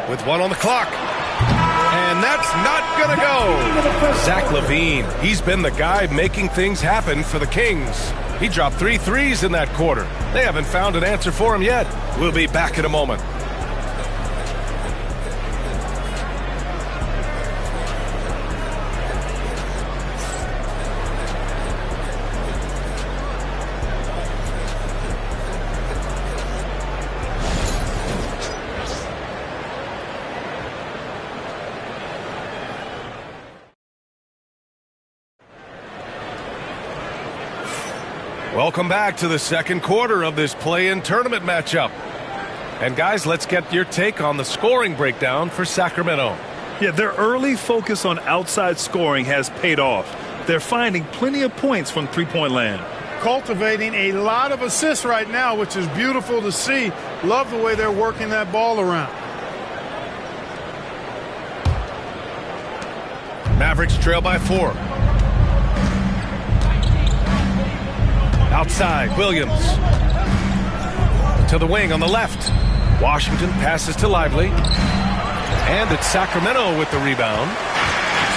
With one on the clock. And that's not going to go. Zach LaVine, he's been the guy making things happen for the Kings. He dropped 3 threes in that quarter. They haven't found an answer for him yet. We'll be back in a moment. Welcome back to the second quarter of this play-in tournament matchup. And guys, let's get your take on the scoring breakdown for Sacramento. Yeah, their early focus on outside scoring has paid off. They're finding plenty of points from three-point land. Cultivating a lot of assists right now, which is beautiful to see. Love the way they're working that ball around. Mavericks trail by 4. Outside, Williams. To the wing on the left. Washington passes to Lively. And it's Sacramento with the rebound.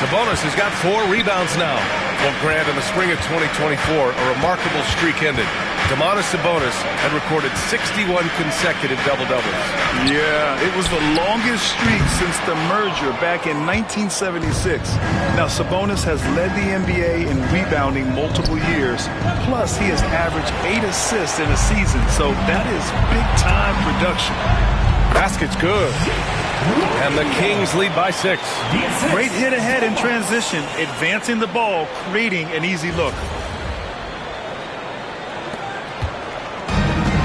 Sabonis has got 4 rebounds now. Well, Grant, in the spring of 2024, a remarkable streak ended. Domantas Sabonis had recorded 61 consecutive double-doubles. Yeah, it was the longest streak since the merger back in 1976. Now, Sabonis has led the NBA in rebounding multiple years. Plus, he has averaged 8 assists in a season, so that is big-time production. Basket's good. And the Kings lead by 6. Great hit ahead in transition, advancing the ball, creating an easy look.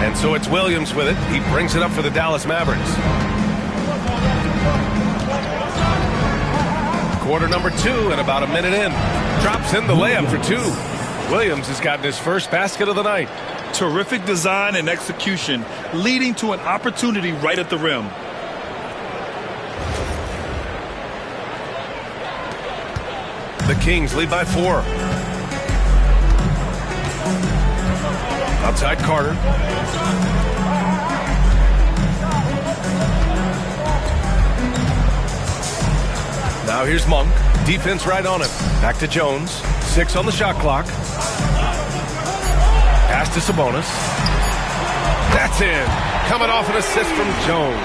And so it's Williams with it. He brings it up for the Dallas Mavericks. Quarter number 2 and about a minute in. Drops in the layup for 2. Williams has gotten his first basket of the night. Terrific design and execution, leading to an opportunity right at the rim. The Kings lead by 4. Outside Carter. Now here's Monk. Defense right on him. Back to Jones. 6 on the shot clock. Pass to Sabonis. That's in. Coming off an assist from Jones.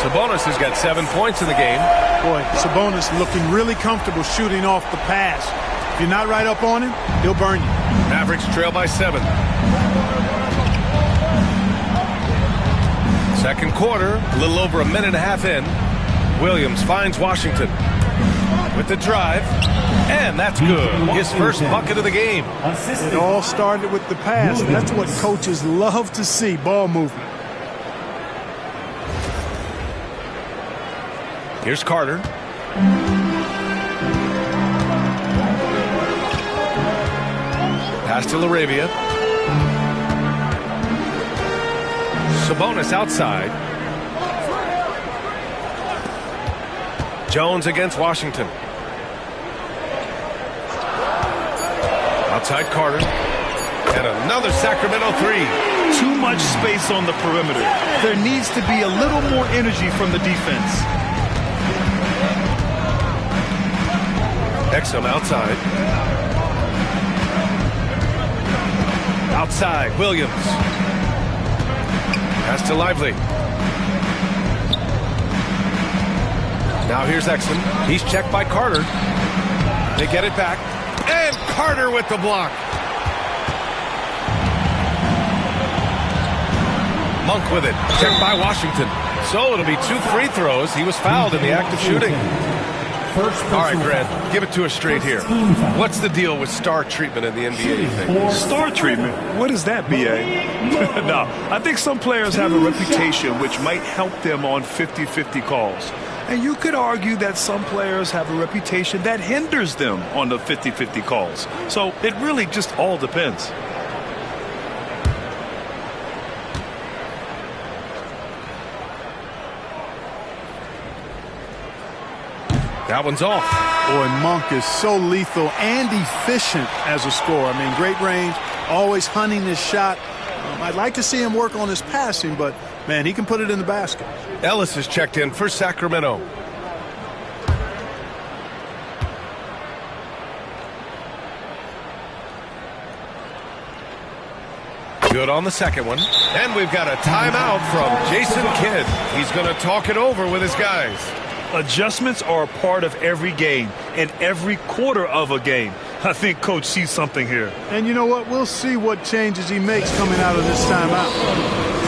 Sabonis has got 7 points in the game. Boy, Sabonis looking really comfortable shooting off the pass. If you're not right up on him, he'll burn you. Mavericks trail by 7. Second quarter, a little over a minute and a half in. Williams finds Washington with the drive, and that's good. His first bucket of the game. It all started with the pass, and that's what coaches love to see, ball movement. Here's Carter. Pass to LaRavia. Sabonis outside. Jones against Washington. Outside Carter. And another Sacramento 3. Too much space on the perimeter. There needs to be a little more energy from the defense. Exum outside. Outside, Williams. Pass to Lively. Now here's Exum. He's checked by Carter. They get it back. And Carter with the block. Monk with it. Checked by Washington. So it'll be 2 free throws. He was fouled in the act of shooting. All right, Grant, give it to us straight here. What's the deal with star treatment in the NBA thing? Star treatment? What is that, B.A.? No, I think some players have a reputation which might help them on 50-50 calls. And you could argue that some players have a reputation that hinders them on the 50-50 calls. So it really just all depends. That one's off. Boy, Monk is so lethal and efficient as a scorer. I mean, great range, always hunting his shot. I'd like to see him work on his passing, but, man, he can put it in the basket. Ellis is checked in for Sacramento. Good on the second one. And we've got a timeout from Jason Kidd. He's going to talk it over with his guys. Adjustments are a part of every game and every quarter of a game. I think Coach sees something here. And you know what? We'll see what changes he makes coming out of this timeout.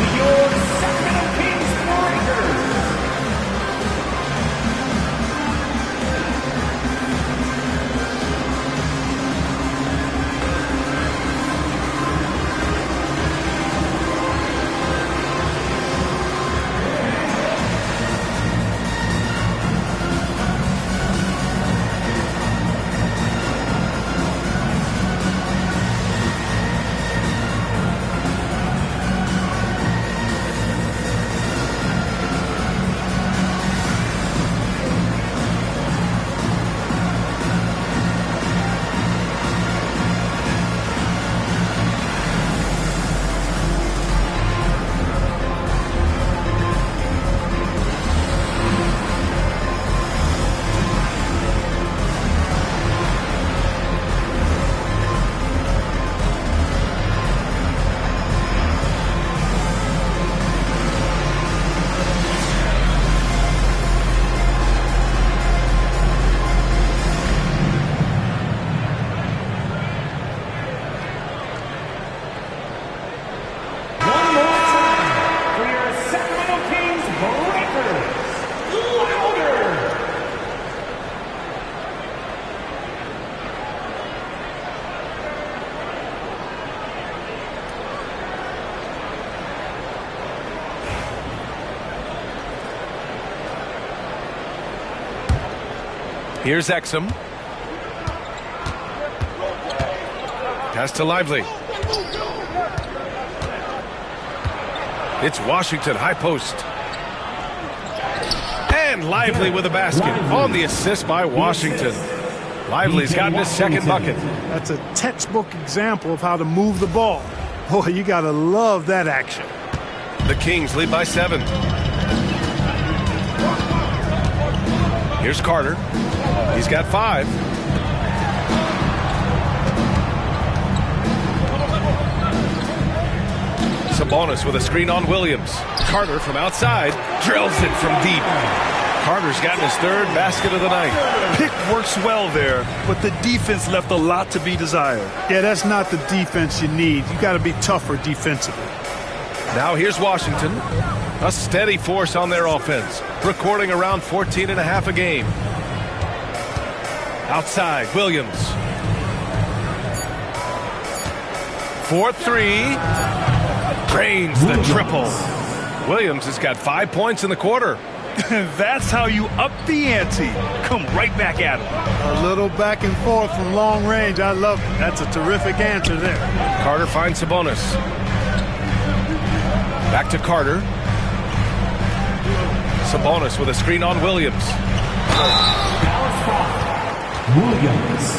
Here's Exum. Pass to Lively. It's Washington, high post. And Lively with a basket on the assist by Washington. Lively's gotten his second bucket. That's a textbook example of how to move the ball. Boy, you got to love that action. The Kings lead by 7. Here's Carter. He's got 5. Sabonis with a screen on Williams. Carter from outside drills it from deep. Carter's gotten his 3rd basket of the night. Pick works well there, but the defense left a lot to be desired. Yeah, that's not the defense you need. You got to be tougher defensively. Now here's Washington. A steady force on their offense, recording around 14.5 a game. Outside, Williams. 4-3. Drains the triple. Williams has got 5 points in the quarter. That's how you up the ante. Come right back at him. A little back and forth from long range. I love it. That's a terrific answer there. Carter finds Sabonis. Back to Carter. Sabonis with a screen on Williams. Williams,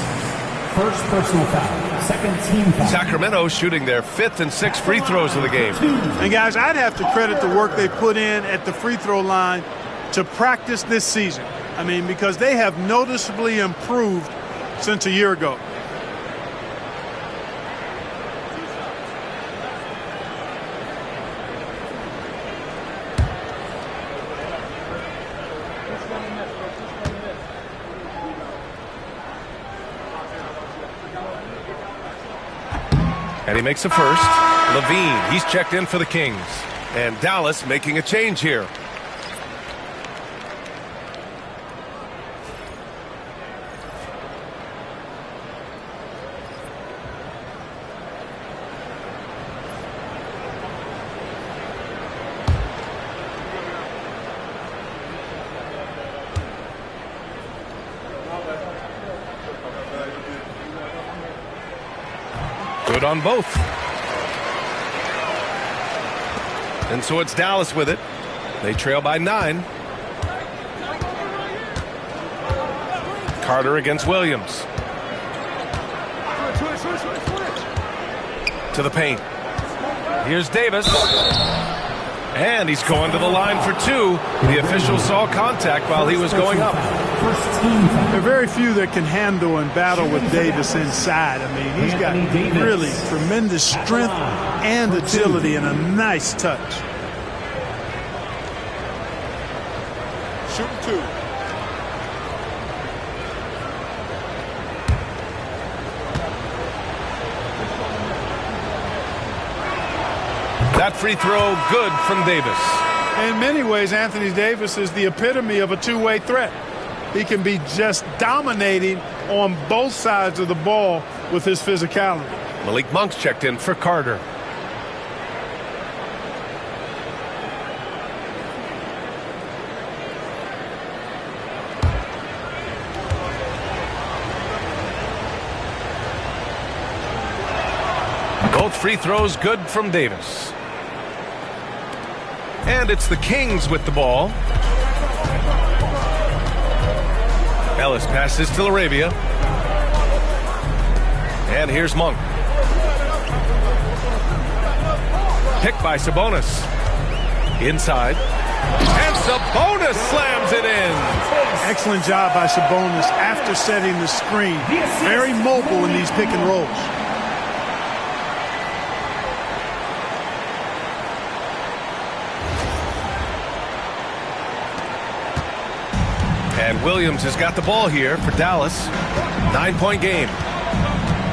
first personal foul, second team foul. Sacramento shooting their 5th and 6th free throws of the game. And guys, I'd have to credit the work they put in at the free throw line to practice this season. I mean, because they have noticeably improved since a year ago. And he makes a first. Levine, he's checked in for the Kings. And Dallas making a change here. Good on both. And so it's Dallas with it. They trail by 9. Carter against Williams. To the paint. Here's Davis. And he's going to the line for 2. The official saw contact while he was going up. There are very few that can handle and battle with Davis inside. I mean, he's got really tremendous strength and agility and a nice touch. Shooting 2. That free throw good from Davis. In many ways, Anthony Davis is the epitome of a two-way threat. He can be just dominating on both sides of the ball with his physicality. Malik Monk's checked in for Carter. Both free throws good from Davis. And it's the Kings with the ball. Ellis passes to Arabia. And here's Monk. Picked by Sabonis. Inside. And Sabonis slams it in. Excellent job by Sabonis after setting the screen. Very mobile in these pick and rolls. And Williams has got the ball here for Dallas. 9-point game.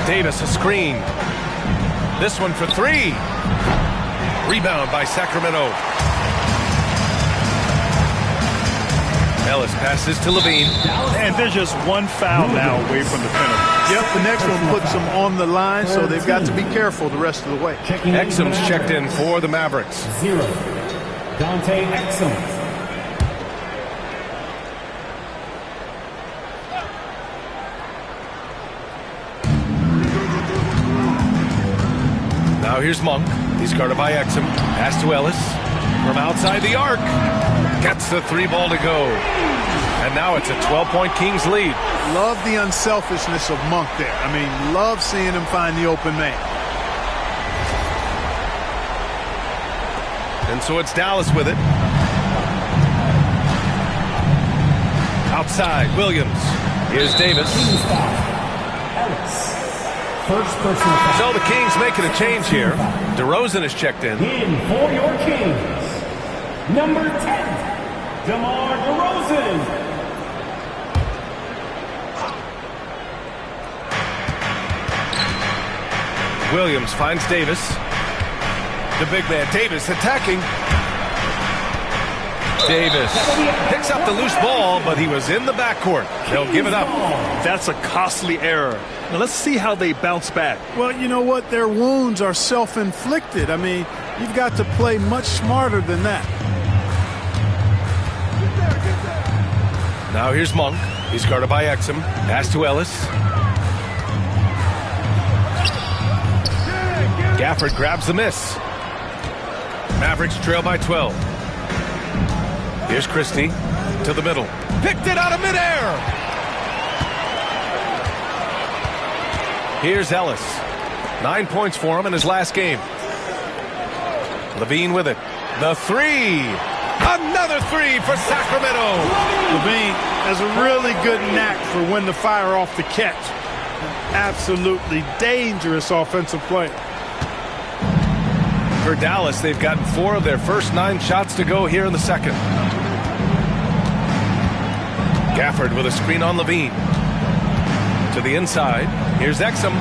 Davis a screen. This one for 3. Rebound by Sacramento. Ellis passes to Levine. And there's just one foul now away from the penalty. Yep, the next one puts them on the line, so they've got to be careful the rest of the way. Exum's checked in for the Mavericks. 0. Dante Exum. Now here's Monk. He's guarded by Exum. Pass to Ellis. From outside the arc. Gets the 3 ball to go. And now it's a 12-point Kings lead. Love the unselfishness of Monk there. I mean, love seeing him find the open man. And so it's Dallas with it. Outside, Williams. Here's Davis. First personal foul. So the Kings making a change here. DeRozan is checked in. In for your Kings, number 10, DeMar DeRozan. Williams finds Davis. The big man Davis attacking. Davis picks up the loose ball, but he was in the backcourt. They'll give it up. That's a costly error. Now let's see how they bounce back. Well, you know what? Their wounds are self-inflicted. I mean, you've got to play much smarter than that. Now here's Monk. He's guarded by Exum. Pass to Ellis. Gafford grabs the miss. Mavericks trail by 12. Here's Christie to the middle. Picked it out of midair. Here's Ellis. 9 points for him in his last game. Levine with it. The 3. Another 3 for Sacramento. Levine has a really good knack for when to fire off the catch. An absolutely dangerous offensive player. For Dallas, they've gotten 4 of their first 9 shots to go here in the second. Gafford with a screen on Levine. To the inside. Here's Exum.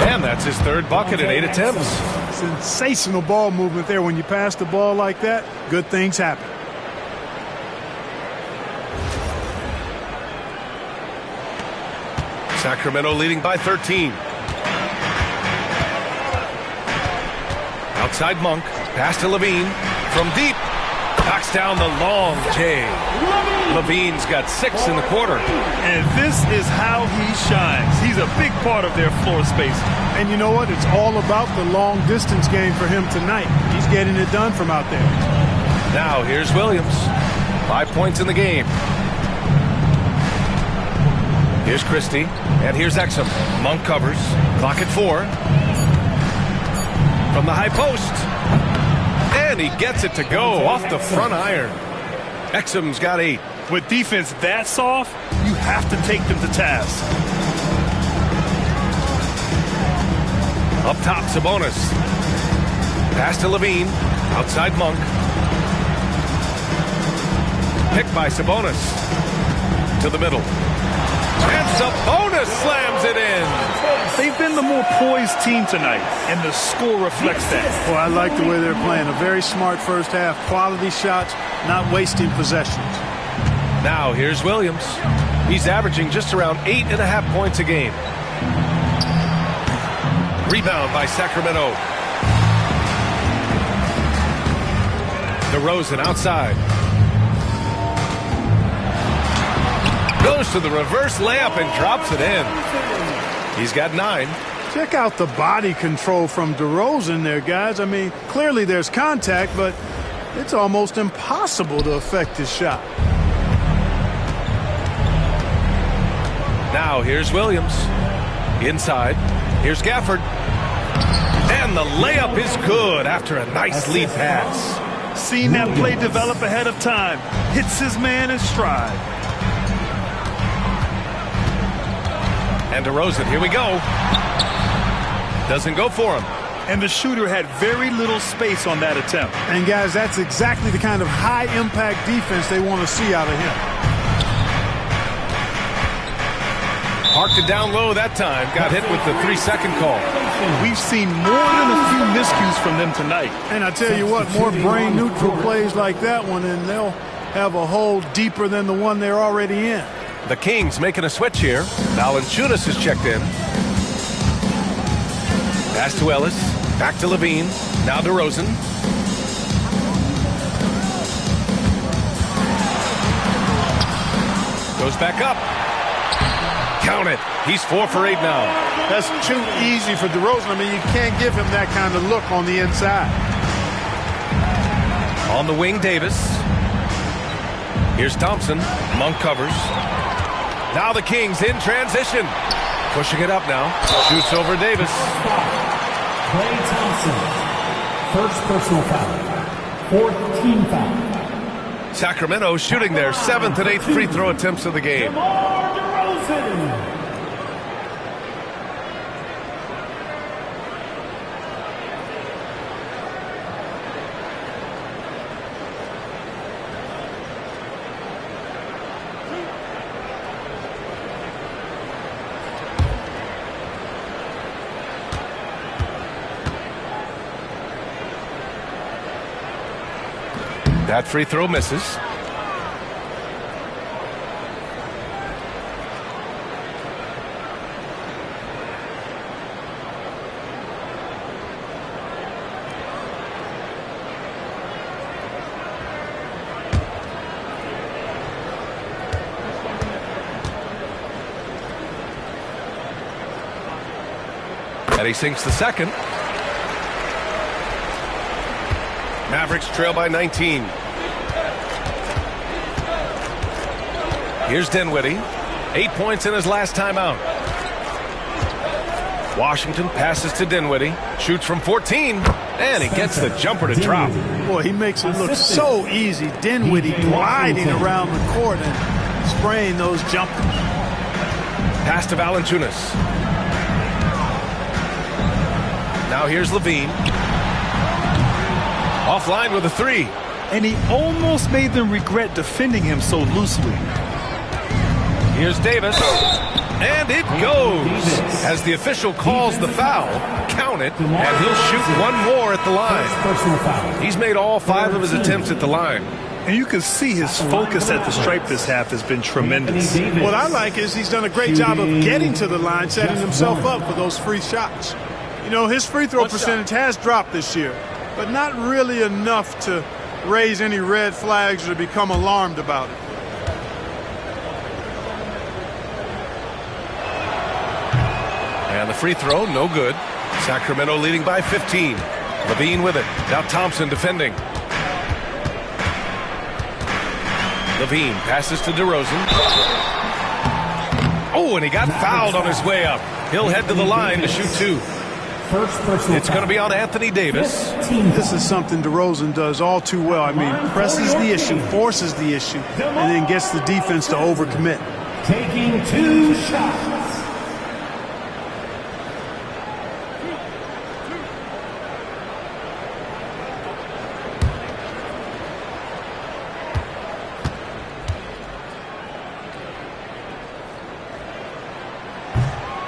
And that's his 3rd bucket in 8 attempts. Sensational ball movement there. When you pass the ball like that, good things happen. Sacramento leading by 13. Outside Monk. Pass to Levine. From deep. Knocks down the long J. Levine's got 6 in the quarter. And this is how he shines. He's a big part of their floor space. And you know what? It's all about the long distance game for him tonight. He's getting it done from out there. Now here's Williams. 5 points in the game. Here's Christie. And here's Exum. Monk covers. Clock at 4. From the high post. And he gets it to go off the front iron. Exum's got 8. With defense that soft, you have to take them to task. Up top, Sabonis. Pass to Levine. Outside Monk. Picked by Sabonis. To the middle. And Sabonis slams it in. They've been the more poised team tonight, and the score reflects that. Well, I like the way they're playing. A very smart first half. Quality shots, not wasting possessions. Now here's Williams. He's averaging just around 8.5 points a game. Rebound by Sacramento. DeRozan outside. Goes to the reverse layup and drops it in. He's got 9. Check out the body control from DeRozan there, guys. I mean, clearly there's contact, but it's almost impossible to affect his shot. Now here's Williams. Inside. Here's Gafford. And the layup is good after a nice lead pass. Seeing that play develop ahead of time. Hits his man in stride. And DeRozan, here we go. Doesn't go for him. And the shooter had very little space on that attempt. And guys, that's exactly the kind of high-impact defense they want to see out of him. Parked it down low that time. Got hit with the 3-second call. We've seen more than a few miscues from them tonight. And I tell you what, more brain-neutral plays like that one, and they'll have a hole deeper than the one they're already in. The Kings making a switch here. Valanciunas is checked in. Pass to Ellis. Back to Levine. Now DeRozan. Goes back up. Count it. He's 4 for 8 now. That's too easy for DeRozan. I mean, you can't give him that kind of look on the inside. On the wing, Davis. Here's Thompson. Monk covers. Now the Kings in transition. Pushing it up now. Shoots over Davis. Klay Thompson. First personal foul. 4th team foul. Sacramento shooting their 7th and 8th free throw attempts of the game. That free throw misses. And he sinks the second. Mavericks trail by 19. Here's Dinwiddie. 8 points in his last time out. Washington passes to Dinwiddie. Shoots from 14. And he gets the jumper to drop. Boy, he makes it look so easy. Dinwiddie gliding around the court and spraying those jumpers. Pass to Valanciunas. Now here's Levine. Offline with a 3. And he almost made them regret defending him so loosely. Here's Davis. And it goes. As the official calls the foul, count it, and he'll shoot one more at the line. He's made all 5 of his attempts at the line. And you can see his focus at the stripe this half has been tremendous. What I like is he's done a great job of getting to the line, setting himself up for those free shots. You know, his free throw percentage has dropped this year, but not really enough to raise any red flags or become alarmed about it. And the free throw, no good. Sacramento leading by 15. Levine with it. Now Thompson defending. Levine passes to DeRozan. Oh, and he got fouled on his way up. He'll head to the line to shoot two. It's going to be on Anthony Davis. This is something DeRozan does all too well. I mean, presses the issue, forces the issue, and then gets the defense to overcommit. Taking 2 shots.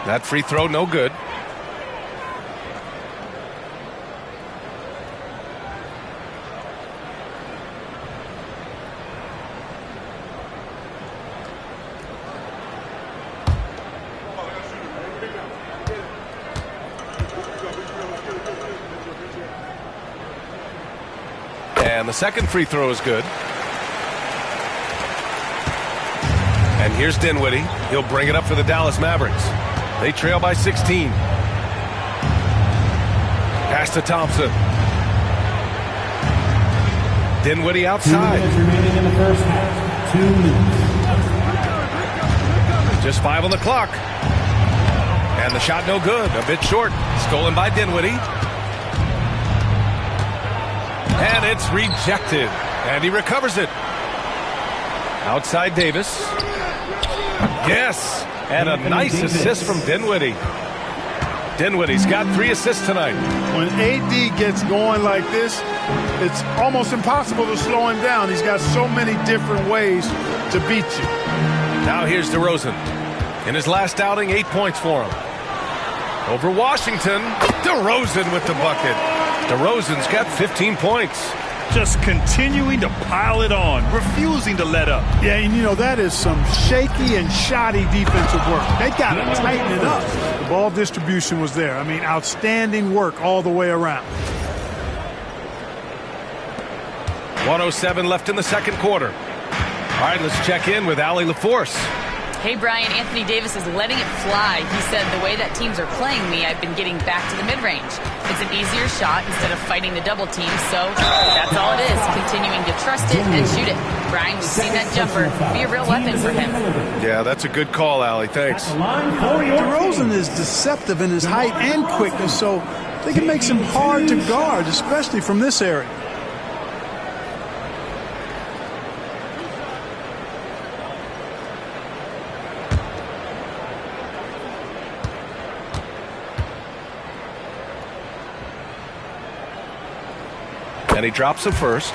That free throw, no good. And the second free throw is good. And here's Dinwiddie. He'll bring it up for the Dallas Mavericks. They trail by 16. Pass to Thompson. Dinwiddie outside. 2 minutes remaining in the first half. 2 minutes. Just 5 on the clock. And the shot no good. A bit short. Stolen by Dinwiddie. And it's rejected. And he recovers it. Outside Davis. Yes. And a nice assist from Dinwiddie. Dinwiddie's got 3 assists tonight. When AD gets going like this, it's almost impossible to slow him down. He's got so many different ways to beat you. Now here's DeRozan. In his last outing, 8 points for him. Over Washington, DeRozan with the bucket. DeRozan's got 15 points. Just continuing to pile it on, refusing to let up. Yeah, and you know, that is some shaky and shoddy defensive work. They got to tighten it up. The ball distribution was there. I mean, outstanding work all the way around. 1:07 left in the second quarter. All right, let's check in with Allie LaForce. Hey, Brian, Anthony Davis is letting it fly. He said, the way that teams are playing me, I've been getting back to the mid-range. It's an easier shot instead of fighting the double team, so that's all it is, continuing to trust it and shoot it. Brian, we've seen that jumper be a real weapon for him. Yeah, that's a good call, Allie. Thanks. DeRozan is deceptive in his height and quickness, so they can make him hard to guard, especially from this area. And he drops the first.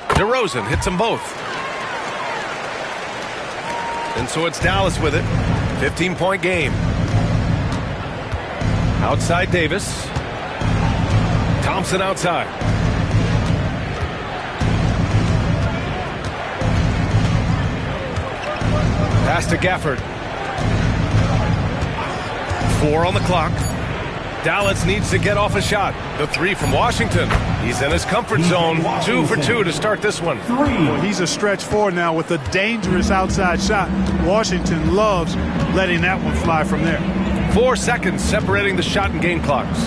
DeRozan hits them both. And so it's Dallas with it. 15-point game. Outside Davis. Thompson outside. Pass to Gafford. 4 on the clock. Dallas needs to get off a shot. The 3 from Washington. He's in his comfort zone. 2 for 2 to start this one. Well, he's a stretch 4 now with a dangerous outside shot. Washington loves letting that one fly from there. 4 seconds separating the shot and game clocks.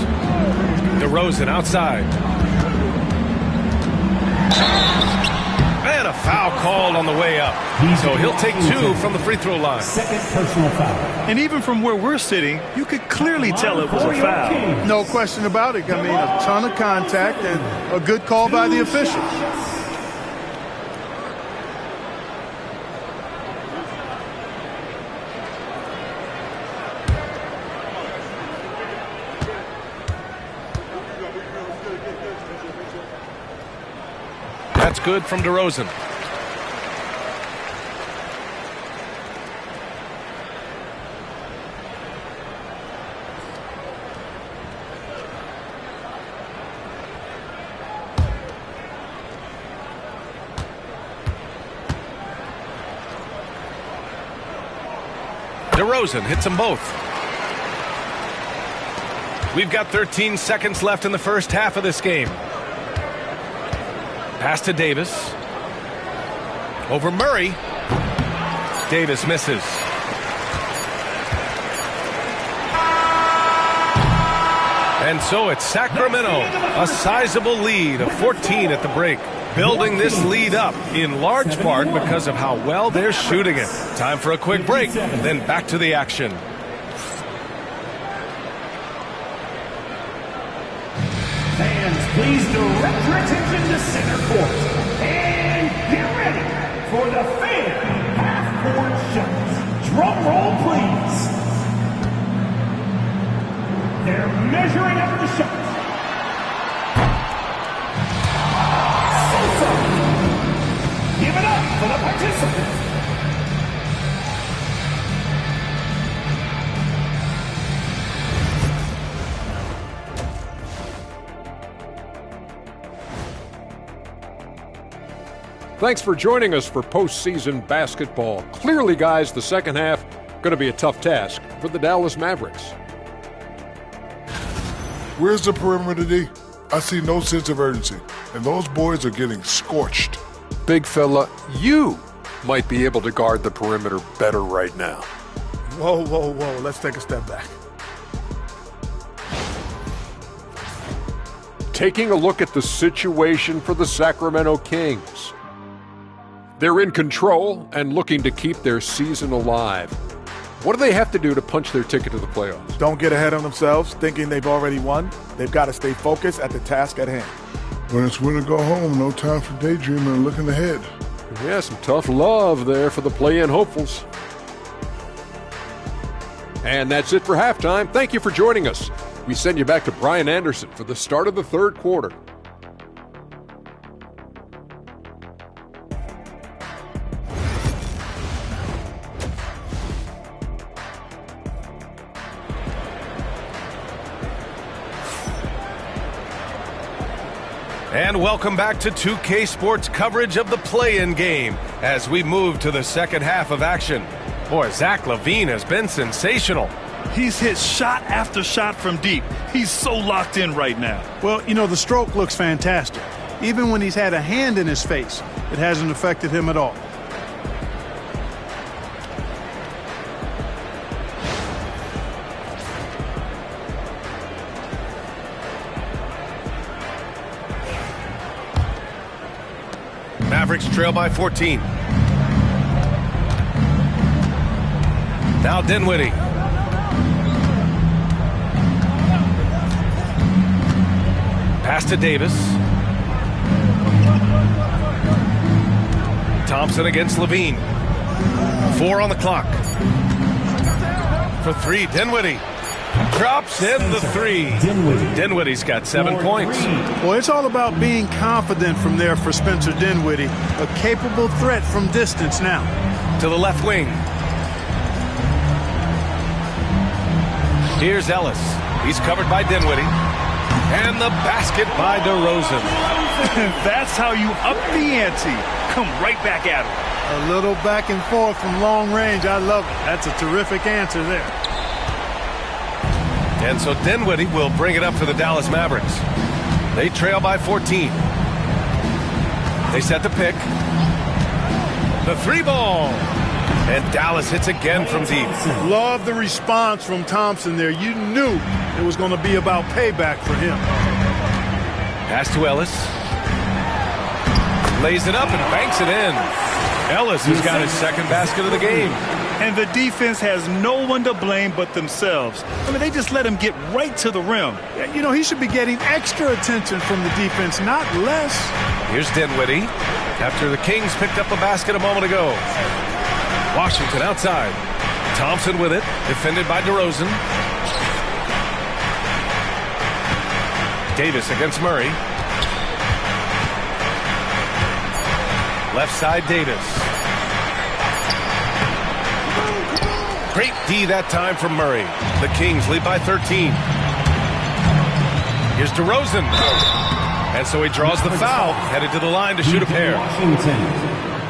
DeRozan outside. And a foul called on the way up. So he'll take 2 from the free throw line. Second personal foul. And even from where we're sitting, you could clearly tell it was a foul. No question about it. I mean, a ton of contact and a good call by the officials. That's good from DeRozan. DeRozan hits them both. We've got 13 seconds left in the first half of this game. Pass to Davis. Over Murray. Davis misses. And so it's Sacramento, a sizable lead of 14 at the break. Building this lead up in large part because of how well they're shooting it. Time for a quick break, and then back to the action. Fans, please direct your attention to center court. And get ready for the fan half-court shots. Drum roll, please. They're measuring up the shots. Give it up for the participants. Thanks for joining us for postseason basketball. Clearly, guys, the second half going to be a tough task for the Dallas Mavericks. Where's the perimeter, D? I see no sense of urgency, and those boys are getting scorched. Big fella, you might be able to guard the perimeter better right now. Whoa, whoa, whoa. Let's take a step back. Taking a look at the situation for the Sacramento Kings. They're in control and looking to keep their season alive. What do they have to do to punch their ticket to the playoffs? Don't get ahead of themselves thinking they've already won. They've got to stay focused at the task at hand. When it's win or go home, no time for daydreaming and looking ahead. Yeah, some tough love there for the play-in hopefuls. And that's it for halftime. Thank you for joining us. We send you back to Brian Anderson for the start of the third quarter. And welcome back to 2K Sports coverage of the play-in game as we move to the second half of action. Boy, Zach LaVine has been sensational. He's hit shot after shot from deep. He's so locked in right now. Well, you know, the stroke looks fantastic. Even when he's had a hand in his face, it hasn't affected him at all. Mavericks trail by 14. Now Dinwiddie. Pass to Davis. Thompson against LaVine. 4 on the clock. For 3, Dinwiddie. Drops in the 3. Dinwiddie's got 7 points. Well, it's all about being confident from there for Spencer Dinwiddie. A capable threat from distance now. To the left wing. Here's Ellis. He's covered by Dinwiddie. And the basket by DeRozan. That's how you up the ante. Come right back at him. A little back and forth from long range. I love it. That's a terrific answer there. And so Dinwiddie will bring it up for the Dallas Mavericks. They trail by 14. They set the pick. The 3 ball. And Dallas hits again from deep. Love the response from Thompson there. You knew it was going to be about payback for him. Pass to Ellis. Lays it up and banks it in. Ellis has got his second basket of the game. And the defense has no one to blame but themselves. I mean, they just let him get right to the rim. You know, he should be getting extra attention from the defense, not less. Here's Dinwiddie after the Kings picked up a basket a moment ago. Washington outside. Thompson with it, defended by DeRozan. Davis against Murray. Left side, Davis. Great D that time from Murray. The Kings lead by 13. Here's DeRozan. And so he draws the foul, headed to the line to shoot a pair.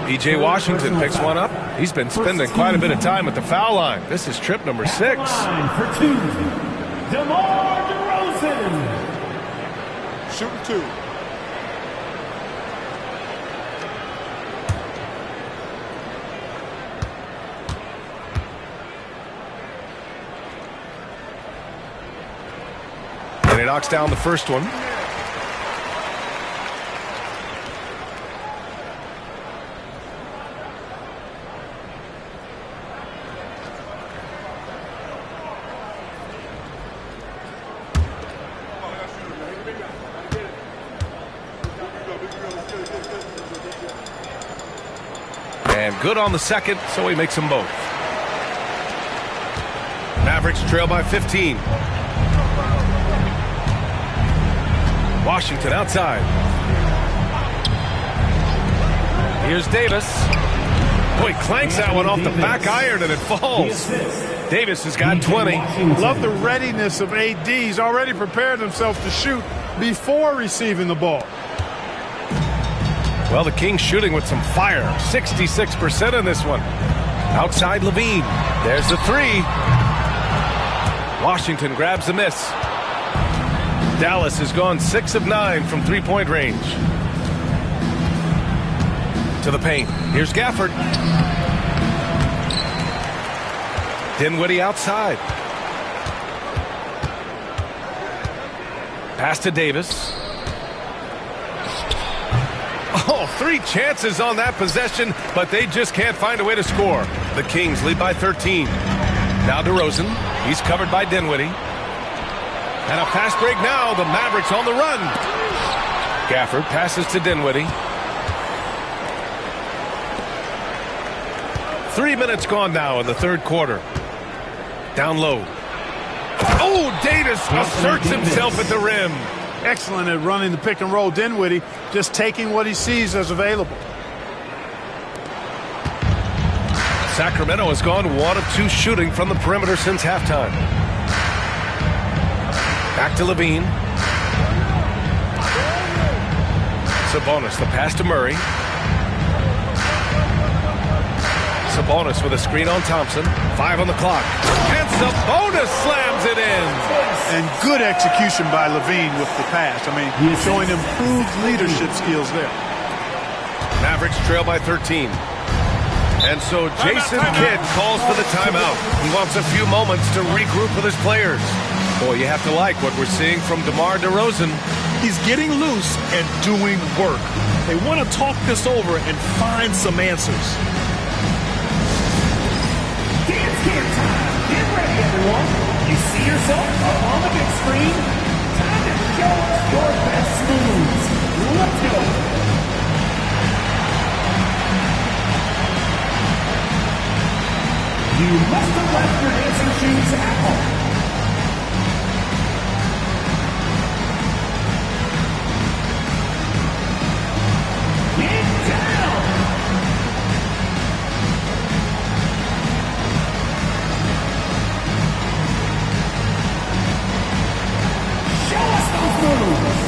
P.J. Washington picks one up. He's been spending quite a bit of time at the foul line. This is trip number 6. Line for 2, DeMar DeRozan. Shooting 2. And he knocks down the first one. And good on the second, so he makes them both. Mavericks trail by 15. Washington outside. Here's Davis. Boy, clanks that one off the back iron and it falls. Davis has got 20. Love the readiness of AD. He's already prepared himself to shoot before receiving the ball. Well, the Kings shooting with some fire. 66% in this one. Outside Levine. There's the 3. Washington grabs the miss. Dallas has gone 6 of 9 from three-point range. To the paint. Here's Gafford. Dinwiddie outside. Pass to Davis. Oh, 3 chances on that possession, but they just can't find a way to score. The Kings lead by 13. Now DeRozan. He's covered by Dinwiddie. And a fast break now. The Mavericks on the run. Gafford passes to Dinwiddie. 3 minutes gone now in the third quarter. Down low. Oh, Davis asserts himself at the rim. Excellent at running the pick and roll. Dinwiddie just taking what he sees as available. Sacramento has gone 1 of 2 shooting from the perimeter since halftime. Back to Levine. Sabonis, the pass to Murray. Sabonis with a screen on Thompson. 5 on the clock. And Sabonis slams it in. And good execution by Levine with the pass. I mean, he's showing improved leadership skills there. Mavericks trail by 13. And so Jason Kidd calls for the timeout. He wants a few moments to regroup with his players. Boy, you have to like what we're seeing from DeMar DeRozan. He's getting loose and doing work. They want to talk this over and find some answers. Dance Camp time. Get ready, everyone. You see yourself up on the big screen? Time to show us your best moves. Let's go. You must have left your dancing shoes at home. Get down! Show us those moves!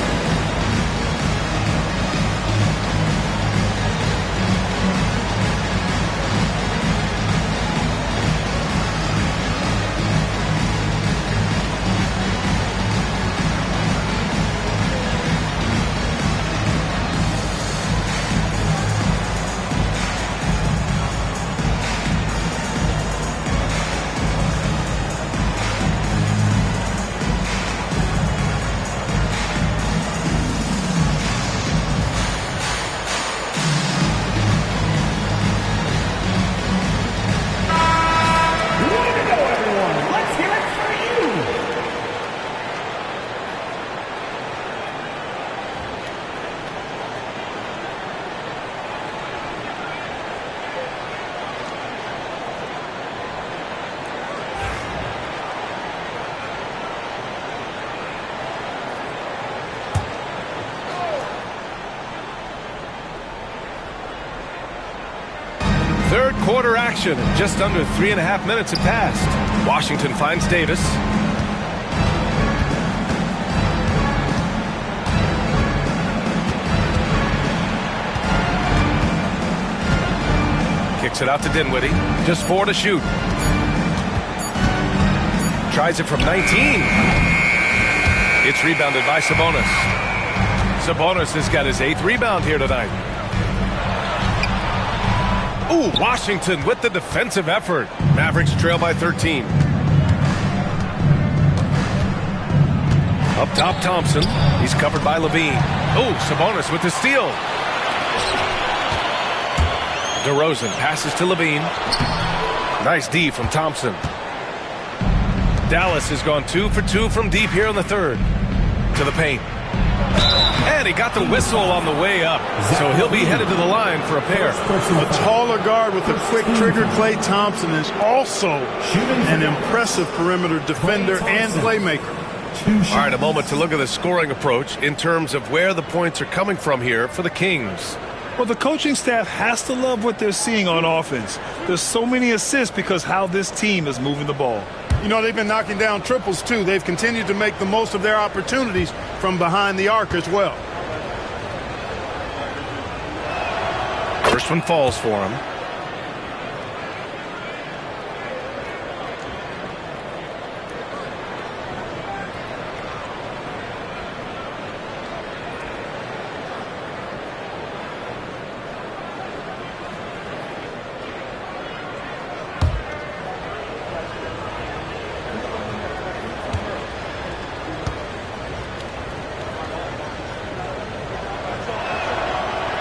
Third quarter action. Just under 3.5 minutes have passed. Washington finds Davis. Kicks it out to Dinwiddie. Just 4 to shoot. Tries it from 19. It's rebounded by Sabonis. Sabonis has got his 8th rebound here tonight. Ooh, Washington with the defensive effort. Mavericks trail by 13. Up top, Thompson. He's covered by Levine. Oh, Sabonis with the steal. DeRozan passes to Levine. Nice D from Thompson. Dallas has gone 2 for 2 from deep here in the third. To the paint. And he got the whistle on the way up. So he'll be headed to the line for a pair. A taller guard with a quick trigger, Klay Thompson, is also an impressive perimeter defender and playmaker. All right, a moment to look at the scoring approach in terms of where the points are coming from here for the Kings. Well, the coaching staff has to love what they're seeing on offense. There's so many assists because how this team is moving the ball. You know, they've been knocking down triples, too. They've continued to make the most of their opportunities from behind the arc as well. First one falls for him.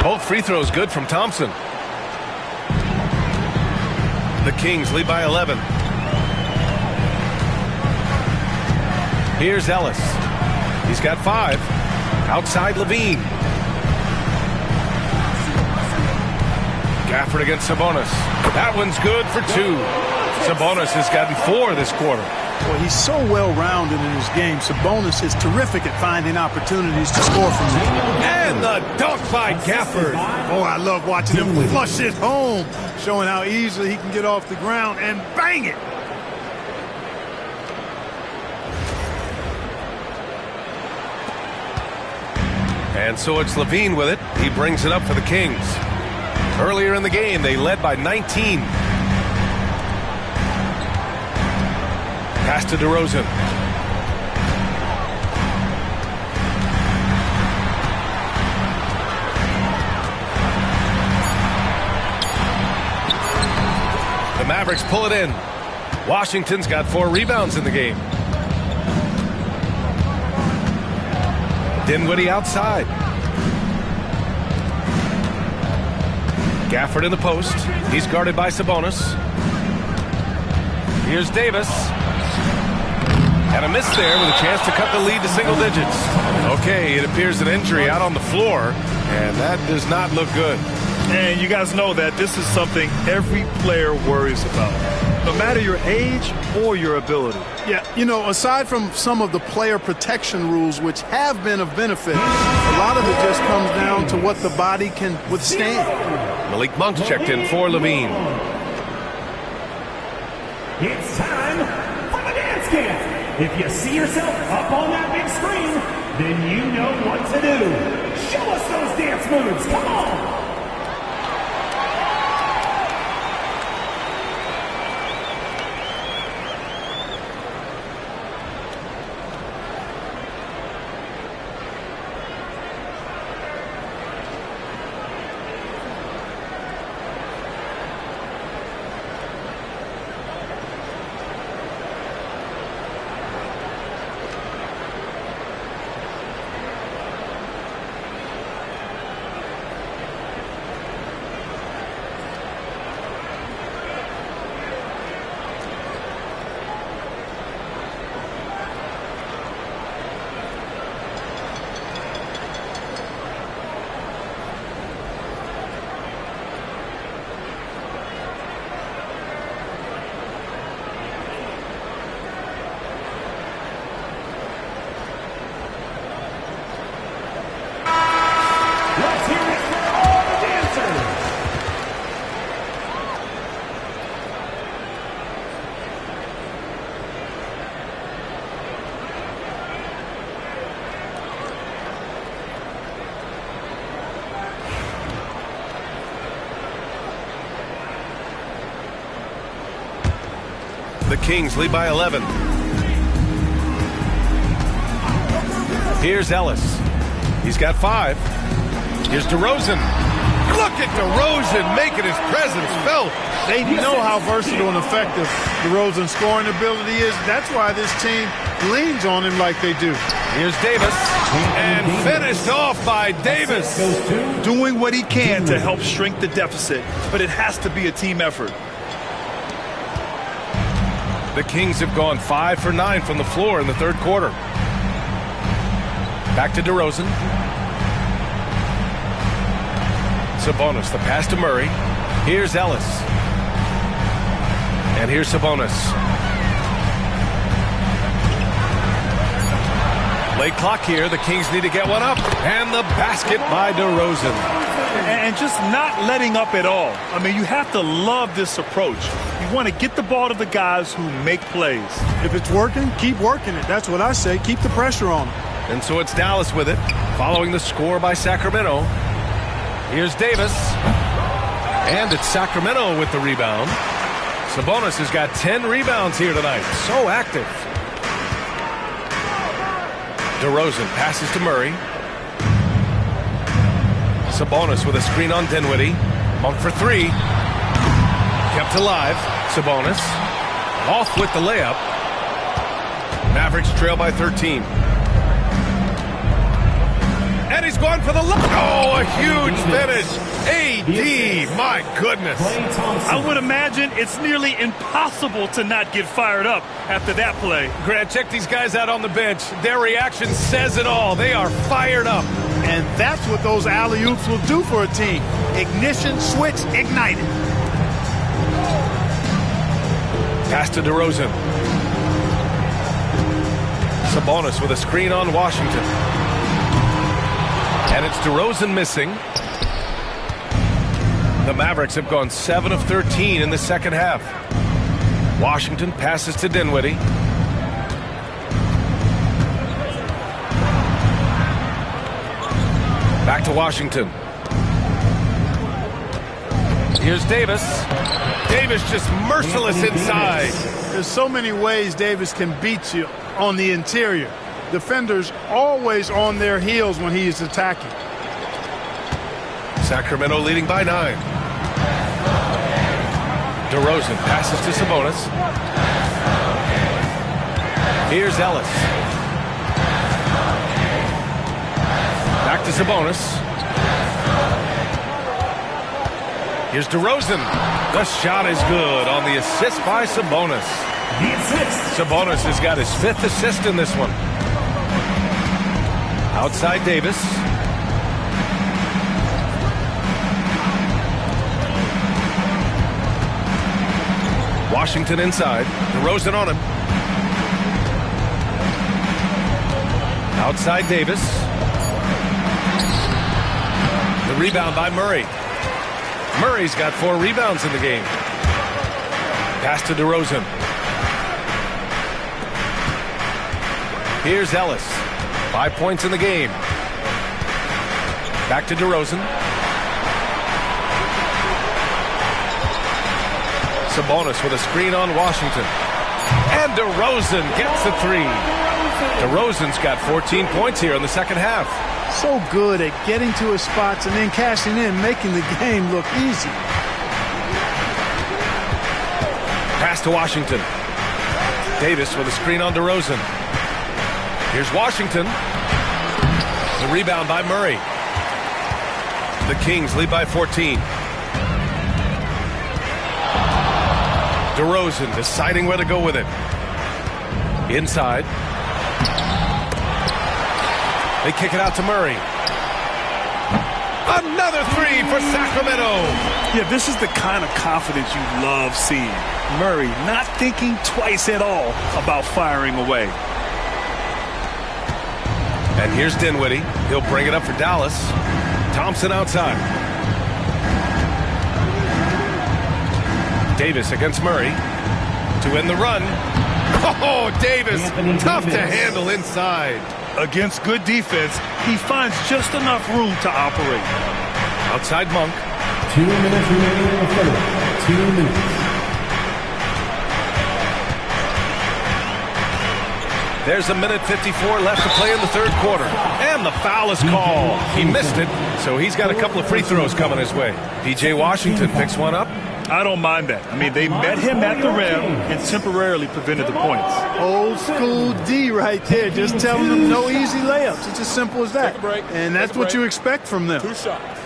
Both free throws good from Thompson. The Kings lead by 11. Here's Ellis. He's got 5. Outside Levine. Gafford against Sabonis. That one's good for 2. Sabonis has gotten 4 this quarter. Well, he's so well-rounded in his game. Sabonis is terrific at finding opportunities to score from there. And the dunk by Gafford. Oh, I love watching him flush it home, showing how easily he can get off the ground and bang it. And so it's Levine with it. He brings it up for the Kings. Earlier in the game, they led by 19. Pass to DeRozan. The Mavericks pull it in. Washington's got 4 rebounds in the game. Dinwiddie outside. Gafford in the post. He's guarded by Sabonis. Here's Davis. And a miss there with a chance to cut the lead to single digits. Okay, it appears an injury out on the floor, and that does not look good. And you guys know that this is something every player worries about, no matter your age or your ability. Yeah, you know, aside from some of the player protection rules, which have been of benefit, a lot of it just comes down to what the body can withstand. Malik Monk's checked in for Levine. It's time for the dance camp. If you see yourself up on that big screen, then you know what to do. Show us those dance moves. Come on. The Kings lead by 11. Here's Ellis. He's got 5. Here's DeRozan. Look at DeRozan making his presence felt. They know how versatile and effective DeRozan's scoring ability is. That's why this team leans on him like they do. Here's Davis. And finished off by Davis. Doing what he can to help shrink the deficit, but it has to be a team effort. The Kings have gone 5 for 9 from the floor in the third quarter. Back to DeRozan. Sabonis, the pass to Murray. Here's Ellis. And here's Sabonis. Late clock here. The Kings need to get one up. And the basket by DeRozan. And just not letting up at all. I mean, you have to love this approach. You want to get the ball to the guys who make plays. If it's working, keep working it. That's what I say. Keep the pressure on them. And so it's Dallas with it, following the score by Sacramento. Here's Davis. And it's Sacramento with the rebound. Sabonis has got 10 rebounds here tonight. So active. DeRozan passes to Murray. Sabonis with a screen on Dinwiddie. Monk for 3. Kept alive. Sabonis. Off with the layup. Mavericks trail by 13. And he's going for the look. Oh, a huge finish. AD, my goodness. I would imagine it's nearly impossible to not get fired up after that play. Grant, check these guys out on the bench. Their reaction says it all. They are fired up. And that's what those alley-oops will do for a team. Ignition, switch, ignited. Pass to DeRozan. Sabonis with a screen on Washington. And it's DeRozan missing. The Mavericks have gone 7 of 13 in the second half. Washington passes to Dinwiddie. Back to Washington. Here's Davis. Davis just merciless inside. There's so many ways Davis can beat you on the interior. Defenders always on their heels when he is attacking. Sacramento leading by 9. DeRozan passes to Sabonis. Here's Ellis. Back to Sabonis. Here's DeRozan. The shot is good on the assist by Sabonis. Sabonis has got his 5th assist in this one. Outside Davis. Washington inside. DeRozan on him. Outside Davis. The rebound by Murray. Murray's got 4 rebounds in the game. Pass to DeRozan. Here's Ellis. 5 points in the game. Back to DeRozan. Sabonis with a screen on Washington. And DeRozan gets the 3. DeRozan's got 14 points here in the second half. So good at getting to his spots and then cashing in, making the game look easy. Pass to Washington. Davis with a screen on DeRozan. Here's Washington. The rebound by Murray. The Kings lead by 14. DeRozan deciding where to go with it. Inside. They kick it out to Murray. Another 3 for Sacramento. Yeah, this is the kind of confidence you love seeing. Murray not thinking twice at all about firing away. And here's Dinwiddie. He'll bring it up for Dallas. Thompson outside. Davis against Murray to end the run. Oh, Davis, tough to handle inside. Against good defense, he finds just enough room to operate. Outside Monk. 2 minutes remaining in the third. 2 minutes. There's 1:54 left to play in the third quarter. And the foul is called. He missed it, so he's got a couple of free throws coming his way. P.J. Washington picks one up. I don't mind that. I mean, they met him at the rim and temporarily prevented the points. Old school D right there, just telling them no easy layups. It's as simple as that. And that's what you expect from them. 2 shots.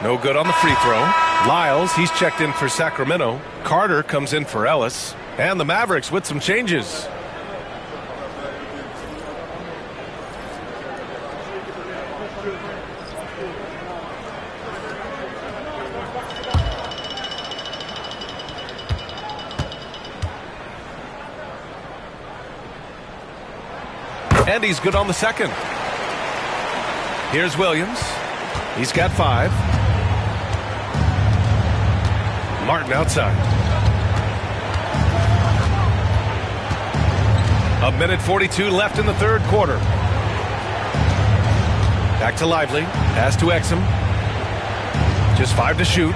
No good on the free throw. Lyles, he's checked in for Sacramento. Carter comes in for Ellis. And the Mavericks with some changes. And he's good on the second. Here's Williams. He's got 5. Martin outside. 1:42 left in the third quarter. Back to Lively. Pass to Exum. Just 5 to shoot.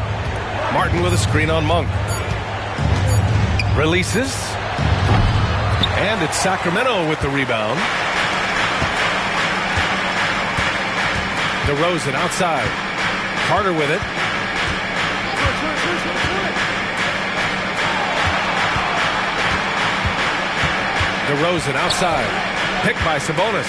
Martin with a screen on Monk. Releases. And it's Sacramento with the rebound. DeRozan outside. Carter with it. DeRozan outside. Picked by Sabonis.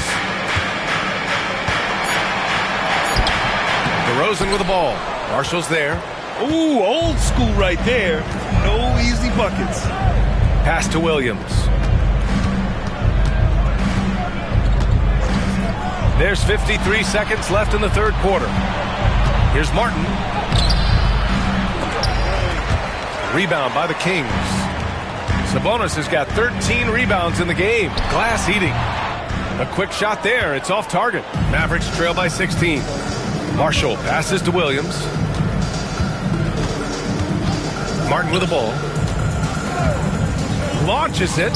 DeRozan with the ball. Marshall's there. Ooh, old school right there. No easy buckets. Pass to Williams. There's 53 seconds left in the third quarter. Here's Martin. Rebound by the Kings. Sabonis has got 13 rebounds in the game. Glass eating. A quick shot there. It's off target. Mavericks trail by 16. Marshall passes to Williams. Martin with the ball. Launches it.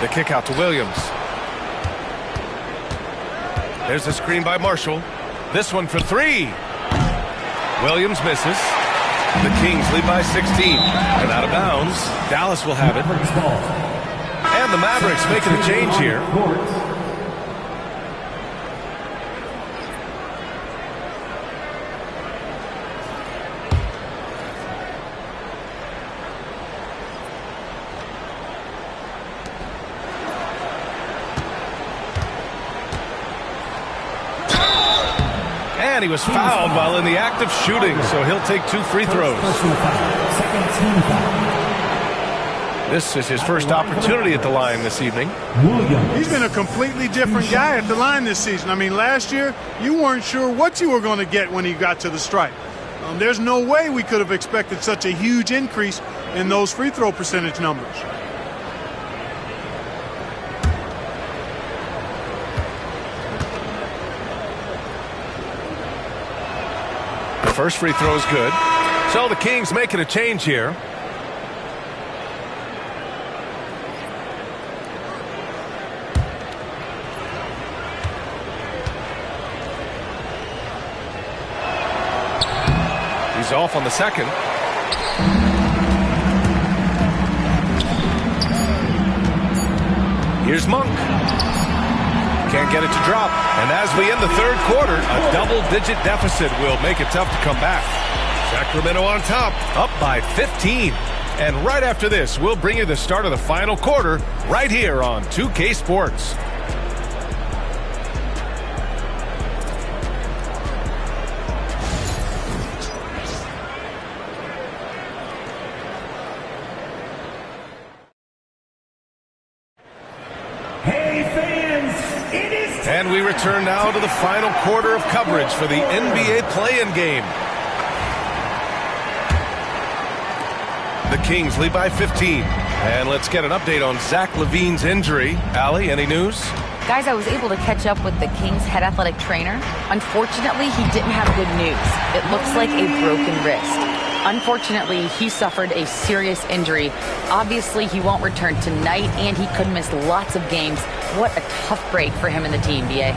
The kick out to Williams. There's a screen by Marshall. This one for 3. Williams misses. The Kings lead by 16. And out of bounds. Dallas will have it. And the Mavericks making a change here. And he was fouled while in the act of shooting, so he'll take 2 free throws. This is his first opportunity at the line this evening. He's been a completely different guy at the line this season. I mean, last year, you weren't sure what you were going to get when he got to the stripe. There's no way we could have expected such a huge increase in those free throw percentage numbers. First free throw is good. So the Kings making a change here. He's off on the second. Here's Monk. Can't get it to drop. And as we end the third quarter, a double-digit deficit will make it tough to come back. Sacramento on top, up by 15. And right after this, we'll bring you the start of the final quarter right here on 2K Sports. And we return now to the final quarter of coverage for the NBA play-in game. The Kings lead by 15. And let's get an update on Zach LaVine's injury. Allie, any news? Guys, I was able to catch up with the Kings head athletic trainer. Unfortunately, he didn't have good news. It looks like a broken wrist. Unfortunately, he suffered a serious injury. Obviously, he won't return tonight, and he could miss lots of games. What a tough break for him and the team, BA.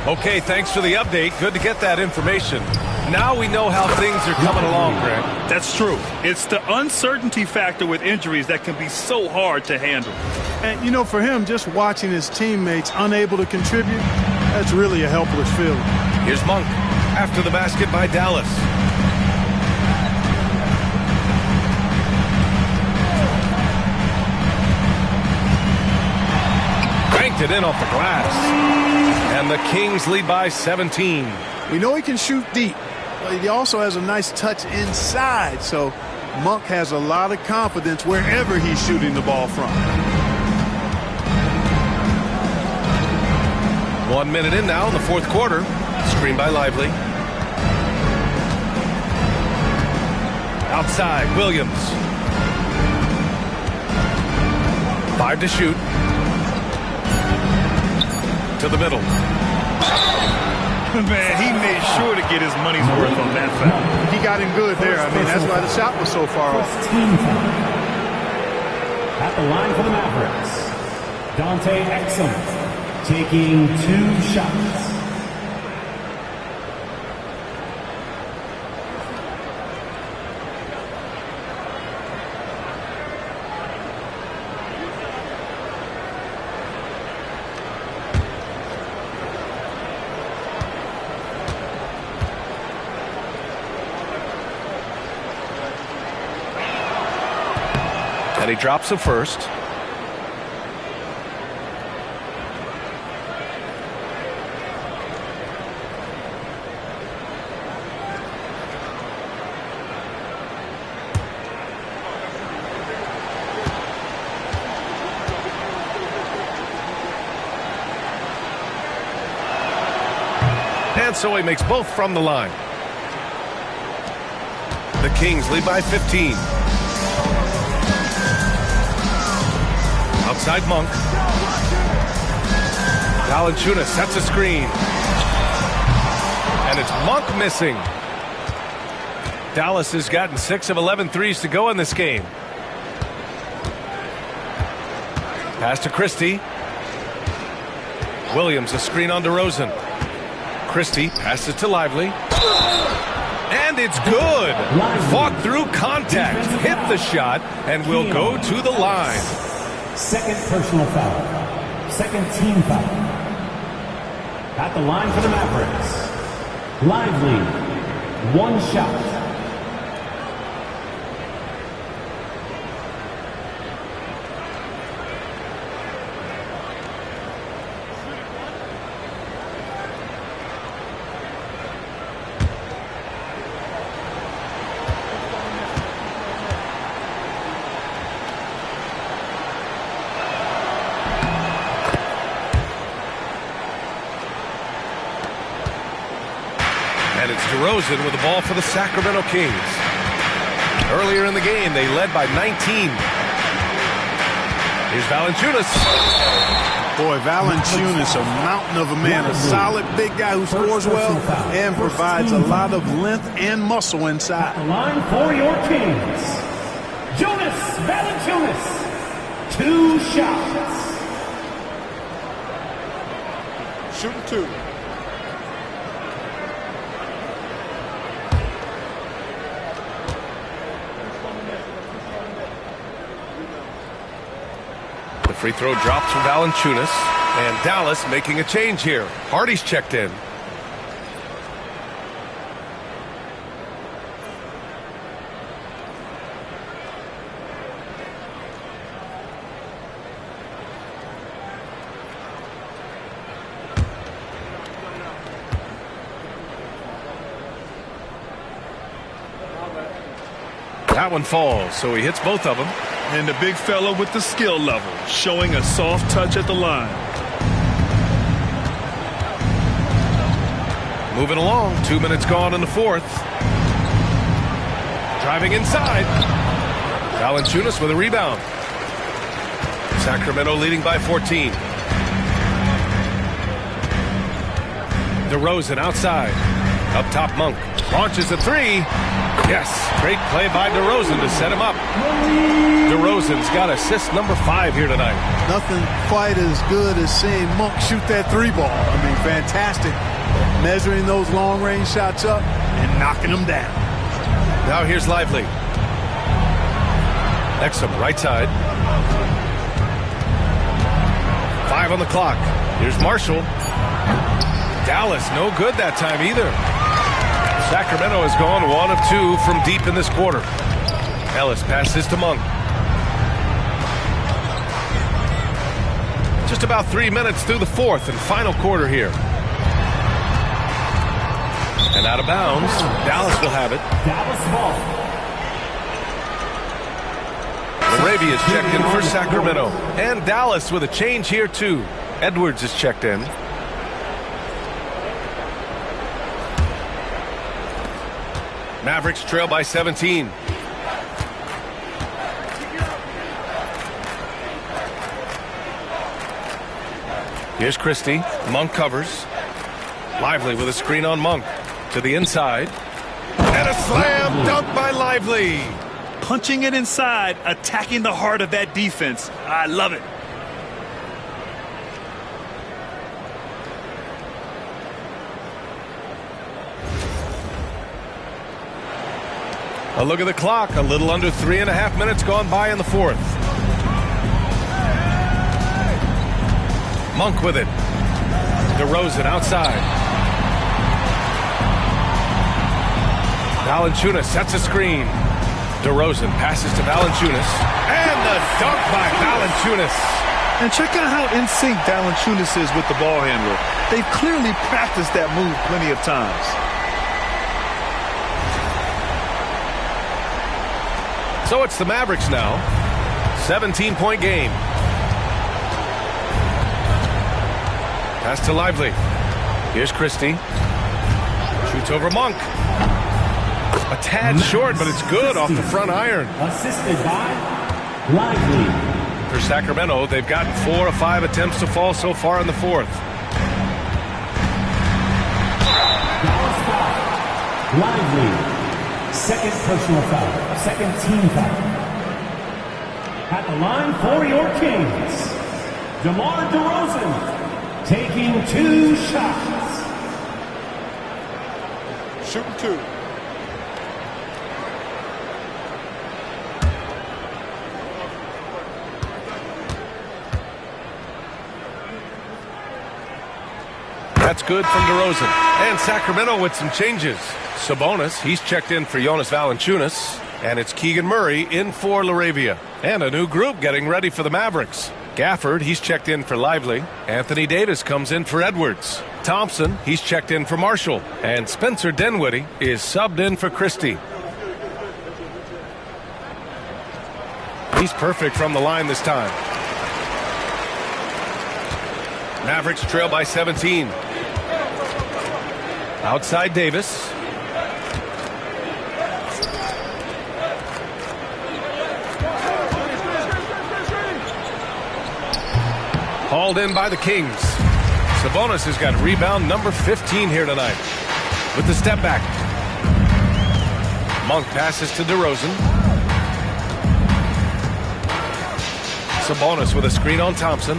Okay, thanks for the update. Good to get that information. Now we know how things are coming along, Greg. That's true. It's the uncertainty factor with injuries that can be so hard to handle. And, you know, for him, just watching his teammates unable to contribute, that's really a helpless feeling. Here's Monk after the basket by Dallas. Banked it in off the glass. And the Kings lead by 17. We know he can shoot deep, but he also has a nice touch inside. So Monk has a lot of confidence wherever he's shooting the ball from. 1 minute in now in the fourth quarter. Screen by Lively. Outside, Williams. 5 to shoot. To the middle. Man, he made sure to get his money's worth on that foul. He got him good there. I mean, that's why the shot was so far off. At the line for the Mavericks, Dante Exum taking 2 shots. And he drops the first. And so he makes both from the line. The Kings lead by 15. Outside Monk. Valanciunas sets a screen. And it's Monk missing. Dallas has gotten 6 of 11 threes to go in this game. Pass to Christie. Williams a screen on DeRozan. Christie passes to Lively. And it's good. Fought through contact. Hit the shot and will go to the line. Second personal foul. Second team foul. At the line for the Mavericks, Lively, 1 shot. And it's DeRozan with the ball for the Sacramento Kings. Earlier in the game, they led by 19. Here's Valanciunas. Boy, Valanciunas, a mountain of a man, a solid big guy who scores well and provides a lot of length and muscle inside. The line for your Kings, Jonas Valanciunas, 2 shots. Shooting 2. The free throw drops from Valanciunas. And Dallas making a change here. Hardy's checked in. That one falls, so he hits both of them. And the big fella with the skill level, showing a soft touch at the line. Moving along, 2 minutes gone in the fourth. Driving inside. Valanciunas with a rebound. Sacramento leading by 14. DeRozan outside. Up top, Monk. Launches a three. Yes, great play by DeRozan to set him up. DeRozan's got assist number 5 here tonight. Nothing quite as good as seeing Monk shoot that 3-ball. I mean, fantastic. Measuring those long-range shots up and knocking them down. Now here's Lively. Exum, right side. 5 on the clock. Here's Marshall. Dallas, no good that time either. Sacramento has gone 1 of 2 from deep in this quarter. Ellis passes to Monk. Just about 3 minutes through the fourth and final quarter here. And out of bounds. Dallas will have it. Dallas ball. Laravia's checked in for Sacramento. And Dallas with a change here too. Edwards is checked in. Mavericks trail by 17. Here's Christie. Monk covers. Lively with a screen on Monk. To the inside. And a slam dunk by Lively. Punching it inside, attacking the heart of that defense. I love it. A look at the clock. A little under 3.5 minutes gone by in the fourth. Monk with it. DeRozan outside. Valanciunas sets a screen. DeRozan passes to Valanciunas. And the dunk by Valanciunas. And check out how in sync Valanciunas is with the ball handler. They've clearly practiced that move plenty of times. So it's the Mavericks now. 17-point game. Pass to Lively. Here's Christie. Shoots over Monk. A tad short, but it's good off the front iron. Assisted by Lively. For Sacramento, they've gotten 4 of 5 attempts to fall so far in the fourth. Dallas foul. Lively. Second personal foul. Second team foul. At the line for your Kings, DeMar DeRozan taking 2 shots. Shooting 2. That's good from DeRozan. And Sacramento with some changes. Sabonis, he's checked in for Jonas Valanciunas. And it's Keegan Murray in for Laravia. And a new group getting ready for the Mavericks. Gafford, he's checked in for Lively. Anthony Davis comes in for Edwards. Thompson, he's checked in for Marshall. And Spencer Dinwiddie is subbed in for Christie. He's perfect from the line this time. Mavericks trail by 17. Outside Davis. Hauled in by the Kings. Sabonis has got rebound number 15 here tonight. With the step back. Monk passes to DeRozan. Sabonis with a screen on Thompson.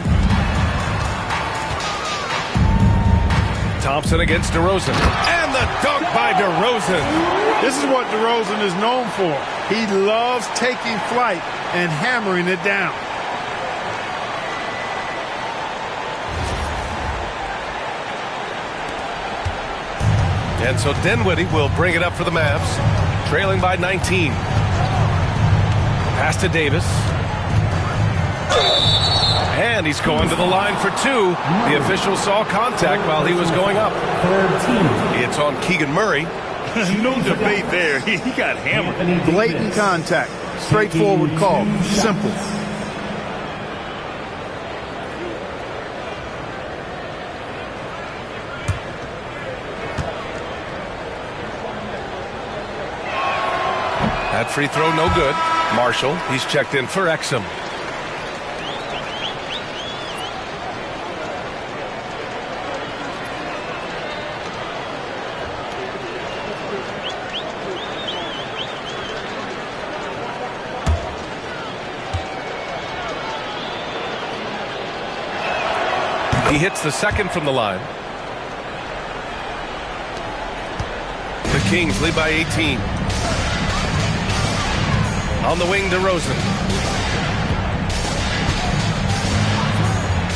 Thompson against DeRozan. And the dunk by DeRozan. This is what DeRozan is known for. He loves taking flight and hammering it down. And so Dinwiddie will bring it up for the Mavs, trailing by 19. Pass to Davis. And he's going to the line for 2. The official saw contact while he was going up. It's on Keegan Murray. No debate there. He got hammered. Blatant contact. Straightforward call. Simple. That free throw no good. Marshall, he's checked in for Exum. He hits the second from the line. The Kings lead by 18. On the wing, DeRozan.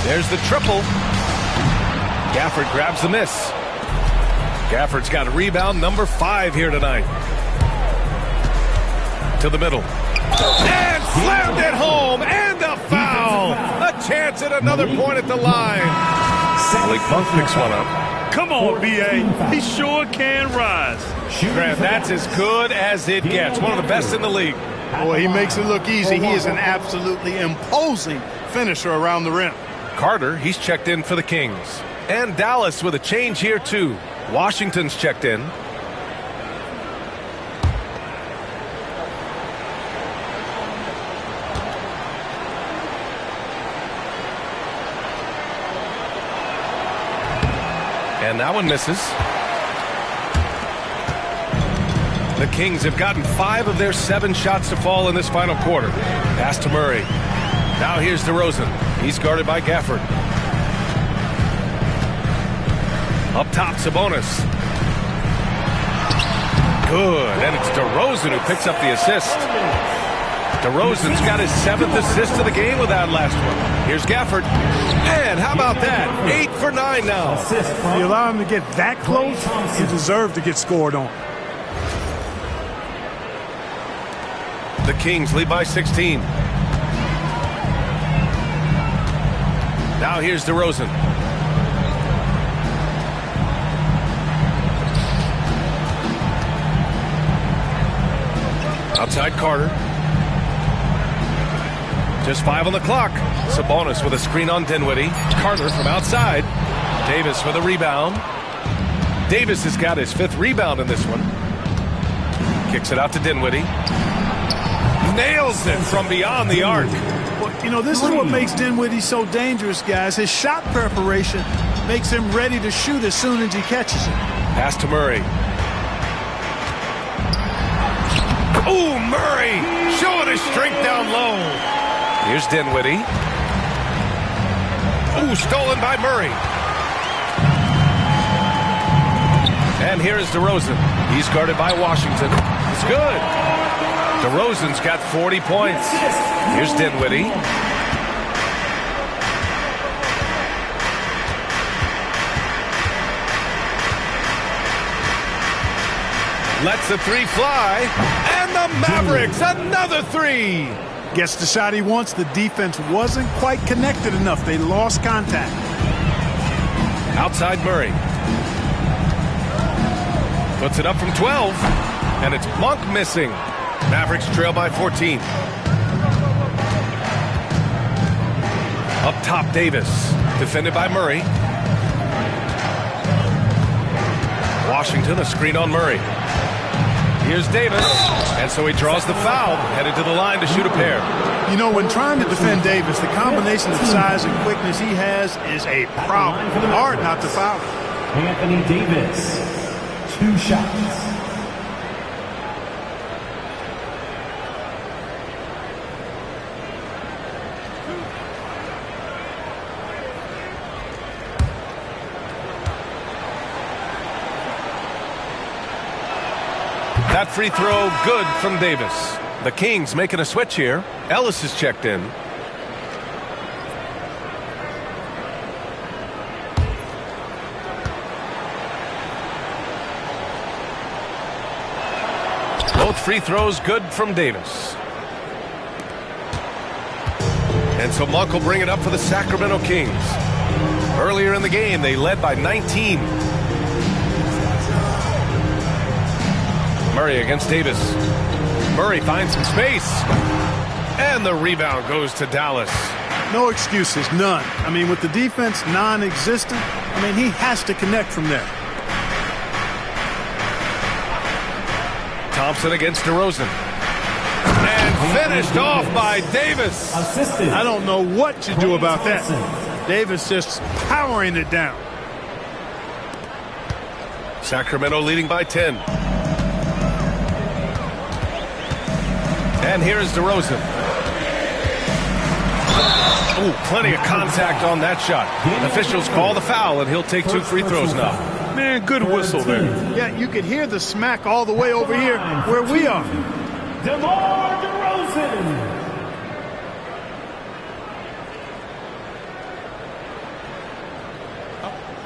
There's the triple. Gafford grabs the miss. Gafford's got a rebound number 5 here tonight. To the middle. And slammed it home. And a foul. A chance at another point at the line. Malik Monk picks one up. Come on, B.A. He sure can rise. Grant, that's as good as it gets. One of the best in the league. Boy, he makes it look easy. He is an absolutely imposing finisher around the rim. Carter, he's checked in for the Kings. And Dallas with a change here, too. Washington's checked in. And that one misses. The Kings have gotten 5 of their 7 shots to fall in this final quarter. Pass to Murray. Now here's DeRozan. He's guarded by Gafford. Up top, Sabonis. Good. And it's DeRozan who picks up the assist. DeRozan's got his 7th assist of the game with that last one. Here's Gafford. And how about that? 8 for 9 now. You allow him to get that close, he deserved to get scored on. The Kings lead by 16. Now here's DeRozan. Outside Carter. Just 5 on the clock. Sabonis with a screen on Dinwiddie. Carter from outside. Davis for the rebound. Davis has got his 5th rebound in this one. Kicks it out to Dinwiddie. Nails it from beyond the arc. Well, you know, this is what makes Dinwiddie so dangerous, guys. His shot preparation makes him ready to shoot as soon as he catches it. Pass to Murray. Ooh, Murray showing his strength down low. Here's Dinwiddie. Ooh, stolen by Murray. And here is DeRozan. He's guarded by Washington. It's good. DeRozan's got 40 points. Here's Dinwiddie. Lets the 3 fly. And the Mavericks, another 3. Gets the shot he wants. The defense wasn't quite connected enough. They lost contact. Outside Murray. Puts it up from 12. And it's Monk missing. Mavericks trail by 14. Up top, Davis. Defended by Murray. Washington, a screen on Murray. Here's Davis. And so he draws the foul. Headed to the line to shoot a pair. You know, when trying to defend Davis, the combination of size and quickness he has is a problem. Hard not to foul him. Anthony Davis, 2 shots. That free throw good from Davis. The Kings making a switch here. Ellis is checked in. Both free throws good from Davis. And so Monk will bring it up for the Sacramento Kings. Earlier in the game, they led by 19. Murray against Davis. Murray finds some space. And the rebound goes to Dallas. No excuses, none. I mean, with the defense non-existent, I mean, he has to connect from there. Thompson against DeRozan. And finished off by Davis. Assisted. I don't know what you do about that. Davis just powering it down. Sacramento leading by 10. And here's DeRozan. Ooh, plenty of contact on that shot. Officials call the foul, and he'll take 2 free throws now. Man, good whistle there. Yeah, you can hear the smack all the way over here where we are. DeMar DeRozan.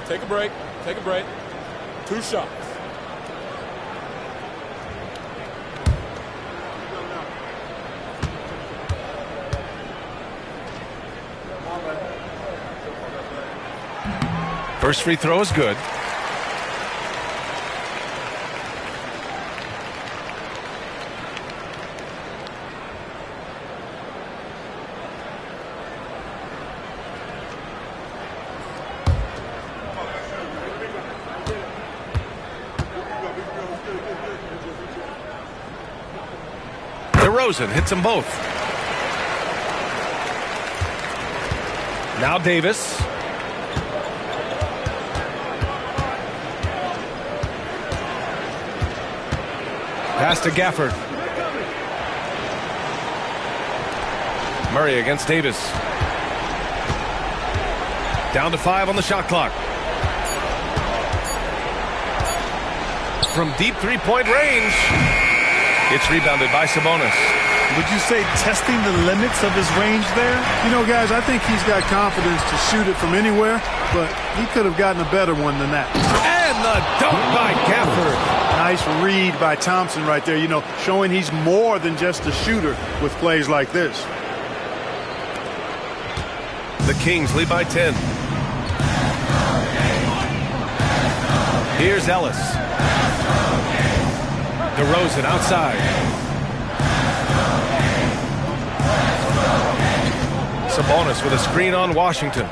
Take a break. Take a break. 2 shots. First free throw is good. DeRozan hits them both. Now Davis. Pass to Gafford. Murray against Davis. Down to 5 on the shot clock. From deep three-point range. It's rebounded by Sabonis. Would you say testing the limits of his range there? You know, guys, I think he's got confidence to shoot it from anywhere, but he could have gotten a better one than that. And the dunk by Gafford. Nice read by Thompson right there, you know, showing he's more than just a shooter with plays like this. The Kings lead by 10. Here's Ellis. DeRozan outside. Sabonis with a screen on Washington.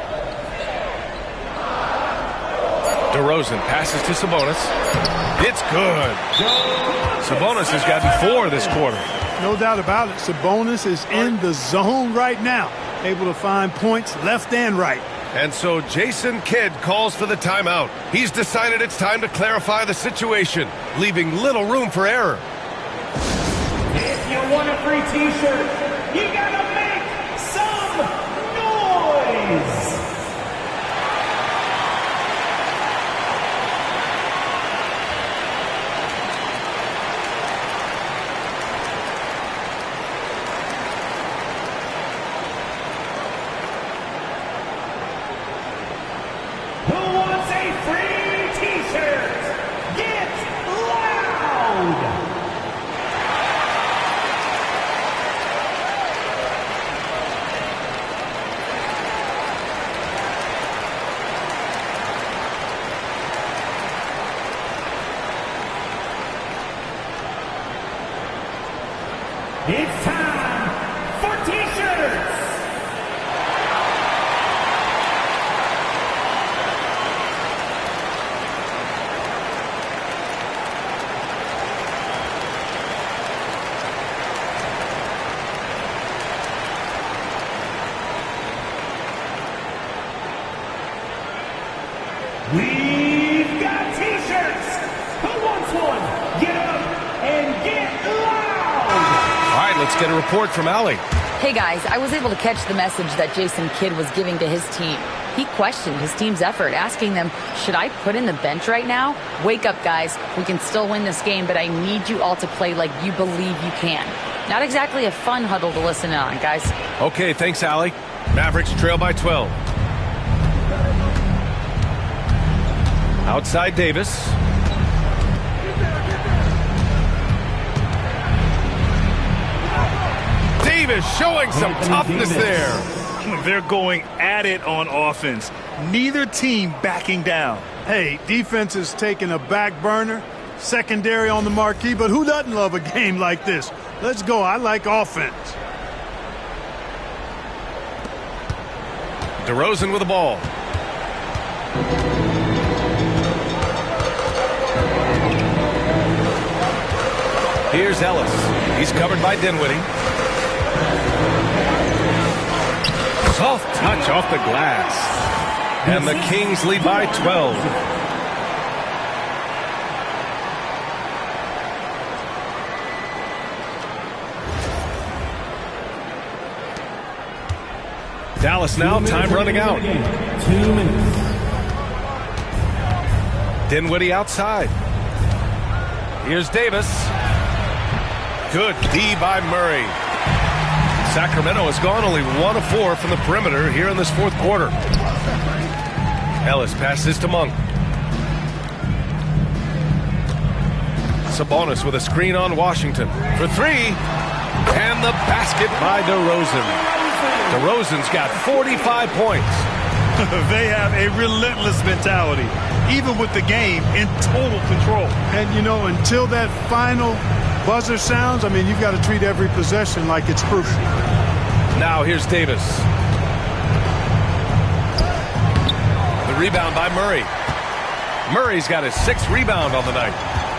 DeRozan passes to Sabonis. It's good. Sabonis has gotten 4 this quarter. No doubt about it. Sabonis is in the zone right now, able to find points left and right. And so Jason Kidd calls for the timeout. He's decided it's time to clarify the situation, leaving little room for error. If you want a free t-shirt, you gotta make some noise. Who wants a free t-shirt? Get loud! It's time for t-shirts! We've got t-shirts! Who wants one? Get up and get loud! All right, let's get a report from Allie. Hey guys, I was able to catch the message that Jason Kidd was giving to his team. He questioned his team's effort, asking them, should I put in the bench right now? Wake up, guys. We can still win this game, but I need you all to play like you believe you can. Not exactly a fun huddle to listen on, guys. Okay, thanks, Allie. Mavericks trail by 12. Outside Davis. Davis showing some toughness there. They're going at it on offense. Neither team backing down. Hey, defense is taking a back burner, secondary on the marquee, but who doesn't love a game like this? Let's go. I like offense. DeRozan with the ball. Here's Ellis. He's covered by Dinwiddie. Soft touch off the glass. And the Kings lead by 12. Dallas now, time running out. 2 minutes. Dinwiddie outside. Here's Davis. Good D by Murray. Sacramento has gone only 1 of 4 from the perimeter here in this fourth quarter. Ellis passes to Monk. Sabonis with a screen on Washington for 3. And the basket by DeRozan. DeRozan's got 45 points. They have a relentless mentality, even with the game in total control. And, you know, until that final buzzer sounds, I mean, you've got to treat every possession like it's crucial. Now here's Davis. The rebound by Murray. Murray's got his 6th rebound on the night.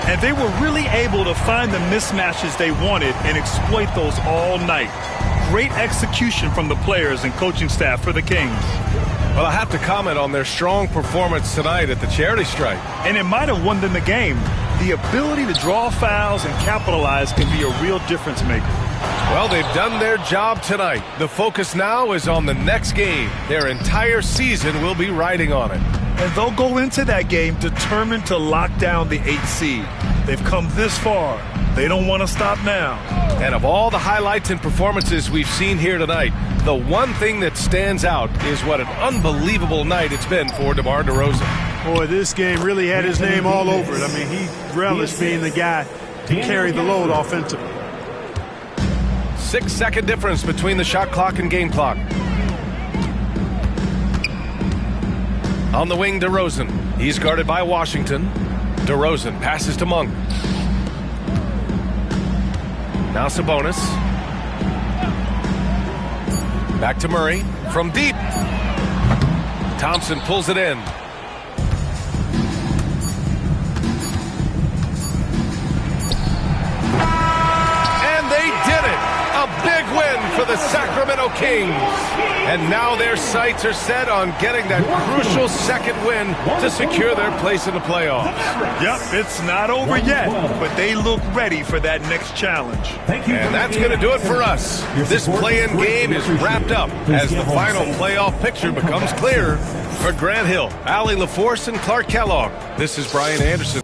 And they were really able to find the mismatches they wanted and exploit those all night. Great execution from the players and coaching staff for the Kings. Well, I have to comment on their strong performance tonight at the charity stripe. And it might have won them the game. The ability to draw fouls and capitalize can be a real difference maker. Well, they've done their job tonight. The focus now is on the next game. Their entire season will be riding on it. And they'll go into that game determined to lock down the 8th seed. They've come this far. They don't want to stop now. And of all the highlights and performances we've seen here tonight, the one thing that stands out is what an unbelievable night it's been for DeMar DeRozan. Boy, this game really had his name all over it. I mean, he relished being the guy to carry the load offensively. 6-second difference between the shot clock and game clock. On the wing, DeRozan. He's guarded by Washington. DeRozan passes to Monk. Now Sabonis. Back to Murray from deep. Thompson pulls it in. And they did it! A big win for the Sacramento Kings. And now their sights are set on getting that crucial second win to secure their place in the playoffs. Yep, it's not over yet, but they look ready for that next challenge. And that's going to do it for us. This play-in game is wrapped up as the final playoff picture becomes clear. For Grant Hill, Allie LaForce, and Clark Kellogg, this is Brian Anderson.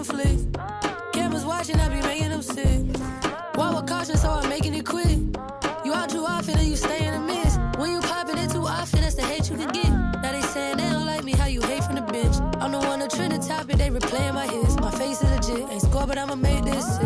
them flick. Cameras watching, I be making them sick. Walk with caution, so I'm making it quick. You out too often and you stay in the mist. When you popping it too often, that's the hate you can get. Now they saying they don't like me, how you hate from the bench. I'm the one to trend the topic, they replaying my hits. My face is legit, ain't score, but I'ma make this.